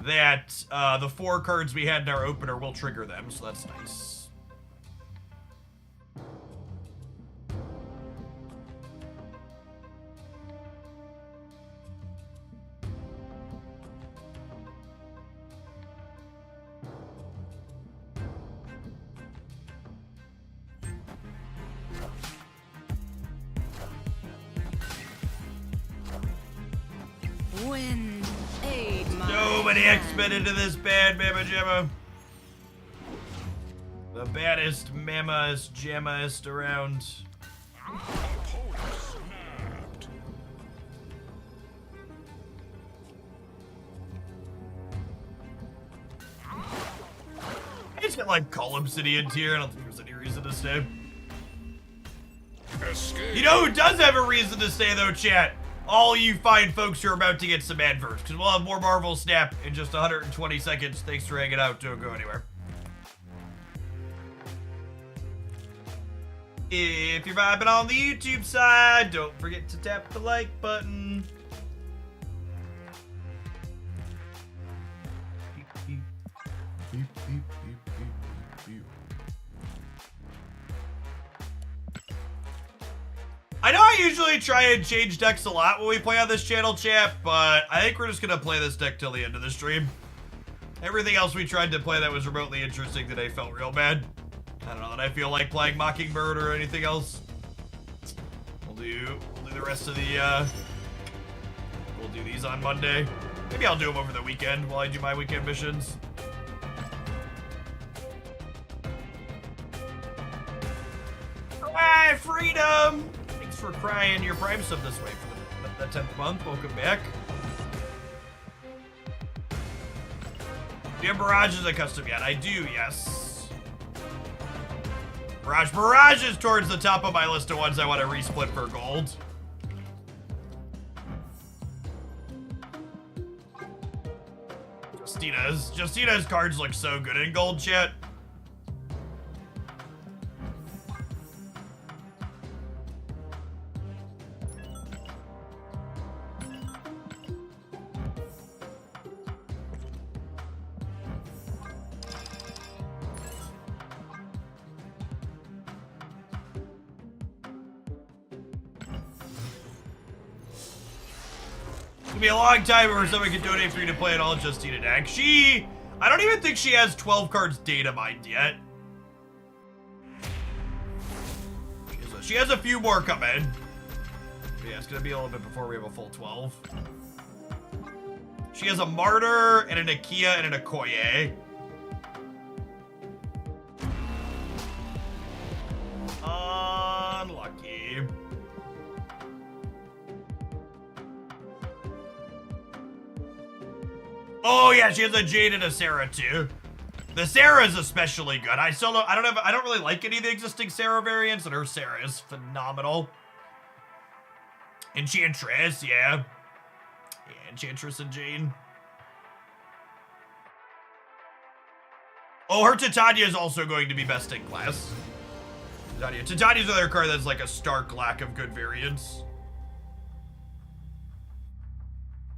that the 4 cards we had in our opener will trigger them, so that's nice. Wind, aid my So many hand. X-Men into this bad Mamma Jamma. The baddest, mammaest, jammaest around. Opponent snapped. He's got like Call Obsidian tier. I don't think there's any reason to stay. Escape. You know who does have a reason to stay though, chat? all you fine folks who are about to get some adverts, because we'll have more Marvel Snap in just 120 seconds. Thanks for hanging out. Don't go anywhere. If you're vibing on the YouTube side, don't forget to tap the like button. I know I usually try and change decks a lot when we play on this channel, chat, but I think we're just gonna play this deck till the end of the stream. Everything else we tried to play that was remotely interesting today felt real bad. I don't know that I feel like playing Mockingbird or anything else. We'll do the rest of the, we'll do these on Monday. Maybe I'll do them over the weekend while I do my weekend missions. Hooray, freedom! Thanks for crying your Prime sub this way for the 10th month. Welcome back. Do you have Mirage as a custom yet? I do, yes. Mirage is towards the top of my list of ones I want to resplit for gold. Justina's cards look so good in gold, chat. It'll be a long time before someone can donate for you to play an all Justina deck. I don't even think she has 12 cards data mined yet. She has a few more coming. Yeah, it's gonna be a little bit before we have a full 12. She has a Martyr and an Akia and an Okoye. Unlucky. Oh yeah, she has a Jade and a Sarah too. The Sarah is especially good. I don't really like any of the existing Sarah variants, and her Sarah is phenomenal. Enchantress, yeah. Yeah, Enchantress and Jane. Oh, her Titania is also going to be best in class. Titania's another card that's like a stark lack of good variants.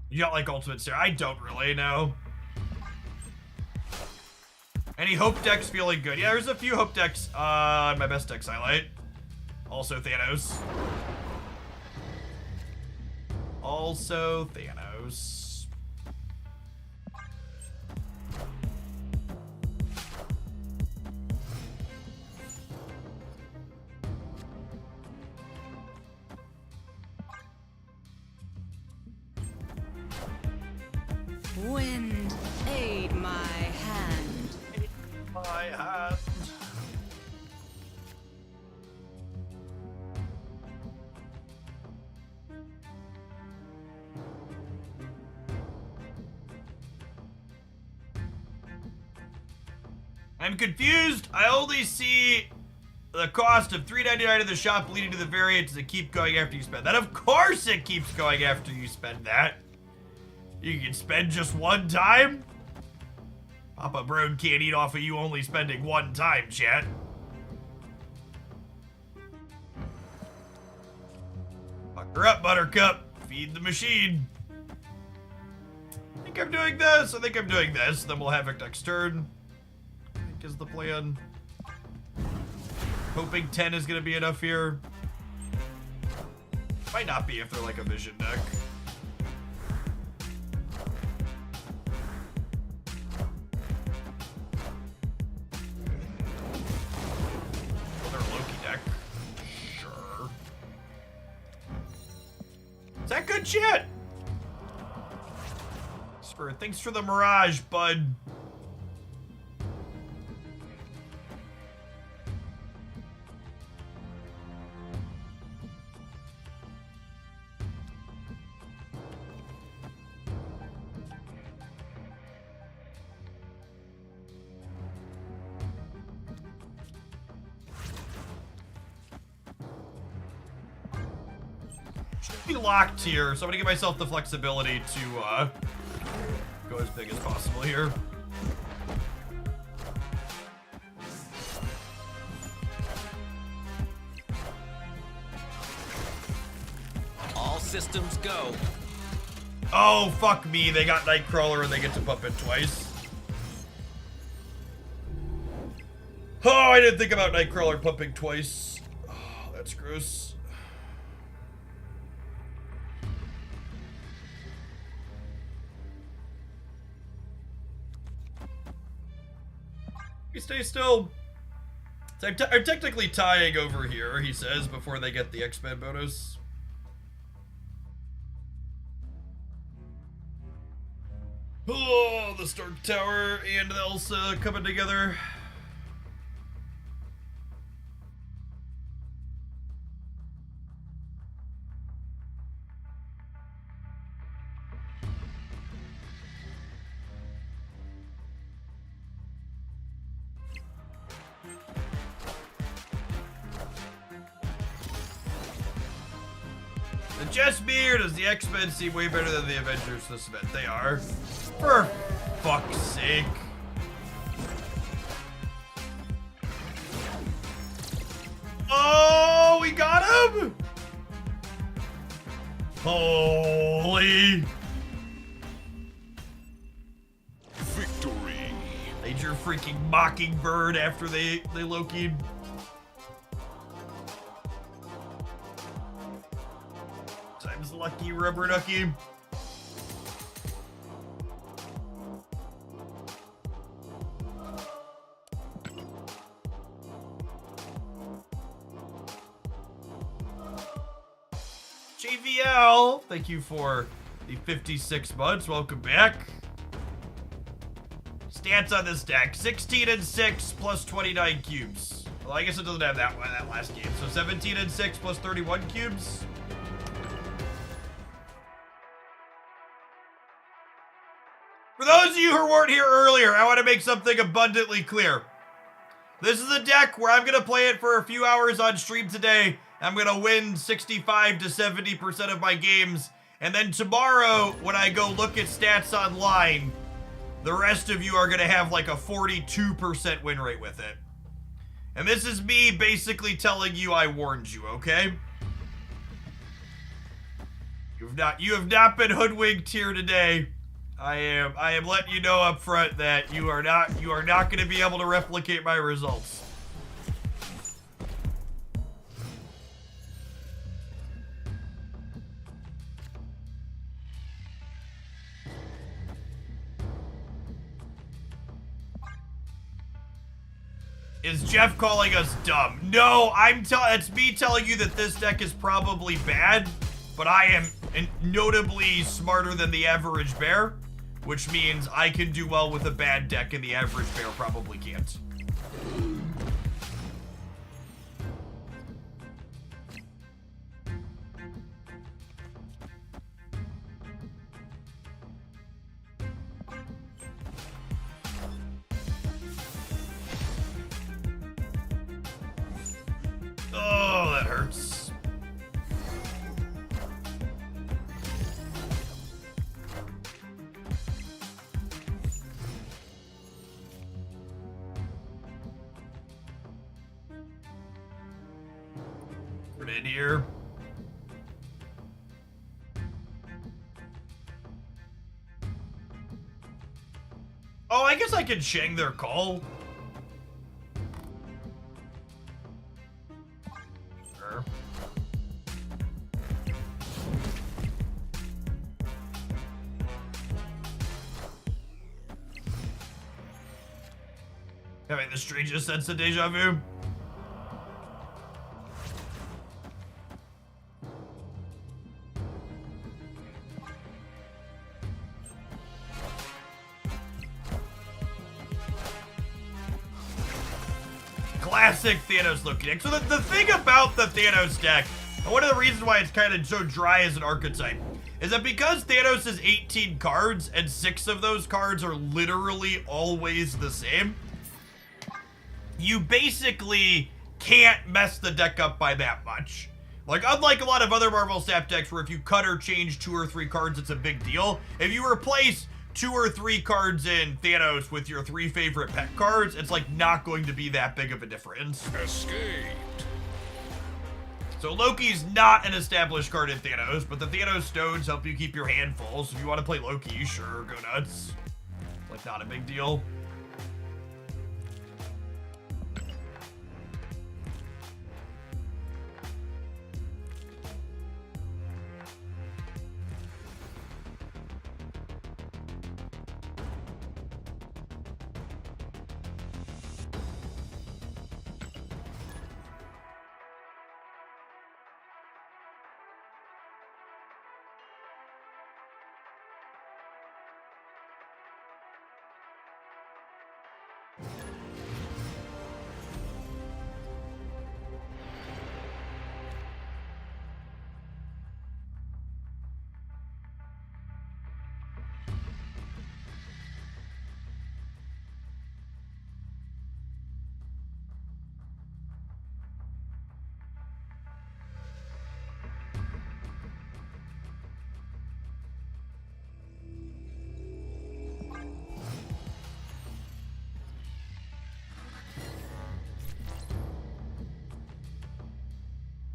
You don't like Ultimate Sarah? I don't really know. Any Hope decks feeling good? Yeah, there's a few Hope decks on my best decks highlight. Also Thanos. Also Thanos. Wind, aid my hand. My hand. I'm confused. I only see the cost of $3.99 at the shop leading to the variant. Does it keep going after you spend that? Of course it keeps going after you spend that. You can spend just one time? Papa Brown can't eat off of you only spending one time, chat. Fuck her up, Buttercup. Feed the machine. I think I'm doing this. I think I'm doing this. Then we'll have it next turn. I think is the plan. Hoping 10 is going to be enough here. Might not be if they're like a vision deck. Is that good shit? Thanks for the Mirage, bud. be locked here, so I'm gonna give myself the flexibility to go as big as possible here. All systems go. Oh, fuck me. They got Nightcrawler and they get to pump it twice. Oh, I didn't think about Nightcrawler pumping twice. Oh, that's gross. You stay still. So I'm technically tying over here, he says, before they get the X-Men bonus. Oh, the Stark Tower and the Elsa coming together. Just me, or does the X-Men seem way better than the Avengers this event? They are. For fuck's sake. Oh, we got him! Holy. Victory. Major freaking Mockingbird after they Loki'd. Times lucky rubber ducky. JVL, thank you for the 56 months. Welcome back. Stats on this deck: 16 and 6 plus 29 cubes. Well, I guess it doesn't have that one that last game. So 17 and 6 plus 31 cubes. For those of you who weren't here earlier, I want to make something abundantly clear. This is a deck where I'm going to play it for a few hours on stream today. I'm going to win 65 to 70% of my games. And then tomorrow, when I go look at stats online, the rest of you are going to have like a 42% win rate with it. And this is me basically telling you I warned you, okay? You have not been hoodwinked here today. I am letting you know up front that you are not going to be able to replicate my results. Is Jeff calling us dumb? No, it's me telling you that this deck is probably bad, but I am notably smarter than the average bear, which means I can do well with a bad deck and the average bear probably can't. Oh, that hurts. Put it in here. Oh, I guess I can Shang their call. Sure. Having the strangest sense of deja vu. Classic Thanos looking deck. So the thing about the Thanos deck, and one of the reasons why it's kind of so dry as an archetype, is that because Thanos is 18 cards and 6 of those cards are literally always the same, you basically can't mess the deck up by that much. Like, unlike a lot of other Marvel Snap decks where if you cut or change 2 or 3 cards, it's a big deal. If you replace 2 or 3 cards in Thanos with your 3 favorite pet cards, it's like not going to be that big of a difference. Escaped. So Loki's not an established card in Thanos, but the Thanos stones help you keep your hand full. So if you want to play Loki, sure, go nuts. Like, not a big deal.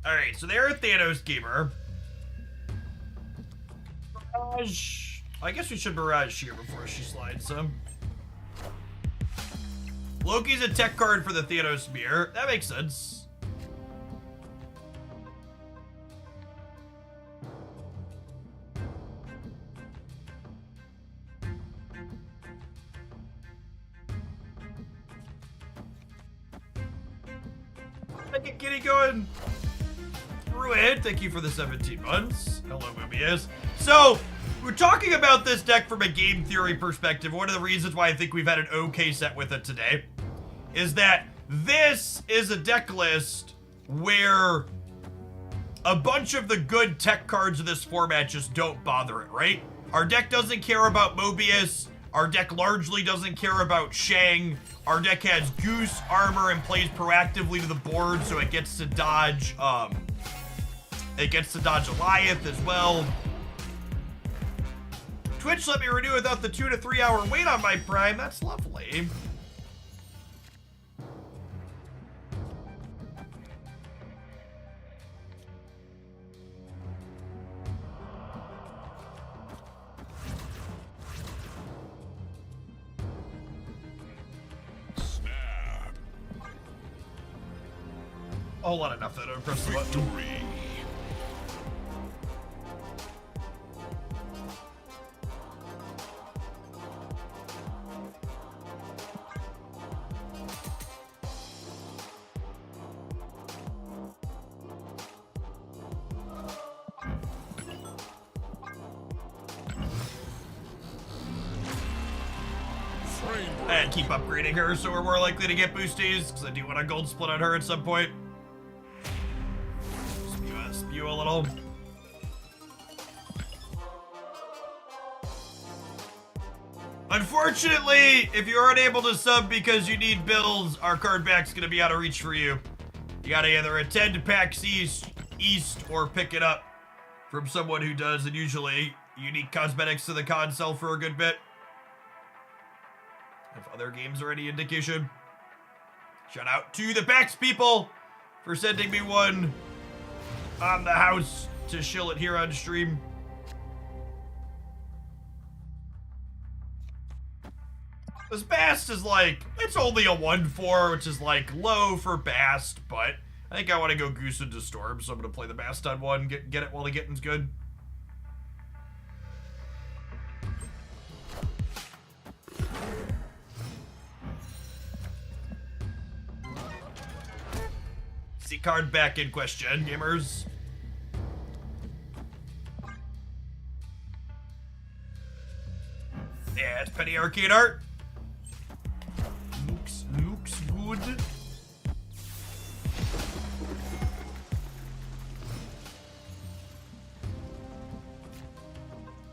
Alright, so they're a Thanos gamer. Barrage. I guess we should Barrage here before she slides some. Loki's a tech card for the Thanos mirror. That makes sense. I get Kitty going. Ruin, thank you for the 17 months. Hello, Mobius. So, we're talking about this deck from a game theory perspective. One of the reasons why I think we've had an okay set with it today is that this is a deck list where a bunch of the good tech cards of this format just don't bother it, right? Our deck doesn't care about Mobius. Our deck largely doesn't care about Shang. Our deck has Goose armor and plays proactively to the board, so it gets to dodge, Goliath as well. Twitch let me renew without the 2 to 3 hour wait on my Prime. That's lovely. Snap. A whole lot enough though to press the button. Victory. And keep upgrading her so we're more likely to get boosties, because I do want a gold split on her at some point. Spew a little. Unfortunately, if you aren't able to sub because you need bills, our card back's gonna be out of reach for you. You gotta either attend PAX East or pick it up from someone who does, and usually unique cosmetics to the con sell for a good bit. If other games are any indication. Shout out to the PAX people for sending me one on the house to shill it here on stream. This Bast is like, it's only a 1/4, which is like low for Bast, but I think I want to go Goose into Storm, so I'm going to play the Bast on 1, get it while the getting's good. See card back in question, gamers. Yeah, it's Penny Arcade Art. Looks good.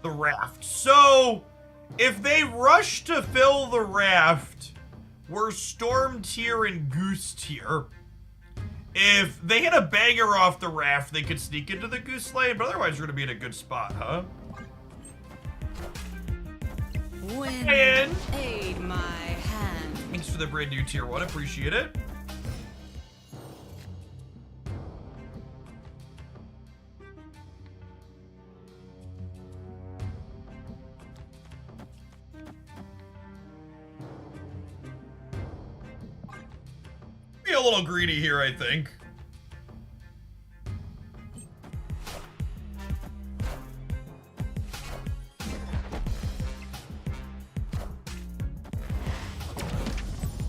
The raft. So, if they rush to fill the raft, we're Storm tier and Goose tier. If they hit a banger off the raft, they could sneak into the goose lane, but otherwise we're gonna be in a good spot, huh? Wind, And- aid my hand. Thanks for the brand new tier 1, appreciate it. Be a little greedy here, I think.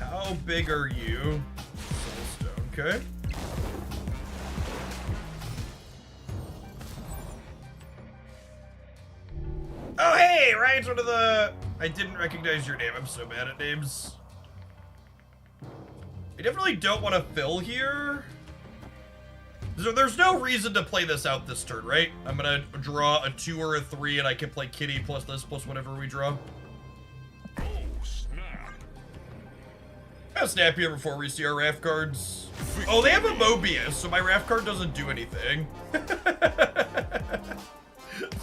How big are you? Soulstone, okay. Oh, hey! Ryan's one of the... I didn't recognize your name. I'm so bad at names. I definitely don't want to fill here. There's no reason to play this out this turn, right? I'm gonna draw a 2 or a 3, and I can play Kitty plus this plus whatever we draw. Oh, snap. I'll snap here before we see our raft cards. Oh, they have a Mobius, so my raft card doesn't do anything. It's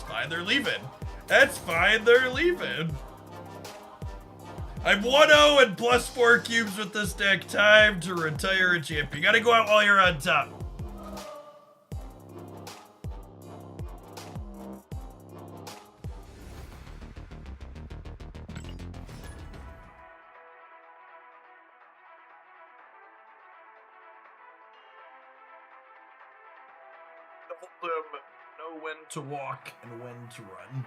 fine, they're leaving. That's fine, they're leaving. I'm 1-0 and plus 4 cubes with this deck. Time to retire a champ. You gotta go out while you're on top. Know when to walk and when to run.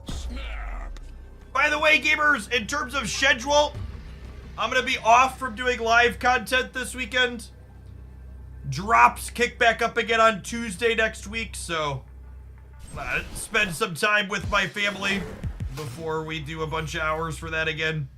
Snap. By the way, gamers, in terms of schedule, I'm gonna be off from doing live content this weekend. Drops kick back up again on Tuesday next week, so spend some time with my family before we do a bunch of hours for that again.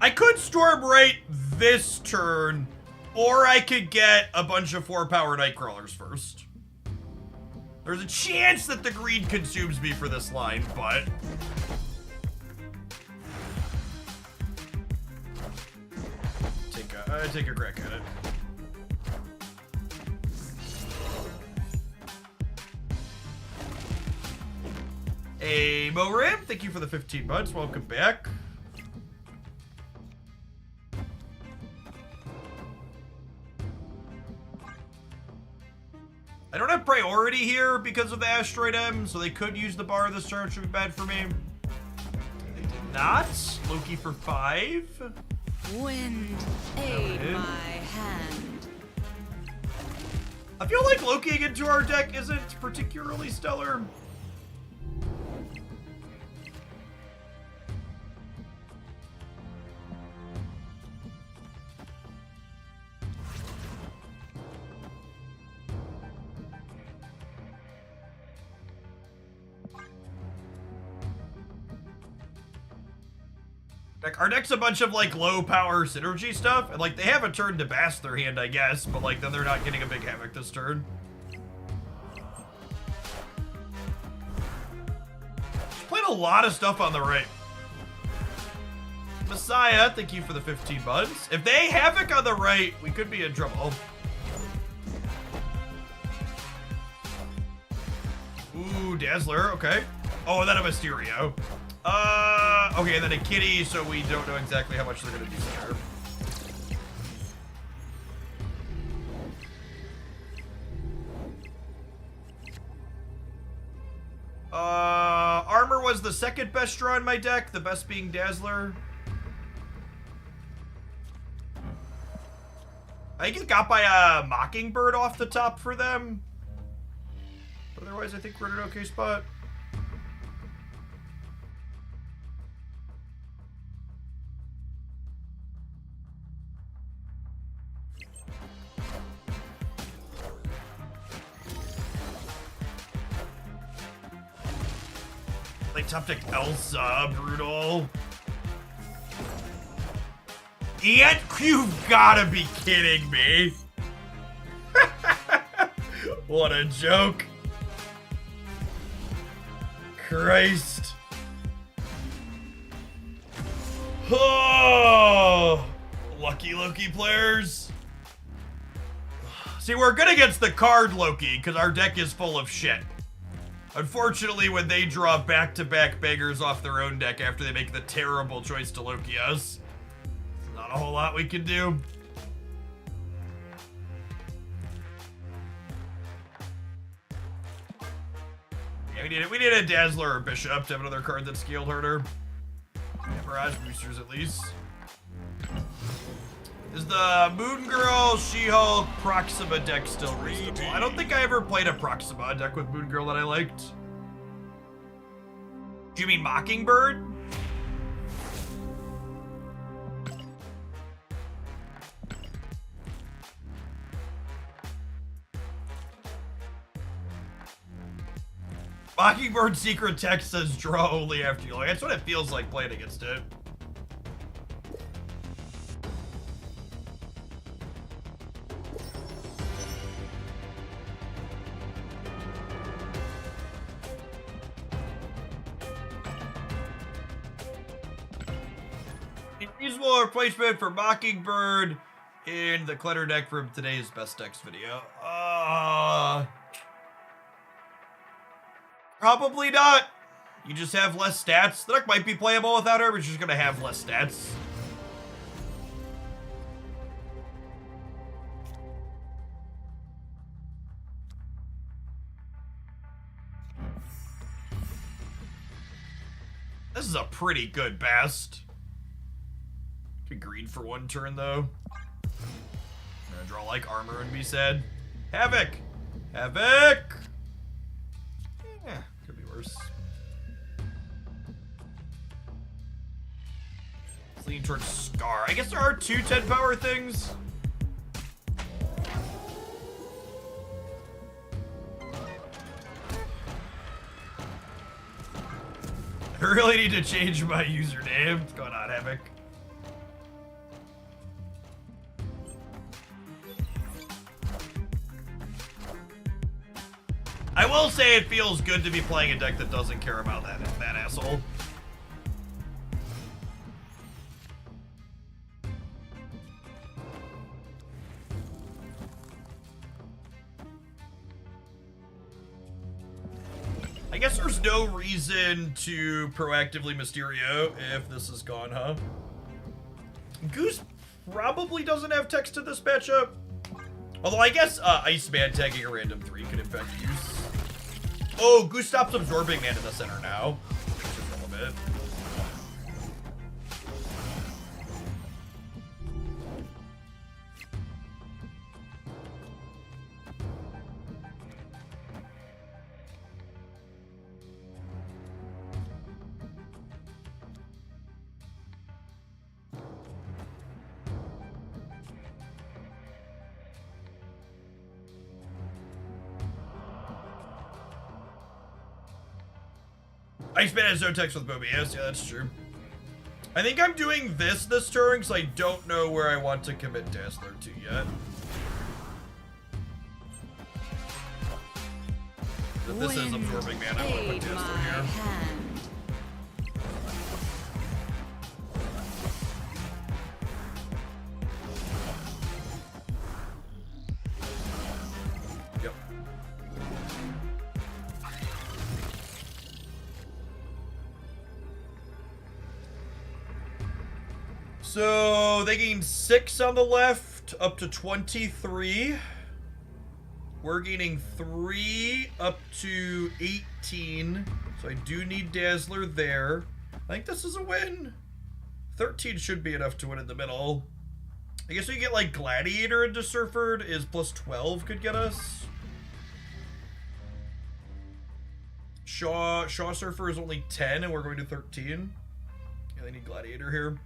I could Stormbright this turn, or I could get a bunch of 4-power Nightcrawlers first. There's a chance that the green consumes me for this line, but... take a crack at it. Hey, Morim, thank you for the 15 months. Welcome back. I don't have priority here because of the Asteroid M, so they could use the bar this turn, which would be bad for me. They did not. Loki for 5. Wind, aid my hand. I feel like Lokiing into our deck isn't particularly stellar. Like, our deck's a bunch of, like, low-power synergy stuff, and, like, they have a turn to bash their hand, I guess, but, like, then they're not getting a big havoc this turn. Played a lot of stuff on the right. Messiah, thank you for the 15 months. If they havoc on the right, we could be in trouble. Ooh, Dazzler, okay. Oh, and then a Mysterio. Okay, and then a Kitty, so we don't know exactly how much they're gonna do there. Armor was the second best draw in my deck, the best being Dazzler. I get got by a Mockingbird off the top for them. But otherwise, I think we're in an okay spot. Like top deck Elsa, brutal. And you've gotta be kidding me. What a joke. Christ. Oh, lucky Loki players. See, we're good against the card Loki because our deck is full of shit. Unfortunately, when they draw back-to-back beggars off their own deck after they make the terrible choice to Loki us, there's not a whole lot we can do. Yeah, we need a Dazzler or Bishop to have another card that's scaled harder. Yeah, Barrage boosters at least. Is the Moon Girl, She-Hulk, Proxima deck still reasonable? I don't think I ever played a Proxima deck with Moon Girl that I liked. Do you mean Mockingbird? Mockingbird secret text says draw only after you like. That's what it feels like playing against it. Reasonable replacement for Mockingbird in the clutter deck from today's best decks video. Probably not. You just have less stats. The deck might be playable without her, but you're just gonna have less stats. This is a pretty good best. Could green for one turn though. I'm gonna draw like armor and be sad. Havoc! Havoc! Yeah, could be worse. Let's lean towards Scar. I guess there are two 10 power things. I really need to change my username. What's going on, Havoc? I will say it feels good to be playing a deck that doesn't care about that asshole. I guess there's no reason to proactively Mysterio if this is gone, huh? Goose probably doesn't have text to this matchup. Although I guess Iceman tagging a random 3 could in fact use. Oh, Goose stops absorbing man in the center now, which is relevant. Iceman has no text with Mobius. Yeah, that's true. I think I'm doing this turn because I don't know where I want to commit Dazzler to yet. But this is absorbing man. I want to put Dazzler here. Yep. So they gain 6 on the left, up to 23. We're gaining 3 up to 18. So I do need Dazzler there. I think this is a win. 13 should be enough to win in the middle. I guess we get like Gladiator into Surford is plus 12 could get us. Shaw Surfer is only 10 and we're going to 13. Yeah, they need Gladiator here.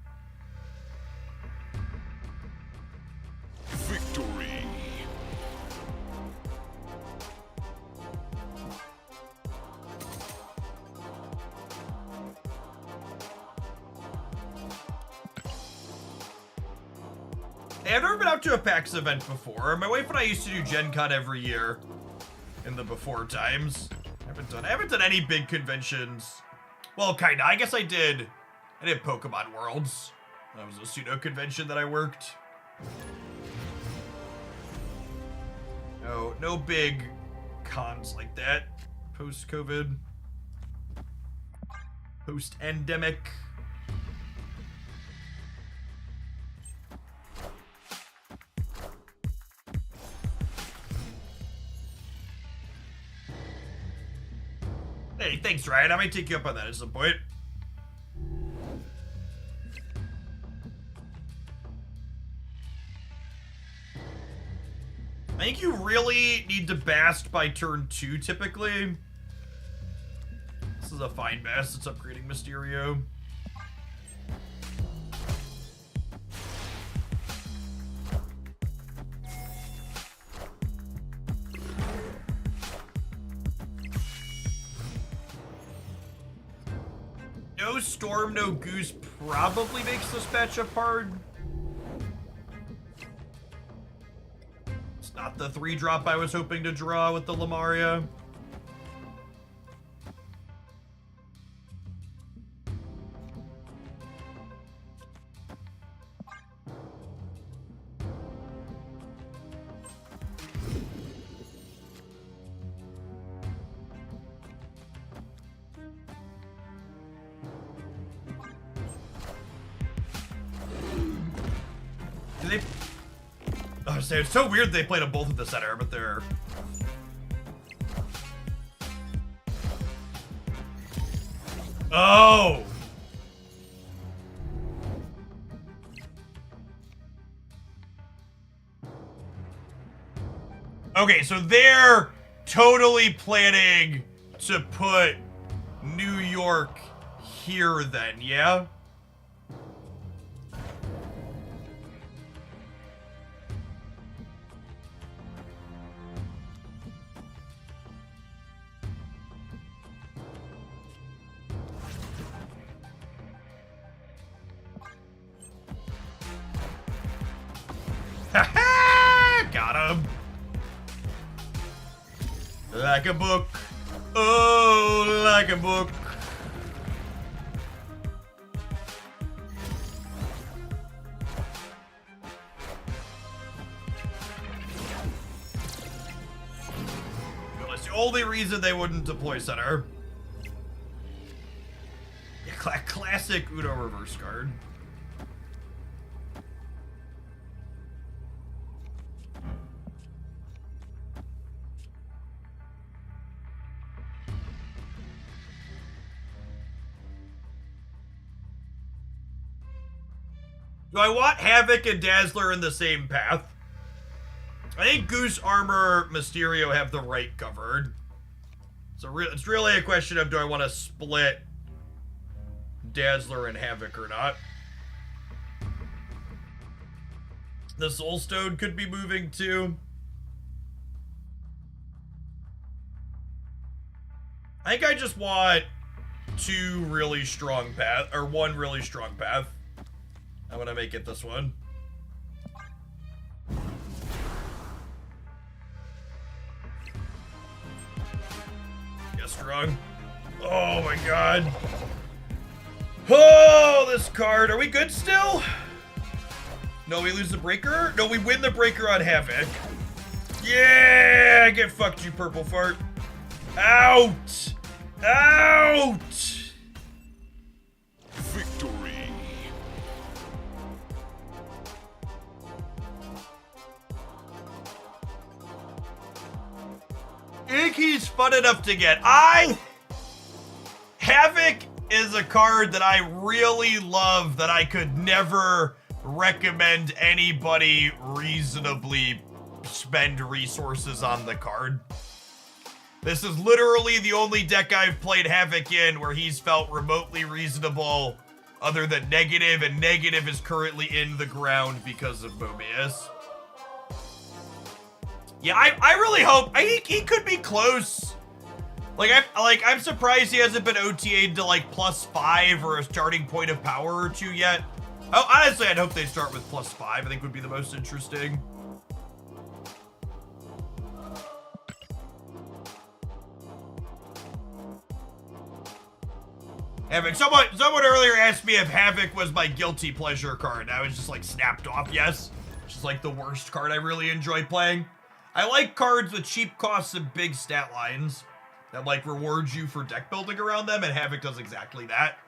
Victory. Hey, I've never been out to a PAX event before. My wife and I used to do Gen Con every year in the before times. I haven't done any big conventions. Well, kinda. I guess I did Pokemon Worlds. That was a pseudo convention that I worked. No big cons like that. Post-COVID. Post-endemic. Hey, thanks, Ryan. I might take you up on that at some point. I think you really need to bast by turn 2, typically. This is a fine bast. It's upgrading Mysterio. No Storm, no Goose probably makes this matchup hard. It's not the 3-drop I was hoping to draw with the Lamaria. It's so weird they played them both at the center, but they're... Oh! Okay, so they're totally planning to put New York here then, yeah? Got him. Like a book. Oh, like a book. That's the only reason they wouldn't deploy center. Yeah, classic Uno reverse card. Do I want Havoc and Dazzler in the same path? I think Goose, Armor, Mysterio have the right covered. So it's really a question of do I want to split Dazzler and Havoc or not. The Soul Stone could be moving too. I think I just want two really strong path, or one really strong path. I'm gonna make it this one. Yeah, strong. Oh my god. Oh, this card. Are we good still? No, we lose the breaker? No, we win the breaker on Havoc. Yeah, get fucked, you purple fart. Out! Out! Victory. I think he's fun enough to get. Havoc is a card that I really love that I could never recommend anybody reasonably spend resources on the card. This is literally the only deck I've played Havoc in where he's felt remotely reasonable other than Negative, and Negative is currently in the ground because of Mobius. Yeah, I really hope, I think he could be close. I'm surprised he hasn't been OTA'd to like +5 or a starting point of power or 2 yet. Oh, honestly, I'd hope they start with +5. I think would be the most interesting. Havoc. Someone earlier asked me if Havoc was my guilty pleasure card. I was just like snapped off. Yes, it's just like the worst card I really enjoy playing. I like cards with cheap costs and big stat lines that like rewards you for deck building around them, and Havoc does exactly that.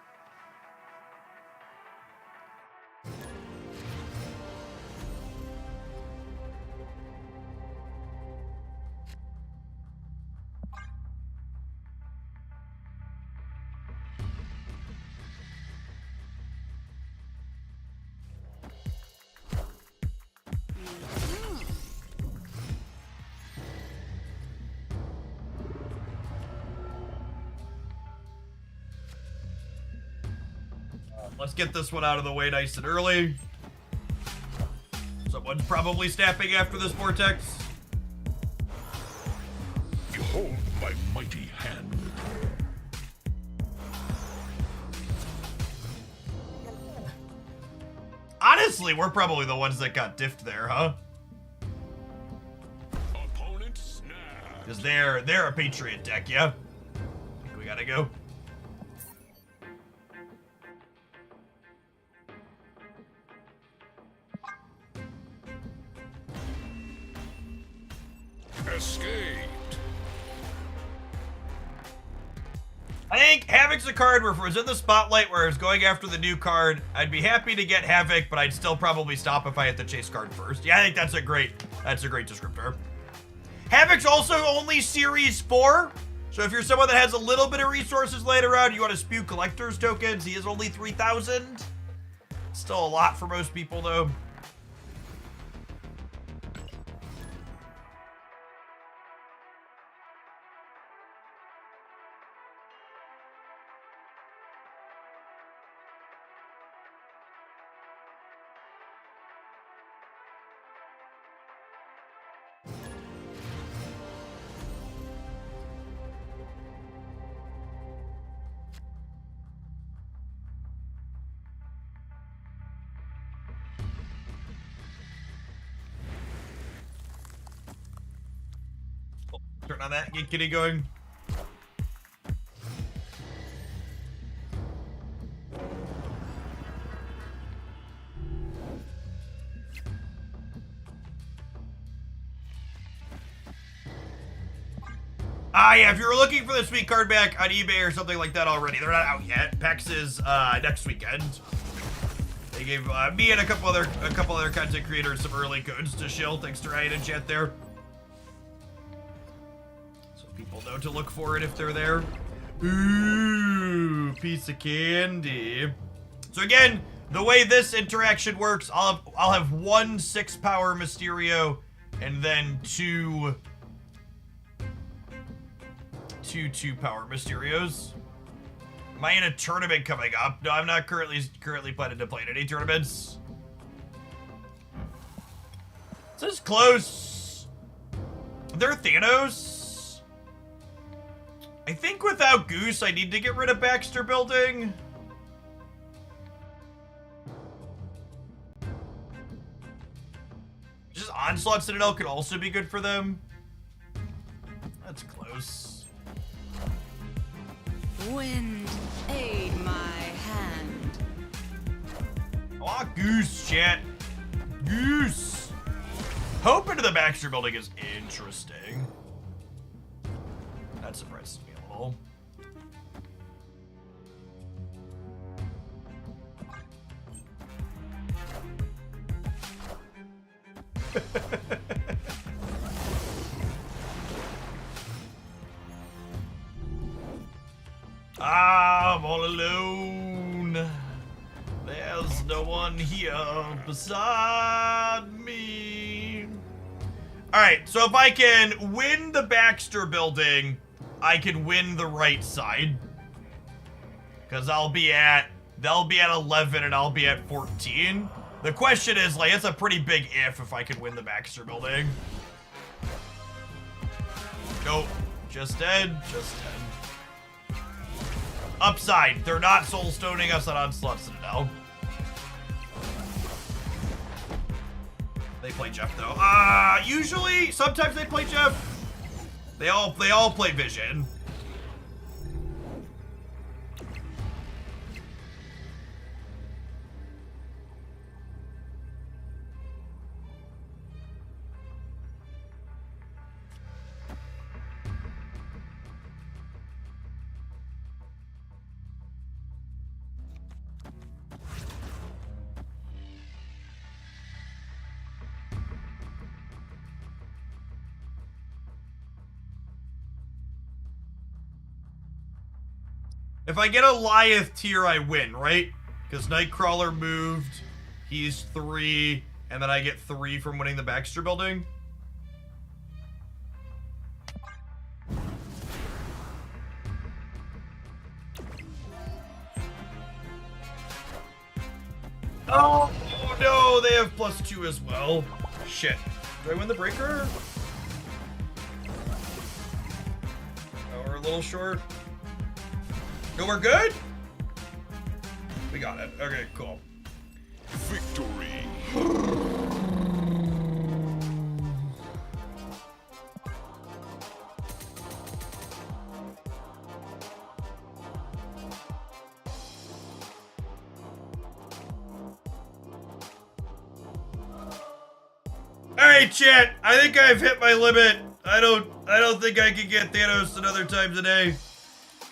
Let's get this one out of the way nice and early. Someone's probably snapping after this vortex. Behold my mighty hand. Honestly, we're probably the ones that got diffed there, huh? Opponent snap. Because they're a Patriot deck, yeah? I think we gotta go. Escaped. I think Havoc's a card where if it was in the spotlight where it's going after the new card, I'd be happy to get Havoc, but I'd still probably stop if I hit the chase card first. Yeah, I think that's a great descriptor. Havoc's also only Series 4, so if you're someone that has a little bit of resources later on, you want to spew collector's tokens, he is only 3,000. Still a lot for most people, though. Turn on that, get kitty going. Yeah, if you were looking for the sweet card back on eBay or something like that already, they're not out yet. PAX is next weekend. They gave me and a couple other content creators some early codes to shill. Thanks to Ryan and chat there. So people know to look for it if they're there. Ooh, piece of candy. So again, the way this interaction works, I'll have 1 6-power Mysterio and then 2 2-power Mysterios. Am I in a tournament coming up? No, I'm not currently planning to play in any tournaments. This is close. They're Thanos. I think without Goose, I need to get rid of Baxter Building. Just Onslaught Citadel could also be good for them. That's close. Wind, aid my hand. Aw, Goose, chat. Goose. Hope into the Baxter Building is interesting. That surprises me a little. I'm all alone. There's no one one here beside me. Alright, so if I can win the Baxter building, I can win the right side. Because they'll be at 11 and I'll be at 14. The question is, like, it's a pretty big if I can win the Baxter building. Nope. Just dead. Just dead. Upside. They're not soulstoning us on Onslaught Citadel. They play Jeff, though. Usually, sometimes they play Jeff. They all play Vision. If I get a Lyeth tier, I win, right? Because Nightcrawler moved, he's 3, and then I get 3 from winning the Baxter building. Oh, no, they have +2 as well. Shit. Do I win the breaker? Oh, we're a little short. No, we're good? We got it. Okay, cool. Victory. Alright, chat. I think I've hit my limit. I don't think I can get Thanos another time today.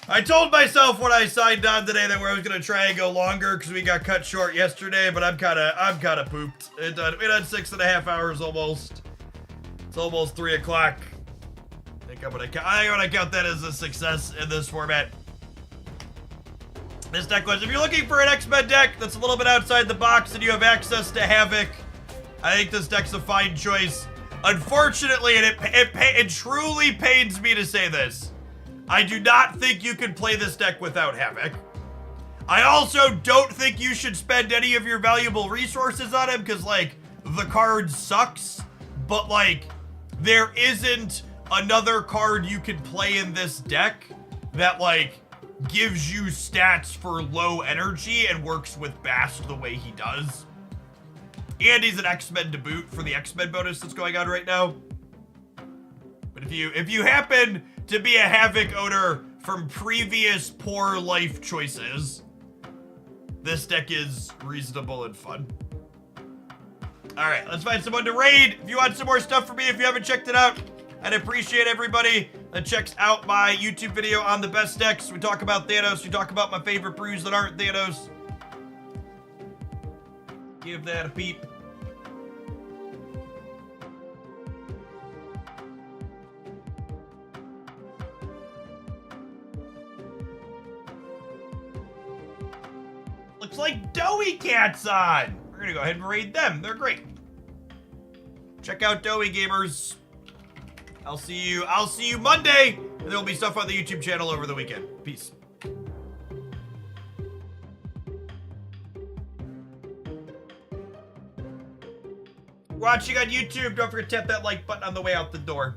I told myself when I signed on today that I was gonna try and go longer because we got cut short yesterday, but I'm kinda pooped. We done 6.5 hours almost. It's almost 3 o'clock. I think I'm gonna count that as a success in this format. This deck was, if you're looking for an X-Men deck that's a little bit outside the box and you have access to Havoc, I think this deck's a fine choice. Unfortunately, and it truly pains me to say this, I do not think you can play this deck without Havoc. I also don't think you should spend any of your valuable resources on him because, like, the card sucks, but, like, there isn't another card you can play in this deck that, like, gives you stats for low energy and works with Bast the way he does. And he's an X-Men to boot for the X-Men bonus that's going on right now. But if you happen to be a Havoc owner from previous poor life choices, this deck is reasonable and fun. Alright, let's find someone to raid. If you want some more stuff from me, if you haven't checked it out, I'd appreciate everybody that checks out my YouTube video on the best decks. We talk about Thanos, we talk about my favorite brews that aren't Thanos. Give that a peep. Looks like Doughy Cat's on. We're gonna go ahead and raid them. They're great. Check out Doughy gamers. I'll see you Monday, and there'll be stuff on the YouTube channel over the weekend. Peace. Watching on YouTube, don't forget to tap that like button on the way out the door.